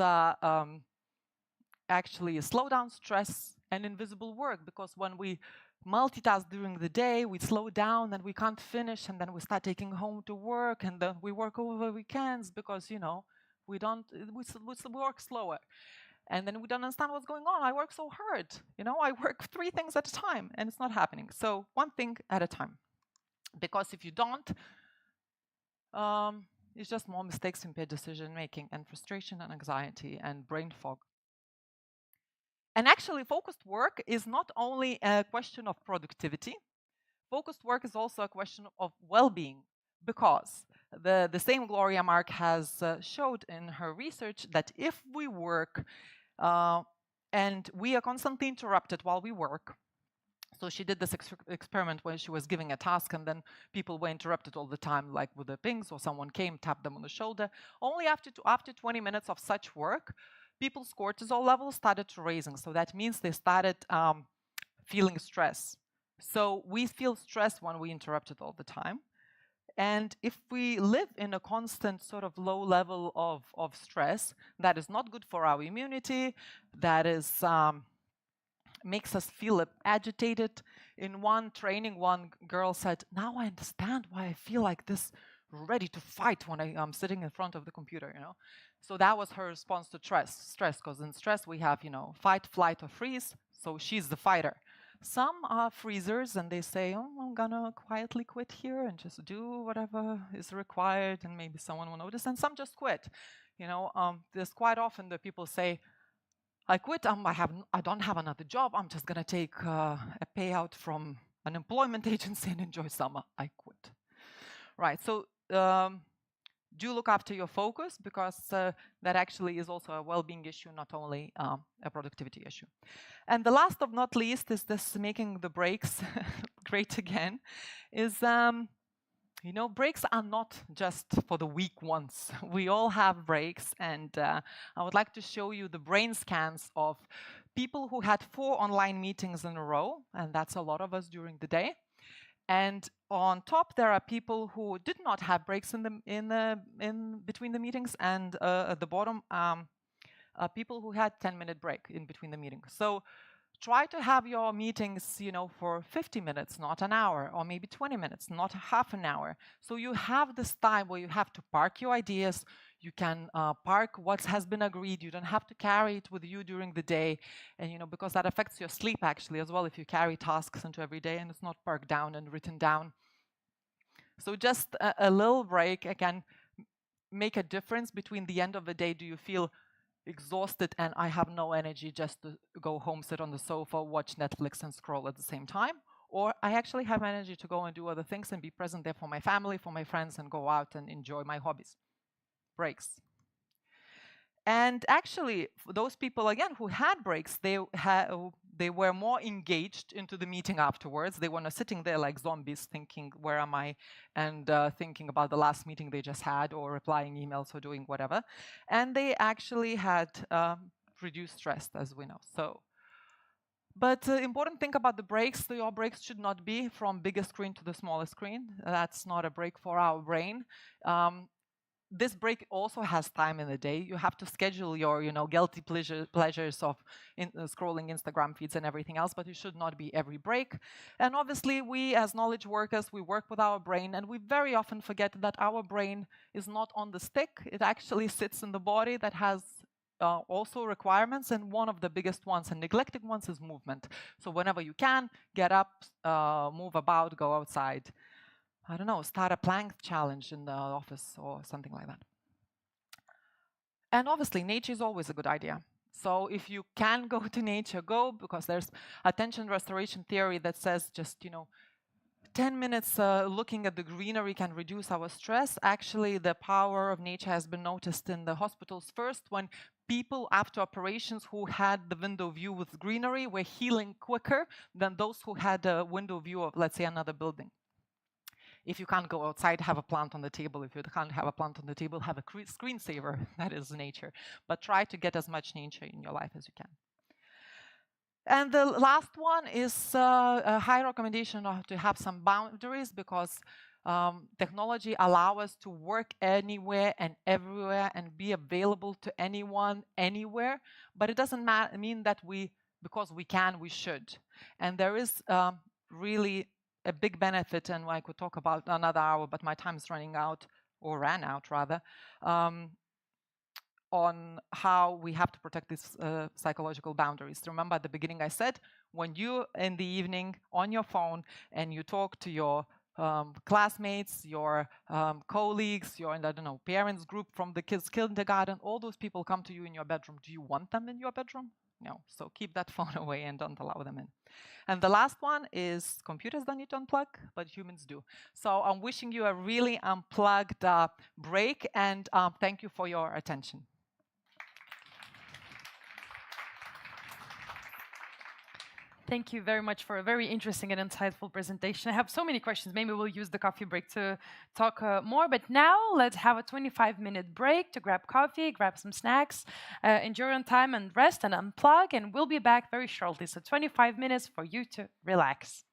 actually slow down stress and invisible work, because when we multitask during the day, we slow down and we can't finish, and then we start taking home to work, and then we work over weekends because, you know, we work slower. And then we don't understand what's going on. I work so hard, you know, I work 3 things at a time and it's not happening. So one thing at a time, because if you don't, it's just more mistakes, impaired decision making, and frustration and anxiety and brain fog. And actually, focused work is not only a question of productivity. Focused work is also a question of well-being, because the same Gloria Mark has showed in her research that if we work and we are constantly interrupted while we work, so she did this experiment when she was giving a task, and then people were interrupted all the time, like with the pings, or someone came, tapped them on the shoulder. Only after 20 minutes of such work, people's cortisol levels started raising. So that means they started feeling stress. So we feel stress when we interrupted all the time. And if we live in a constant sort of low level of stress, that is not good for our immunity, that is makes us feel agitated. In one training, one girl said, now I understand why I feel like this, ready to fight when I'm sitting in front of the computer, you know. So that was her response to stress, because in stress we have, you know, fight, flight, or freeze. So she's the fighter. Some are freezers, and they say, oh, I'm gonna quietly quit here and just do whatever is required, and maybe someone will notice. And some just quit. You know, there's quite often that people say, I quit, I don't have another job, I'm just gonna take a payout from an employment agency and enjoy summer. I quit. Right, so do look after your focus, because that actually is also a well-being issue, not only a productivity issue. And the last but not least is this making the breaks great again, is you know, breaks are not just for the weak ones. We all have breaks, and I would like to show you the brain scans of people who had 4 online meetings in a row, and that's a lot of us during the day. And on top, there are people who did not have breaks in between the meetings, and at the bottom, people who had 10-minute break in between the meetings. So try to have your meetings, you know, for 50 minutes, not an hour, or maybe 20 minutes, not half an hour. So you have this time where you have to park your ideas, you can park what has been agreed, you don't have to carry it with you during the day, and you know, because that affects your sleep actually as well if you carry tasks into every day and it's not parked down and written down. So just a little break can make a difference between the end of the day. Do you feel exhausted and I have no energy just to go home, sit on the sofa, watch Netflix and scroll at the same time? Or I actually have energy to go and do other things and be present there for my family, for my friends, and go out and enjoy my hobbies. Breaks. And actually, for those people, again, who had breaks, they they were more engaged into the meeting afterwards. They were not sitting there like zombies thinking, where am I? And thinking about the last meeting they just had or replying emails or doing whatever. And they actually had reduced stress, as we know. So, but important thing about the breaks, your breaks should not be from bigger screen to the smaller screen. That's not a break for our brain. This break also has time in the day. You have to schedule your, guilty pleasures of scrolling Instagram feeds and everything else, but it should not be every break. And obviously, we as knowledge workers, we work with our brain, and we very often forget that our brain is not on the stick. It actually sits in the body that has also requirements, and one of the biggest ones and neglected ones is movement. So whenever you can, get up, move about, go outside. I don't know, start a plank challenge in the office or something like that. And obviously, nature is always a good idea. So if you can go to nature, go, because there's attention restoration theory that says just, 10 minutes looking at the greenery can reduce our stress. Actually, the power of nature has been noticed in the hospitals first when people after operations who had the window view with greenery were healing quicker than those who had a window view of, let's say, another building. If you can't go outside, have a plant on the table. If you can't have a plant on the table, have a screensaver. That is nature. But try to get as much nature in your life as you can. And the last one is a high recommendation to have some boundaries, because technology allows us to work anywhere and everywhere and be available to anyone, anywhere. But it doesn't mean that because we can, we should. And there is really a big benefit, and I could talk about another hour, but my time is running out, or ran out rather, on how we have to protect these psychological boundaries. Remember at the beginning I said, when you in the evening on your phone and you talk to your classmates, your colleagues, your, I don't know, parents group from the kids' kindergarten, all those people come to you in your bedroom. Do you want them in your bedroom? No. So keep that phone away and don't allow them in. And the last one is computers don't need to unplug, but humans do. So I'm wishing you a really unplugged break, and thank you for your attention. Thank you very much for a very interesting and insightful presentation. I have so many questions. Maybe we'll use the coffee break to talk more. But now let's have a 25-minute break to grab coffee, grab some snacks, enjoy your time and rest and unplug. And we'll be back very shortly. So 25 minutes for you to relax.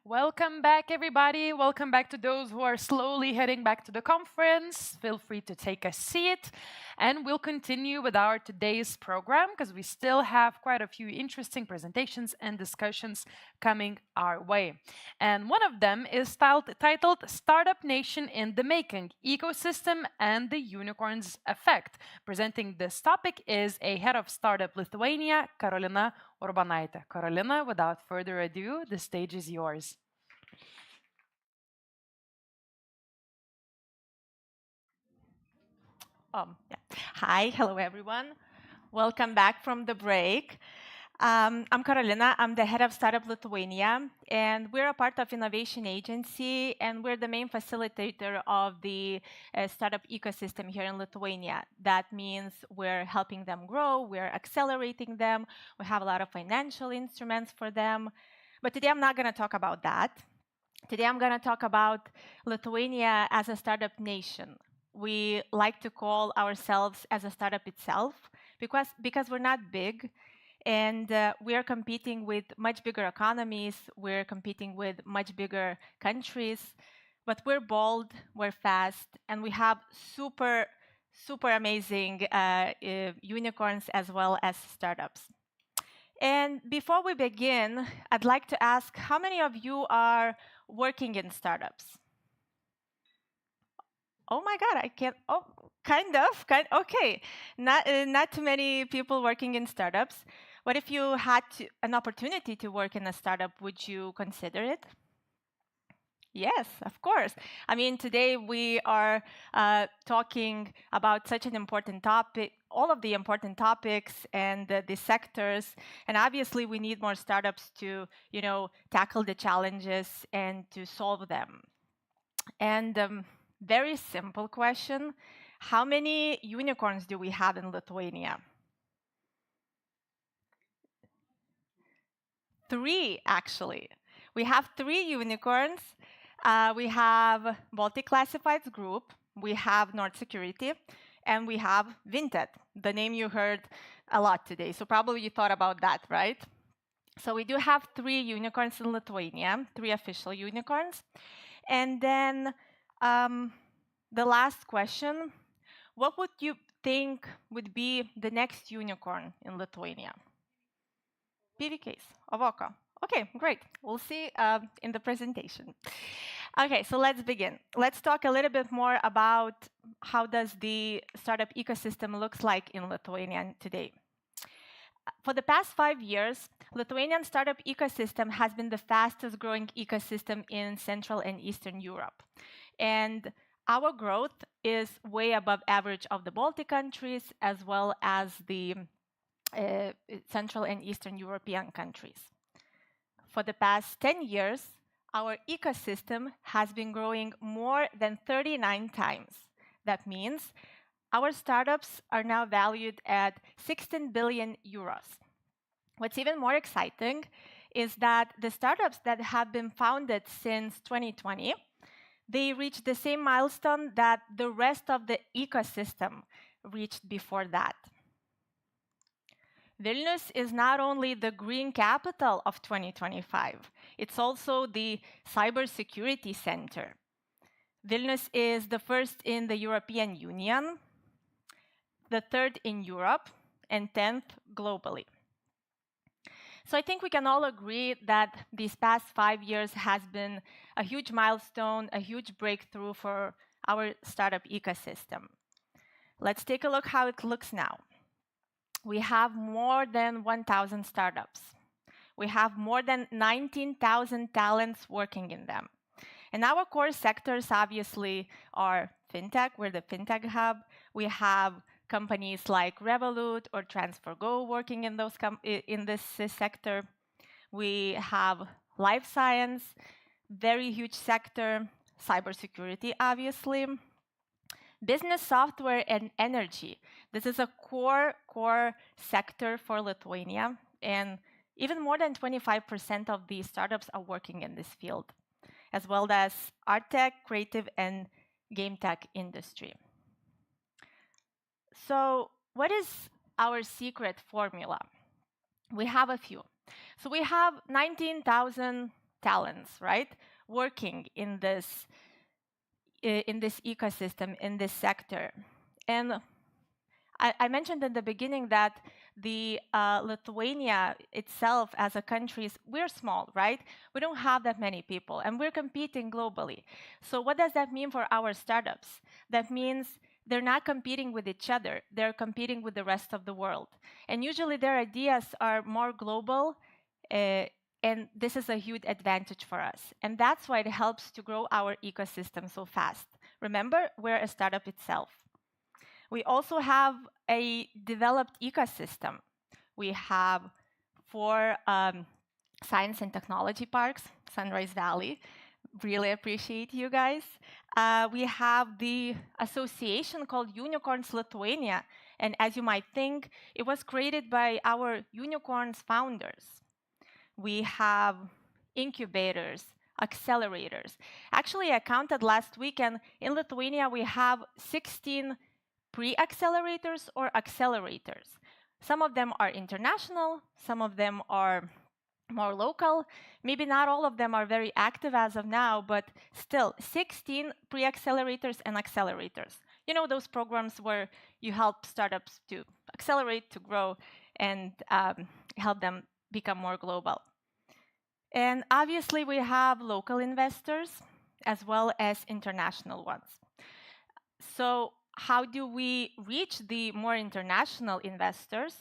Welcome back, everybody. Welcome back to those who are slowly heading back to the conference. Feel free to take a seat. And we'll continue with our today's program because we still have quite a few interesting presentations and discussions coming our way. And one of them is titled Startup Nation in the Making, Ecosystem and the Unicorn's Effect. Presenting this topic is a head of Startup Lithuania, Karolina Urbanaitė. Karolina, without further ado, the stage is yours. Yeah. Hi, hello everyone. Welcome back from the break. I'm Karolina, I'm the head of Startup Lithuania, and we're a part of Innovation Agency, and we're the main facilitator of the startup ecosystem here in Lithuania. That means we're helping them grow, we're accelerating them, we have a lot of financial instruments for them. But today I'm not going to talk about that. Today I'm going to talk about Lithuania as a startup nation. We like to call ourselves as a startup itself because we're not big, and we are competing with much bigger economies, we're competing with much bigger countries, but we're bold, we're fast, and we have super amazing unicorns as well as startups. And before we begin, I'd like to ask, how many of you are working in startups? Oh my God, I can't, oh, okay. Not too many people working in startups. What if you had an opportunity to work in a startup, would you consider it? Yes, of course. I mean, today we are talking about such an important topic, all of the important topics and the sectors, and obviously we need more startups to, tackle the challenges and to solve them. And very simple question. How many unicorns do we have in Lithuania? 3, actually. We have 3 unicorns. We have Baltic Classifieds Group, we have Nord Security, and we have Vinted, the name you heard a lot today. So probably you thought about that, right? So we do have 3 unicorns in Lithuania, 3 official unicorns. And then the last question, what would you think would be the next unicorn in Lithuania? PVKs, Avoko. Okay, great. We'll see in the presentation. Okay, so let's begin. Let's talk a little bit more about how does the startup ecosystem looks like in Lithuania today. For the past 5 years, Lithuanian startup ecosystem has been the fastest growing ecosystem in Central and Eastern Europe. And our growth is way above average of the Baltic countries as well as the Central and Eastern European countries. For the past 10 years, our ecosystem has been growing more than 39 times. That means our startups are now valued at 16 billion euros. What's even more exciting is that the startups that have been founded since 2020, they reached the same milestone that the rest of the ecosystem reached before that. Vilnius is not only the green capital of 2025, it's also the cybersecurity center. Vilnius is the first in the European Union, the 3rd in Europe, and 10th globally. So I think we can all agree that these past 5 years has been a huge milestone, a huge breakthrough for our startup ecosystem. Let's take a look how it looks now. We have more than 1,000 startups. We have more than 19,000 talents working in them. And our core sectors obviously are fintech, we're the fintech hub. We have companies like Revolut or TransferGo working in this sector. We have life science, very huge sector, cybersecurity obviously. Business software and energy. This is a core sector for Lithuania, and even more than 25% of the startups are working in this field, as well as art tech, creative, and game tech industry. So what is our secret formula? We have a few. So we have 19,000 talents, right? Working in this ecosystem, in this sector. And I mentioned in the beginning that the Lithuania itself as a country, we're small, right? We don't have that many people, and we're competing globally. So what does that mean for our startups? That means they're not competing with each other. They're competing with the rest of the world. And usually their ideas are more global, and this is a huge advantage for us. And that's why it helps to grow our ecosystem so fast. Remember, we're a startup itself. We also have a developed ecosystem. We have 4 science and technology parks, Sunrise Valley. Really appreciate you guys. We have the association called Unicorns Lithuania. And as you might think, it was created by our unicorns founders. We have incubators, accelerators. Actually, I counted last week, and in Lithuania, we have 16 pre-accelerators or accelerators. Some of them are international, some of them are more local. Maybe not all of them are very active as of now, but still 16 pre-accelerators and accelerators. You know, those programs where you help startups to accelerate, to grow, and help them become more global. And obviously, we have local investors as well as international ones. So how do we reach the more international investors?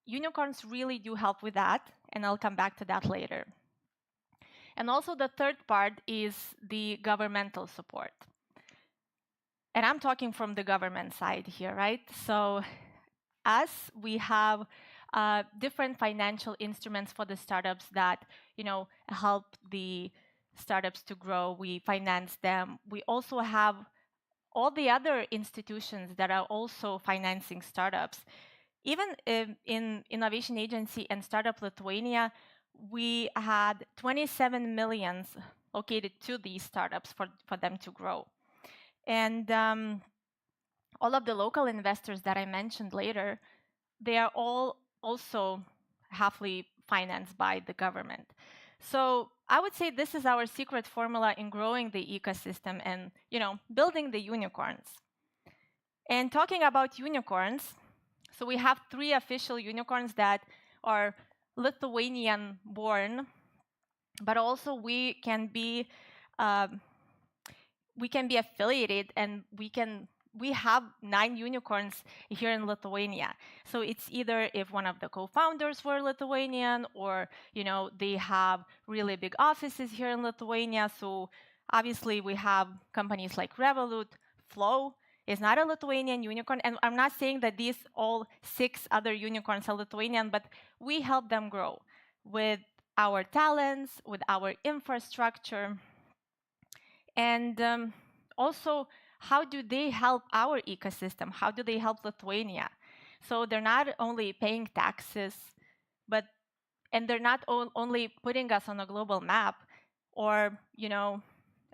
Unicorns really do help with that, and I'll come back to that later. And also the third part is the governmental support. And I'm talking from the government side here, right? So we have different financial instruments for the startups that, you know, help the startups to grow. We finance them. We also have all the other institutions that are also financing startups. Even in Innovation Agency and Startup Lithuania, we had 27 million allocated to these startups for them to grow. And all of the local investors that I mentioned later, they are all also halfly financed by the government. So I would say this is our secret formula in growing the ecosystem and, you know, building the unicorns. And talking about unicorns, so we have 3 official unicorns that are Lithuanian-born, but also we can be affiliated, and we have 9 unicorns here in Lithuania. So it's either if one of the co-founders were Lithuanian, or, you know, they have really big offices here in Lithuania. So obviously we have companies like Revolut, Flow is not a Lithuanian unicorn. And I'm not saying that these all 6 other unicorns are Lithuanian, but we help them grow with our talents, with our infrastructure. And also, how do they help our ecosystem? How do they help Lithuania? So they're not only paying taxes, and they're not only putting us on a global map or, you know,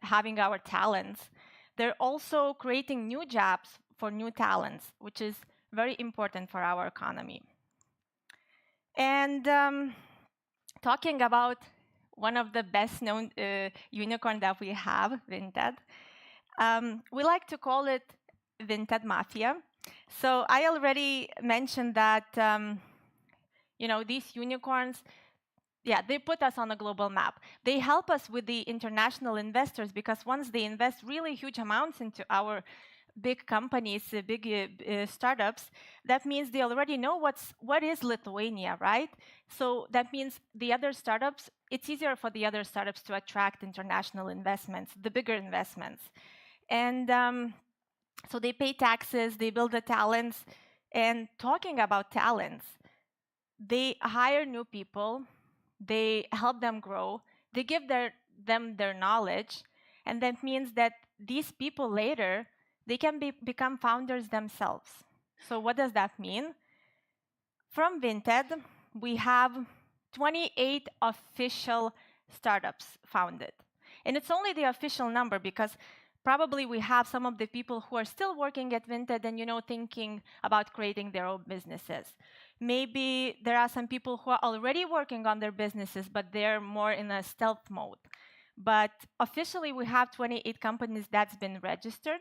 having our talents. They're also creating new jobs for new talents, which is very important for our economy. And talking about one of the best-known unicorn that we have, Vinted. We like to call it Vinted Mafia. So I already mentioned that, you know, these unicorns, yeah, they put us on a global map. They help us with the international investors, because once they invest really huge amounts into our big companies, big startups, that means they already know what is Lithuania, right? So that means the other startups, it's easier for the other startups to attract international investments, the bigger investments. And so they pay taxes, they build the talents. And talking about talents, they hire new people, they help them grow, they give them their knowledge, and that means that these people later, they can become founders themselves. So what does that mean? From Vinted, we have 28 official startups founded. And it's only the official number, because probably we have some of the people who are still working at Vinted and, you know, thinking about creating their own businesses. Maybe there are some people who are already working on their businesses, but they're more in a stealth mode. But officially, we have 28 companies that's been registered.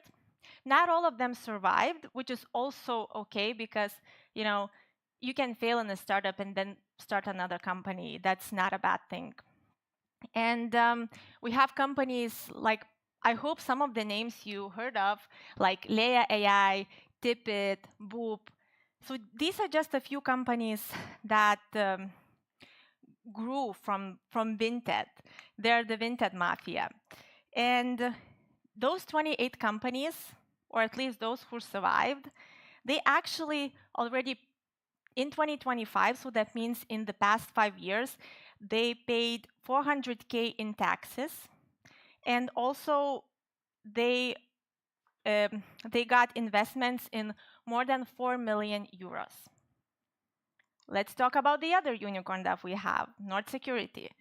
Not all of them survived, which is also okay because, you know, you can fail in a startup and then start another company. That's not a bad thing. And we have companies like, I hope some of the names you heard of, like Leia AI, Tipit, Boop. So these are just a few companies that grew from Vinted. They're the Vinted mafia. And those 28 companies, or at least those who survived, they actually already in 2025, so that means in the past 5 years, they paid 400K in taxes. And also they got investments in more than 4 million euros. Let's talk about the other unicorn that we have, Nord Security.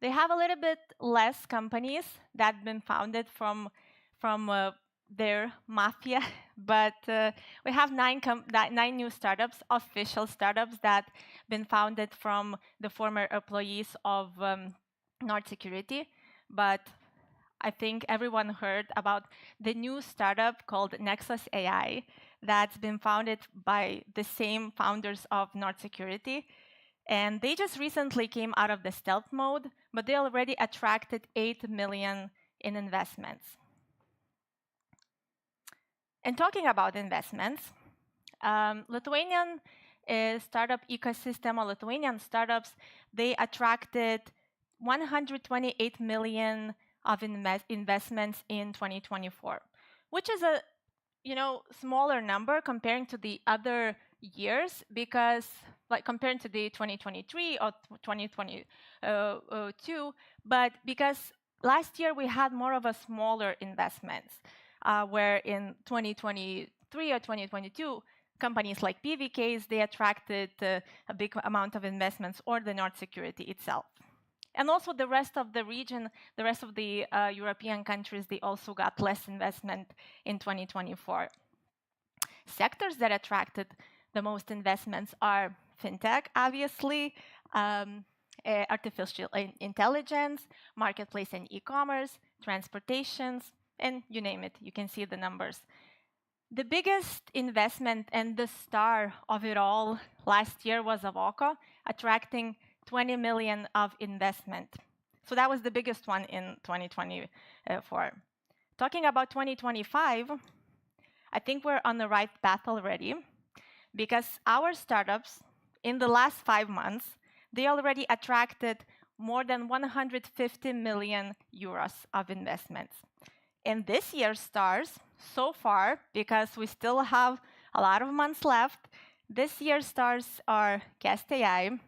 They have a little bit less companies that have been founded from their mafia, but we have 9 new startups, official startups that have been founded from the former employees of Nord Security. But I think everyone heard about the new startup called Nexus AI that's been founded by the same founders of Nord Security. And they just recently came out of the stealth mode, but they already attracted 8 million in investments. And talking about investments, Lithuanian startup ecosystem or Lithuanian startups, they attracted 128 million of investments in 2024, which is a smaller number comparing to the other years, because like compared to the 2023 or 2022, but because last year we had more of a smaller investments, where in 2023 or 2022, companies like PVKs, they attracted a big amount of investments, or the Nord Security itself. And also the rest of the region, the rest of the European countries, they also got less investment in 2024. Sectors that attracted the most investments are fintech, obviously, artificial intelligence, marketplace and e-commerce, transportations, and you name it, you can see the numbers. The biggest investment and the star of it all last year was Avoko, attracting 20 million of investment. So that was the biggest one in 2024. Talking about 2025, I think we're on the right path already, because our startups in the last 5 months, they already attracted more than 150 million euros of investments. And this year's stars, so far, because we still have a lot of months left, this year's stars are Guest AI,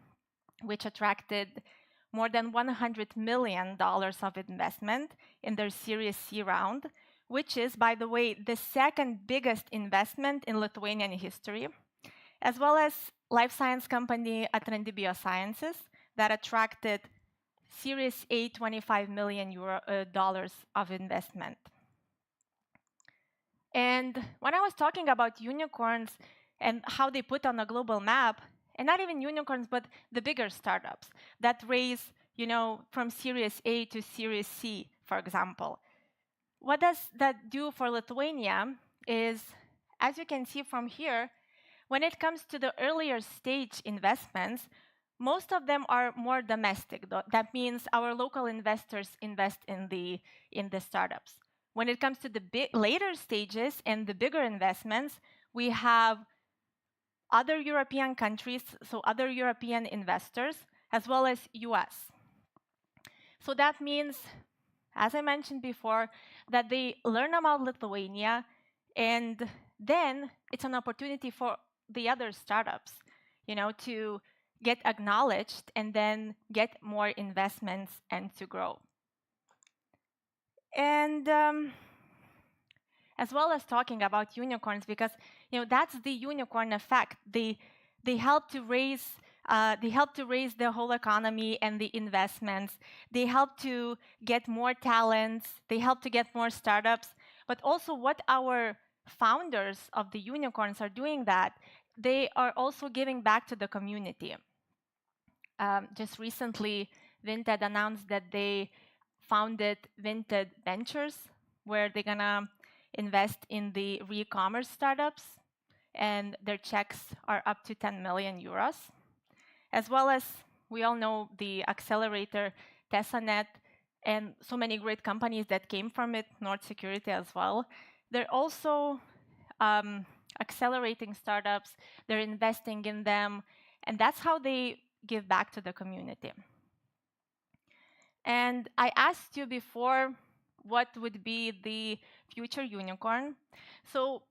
which attracted more than $100 million of investment in their Series C round, which is, by the way, the second biggest investment in Lithuanian history, as well as life science company Atrandy Biosciences that attracted Series A $25 million of investment. And when I was talking about unicorns and how they put on a global map, and not even unicorns, but the bigger startups that raise, from Series A to Series C, for example. What does that do for Lithuania is, as you can see from here, when it comes to the earlier stage investments, most of them are more domestic. That means our local investors invest in the startups. When it comes to the later stages and the bigger investments, we have other European countries, so other European investors, as well as US. So that means, as I mentioned before, that they learn about Lithuania, and then it's an opportunity for the other startups, to get acknowledged and then get more investments and to grow. And as well as talking about unicorns, because that's the unicorn effect. They help to raise the whole economy and the investments. They help to get more talents. They help to get more startups. But also, what our founders of the unicorns are doing, that they are also giving back to the community. Just recently, Vinted announced that they founded Vinted Ventures, where they're gonna invest in the re-commerce startups, and their checks are up to 10 million euros. As well as, we all know the accelerator TessaNet and so many great companies that came from it, Nord Security as well. They're also accelerating startups, they're investing in them, and that's how they give back to the community. And I asked you before what would be the future unicorn. So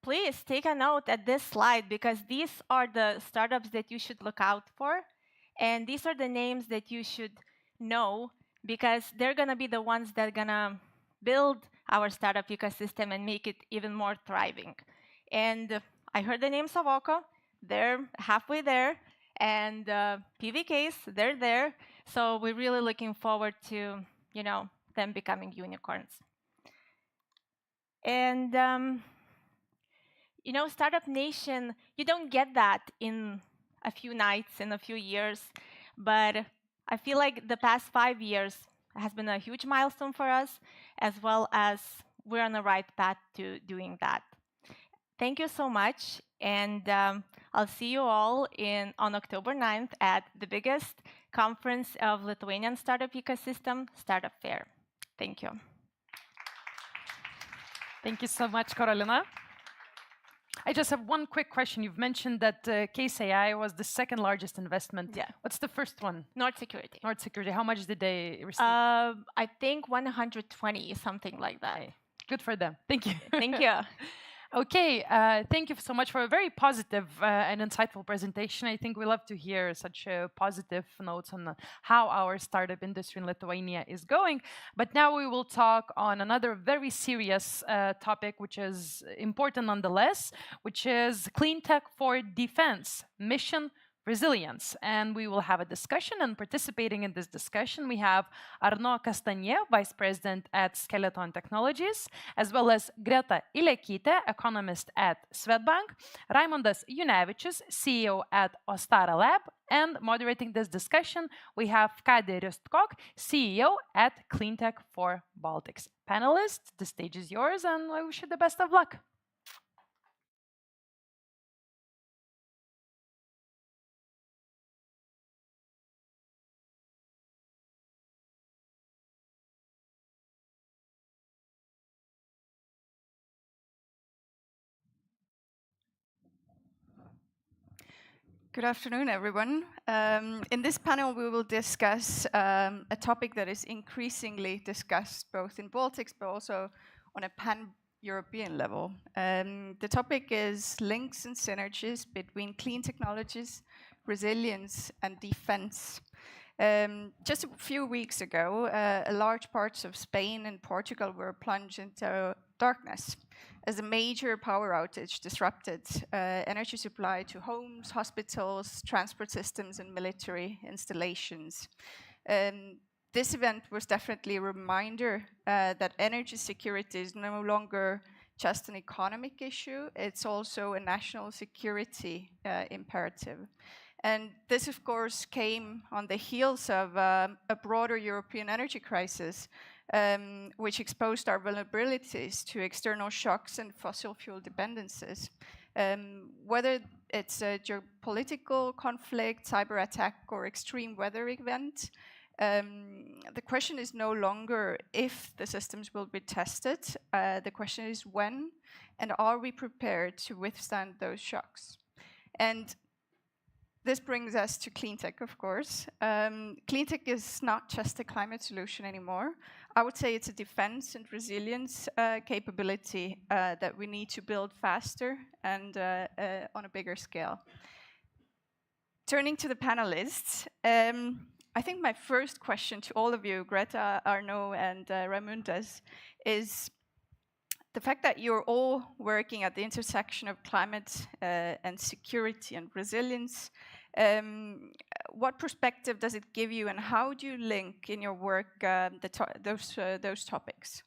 please take a note at this slide, because these are the startups that you should look out for. And these are the names that you should know, because they're going to be the ones that are going to build our startup ecosystem and make it even more thriving. And I heard the name Sovoko. They're halfway there. And PVKs, they're there. So we're really looking forward to, them becoming unicorns. And Startup Nation, you don't get that in a few nights, in a few years, but I feel like the past 5 years has been a huge milestone for us, as well as we're on the right path to doing that. Thank you so much, and I'll see you all on October 9th at the biggest conference of Lithuanian startup ecosystem, Startup Fair. Thank you. Thank you so much, Karolina. I just have one quick question. You've mentioned that Case AI was the second largest investment. Yeah. What's the first one? Nord Security. Nord Security. How much did they receive? I think 120, something like that. Good for them. Thank you. Thank you. Okay, thank you so much for a very positive and insightful presentation. I think we love to hear such positive notes on how our startup industry in Lithuania is going. But now we will talk on another very serious topic, which is important nonetheless, which is clean tech for defense, mission resilience. And we will have a discussion, and participating in this discussion, we have Arno Castagnier, Vice President at Skeleton Technologies, as well as Greta Ilekytė, economist at Swedbank, Raimondas Junevičius, CEO at Ostara Lab, and moderating this discussion, we have Kade Ristkok, CEO at Cleantech for Baltics. Panelists, the stage is yours, and I wish you the best of luck. Good afternoon, everyone. In this panel, we will discuss a topic that is increasingly discussed both in Baltics, but also on a pan-European level. The topic is links and synergies between clean technologies, resilience, and defense. Just a few weeks ago, large parts of Spain and Portugal were plunged into darkness as a major power outage disrupted energy supply to homes, hospitals, transport systems, and military installations. This event was definitely a reminder that energy security is no longer just an economic issue, it's also a national security imperative. And this, of course, came on the heels of a broader European energy crisis, which exposed our vulnerabilities to external shocks and fossil fuel dependencies. Whether it's a geopolitical conflict, cyber attack, or extreme weather event, the question is no longer if the systems will be tested. The question is when, and are we prepared to withstand those shocks? And this brings us to clean tech, of course. Clean tech is not just a climate solution anymore. I would say it's a defense and resilience capability that we need to build faster and on a bigger scale. Turning to the panelists, I think my first question to all of you, Greta, Arno, and Raimundas, is the fact that you're all working at the intersection of climate and security and resilience. What perspective does it give you, and how do you link in your work those topics?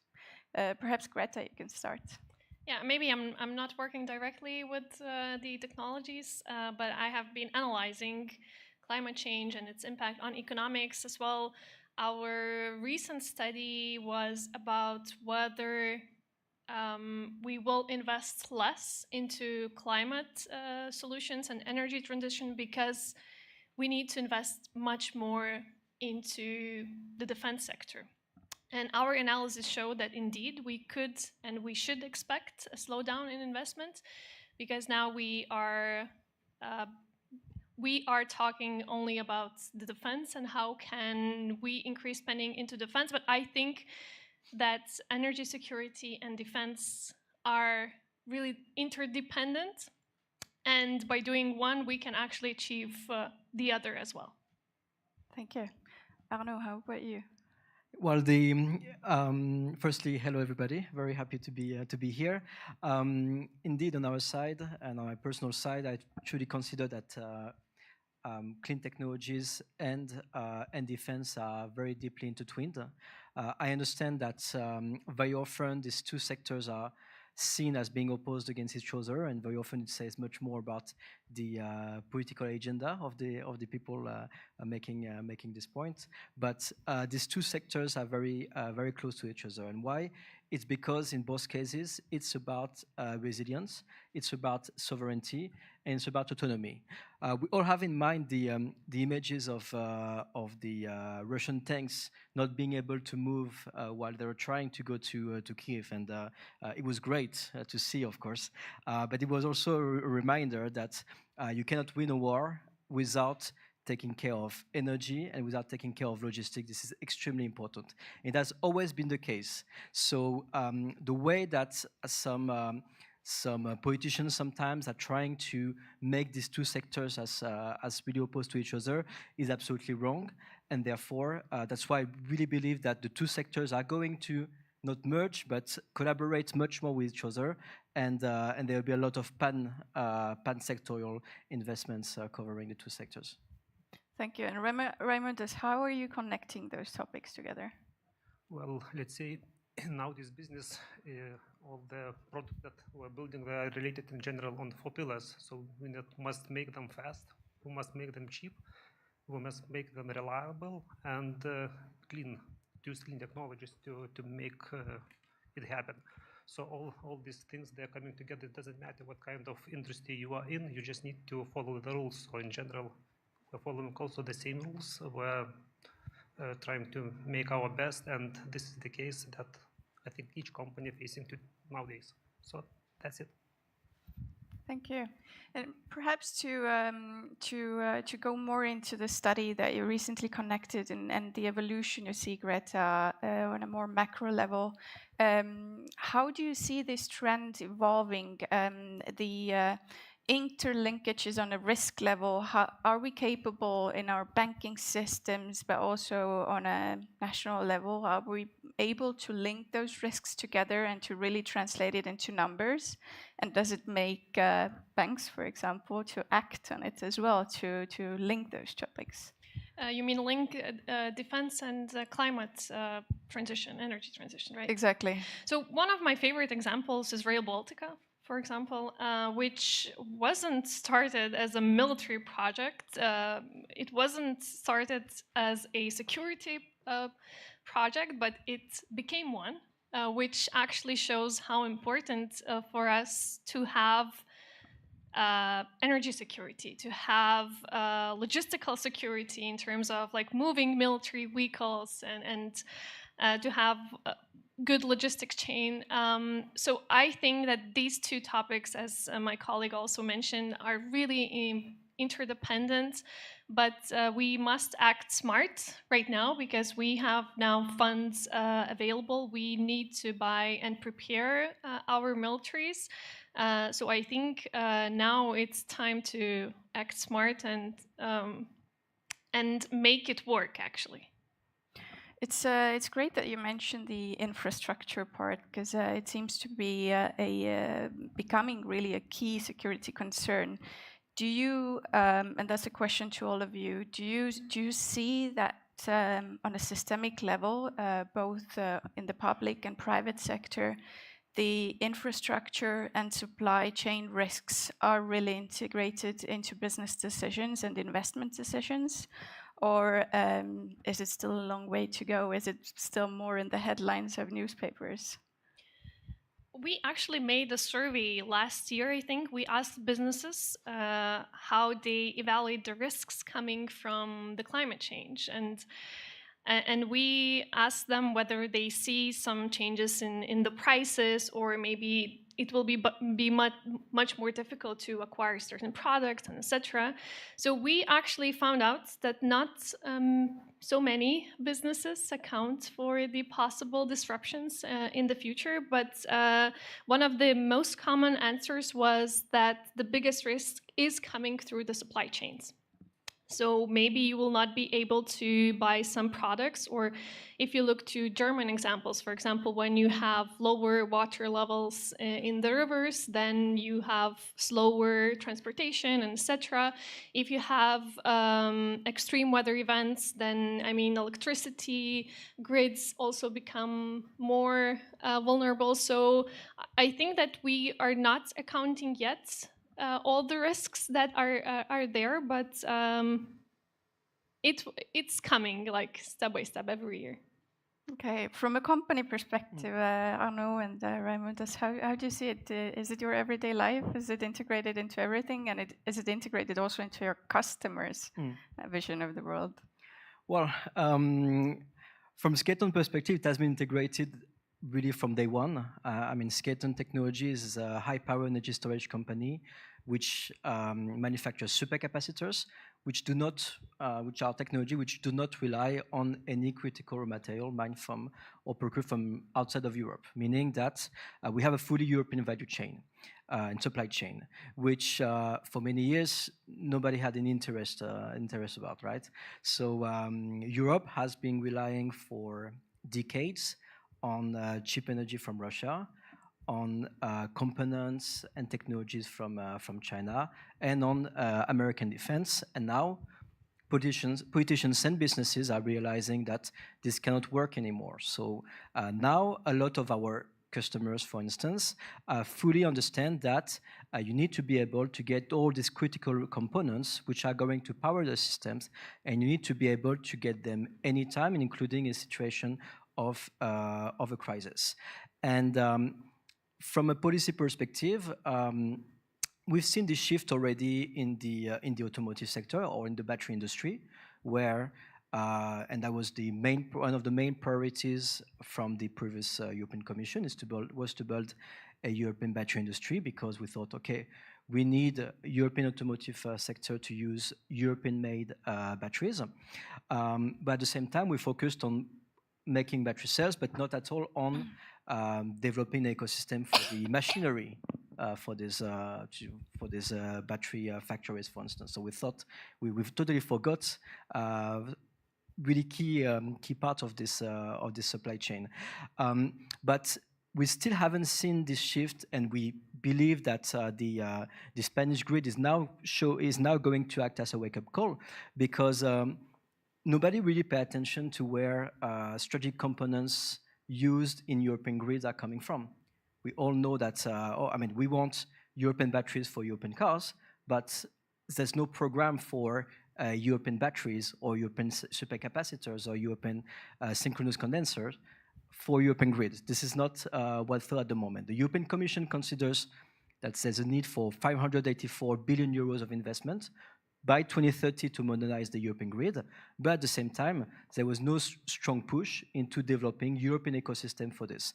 Perhaps Greta, you can start. Yeah, maybe I'm not working directly with the technologies, but I have been analyzing climate change and its impact on economics as well. Our recent study was about whether we will invest less into climate solutions and energy transition because we need to invest much more into the defense sector. And our analysis showed that indeed we could and we should expect a slowdown in investment because now we are talking only about the defense and how can we increase spending into defense. But I think that energy security and defense are really interdependent. And by doing one, we can actually achieve the other as well. Thank you. Arno, how about you? Well, firstly, hello everybody. Very happy to be here. Indeed, on our side and on my personal side, I truly consider that clean technologies and defense are very deeply intertwined. I understand that very often these two sectors are seen as being opposed against each other, and very often it says much more about the political agenda of the people making this point. But these two sectors are very close to each other, and why? It's because in both cases it's about resilience, it's about sovereignty, and it's about autonomy. We all have in mind the images of the Russian tanks not being able to move while they were trying to go to Kiev, and it was great to see, of course. But it was also a reminder that you cannot win a war without taking care of energy and without taking care of logistics. This is extremely important. It has always been the case. So the way that some politicians sometimes are trying to make these two sectors as really opposed to each other is absolutely wrong. And therefore, that's why I really believe that the two sectors are going to not merge, but collaborate much more with each other. And there will be a lot of pan-sectorial investments covering the two sectors. Thank you. And Raymond, how are you connecting those topics together? Well, let's say now this business, all the products that we're building are related in general on 4 pillars. So we must make them fast, we must make them cheap, we must make them reliable and clean, use clean technologies to make it happen. So all these things, they're coming together. It doesn't matter what kind of industry you are in, you just need to follow the rules. So in general, we're following also the same rules. We're trying to make our best, and this is the case that I think each company facing nowadays. So that's it. Thank you. And perhaps to go more into the study that you recently conducted and the evolution you see, Greta, on a more macro level, how do you see this trend evolving? The interlinkages on a risk level, how are we capable in our banking systems, but also on a national level, are we able to link those risks together and to really translate it into numbers? And does it make banks, for example, to act on it as well, to link those topics? You mean link defense and climate transition, energy transition, right? Exactly. So one of my favorite examples is Rail Baltica, for example, which wasn't started as a military project. It wasn't started as a security project, but it became one, which actually shows how important for us to have energy security, to have logistical security in terms of like moving military vehicles and to have good logistics chain. So I think that these two topics, as my colleague also mentioned, are really interdependent, but we must act smart right now because we have now funds available. We need to buy and prepare our militaries. So I think now it's time to act smart and make it work, actually. It's great that you mentioned the infrastructure part because it seems to be becoming really a key security concern. Do you, and that's a question to all of you, do you see that on a systemic level, both in the public and private sector, the infrastructure and supply chain risks are really integrated into business decisions and investment decisions? Or is it still a long way to go? Is it still more in the headlines of newspapers? We actually made a survey last year, I think. We asked businesses how they evaluate the risks coming from the climate change. And we asked them whether they see some changes in the prices, or maybe it will be much more difficult to acquire certain products, and etc. So we actually found out that not so many businesses account for the possible disruptions in the future, but one of the most common answers was that the biggest risk is coming through the supply chains. So maybe you will not be able to buy some products, or if you look to German examples, for example, when you have lower water levels in the rivers, then you have slower transportation, and etc. If you have extreme weather events, then electricity grids also become more vulnerable. So I think that we are not accounting yet all the risks that are there, but it's coming like step by step every year. Okay, from a company perspective, Arno and Raimundas, how do you see it? Is it your everyday life? Is it integrated into everything? And is it integrated also into your customers' vision of the world? Well, from Skaton perspective, it has been integrated really from day one. Skaton Technologies is a high-power energy storage company which manufactures supercapacitors, which are technology which do not rely on any critical raw material mined from or procured from outside of Europe. Meaning that we have a fully European value chain and supply chain, which for many years nobody had any interest about, right? So Europe has been relying for decades on cheap energy from Russia, on components and technologies from China, and on American defense. And now politicians and businesses are realizing that this cannot work anymore. So now a lot of our customers, for instance, fully understand that you need to be able to get all these critical components which are going to power the systems, and you need to be able to get them anytime, including a situation of a crisis. And from a policy perspective, we've seen this shift already in the automotive sector or in the battery industry, where and that was one of the main priorities from the previous European Commission was to build a European battery industry, because we thought, okay, we need European automotive sector to use European-made batteries, but at the same time we focused on making battery cells, but not at all on developing an ecosystem for the machinery for these battery factories, for instance. So we thought we've totally forgot really key part of this supply chain. But we still haven't seen this shift, and we believe that the Spanish grid is now going to act as a wake-up call, because nobody really pay attention to where strategic components used in European grids are coming from. We all know that, we want European batteries for European cars, but there's no program for European batteries or European supercapacitors or European synchronous condensers for European grids. This is not well thought at the moment. The European Commission considers that there's a need for 584 billion euros of investment by 2030 to modernize the European grid, but at the same time, there was no strong push into developing European ecosystem for this.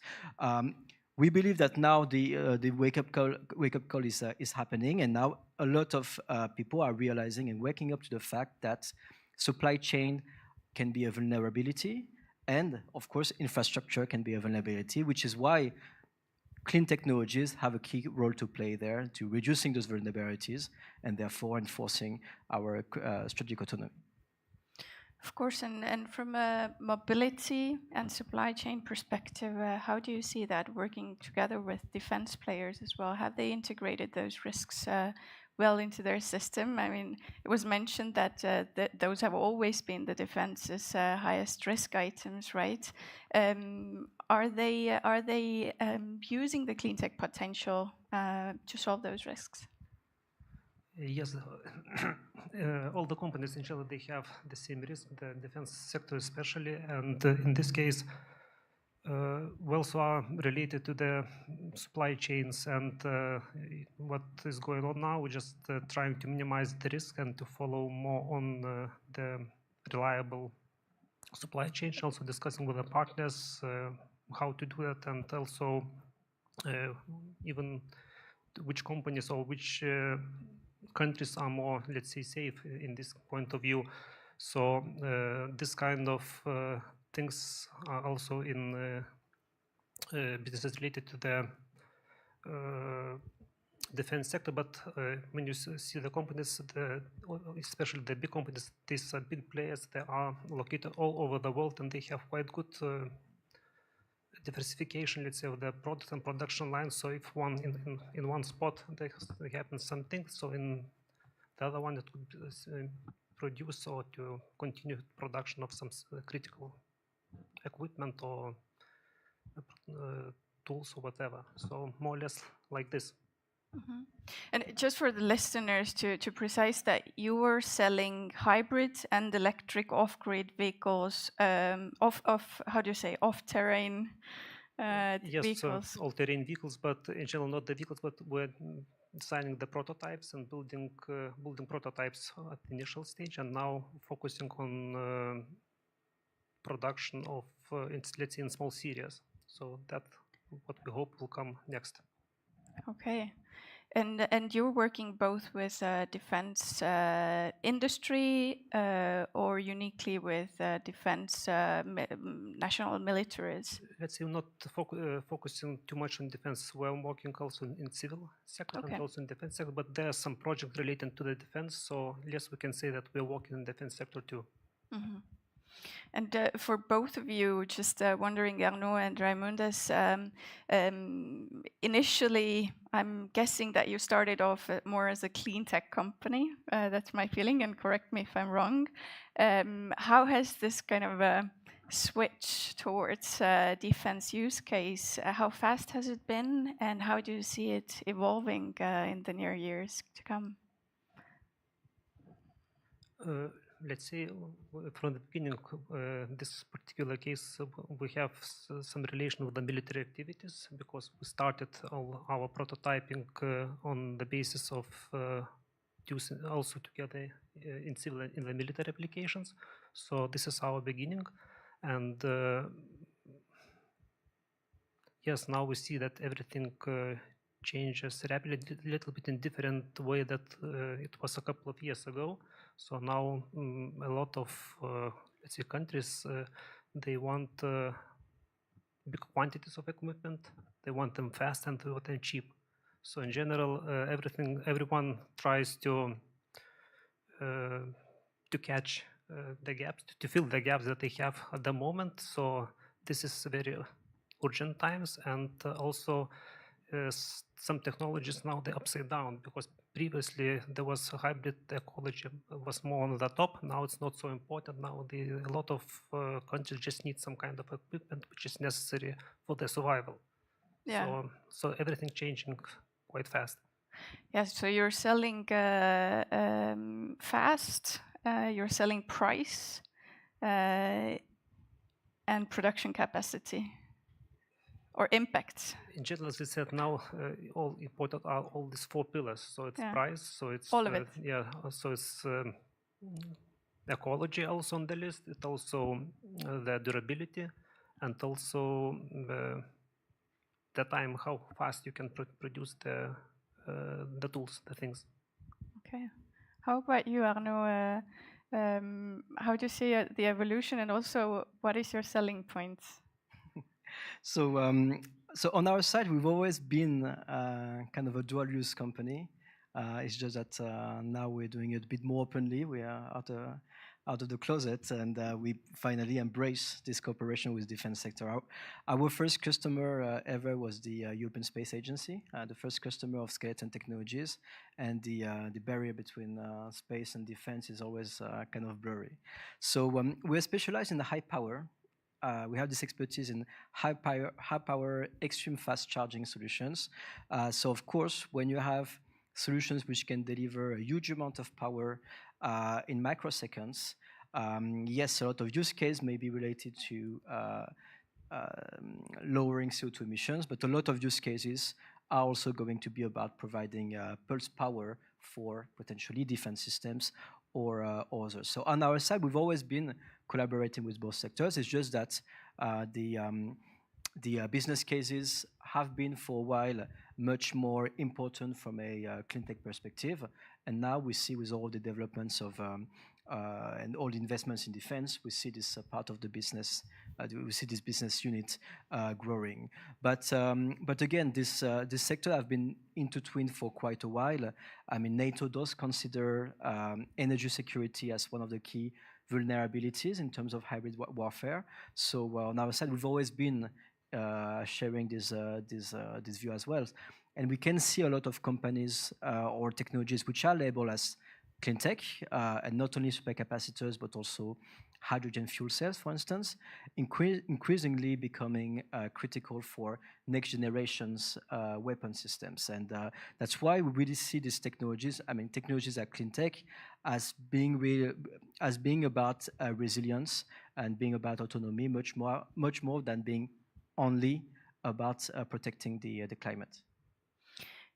We believe that now the wake-up call is happening, and now a lot of people are realizing and waking up to the fact that supply chain can be a vulnerability, and of course, infrastructure can be a vulnerability, which is why clean technologies have a key role to play there to reducing those vulnerabilities and therefore enforcing our strategic autonomy. Of course, and from a mobility and supply chain perspective, how do you see that working together with defense players as well? Have they integrated those risks well into their system. I mean, it was mentioned that those have always been the defense's highest risk items, right? Are they using the clean tech potential to solve those risks? Yes, all the companies in Chile, they have the same risk, the defense sector especially, and in this case, we also are related to the supply chains, and what is going on now, we're just trying to minimize the risk and to follow more on the reliable supply chain, also discussing with the partners how to do that, and also even which companies or which countries are more, let's say, safe in this point of view. So this kind of things are also in businesses related to the defense sector, but when you see the companies, especially the big companies, these are big players, they are located all over the world, and they have quite good diversification, let's say, of the product and production lines. So if one in one spot there happens something, so in the other one it could produce or to continue production of some critical equipment or tools or whatever. So more or less like this. Mm-hmm. And just for the listeners to precise that, you were selling hybrid and electric off-grid vehicles, off-terrain vehicles. So all-terrain vehicles, but in general not the vehicles, but we're designing the prototypes and building prototypes at the initial stage, and now focusing on production of, let's say, in small series. So that's what we hope will come next. Okay. And you're working both with defense industry or uniquely with defense national militaries? Let's say not focusing too much on defense. We're working also in civil sector and also in defense sector, but there are some projects related to the defense. So yes, we can say that we're working in the defense sector too. Mm-hmm. And for both of you, just wondering, Arnaud and Raimundas, initially, I'm guessing that you started off more as a clean tech company. That's my feeling, and correct me if I'm wrong. How has this kind of switch towards defense use case, how fast has it been, and how do you see it evolving in the near years to come? Let's say from the beginning, this particular case, we have some relation with the military activities, because we started all our prototyping on the basis of using also together in civil and in the military applications. So this is our beginning, and yes, now we see that everything changes rapidly, a little bit in different way that it was a couple of years ago. So now a lot of, let's say, countries, they want big quantities of equipment. They want them fast and cheap. So in general, everyone tries to catch the gaps, to fill the gaps that they have at the moment. So this is very urgent times, and also some technologies now they're upside down, because previously there was a hybrid ecology was more on the top. Now it's not so important. Now a lot of countries just need some kind of equipment which is necessary for their survival. Yeah. So everything changing quite fast. Yes. So you're selling fast. You're selling price and production capacity. Or impact. In general, as I said, now all important are all these four pillars. So it's price, so it's all of it. Yeah, so it's ecology also on the list. It's also the durability, and also the time, how fast you can produce the tools, the things. Okay. How about you, Arnaud? How do you see the evolution, and also what is your selling point? So on our side, we've always been kind of a dual-use company. It's just that now we're doing it a bit more openly. We are at out of the closet, and we finally embrace this cooperation with defense sector. Our first customer ever was the European Space Agency, the first customer of Skeleton Technologies, and the barrier between space and defense is always kind of blurry. So we're specialized in the high power. We have this expertise in high power, extreme fast charging solutions. So of course, when you have solutions which can deliver a huge amount of power in microseconds, yes, a lot of use case may be related to lowering CO2 emissions, but a lot of use cases are also going to be about providing pulse power for potentially defense systems or others. So on our side, we've always been collaborating with both sectors. It's just that the business cases have been for a while much more important from a clean tech perspective. And now we see with all the developments of and all the investments in defense, we see this part of the business, we see this business unit growing. But again, this sector have been intertwined for quite a while. I mean, NATO does consider energy security as one of the key vulnerabilities in terms of hybrid warfare. So on our side, we've always been sharing this view as well. And we can see a lot of companies or technologies which are labeled as clean tech, and not only supercapacitors, but also hydrogen fuel cells, for instance, increasingly becoming critical for next generation's weapon systems. And that's why we really see these technologies, I mean, technologies like clean tech, as being about resilience and being about autonomy, much more than being only about protecting the climate.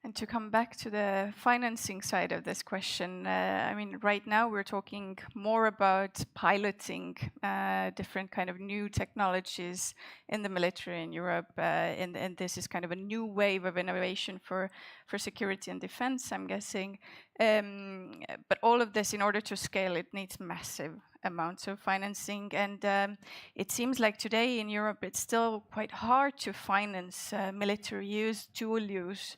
And to come back to the financing side of this question, I mean, right now we're talking more about piloting different kind of new technologies in the military in Europe, and this is kind of a new wave of innovation for security and defense, I'm guessing. But all of this, in order to scale, it needs massive amounts of financing, and it seems like today in Europe it's still quite hard to finance military use, dual use.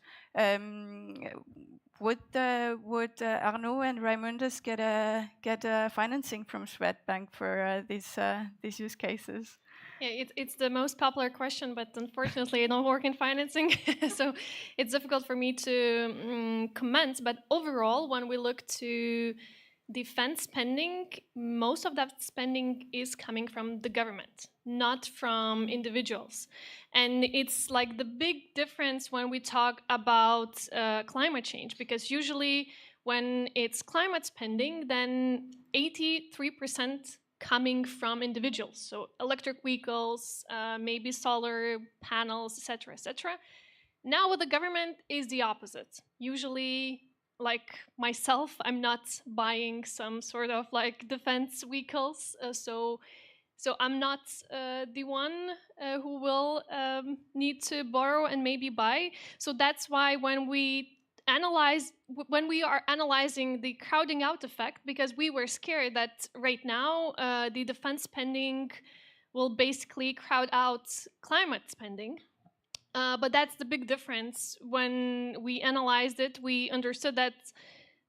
Would Arnaud and Raimundus get financing from Swedbank for these use cases? Yeah, it's the most popular question, but unfortunately I don't work in financing, so it's difficult for me to comment. But overall, when we look to defense spending, most of that spending is coming from the government, not from individuals. And it's like the big difference when we talk about climate change, because usually when it's climate spending, then 83% coming from individuals. So electric vehicles, maybe solar panels, etc., etc. Now with the government is the opposite. Usually, like myself, I'm not buying some sort of like defense vehicles, so I'm not the one who will need to borrow and maybe buy. So that's why when we are analyzing the crowding out effect, because we were scared that right now the defense spending will basically crowd out climate spending. But that's the big difference. When we analyzed it, we understood that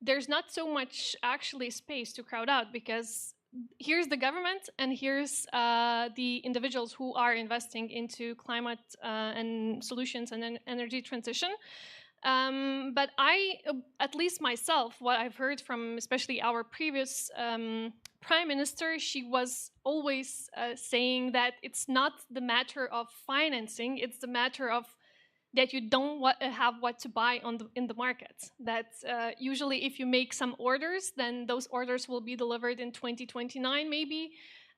there's not so much actually space to crowd out, because here's the government and here's the individuals who are investing into climate and solutions and energy transition. But at least myself, what I've heard from especially our previous Prime Minister, she was always saying that it's not the matter of financing, it's the matter of that you don't have what to buy in the market. That usually if you make some orders, then those orders will be delivered in 2029 maybe,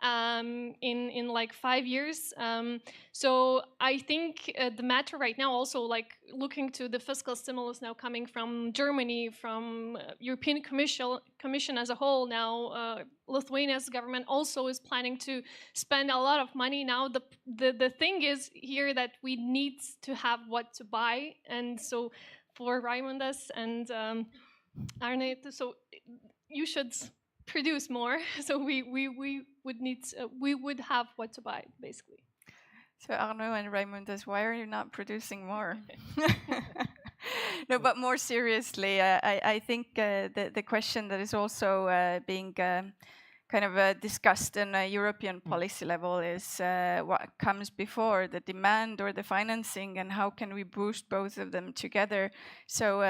in like 5 years. So I think the matter right now also, like looking to the fiscal stimulus now coming from Germany, from European Commission as a whole now, Lithuania's government also is planning to spend a lot of money now. The thing is here that we need to have what to buy, and so for Raimundus and Arne, so you should produce more, so we would have what to buy, basically. So Arnaud and Raimundus, why are you not producing more? No, but more seriously, I think the question that is also being kind of discussed in a European policy level is what comes before, the demand or the financing, and how can we boost both of them together. So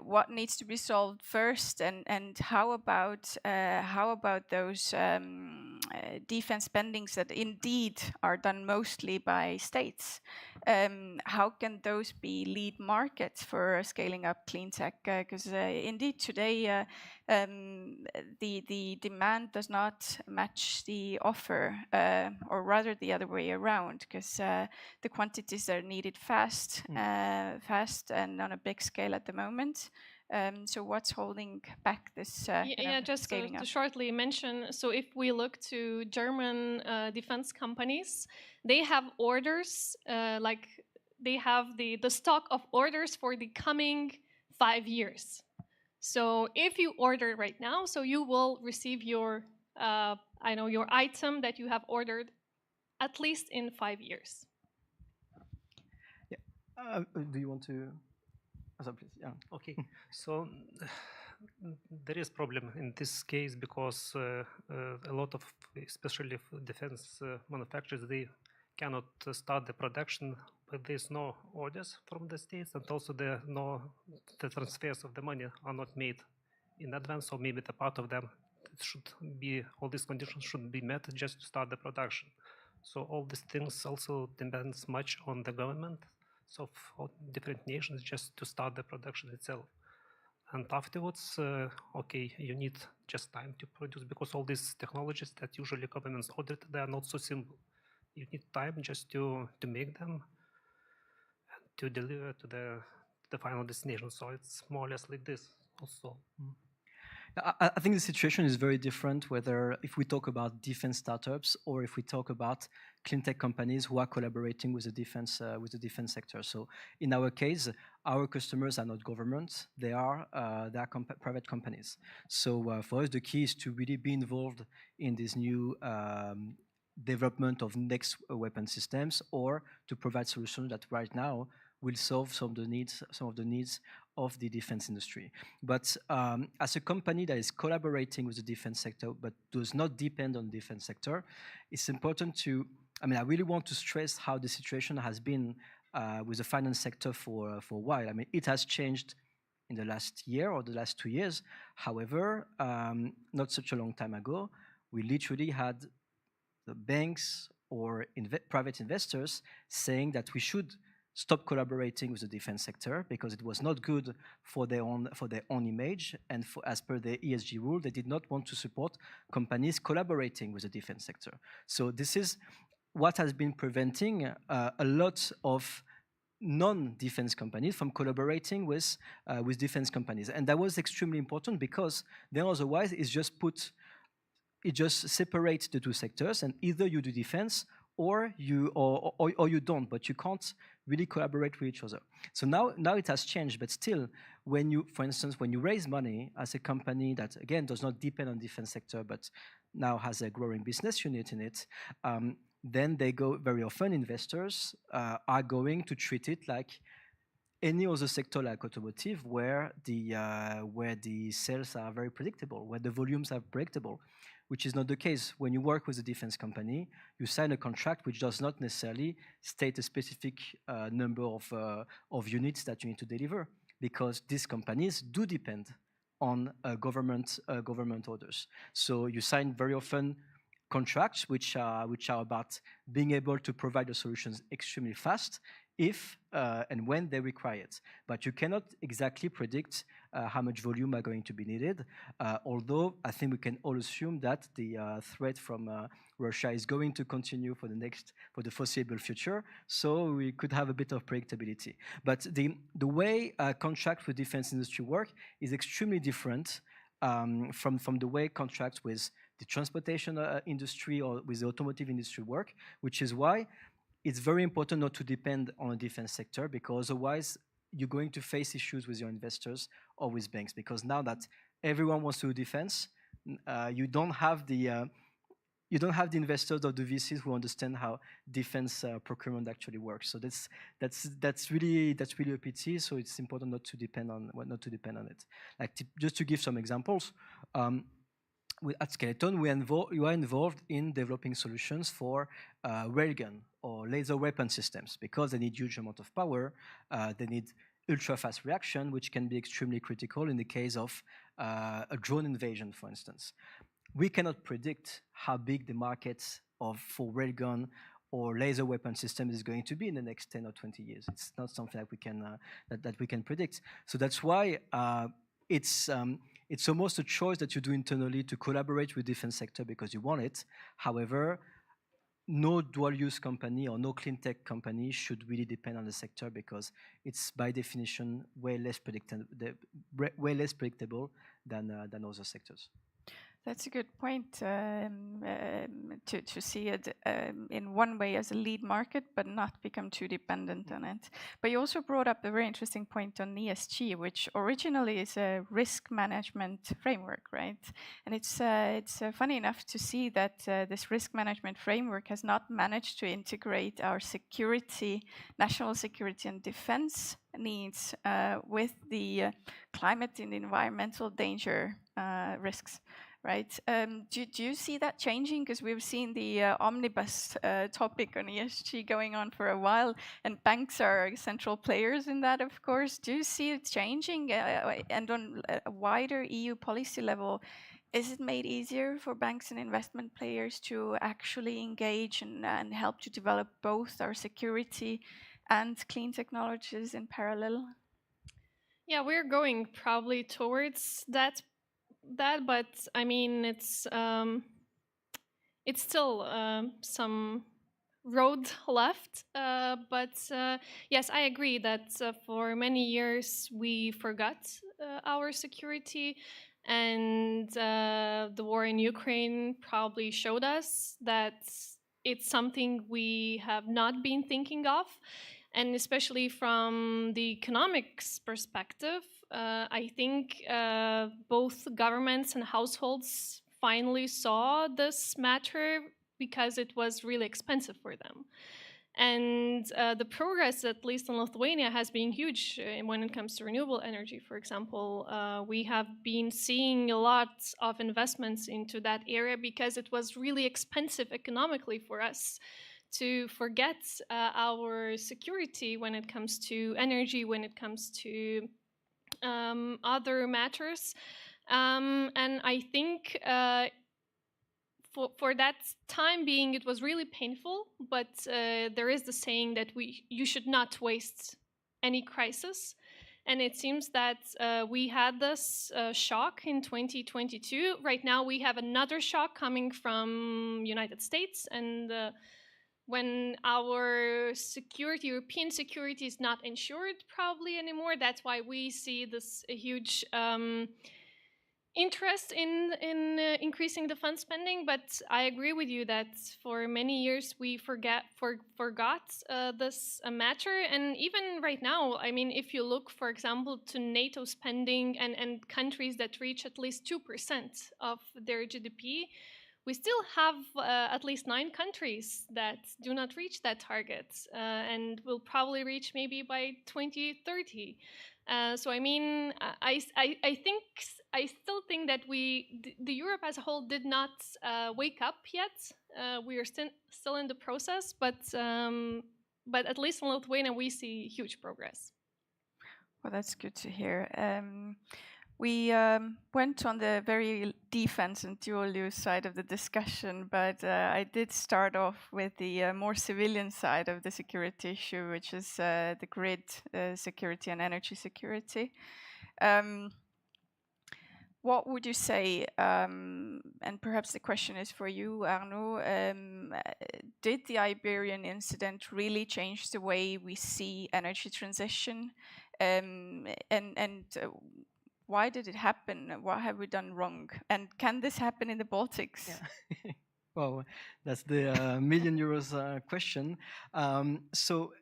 what needs to be solved first, and how about those defense spendings that indeed are done mostly by states? How can those be lead markets for scaling up clean tech? Because indeed today the demand does not match the offer, or rather the other way around, because the quantities are needed fast and on a big scale at the moment. So what's holding back this just scaling to up? shortly mention, so if we look to German defense companies, they have orders, like they have the stock of orders for the coming 5 years. So if you order right now, so you will receive your, your item that you have ordered at least in 5 years. Yeah. Do you want to? Please. Yeah. Okay. So there is problem in this case because a lot of, especially defense manufacturers, they cannot start the production, but there's no orders from the states, and also the transfers of the money are not made in advance, or maybe the part of them should be, all these conditions should be met just to start the production. So all these things also depends much on the government of different nations just to start the production itself. And afterwards, okay, you need just time to produce, because all these technologies that usually governments order, they are not so simple. You need time just to make them and to deliver to the final destination. So it's more or less like this also. I think the situation is very different whether if we talk about defense startups or if we talk about clean tech companies who are collaborating with the defense sector. So in our case, our customers are not governments; they are private companies. So for us, the key is to really be involved in this new development of next weapon systems, or to provide solutions that right now will solve some of the needs of the defense industry. But as a company that is collaborating with the defense sector but does not depend on the defense sector, it's important to, I really want to stress how the situation has been with the finance sector for a while. It has changed in the last year or the last 2 years. However, not such a long time ago, we literally had the banks or private investors saying that we should stop collaborating with the defense sector because it was not good for their own image, and as per the ESG rule, they did not want to support companies collaborating with the defense sector. So this is what has been preventing a lot of non-defense companies from collaborating with defense companies, and that was extremely important because then otherwise it just separates the two sectors, and either you do defense or you don't, but you can't really collaborate with each other. So now it has changed, but still, for instance, when you raise money as a company that again does not depend on the defense sector, but now has a growing business unit in it, then very often investors are going to treat it like any other sector, like automotive, where the sales are very predictable, where the volumes are predictable, which is not the case. When you work with a defense company, you sign a contract which does not necessarily state a specific number of units that you need to deliver, because these companies do depend on government orders. So you sign very often contracts which are about being able to provide the solutions extremely fast if and when they require it. But you cannot exactly predict how much volume are going to be needed, although I think we can all assume that the threat from Russia is going to continue for the foreseeable future, so we could have a bit of predictability. But the way contracts with defense industry work is extremely different from the way contracts with the transportation industry or with the automotive industry work, which is why it's very important not to depend on the defense sector, because otherwise you're going to face issues with your investors or with banks, because now that everyone wants to do defense, you don't have the investors or the VCs who understand how defense procurement actually works. So that's really a pity. So it's important not to depend on it. Like just to give some examples. at Skeleton, you are involved in developing solutions for railgun or laser weapon systems because they need huge amount of power. They need ultra-fast reaction, which can be extremely critical in the case of a drone invasion, for instance. We cannot predict how big the market for railgun or laser weapon system is going to be in the next 10 or 20 years. It's not something that we can that we can predict. So that's why it's almost a choice that you do internally to collaborate with different sector because you want it. However, no dual-use company or no clean tech company should really depend on the sector because it's by definition way less predictable than other sectors. That's a good point to see it in one way as a lead market, but not become too dependent on it. But you also brought up a very interesting point on ESG, which originally is a risk management framework, right? And it's funny enough to see that this risk management framework has not managed to integrate our security, national security and defense needs with the climate and environmental danger risks. Right? Do you see that changing? Because we've seen the omnibus topic on ESG going on for a while, and banks are central players in that, of course. Do you see it changing? And on a wider EU policy level, is it made easier for banks and investment players to actually engage and help to develop both our security and clean technologies in parallel? Yeah, we're going probably towards that, but I mean it's still some road left. But yes, I agree that for many years we forgot our security, and the war in Ukraine probably showed us that it's something we have not been thinking of. And especially from the economics perspective, I think both governments and households finally saw this matter because it was really expensive for them. And the progress, at least in Lithuania, has been huge when it comes to renewable energy, for example. We have been seeing a lot of investments into that area because it was really expensive economically for us to forget our security when it comes to energy, when it comes to other matters. And I think for that time being, it was really painful, but there is the saying that you should not waste any crisis. And it seems that we had this shock in 2022. Right now, we have another shock coming from United States, and when our security, European security, is not ensured probably anymore. That's why we see this huge interest in increasing defense spending. But I agree with you that for many years we forgot this matter. And even right now, I mean, if you look, for example, to NATO spending and countries that reach at least 2% of their GDP, we still have at least 9 countries that do not reach that target, and will probably reach maybe by 2030. So I mean, I still think that the Europe as a whole did not wake up yet. We are still in the process, but at least in Lithuania we see huge progress. Well, that's good to hear. We went on the very defense and dual-use side of the discussion, but I did start off with the more civilian side of the security issue, which is the grid security and energy security. What would you say, and perhaps the question is for you, Arno, did the Iberian incident really change the way we see energy transition? Why did it happen? What have we done wrong? And can this happen in the Baltics? Yeah. Well, that's the million euros question. So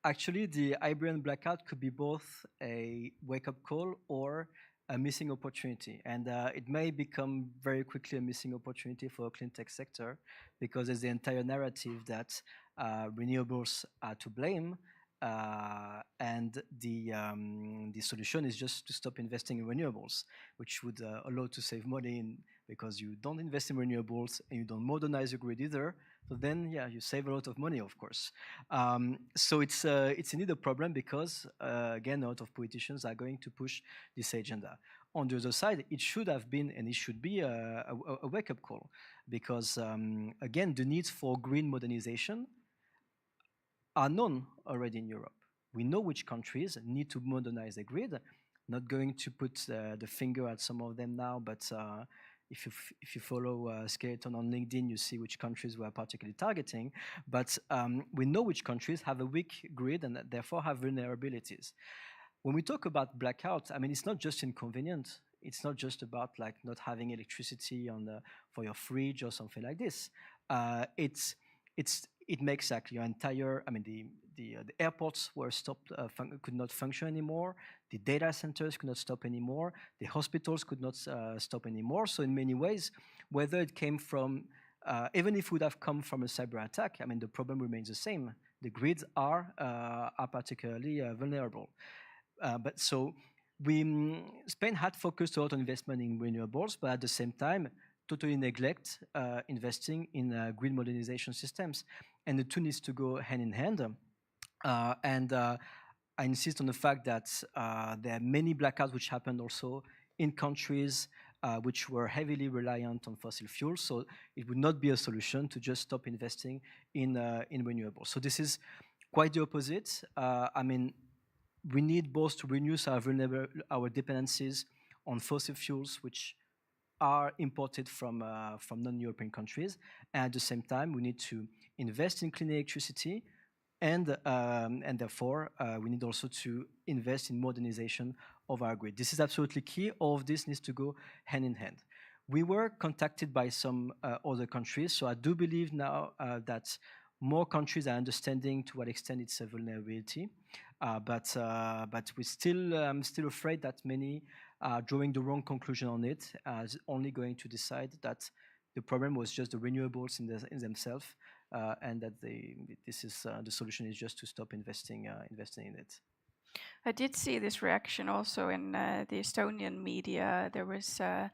actually, the Iberian blackout could be both a wake-up call or a missing opportunity. And it may become very quickly a missing opportunity for a clean tech sector because there's the entire narrative that renewables are to blame. And the solution is just to stop investing in renewables, which would allow to save money because you don't invest in renewables and you don't modernize your grid either. So then, yeah, you save a lot of money, of course. So it's indeed a problem because, again, a lot of politicians are going to push this agenda. On the other side, it should have been and it should be a wake-up call because, again, the needs for green modernization are known already in Europe. We know which countries need to modernize the grid. Not going to put the finger at some of them now, but if you follow Skeleton on LinkedIn, you see which countries we are particularly targeting. But we know which countries have a weak grid and therefore have vulnerabilities. When we talk about blackouts, I mean, it's not just inconvenient. It's not just about like not having electricity for your fridge or something like this. It makes like your entire, I mean, the airports were stopped, could not function anymore. The data centers could not stop anymore. The hospitals could not stop anymore. So in many ways, whether it came from, even if it would have come from a cyber attack, I mean, the problem remains the same. The grids are particularly vulnerable. But so Spain had focused a lot on investment in renewables, but at the same time, totally neglect investing in grid modernization systems. And the two needs to go hand in hand. I insist on the fact that there are many blackouts which happened also in countries which were heavily reliant on fossil fuels. So it would not be a solution to just stop investing in renewables. So this is quite the opposite. I mean, we need both to reduce our dependencies on fossil fuels, which are imported from non-European countries, and at the same time, we need to invest in clean electricity, and therefore we need also to invest in modernization of our grid. This is absolutely key. All of this needs to go hand in hand. We were contacted by some other countries, so I do believe now that more countries are understanding to what extent it's a vulnerability, but we're still afraid that many are drawing the wrong conclusion on it, as only going to decide that the problem was just the renewables in themselves, and that the solution is just to stop investing in it. I did see this reaction also in the Estonian media. There was, I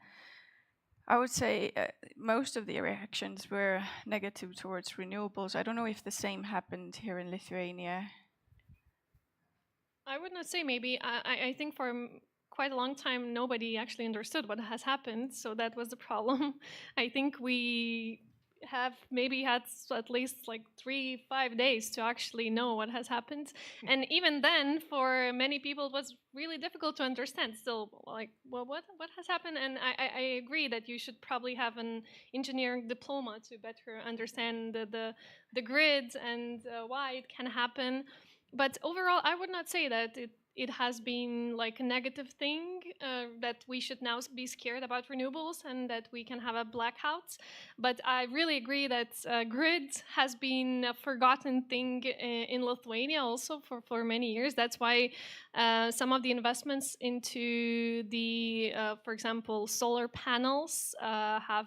would say, most of the reactions were negative towards renewables. I don't know if the same happened here in Lithuania. I would not say maybe. I think for quite a long time, nobody actually understood what has happened. So that was the problem. I think we have maybe had at least like 3-5 days to actually know what has happened. And even then, for many people, it was really difficult to understand. Still, like, well, what has happened? And I agree that you should probably have an engineering diploma to better understand the grid and why it can happen. But overall, I would not say that it has been like a negative thing, that we should now be scared about renewables and that we can have a blackout. But I really agree that grid has been a forgotten thing in Lithuania also for many years. That's why some of the investments into the, for example, solar panels have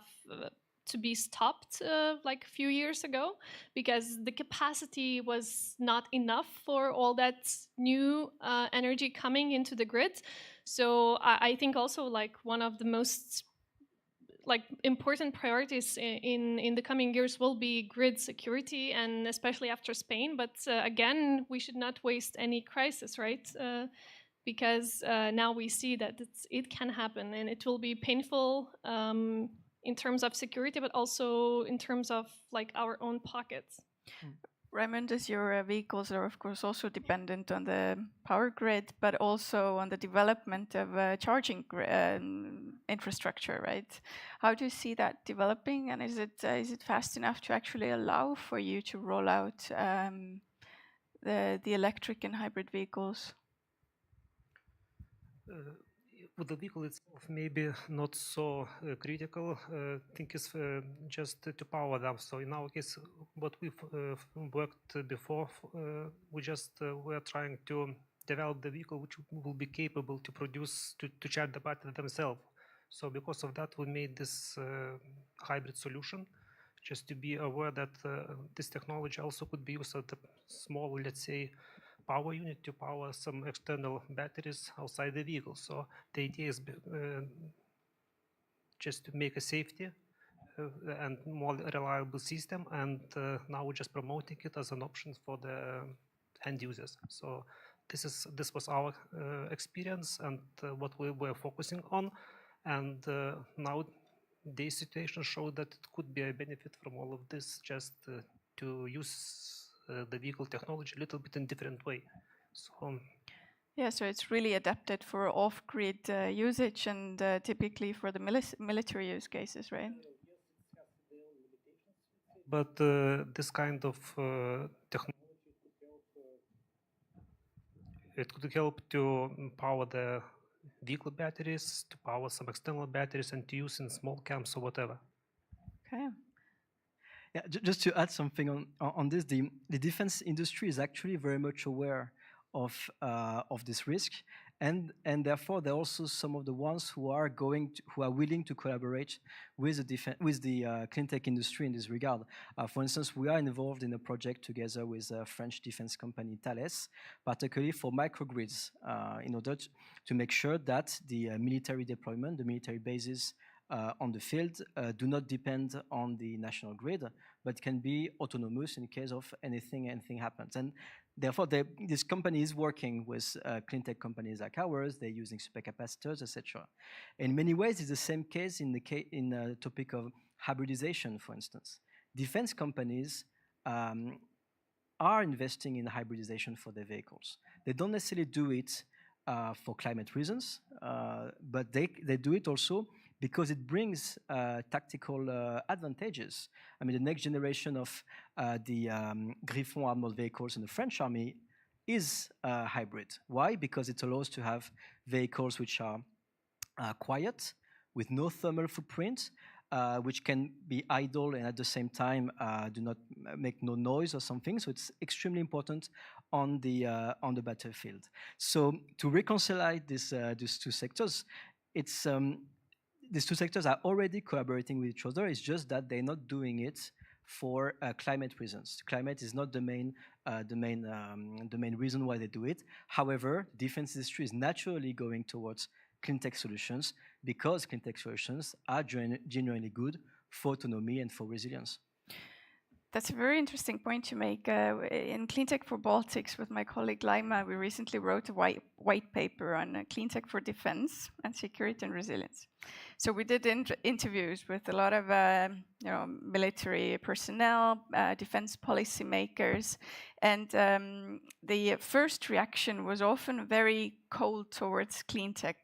to be stopped like a few years ago, because the capacity was not enough for all that new energy coming into the grid. So I think also like one of the most like important priorities in the coming years will be grid security, and especially after Spain. But again, we should not waste any crisis, right? Because now we see that it can happen, and it will be painful in terms of security, but also in terms of like our own pockets. Raymond, as your vehicles are of course also dependent on the power grid, but also on the development of charging infrastructure, right? How do you see that developing, and is it fast enough to actually allow for you to roll out the electric and hybrid vehicles? With the vehicle itself, maybe not so critical. Thing is just to power them. So in our case, what we've worked before, we're trying to develop the vehicle which will be capable to produce, to charge the battery themselves. So because of that, we made this hybrid solution, just to be aware that this technology also could be used at a small, let's say, power unit to power some external batteries outside the vehicle. So the idea is just to make a safety and more reliable system, and now we're just promoting it as an option for the end users. So this was our experience and what we were focusing on, and now the situation showed that it could be a benefit from all of this, just to use the vehicle technology a little bit in different way. So yeah, so it's really adapted for off-grid usage and typically for the military use cases, right? But this kind of technology could help to power the vehicle batteries, to power some external batteries, and to use in small camps or whatever. Okay. Yeah, just to add something on this, the defense industry is actually very much aware of this risk, and therefore they're also some of the ones who are willing to collaborate with the clean tech industry in this regard. For instance, we are involved in a project together with a French defense company Thales, particularly for microgrids, in order to make sure that the military deployment, the military bases on the field do not depend on the national grid, but can be autonomous in case of anything happens. And therefore, this company is working with clean tech companies like ours. They're using supercapacitors, etc. In many ways, it's the same case in the topic of hybridization, for instance. Defense companies are investing in hybridization for their vehicles. They don't necessarily do it for climate reasons, but they do it also because it brings tactical advantages. I mean, the next generation of the Griffon armored vehicles in the French army is hybrid. Why? Because it allows to have vehicles which are quiet, with no thermal footprint, which can be idle and at the same time do not make no noise or something. So it's extremely important on the battlefield. So to reconcile these two sectors, these two sectors are already collaborating with each other. It's just that they're not doing it for climate reasons. Climate is not the main reason why they do it. However, the defense industry is naturally going towards clean tech solutions because clean tech solutions are genuinely good for autonomy and for resilience. That's a very interesting point to make. In Cleantech for Baltics with my colleague Laima, we recently wrote a white paper on cleantech for defense and security and resilience. So we did interviews with a lot of military personnel, defense policy makers, and the first reaction was often very cold towards cleantech.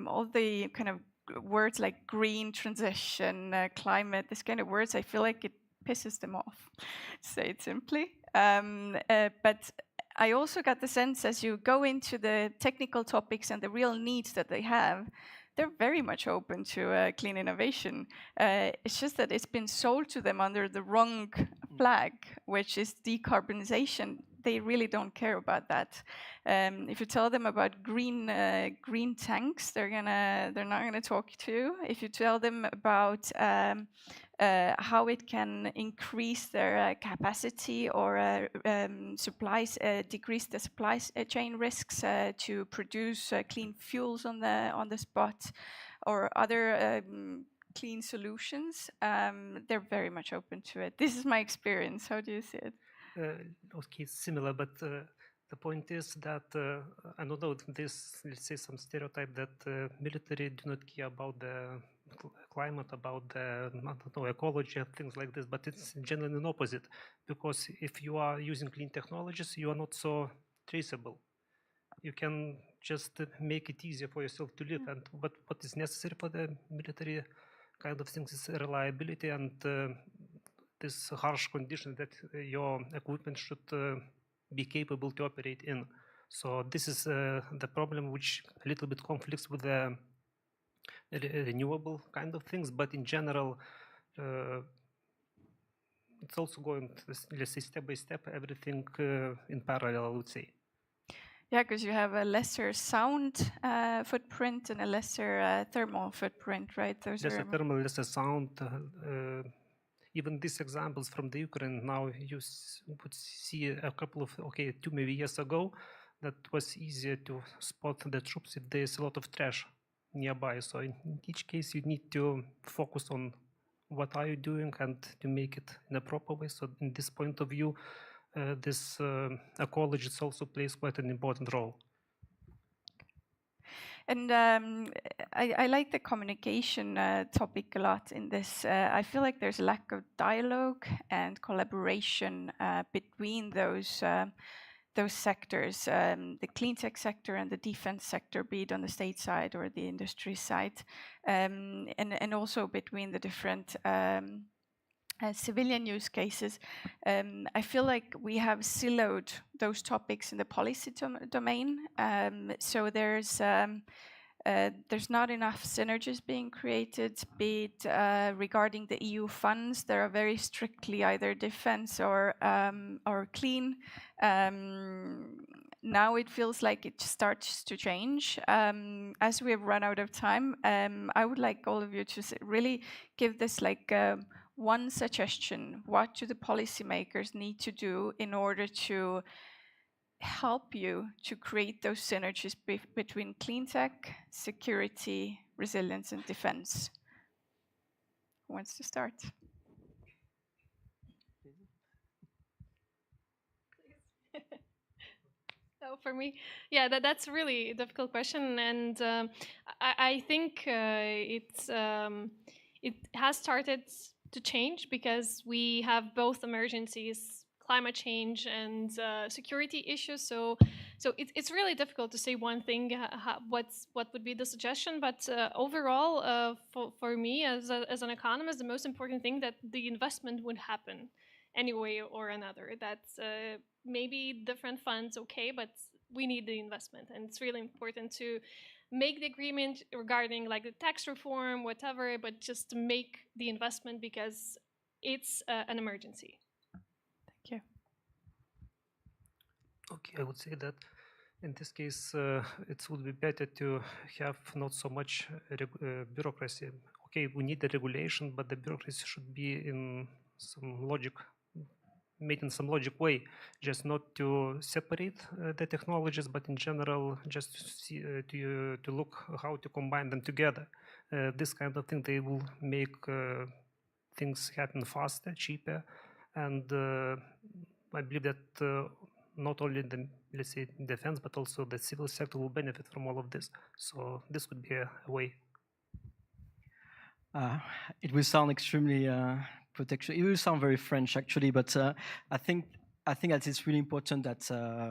All the kind of words like green transition, climate, this kind of words, I feel like it pisses them off, to say it simply. But I also got the sense as you go into the technical topics and the real needs that they have, they're very much open to clean innovation. It's just that it's been sold to them under the wrong flag, which is decarbonization. They really don't care about that. If you tell them about green tanks, they're not gonna talk to you. If you tell them about how it can increase their capacity or decrease the supply chain risks to produce clean fuels on the spot, or other clean solutions, they're very much open to it. This is my experience. How do you see it? Okay, similar, but the point is that I don't know if this, let's say, some stereotype that military do not care about the climate, about the ecology and things like this, but it's generally an opposite, because if you are using clean technologies, you are not so traceable. You can just make it easier for yourself to live, and what is necessary for the military kind of things is reliability and this harsh condition that your equipment should be capable to operate in. So this is the problem, which a little bit conflicts with the renewable kind of things, but in general, it's also going, let's say, step by step, everything in parallel, I would say. Yeah, because you have a lesser sound footprint and a lesser thermal footprint, right? Those lesser are thermal, lesser sound. Even these examples from the Ukraine, now you would see a couple of, 2 maybe years ago, that was easier to spot the troops if there's a lot of trash nearby. So in each case, you need to focus on what are you doing and to make it in a proper way. So in this point of view, this ecology also plays quite an important role. And I like the communication topic a lot in this. I feel like there's a lack of dialogue and collaboration between those sectors, the clean tech sector and the defense sector, be it on the state side or the industry side, and also between the different civilian use cases. I feel like we have siloed those topics in the policy domain. So there's not enough synergies being created, be it regarding the EU funds. They are very strictly either defense or clean. Now it feels like it starts to change. As we have run out of time, I would like all of you to really give this like one suggestion. What do the policymakers need to do in order to help you to create those synergies between clean tech, security, resilience, and defense? Who wants to start? So for me, yeah, that's really a difficult question, and I think it has started to change because we have both emergencies, climate change and security issues. So it's really difficult to say one thing. What would be the suggestion? But overall, for me as an economist, the most important thing that the investment would happen anyway or another. That's maybe different funds, okay, but we need the investment, and it's really important to make the agreement regarding like the tax reform, whatever, but just to make the investment because it's an emergency. Thank you. Okay, I would say that in this case, it would be better to have not so much bureaucracy. Okay, we need the regulation, but the bureaucracy should be in some logic, made in some logic way, just not to separate the technologies, but in general, just to see, to look how to combine them together. This kind of thing, they will make things happen faster, cheaper, and I believe that not only the, let's say, defense, but also the civil sector will benefit from all of this. So this could be a way. It will sound extremely protection. It will sound very French, actually, but I think that it's really important that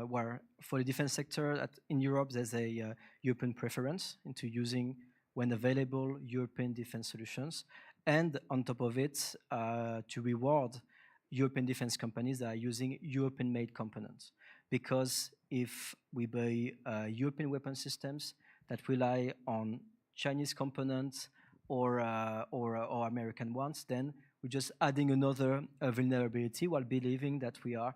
where for the defense sector that in Europe there's a European preference into using, when available, European defense solutions, and on top of it, to reward European defense companies that are using European-made components. Because if we buy European weapon systems that rely on Chinese components or American ones, then we're just adding another vulnerability while believing that we are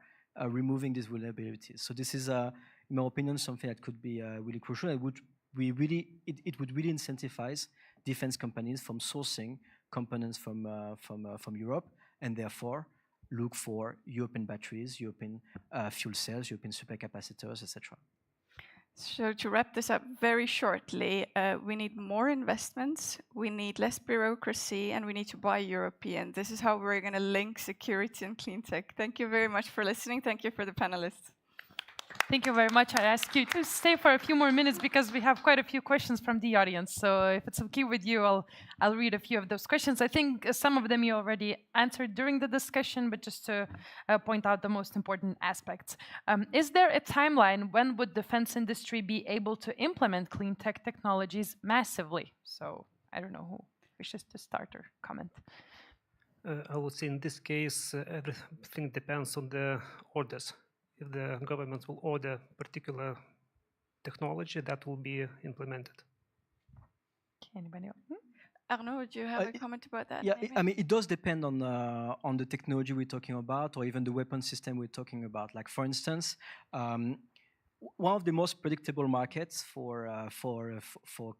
removing these vulnerabilities. So this is, in my opinion, something that could be really crucial. It would really incentivize defense companies from sourcing components from Europe, and therefore look for European batteries, European fuel cells, European super capacitors, etc. So to wrap this up very shortly, we need more investments, we need less bureaucracy, and we need to buy European. This is how we're going to link security and clean tech. Thank you very much for listening. Thank you for the panelists. Thank you very much. I ask you to stay for a few more minutes because we have quite a few questions from the audience. So if it's okay with you, I'll read a few of those questions. I think some of them you already answered during the discussion, but just to point out the most important aspects. Is there a timeline when would defense industry be able to implement clean tech technologies massively? So I don't know who wishes to start or comment. I would say in this case, everything depends on the orders. If the government will order particular technology, that will be implemented. Anybody else? Arnaud, do you have a comment about that? Yeah, maybe? I mean, it does depend on the technology we're talking about, or even the weapon system we're talking about. Like, for instance, one of the most predictable markets for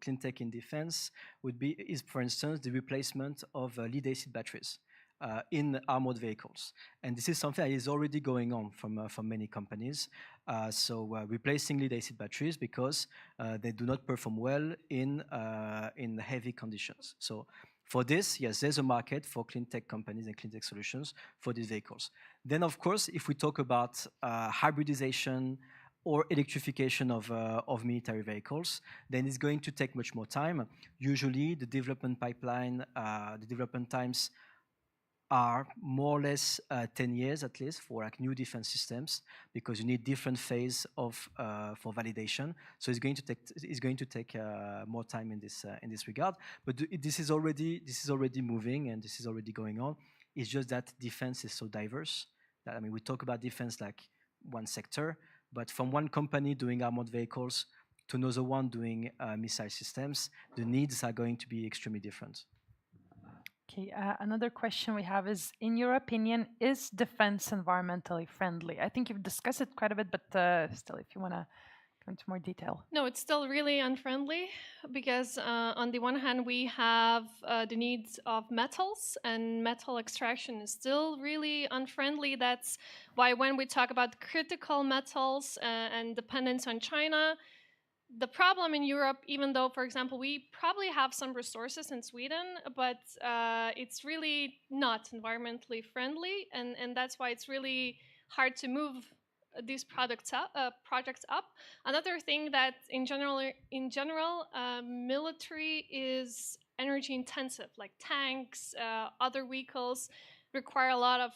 clean tech in defense is, for instance, the replacement of lead-acid batteries in armored vehicles. And this is something that is already going on from many companies. Replacing lead-acid batteries because they do not perform well in heavy conditions. So for this, yes, there's a market for clean tech companies and clean tech solutions for these vehicles. Then, of course, if we talk about hybridization or electrification of military vehicles, then it's going to take much more time. Usually, the development pipeline, the development times are more or less 10 years at least for like new defense systems, because you need different phase of for validation. So it's going to take more time in this regard. But this is already moving and this is already going on. It's just that defense is so diverse that, I mean, we talk about defense like one sector, but from one company doing armored vehicles to another one doing missile systems, the needs are going to be extremely different. Okay, another question we have is, in your opinion, is defense environmentally friendly? I think you've discussed it quite a bit, but still, if you want to go into more detail. No, it's still really unfriendly because on the one hand, we have the needs of metals, and metal extraction is still really unfriendly. That's why when we talk about critical metals and dependence on China, the problem in Europe, even though, for example, we probably have some resources in Sweden, but it's really not environmentally friendly, and that's why it's really hard to move these projects up. Another thing that, in general, military is energy intensive, like tanks, other vehicles require a lot of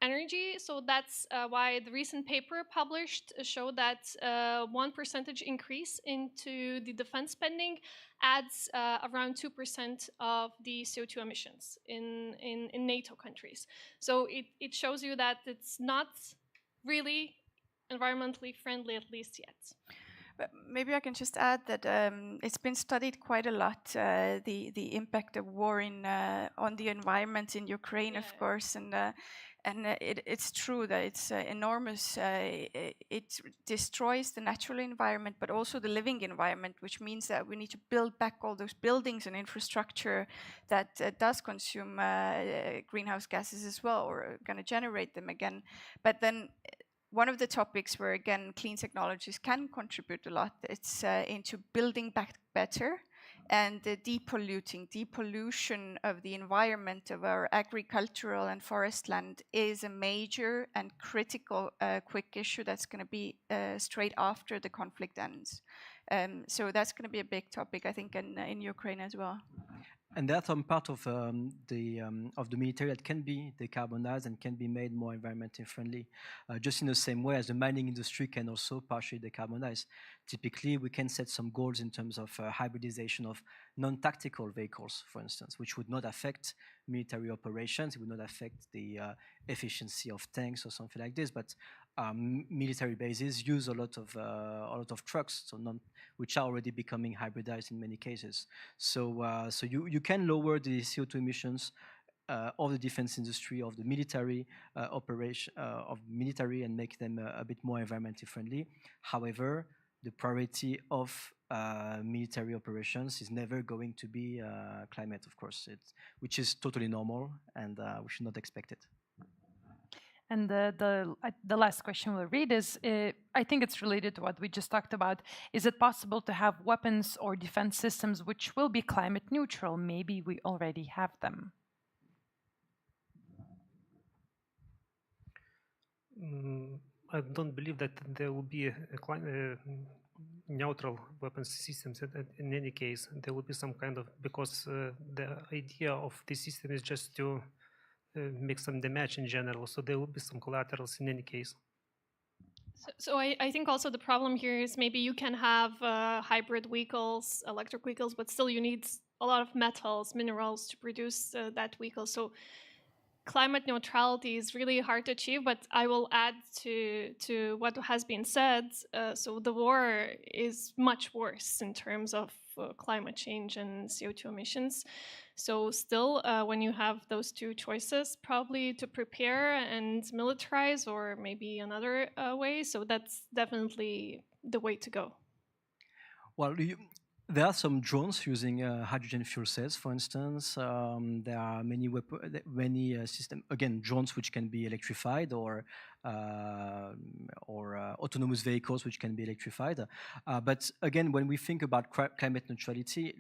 energy. So that's why the recent paper published showed that 1% increase into the defense spending adds around 2% of the CO2 emissions in NATO countries. So it shows you that it's not really environmentally friendly, at least yet. But maybe I can just add that it's been studied quite a lot, the impact of war on the environment in Ukraine, of course, and it's true that it's enormous. It destroys the natural environment, but also the living environment, which means that we need to build back all those buildings and infrastructure that does consume greenhouse gases as well, or going to generate them again. But then one of the topics where, again, clean technologies can contribute a lot, it's into building back better and depollution of the environment of our agricultural and forest land is a major and critical quick issue that's going to be straight after the conflict ends. So that's going to be a big topic, I think, in Ukraine as well. And that's some part of the military that can be decarbonized and can be made more environmentally friendly, just in the same way as the mining industry can also partially decarbonize. Typically, we can set some goals in terms of hybridization of non-tactical vehicles, for instance, which would not affect military operations. It would not affect the efficiency of tanks or something like this. But military bases use a lot of trucks, so which are already becoming hybridized in many cases. So you can lower the CO2 emissions of the defense industry, of the military operation, of military, and make them a bit more environmentally friendly. However, the priority of military operations is never going to be climate, of course, which is totally normal, and we should not expect it. And the last question we'll read is, I think it's related to what we just talked about. Is it possible to have weapons or defense systems which will be climate neutral? Maybe we already have them. I don't believe that there will be a neutral weapons systems in any case. There will be some kind of, because the idea of the system is just to make some damage in general, so there will be some collaterals in any case. So I think also the problem here is maybe you can have hybrid vehicles, electric vehicles, but still you need a lot of metals, minerals to produce that vehicle. So climate neutrality is really hard to achieve, but I will add to what has been said. So the war is much worse in terms of climate change and CO2 emissions. So still, when you have those two choices, probably to prepare and militarize or maybe another way, so that's definitely the way to go. Well, there are some drones using hydrogen fuel cells, for instance. There are many systems, again, drones which can be electrified or autonomous vehicles which can be electrified. But again, when we think about climate neutrality,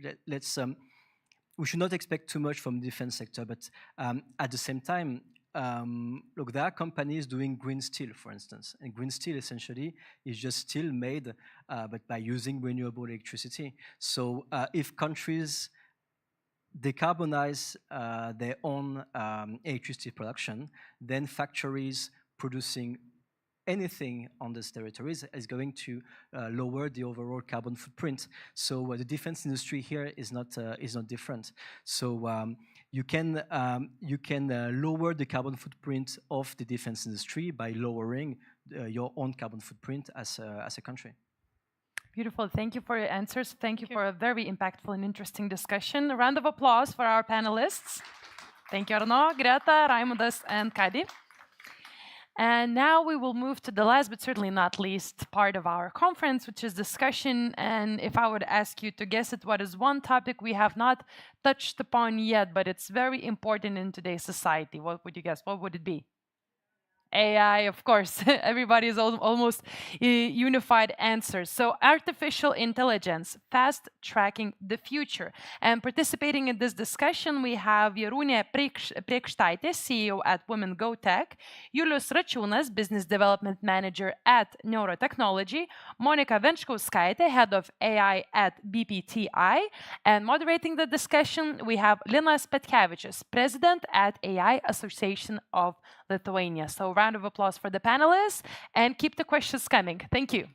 we should not expect too much from the defense sector. But at the same time, look, there are companies doing green steel, for instance, and green steel essentially is just steel made, but by using renewable electricity. So if countries decarbonize their own electricity production, then factories producing anything on these territories is going to lower the overall carbon footprint. So the defense industry here is not different. So you can lower the carbon footprint of the defense industry by lowering your own carbon footprint as a country. Beautiful. Thank you for your answers. Thank you for a very impactful and interesting discussion. A round of applause for our panelists. Thank you, Arno, Greta, Raimundas, and Kadi. And now we will move to the last, but certainly not least, part of our conference, which is discussion. And if I would ask you to guess at what is one topic we have not touched upon yet, but it's very important in today's society, what would you guess? What would it be? AI, of course. Everybody is almost unified answers. So artificial intelligence, fast tracking the future. And participating in this discussion, we have Jarūnė Priekštaitė, CEO at Women Go Tech, Julius Račiūnas, Business Development Manager at Neurotechnology, Monika Venčkauskaitė, Head of AI at BPTI, and moderating the discussion, we have Linas Petkevičius, President at AI Association of Lithuania. So round of applause for the panelists and keep the questions coming. Thank you.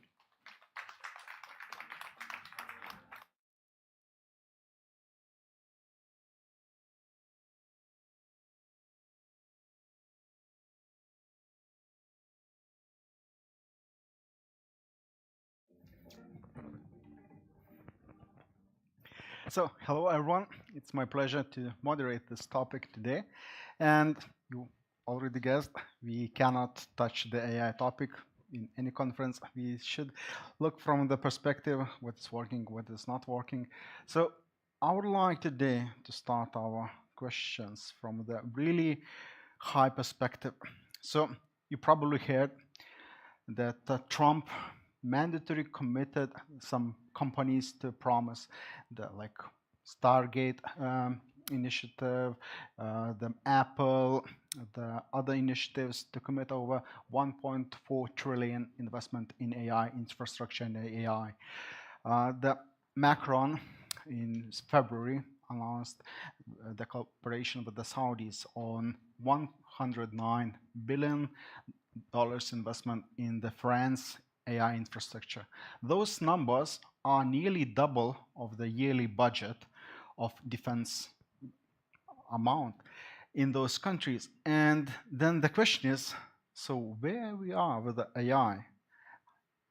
So, hello everyone. It's my pleasure to moderate this topic today. And you already guessed, we cannot touch the AI topic in any conference. We should look from the perspective what's working, what is not working. So I would like today to start our questions from the really high perspective. So you probably heard that Trump mandatory committed some companies to promise the Stargate initiative, the Apple, the other initiatives to commit over 1.4 trillion investment in AI infrastructure and AI. The Macron in February announced the cooperation with the Saudis on $109 billion investment in the France AI infrastructure. Those numbers are nearly double of the yearly budget of defense amount in those countries. And then the question is, so where we are with the AI?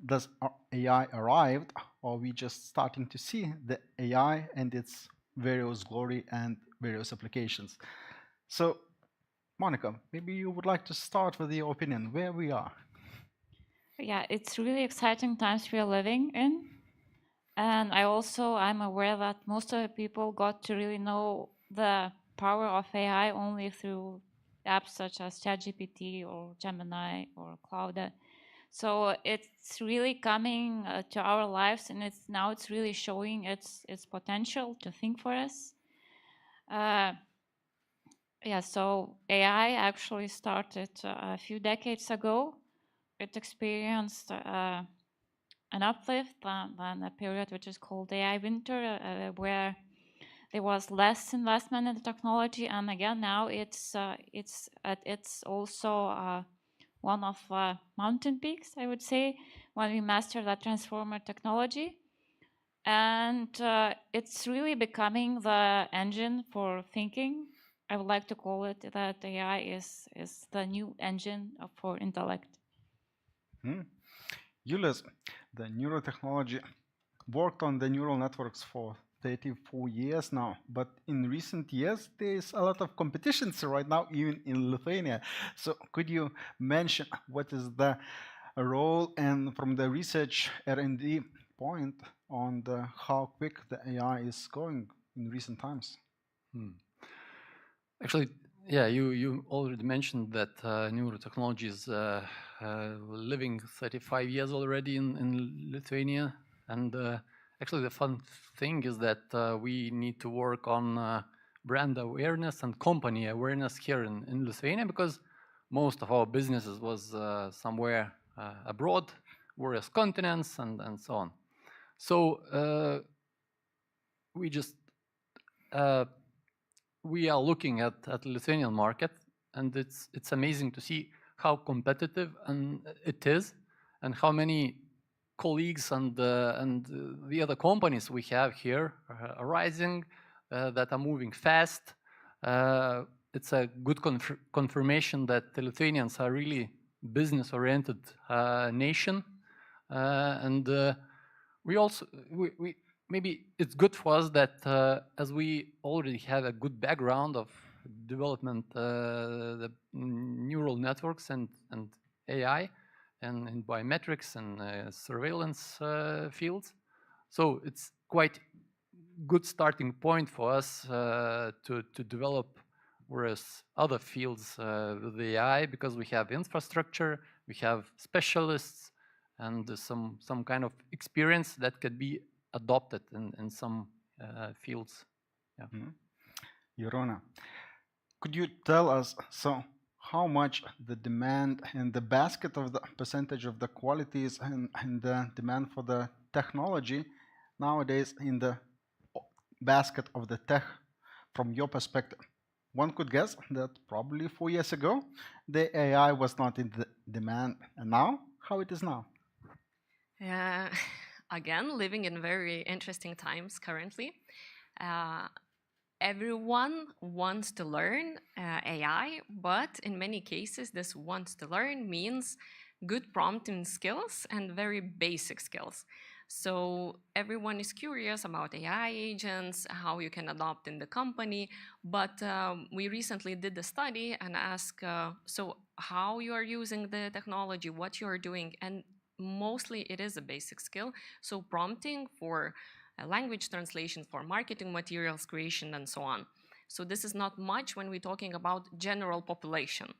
Does AI arrived, or are we just starting to see the AI and its various glory and various applications? So, Monica, maybe you would like to start with your opinion, where we are. Yeah, it's really exciting times we are living in. And I'm aware that most of the people got to really know the power of AI only through apps such as ChatGPT or Gemini or Cloud. So it's really coming to our lives, and it's really showing its potential to think for us. So AI actually started a few decades ago. It experienced an uplift than a period which is called AI winter, where there was less investment in the technology, and again now it's also one of mountain peaks, I would say, when we master that transformer technology, and it's really becoming the engine for thinking. I would like to call it that AI is the new engine for intellect. Julius, the neurotechnology worked on the neural networks for 34 years now, but in recent years there's a lot of competitions right now, even in Lithuania. So could you mention what is the role and from the research R&D point on how quick the AI is going in recent times. Actually, yeah, you already mentioned that neurotechnology is living 35 years already in Lithuania. And actually, the fun thing is that we need to work on brand awareness and company awareness here in Lithuania, because most of our businesses was somewhere abroad, various continents, and so on. So we just we are looking at the Lithuanian market, and it's amazing to see how competitive it is, and how many colleagues and the other companies we have here are rising, that are moving fast. It's a good confirmation that the Lithuanians are really business-oriented nation, and we also maybe it's good for us that as we already have a good background of development, the neural networks and AI, and biometrics and surveillance fields. So it's quite good starting point for us to develop whereas other fields with AI, because we have infrastructure, we have specialists, and some kind of experience that could be adopted in some fields. Yeah. Yorona, could you tell us how much the demand and the basket of the percentage of the qualities and the demand for the technology nowadays in the basket of the tech from your perspective? One could guess that probably 4 years ago the AI was not in the demand, and now how it is now? Again, living in very interesting times currently. Everyone wants to learn AI, but in many cases, this wants to learn means good prompting skills and very basic skills. So everyone is curious about AI agents, how you can adopt in the company, but we recently did a study and asked, so how you are using the technology, what you are doing, and mostly it is a basic skill. So prompting for language translation, for marketing materials creation, and so on. So this is not much when we're talking about general population.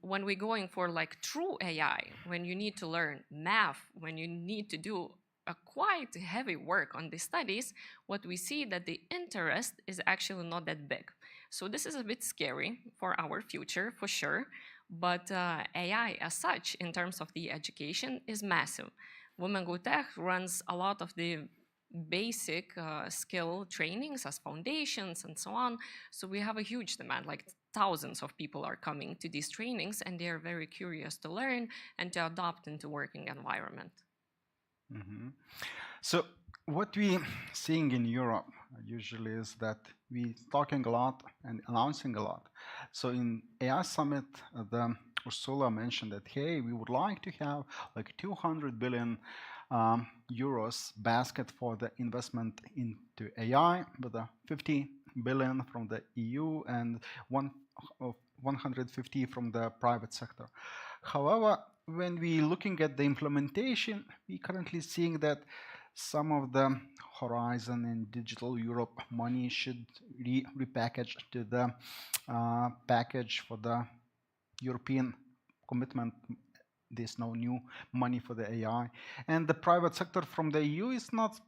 When we're going for like true AI, when you need to learn math, when you need to do a quite heavy work on these studies, what we see that the interest is actually not that big. So this is a bit scary for our future, for sure. But AI as such, in terms of the education, is massive. Women Go Tech runs a lot of the basic skill trainings as foundations and so on. So we have a huge demand, like thousands of people are coming to these trainings, and they are very curious to learn and to adopt into working environment. So what we're seeing in Europe usually is that we're talking a lot and announcing a lot. So in AI Summit, Ursula mentioned that, hey, we would like to have like 200 billion euros basket for the investment into AI, with 50 billion from the EU and 150 from the private sector. However, when we're looking at the implementation, we're currently seeing that some of the Horizon and Digital Europe money should be repackaged to the package for the European commitment. There's no new money for the AI. And the private sector from the EU is not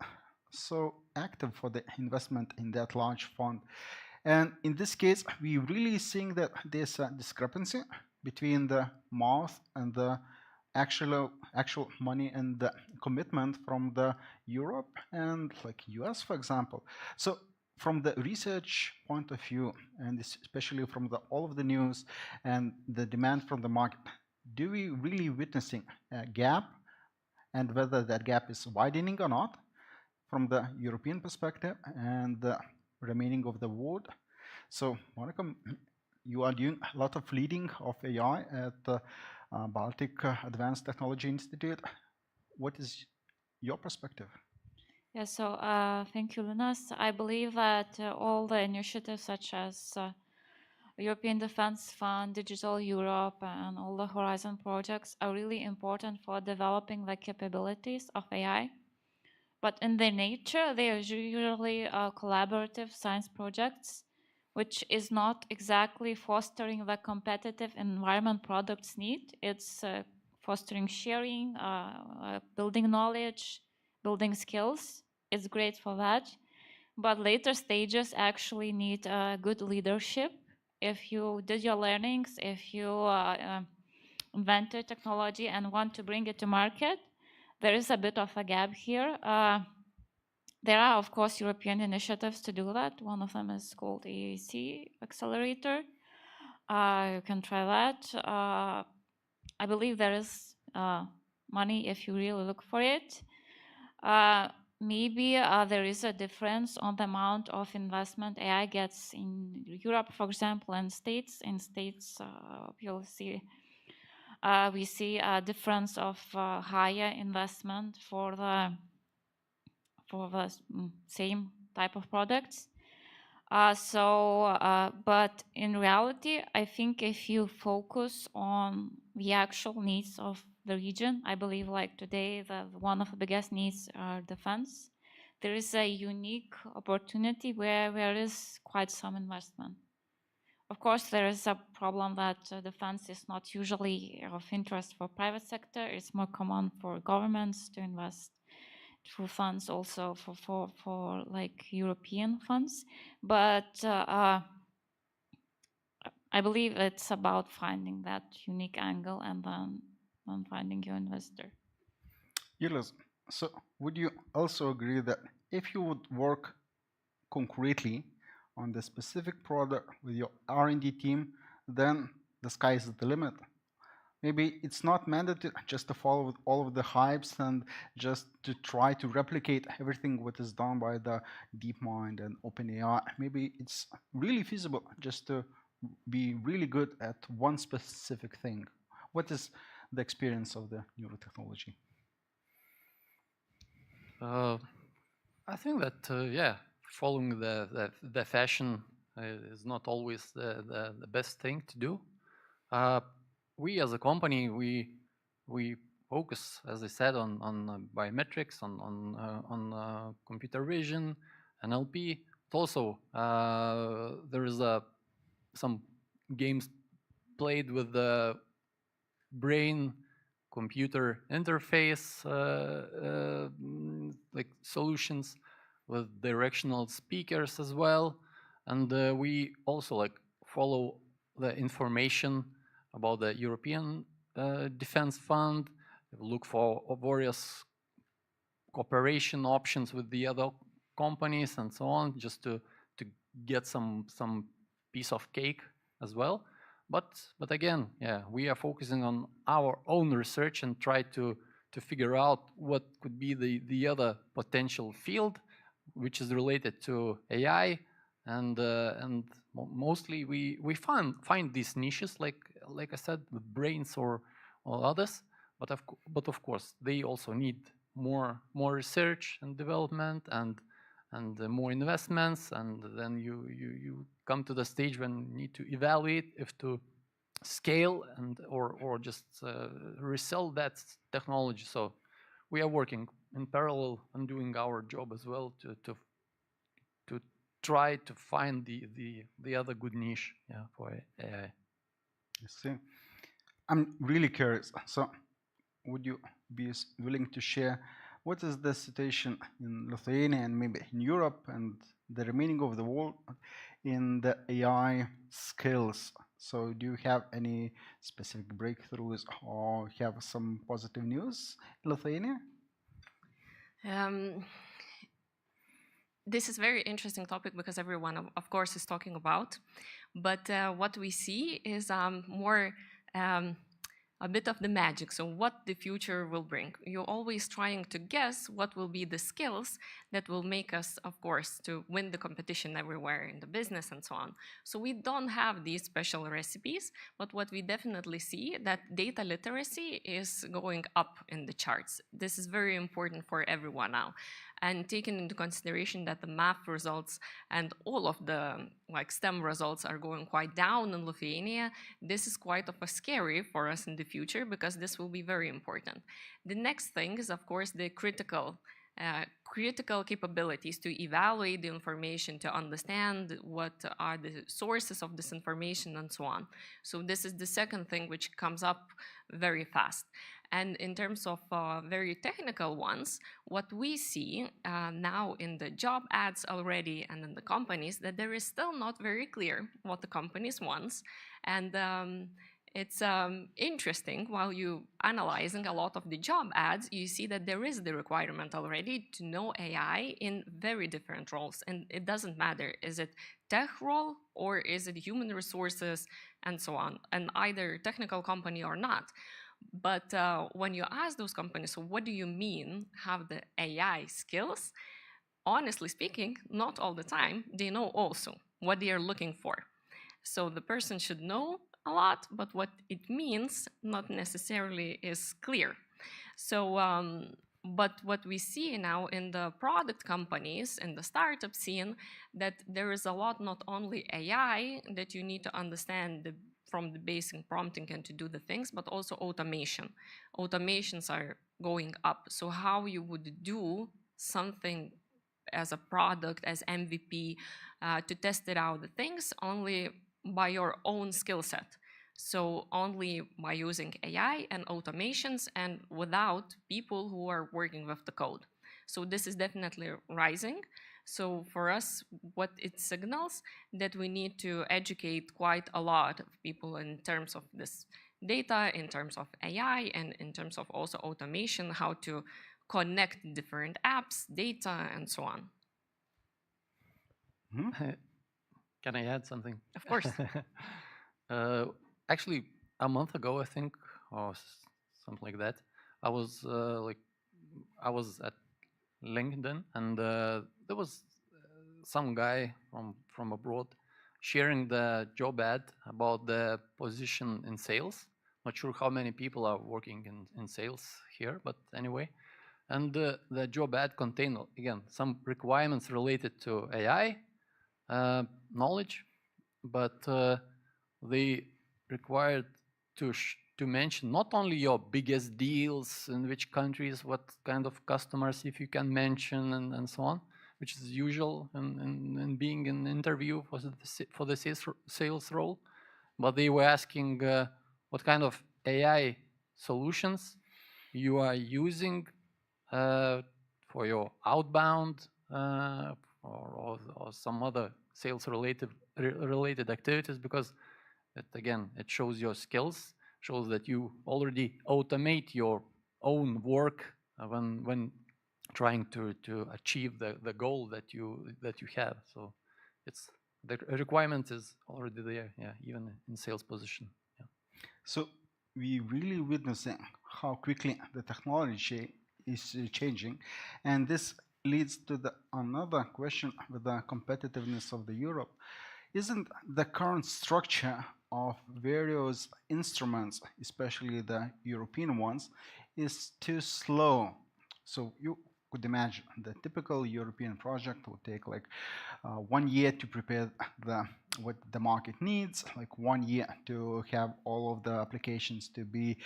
so active for the investment in that large fund. And in this case, we're really seeing that there's a discrepancy between the mouth and the actual money and the commitment from the Europe and like US, for example. So from the research point of view, and especially from all of the news and the demand from the market, do we really witnessing a gap, and whether that gap is widening or not from the European perspective and the remaining of the world? So Monica, you are doing a lot of leading of AI at the Baltic Advanced Technology Institute. What is your perspective? Yeah, so thank you, Linas. I believe that all the initiatives such as European Defence Fund, Digital Europe, and all the Horizon projects are really important for developing the capabilities of AI. But in their nature, they are usually collaborative science projects, which is not exactly fostering the competitive environment products need. It's fostering sharing, building knowledge, building skills. It's great for that. But later stages actually need good leadership. If you did your learnings, if you invented technology and want to bring it to market, there is a bit of a gap here. There are, of course, European initiatives to do that. One of them is called EAC Accelerator. You can try that. I believe there is money if you really look for it. Maybe there is a difference on the amount of investment AI gets in Europe, for example, and States. In States, you'll see we see a difference of higher investment for the same type of products. But in reality, I think if you focus on the actual needs of the region, I believe like today, one of the biggest needs are defense. There is a unique opportunity where there is quite some investment. Of course, there is a problem that defense is not usually of interest for private sector. It's more common for governments to invest through funds, also for like European funds. But I believe it's about finding that unique angle and then finding your investor. Yulis, so would you also agree that if you would work concretely on the specific product with your R&D team, then the sky is the limit? Maybe it's not mandatory just to follow all of the hypes and just to try to replicate everything what is done by the DeepMind and OpenAI. Maybe it's really feasible just to be really good at one specific thing. What is the experience of the neurotechnology? I think that yeah, following the fashion is not always the best thing to do. We as a company, we focus, as I said, on biometrics, on computer vision, NLP. But also, there is some games played with the brain-computer interface, like solutions with directional speakers as well, and we also like follow the information about the European Defence Fund, look for various cooperation options with the other companies and so on, just to get some piece of cake as well. But again, yeah, we are focusing on our own research and try to figure out what could be the other potential field, which is related to AI, and mostly we find these niches, like I said, with brains or others. But of course, they also need more research and development and more investments, and then you come to the stage when you need to evaluate if to scale and or just resell that technology. So we are working in parallel and doing our job as well to try to find the other good niche, yeah, for AI. I see. I'm really curious. So would you be willing to share what is the situation in Lithuania and maybe in Europe and the remaining of the world in the AI skills? So do you have any specific breakthroughs or have some positive news in Lithuania? This is a very interesting topic because everyone, of course, is talking about. But what we see is more a bit of the magic. So what the future will bring. You're always trying to guess what will be the skills that will make us, of course, to win the competition everywhere in the business and so on. So we don't have these special recipes, but what we definitely see that data literacy is going up in the charts. This is very important for everyone now. and taking into consideration that the math results and all of the STEM results are going quite down in Lithuania, this is quite of a scary for us in the future, because this will be very important. The next thing is, of course, the critical capabilities to evaluate the information, to understand what are the sources of this information, and so on. So this is the second thing which comes up very fast. And in terms of very technical ones, what we see now in the job ads already and in the companies, that there is still not very clear what the companies want. And it's interesting, while you analyzing a lot of the job ads, you see that there is the requirement already to know AI in very different roles. And it doesn't matter, is it tech role or is it human resources and so on, and either technical company or not. But when you ask those companies, so what do you mean have the AI skills? Honestly speaking, not all the time, they know also what they are looking for. So the person should know a lot, but what it means not necessarily is clear. So, but what we see now in the product companies, in the startup scene, that there is a lot, not only AI that you need to understand from the basic prompting and to do the things, but also automation. Automations are going up. So how you would do something as a product, as MVP, to test it out, the things only by your own skill set. So only by using AI and automations and without people who are working with the code. So this is definitely rising. So for us, what it signals that we need to educate quite a lot of people in terms of this data, in terms of AI, and in terms of also automation, how to connect different apps, data, and so on. Can I add something? Of course. Actually, a month ago, I think, or something like that, I was at LinkedIn, and there was some guy from abroad sharing the job ad about the position in sales. Not sure how many people are working in sales here, but anyway. And the job ad contained, again, some requirements related to AI knowledge, but they required to mention not only your biggest deals, in which countries, what kind of customers, if you can mention, and so on, which is usual in being an interview for the sales role. But they were asking what kind of AI solutions you are using for your outbound or some other sales related activities, because it shows your skills, shows that you already automate your own work when trying to achieve the goal that you have. So it's the requirement is already there, yeah, even in sales position. Yeah. So we really witnessing how quickly the technology is changing, and this leads to another question with the competitiveness of the Europe. Isn't the current structure of various instruments, especially the European ones, is too slow? So you could imagine the typical European project would take like 1 year to prepare what the market needs, like 1 year to have all of the applications to be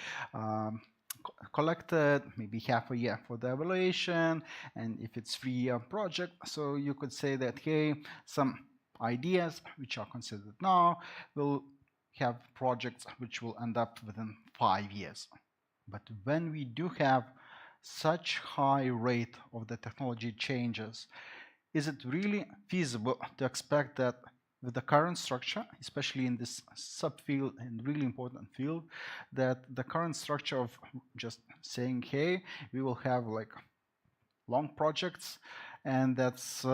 collected, maybe half a year for the evaluation, and if it's 3-year project, so you could say that, hey, some ideas which are considered now will have projects which will end up within 5 years. But when we do have such high rate of the technology changes, is it really feasible to expect that with the current structure, especially in this subfield and really important field, that the current structure of just saying, hey, we will have like long projects and that's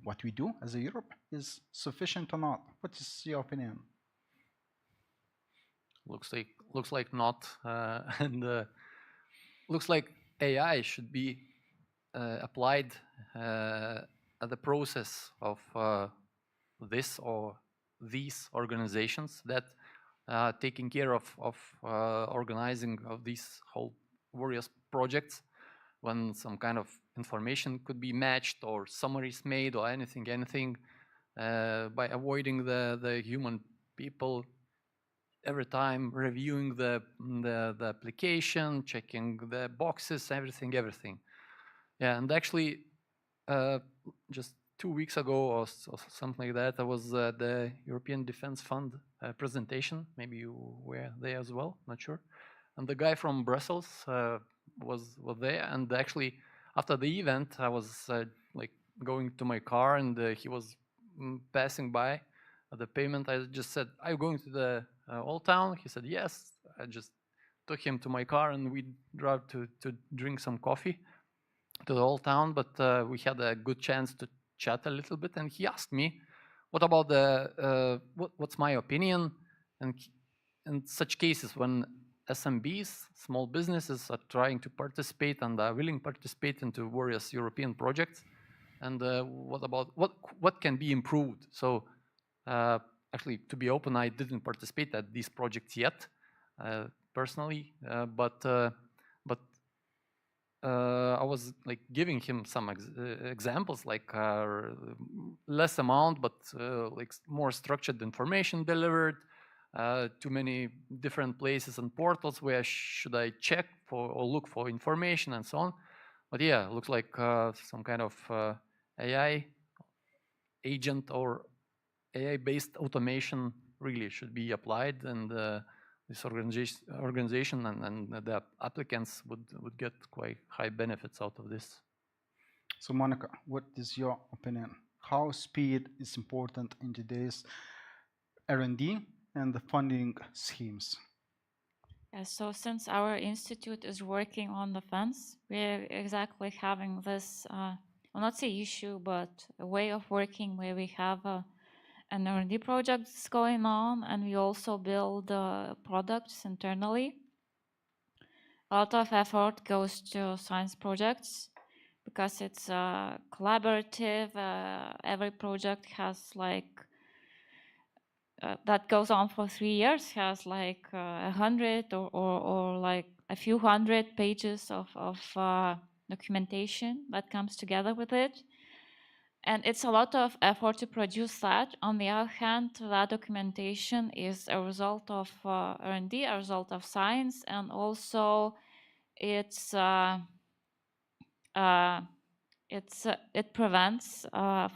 what we do as a Europe is sufficient or not? What is your opinion? Looks like not, and looks like AI should be applied at the process of this or these organizations that are taking care of organizing of these whole various projects. When some kind of information could be matched or summaries made or anything by avoiding the human people every time reviewing the application, checking the boxes, everything. Yeah, and actually, just 2 weeks ago or something like that, I was at the European Defense Fund presentation. Maybe you were there as well, not sure. And the guy from Brussels was there. And actually, after the event, I was like going to my car, and he was passing by the payment. I just said, "Are you going to the Old Town?" He said, "Yes." I just took him to my car, and we drove to drink some coffee to the Old Town. But we had a good chance to chat a little bit, and he asked me, "What about what's my opinion?" And in such cases, when SMBs, small businesses, are trying to participate and are willing to participate into various European projects, and what about what can be improved? So actually, to be open, I didn't participate at these projects yet, personally, but I was like giving him some examples, like less amount, but like more structured information delivered, too many different places and portals where should I check for or look for information and so on. But yeah, looks like some kind of AI agent or AI-based automation really should be applied, and this organization and the applicants would get quite high benefits out of this. So Monica, what is your opinion? How speed is important in today's R&D and the funding schemes? Yeah, so since our institute is working on defense, we're exactly having this, well, not say issue, but a way of working where we have an R&D projects going on, and we also build products internally. A lot of effort goes to science projects because it's collaborative. Every project has like that goes on for 3 years, has like 100 or like a few hundred pages of documentation that comes together with it. And it's a lot of effort to produce that. On the other hand, that documentation is a result of R&D, a result of science, and also it prevents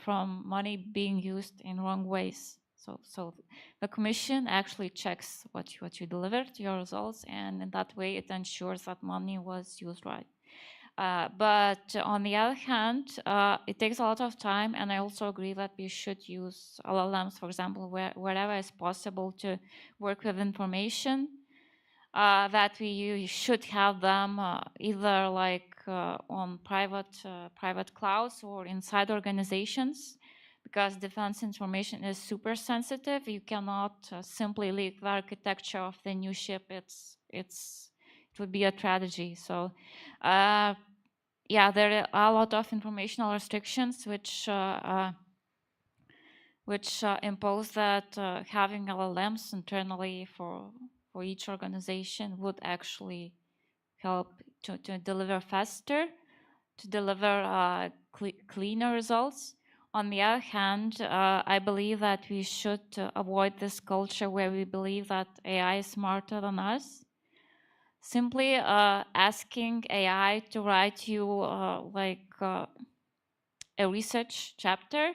from money being used in wrong ways. So the commission actually checks what you delivered, your results, and in that way it ensures that money was used right. But on the other hand, it takes a lot of time, and I also agree that we should use LLMs, for example, wherever it's possible to work with information, that we should have them either like on private clouds or inside organizations, because defense information is super sensitive. You cannot simply leak the architecture of the new ship. It would be a tragedy. So yeah, there are a lot of informational restrictions which impose that having LLMs internally for each organization would actually help to deliver faster, to deliver cleaner results. On the other hand, I believe that we should avoid this culture where we believe that AI is smarter than us. Simply asking AI to write you like a research chapter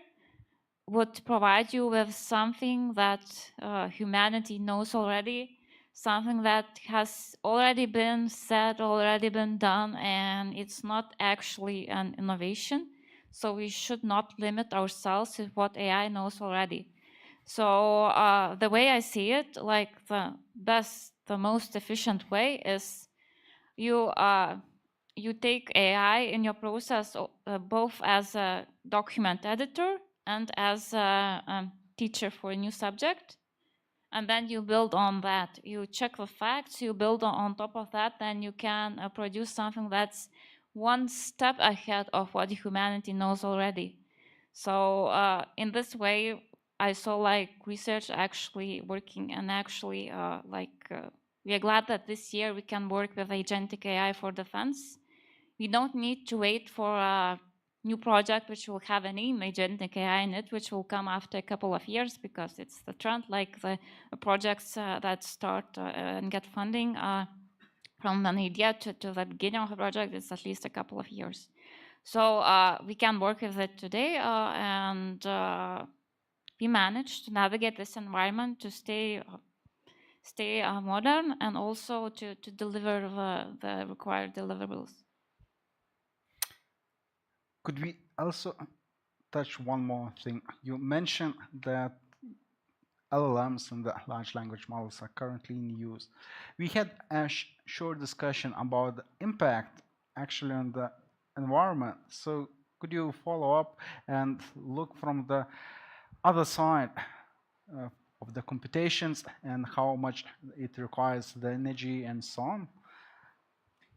would provide you with something that humanity knows already, something that has already been said, already been done, and it's not actually an innovation. So we should not limit ourselves to what AI knows already. So the way I see it, like the most efficient way is you take AI in your process both as a document editor and as a teacher for a new subject, and then you build on that. You check the facts, you build on top of that, then you can produce something that's one step ahead of what humanity knows already. So in this way, I saw like research actually working, and actually we are glad that this year we can work with agentic AI for defense. we don't need to wait for a new project which will have an agentic AI in it, which will come after a couple of years, because it's the trend, like the projects that start and get funding from an idea to the beginning of a project, it's at least a couple of years. So we can work with it today, and we managed to navigate this environment to stay modern, and also to deliver the required deliverables. Could we also touch one more thing? You mentioned that LLMs and the large language models are currently in use. We had a short discussion about the impact actually on the environment. So could you follow up and look from the other side of the computations and how much it requires the energy and so on?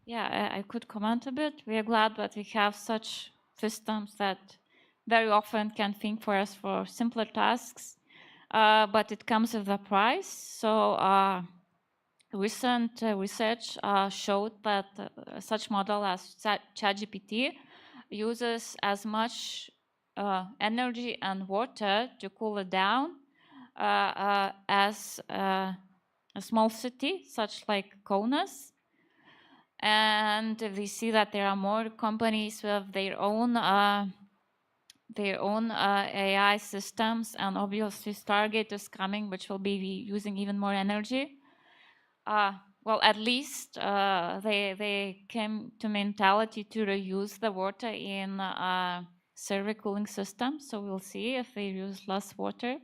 Yeah, I could comment a bit. We are glad that we have such systems that very often can think for us for simpler tasks, but it comes with a price. So recent research showed that such model as ChatGPT uses as much energy and water to cool it down as a small city, such like Kaunas. And we see that there are more companies with their own AI systems, and obviously Stargate is coming, which will be using even more energy. Well, at least they came to mentality to reuse the water in server cooling systems. So we'll see if they use less water.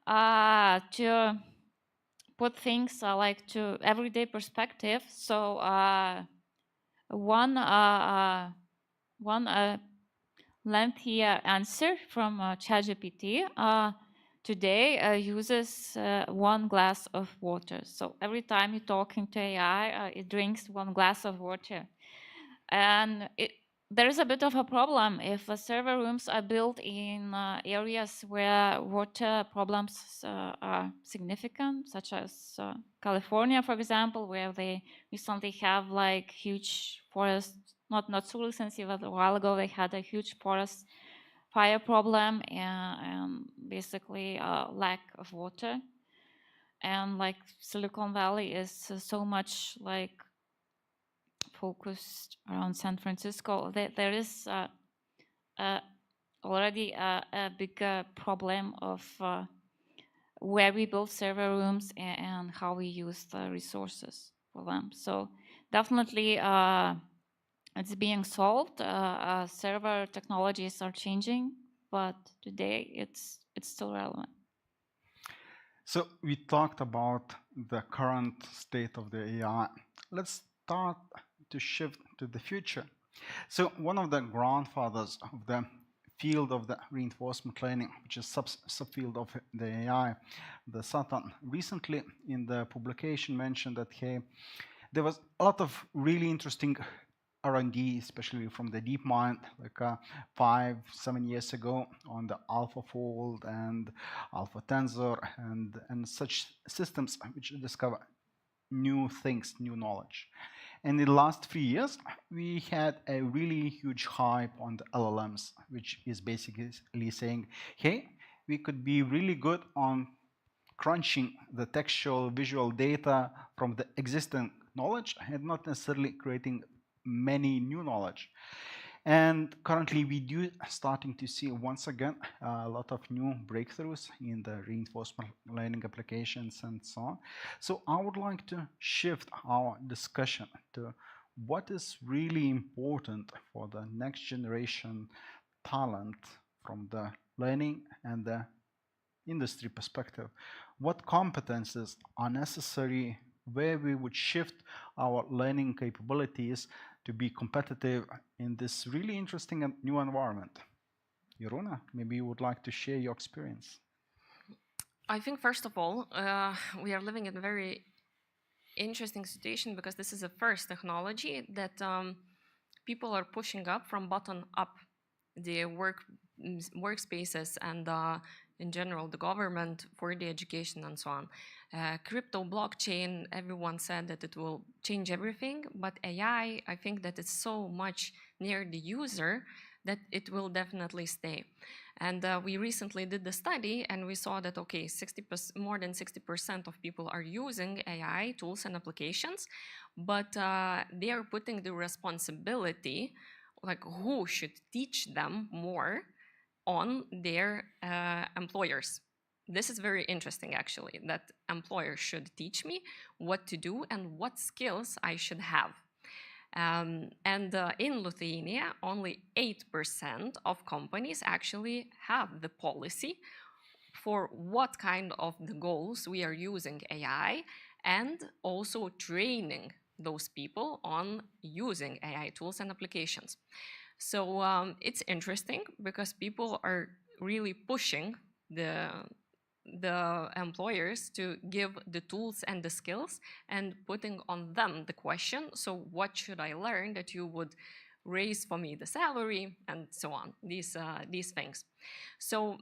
To put things like to everyday perspective. So one lengthy answer from ChatGPT today uses 1 glass of water. So every time you're talking to AI, it drinks 1 glass of water. And there is a bit of a problem if the server rooms are built in areas where water problems are significant, such as California, for example, where they recently have like huge forests, not so recently, but a while ago they had a huge forest fire problem and basically lack of water. And like Silicon Valley is so much like focused around San Francisco, there is already a big problem of where we build server rooms and how we use the resources for them. So definitely it's being solved. Server technologies are changing, but today it's still relevant. So we talked about the current state of the AI. Let's start to shift to the future. So one of the grandfathers of the field of the reinforcement learning, which is subfield of the AI, the Satan, recently in the publication mentioned that there was a lot of really interesting R&D, especially from the DeepMind, like 5-7 years ago on the AlphaFold and AlphaTensor and such systems which discover new things, new knowledge. And in the last 3 years, we had a really huge hype on the LLMs, which is basically saying, hey, we could be really good on crunching the textual visual data from the existing knowledge and not necessarily creating many new knowledge. And currently we do starting to see once again a lot of new breakthroughs in the reinforcement learning applications and so on. So I would like to shift our discussion to what is really important for the next generation talent from the learning and the industry perspective. What competences are necessary, where we would shift our learning capabilities to be competitive in this really interesting and new environment. Iruna, maybe you would like to share your experience. I think, first of all, we are living in a very interesting situation because this is the first technology that people are pushing up from bottom up the workspaces and in general, the government, for the education and so on. Crypto, blockchain, everyone said that it will change everything, but AI, I think that it's so much near the user that it will definitely stay. And we recently did the study and we saw that, okay, more than 60% of people are using AI tools and applications, but they are putting the responsibility, like who should teach them more, on their employers. This is very interesting, actually, that employers should teach me what to do and what skills I should have. In Lithuania, only 8% of companies actually have the policy for what kind of the goals we are using AI, and also training those people on using AI tools and applications. So it's interesting because people are really pushing the employers to give the tools and the skills and putting on them the question, so what should I learn that you would raise for me the salary and so on, these things. So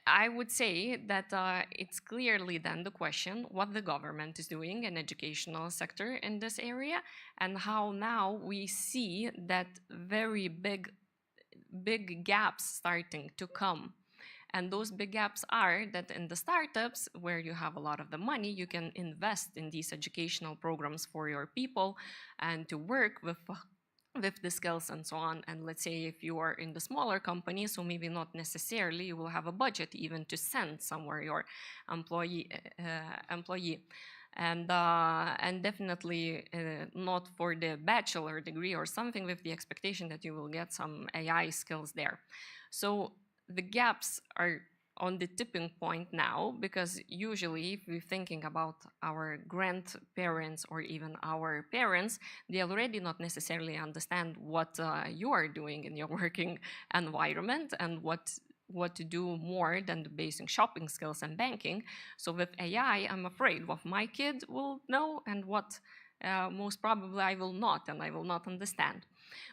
I would say that it's clearly then the question what the government is doing in educational sector in this area, and how now we see that very big gaps starting to come. And those big gaps are that in the startups, where you have a lot of the money, you can invest in these educational programs for your people and to work with the skills and so on. And let's say if you are in the smaller company, so maybe not necessarily you will have a budget even to send somewhere your employee. And definitely not for the bachelor degree or something with the expectation that you will get some AI skills there. So the gaps are on the tipping point now, because usually if we're thinking about our grandparents or even our parents, they already not necessarily understand what you are doing in your working environment and what to do more than the basic shopping skills and banking. So with AI, I'm afraid what my kid will know and what most probably I will not, and I will not understand.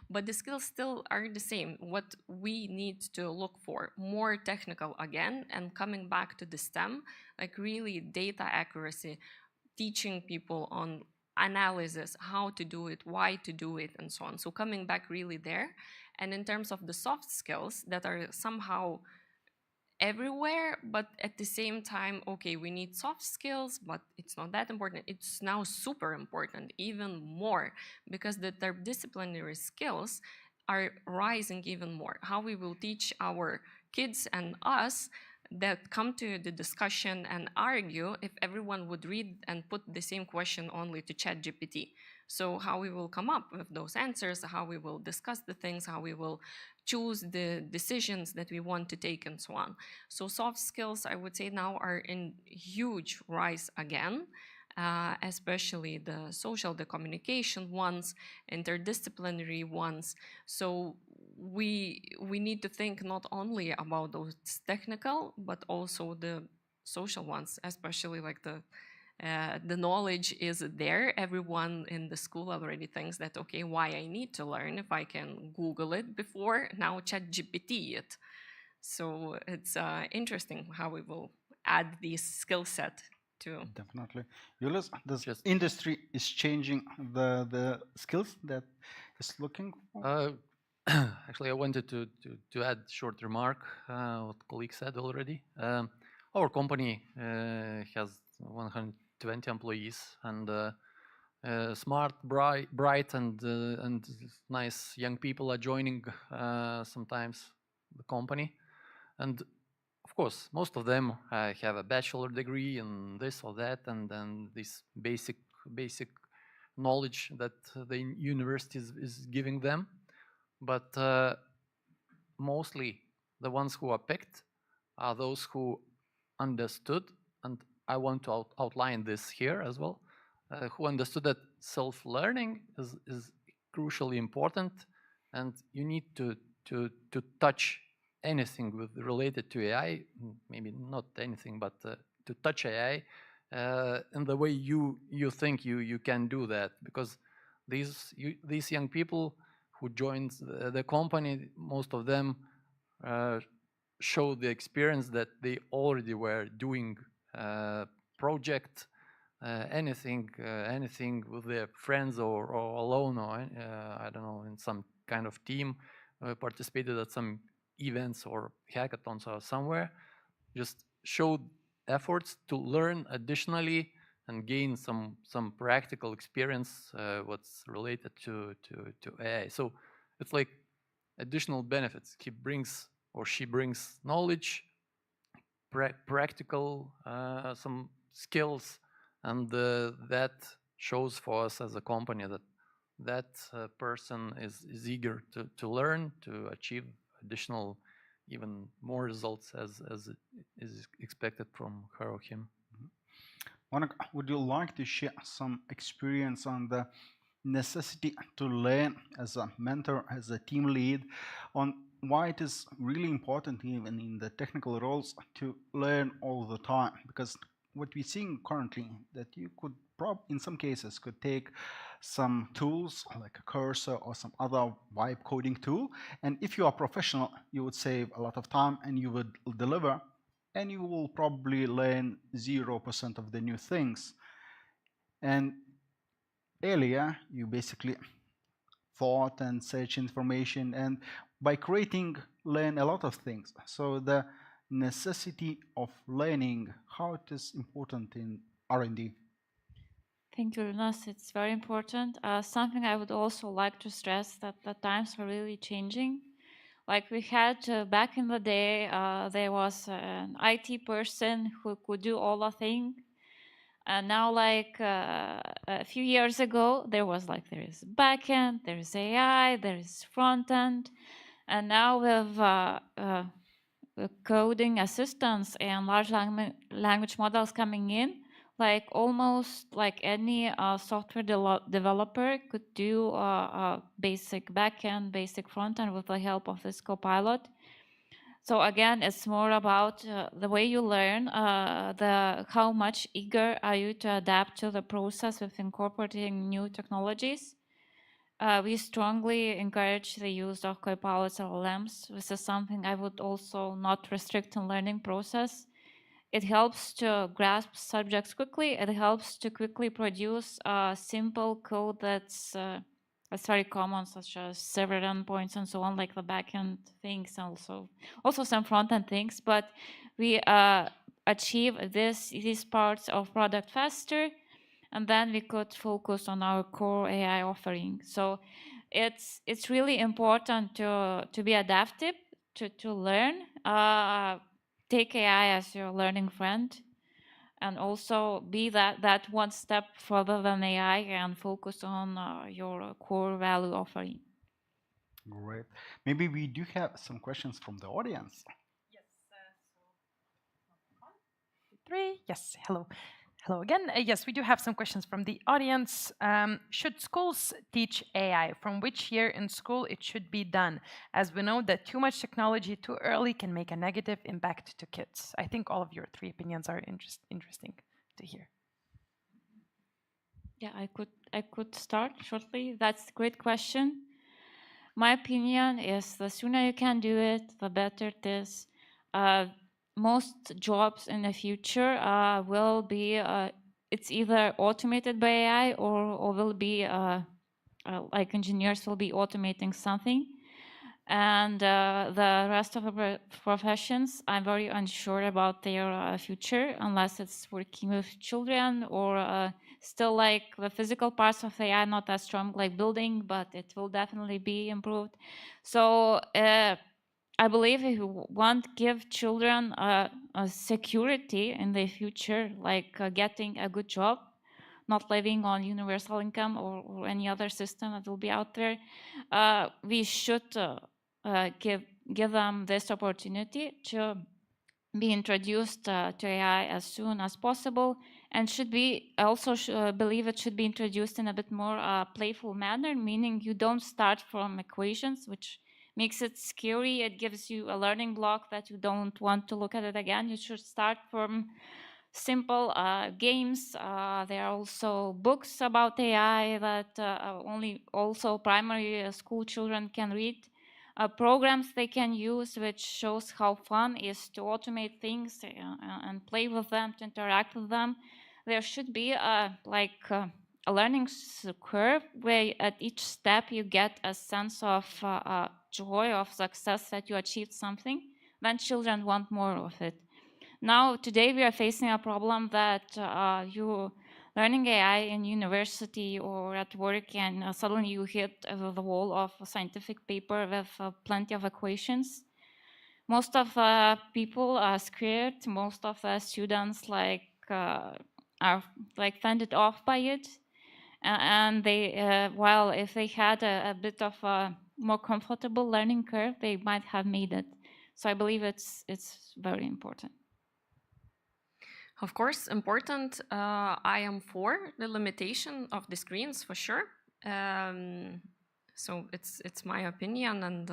But the skills still are the same. What we need to look for, more technical again, and coming back to the STEM, like really data accuracy, teaching people on analysis, how to do it, why to do it, and so on. So coming back really there. And in terms of the soft skills that are somehow everywhere, but at the same time, okay, we need soft skills, but it's not that important. It's now super important, even more, because the interdisciplinary skills are rising even more. How we will teach our kids and us that come to the discussion and argue if everyone would read and put the same question only to ChatGPT. So how we will come up with those answers, how we will discuss the things, how we will choose the decisions that we want to take and so on. So soft skills, I would say now are in huge rise again, especially the social, the communication ones, interdisciplinary ones. So we need to think not only about those technical, but also the social ones, especially like the knowledge is there. Everyone in the school already thinks that, okay, why I need to learn if I can Google it before, now ChatGPT it. So it's interesting how we will add this skill set to. Definitely. Julius, the industry is changing the skills that is looking for? Actually, I wanted to add short remark what colleague said already. Our company has 120 employees, and smart, bright, and nice young people are joining sometimes the company. And of course, most of them have a bachelor degree in this or that, and then this basic knowledge that the university is giving them. But mostly the ones who are picked are those who understood, and I want to outline this here as well, who understood that self-learning is crucially important, and you need to touch anything related to AI, maybe not anything, but to touch AI in the way you think you can do that, because these young people who joined the company, most of them show the experience that they already were doing project, anything with their friends or alone, or I don't know, in some kind of team, participated at some events or hackathons or somewhere, just showed efforts to learn additionally and gain some practical experience what's related to AI. So it's like additional benefits. He brings or she brings knowledge, practical some skills, and that shows for us as a company that person is eager to learn, to achieve additional, even more results as is expected from her or him. Monica, would you like to share some experience on the necessity to learn as a mentor, as a team lead, on why it is really important even in the technical roles to learn all the time? Because what we're seeing currently, that you could in some cases could take some tools like a cursor or some other vibe coding tool, and if you are professional, you would save a lot of time and you would deliver, and you will probably learn 0% of the new things. And earlier, you basically thought and search information, and by creating, learn a lot of things. So the necessity of learning, how it is important in R&D. Thank you, Jonas. It's very important. Something I would also like to stress that the times are really changing. Like we had back in the day, there was an IT person who could do all the things. And now, like a few years ago, there is backend, there is AI, there is front end, and now with coding assistants and large language models coming in, like almost like any software developer could do a basic backend, basic front end with the help of this copilot. So again, it's more about the way you learn, how much eager are you to adapt to the process with incorporating new technologies. We strongly encourage the use of Copilot LLMs. This is something I would also not restrict in learning process. It helps to grasp subjects quickly. It helps to quickly produce simple code that's very common, such as server endpoints and so on, like the backend things, and also some front-end things. But we achieve these parts of product faster, and then we could focus on our core AI offering. So it's really important to be adaptive, to learn, take AI as your learning friend, and also be that one step further than AI and focus on your core value offering. Great. Maybe we do have some questions from the audience. Yes. Three. Yes. Hello. Hello again. Yes, we do have some questions from the audience. Should schools teach AI? From which year in school it should be done? As we know that too much technology too early can make a negative impact to kids. I think all of your three opinions are interesting to hear. Yeah, I could start shortly. That's a great question. My opinion is the sooner you can do it, the better it is. Most jobs in the future will be, it's either automated by AI or will be, like engineers will be automating something. And the rest of the professions, I'm very unsure about their future, unless it's working with children or still like the physical parts of AI, not as strong like building, but it will definitely be improved. So I believe if you want to give children a security in the future, like getting a good job, not living on universal income or any other system that will be out there, we should give them this opportunity to be introduced to AI as soon as possible, and should be also believe it should be introduced in a bit more playful manner, meaning you don't start from equations, which makes it scary. It gives you a learning block that you don't want to look at it again. You should start from simple games. There are also books about AI that only also primary school children can read. programs they can use, which shows how fun is to automate things and play with them, to interact with them. There should be a learning curve where at each step you get a sense of joy, of success, that you achieved something. Then children want more of it. Now, today we are facing a problem that you learning AI in university or at work, and suddenly you hit the wall of a scientific paper with plenty of equations. Most of people are scared. Most of the students are fended off by it, and they while if they had a bit of a more comfortable learning curve, they might have made it. So I believe it's very important. Of course, important. I am for the limitation of the screens for sure. So it's my opinion, and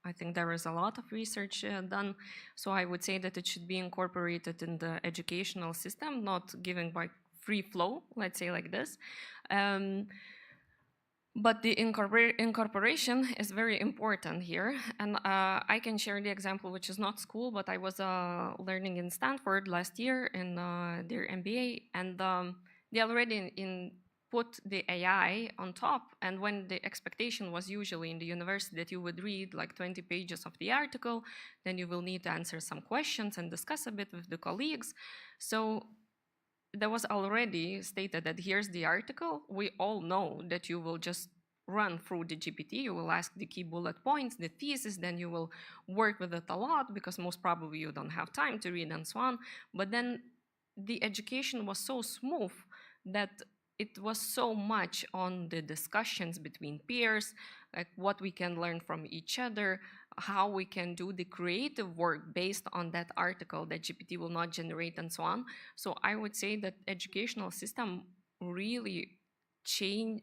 I think there is a lot of research done. So I would say that it should be incorporated in the educational system, not given by free flow, let's say like this. But the incorporation is very important here. And I can share the example, which is not school, but I was learning in Stanford last year in their MBA, and they already put the AI on top. And when the expectation was usually in the university that you would read like 20 pages of the article, then you will need to answer some questions and discuss a bit with the colleagues. So there was already stated that here's the article. We all know that you will just run through the GPT, you will ask the key bullet points, the thesis, then you will work with it a lot because most probably you don't have time to read and so on. But then the education was so smooth that it was so much on the discussions between peers, like what we can learn from each other, how we can do the creative work based on that article that GPT will not generate and so on. So I would say that educational system really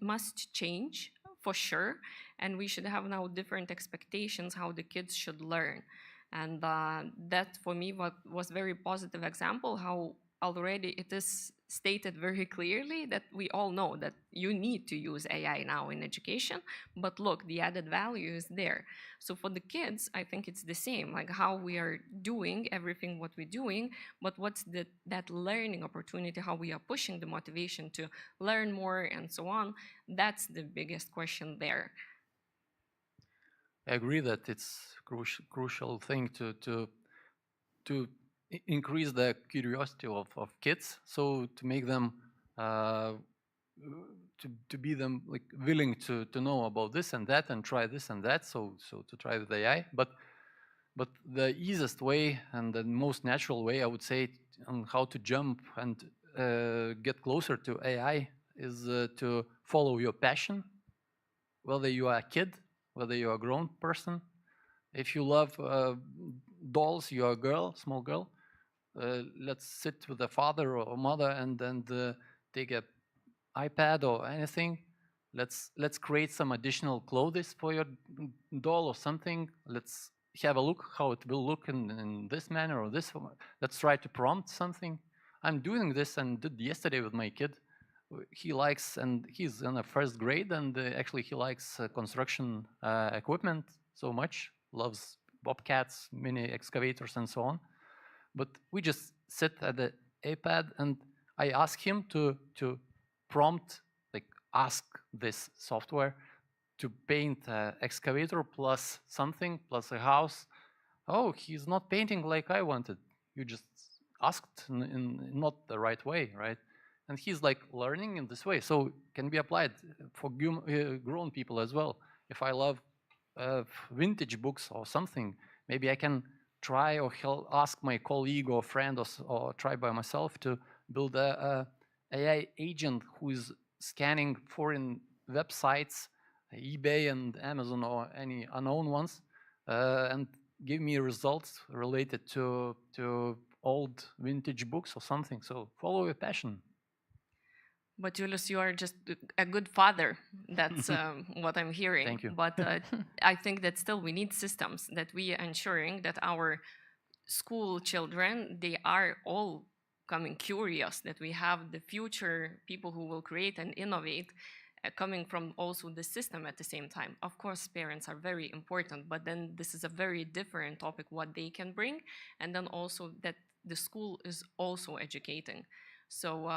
must change for sure. And we should have now different expectations how the kids should learn. And that for me was very positive example how already it is stated very clearly that we all know that you need to use AI now in education, but look, the added value is there. So for the kids, I think it's the same, like how we are doing everything what we're doing, but what's that learning opportunity, how we are pushing the motivation to learn more and so on. That's the biggest question there. I agree that it's crucial thing to increase the curiosity of kids, so to make them to be them like willing to know about this and that and try this and that, so to try with AI. But the easiest way and the most natural way, I would say, on how to jump and get closer to AI is to follow your passion, whether you are a kid, whether you're a grown person. If you love dolls, you're a girl, small girl, let's sit with a father or mother and take a iPad or anything. Let's create some additional clothes for your doll or something. Let's have a look how it will look in this manner or this. Let's try to prompt something. I'm doing this and did yesterday with my kid. He likes, and he's in the first grade, and actually he likes construction equipment so much, loves bobcats, mini excavators and so on. But we just sit at the iPad and I ask him to prompt, like ask this software to paint an excavator plus something, plus a house. Oh, he's not painting like I wanted. You just asked in not the right way, right? And he's like learning in this way. So it can be applied for grown people as well. If I love vintage books or something, maybe I can try or ask my colleague or friend or try by myself to build a AI agent who is scanning foreign websites, eBay and Amazon or any unknown ones, and give me results related to old vintage books or something. So follow your passion. But Julius, you are just a good father. That's what I'm hearing. Thank you. But I think that still we need systems that we are ensuring that our school children, they are all coming curious, that we have the future people who will create and innovate coming from also the system at the same time. Of course, parents are very important, but then this is a very different topic, what they can bring, and then also that the school is also educating. So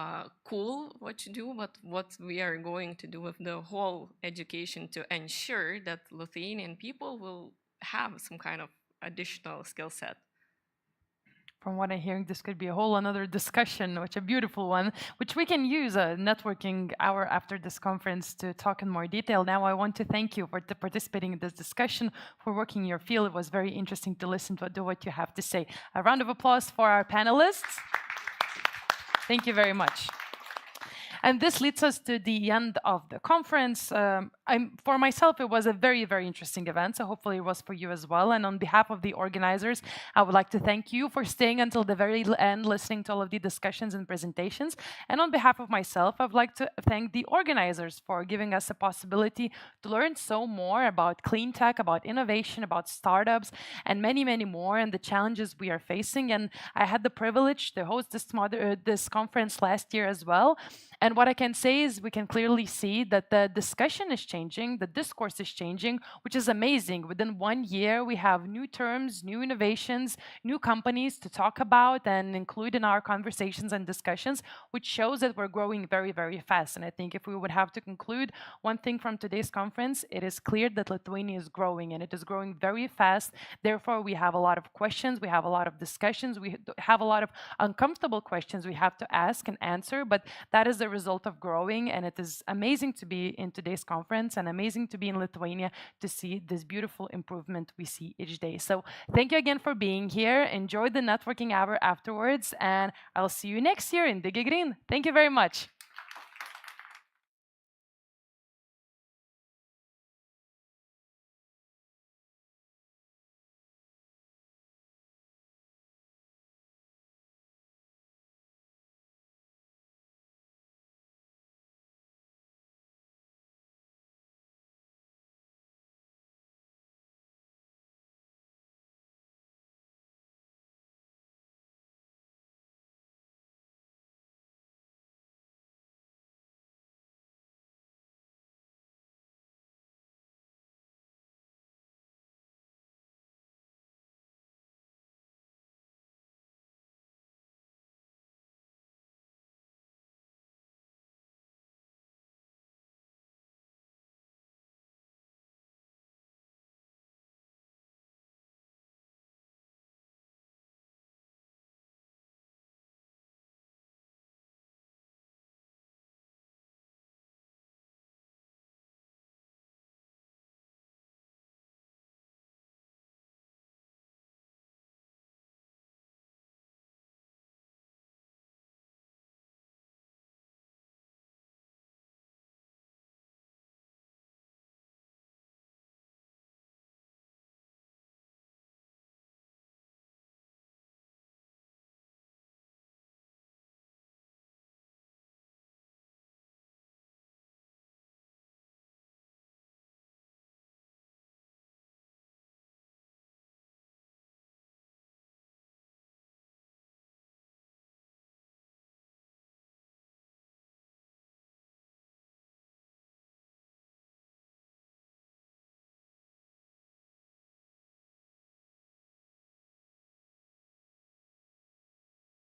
cool what you do, but what we are going to do with the whole education to ensure that Lithuanian people will have some kind of additional skill set. From what I'm hearing, this could be a whole another discussion, which a beautiful one, which we can use a networking hour after this conference to talk in more detail. Now, I want to thank you for participating in this discussion, for working in your field. It was very interesting to listen to what you have to say. A round of applause for our panelists. Thank you very much. And this leads us to the end of the conference. For myself, it was a very, very interesting event, so hopefully it was for you as well. And on behalf of the organizers, I would like to thank you for staying until the very end, listening to all of the discussions and presentations. And on behalf of myself, I would like to thank the organizers for giving us a possibility to learn so more about clean tech, about innovation, about startups, and many, many more, and the challenges we are facing. And I had the privilege to host this conference last year as well. And what I can say is we can clearly see that the discussion is changing, the discourse is changing, which is amazing. Within 1 year, we have new terms, new innovations, new companies to talk about and include in our conversations and discussions, which shows that we're growing very, very fast. And I think if we would have to conclude one thing from today's conference, it is clear that Lithuania is growing, and it is growing very fast. Therefore, we have a lot of questions, we have a lot of discussions, we have a lot of uncomfortable questions we have to ask and answer, but that is the result of growing, and it is amazing to be in today's conference and amazing to be in Lithuania to see this beautiful improvement we see each day. So thank you again for being here. Enjoy the networking hour afterwards, and I'll see you next year in DigiGreen. Thank you very much.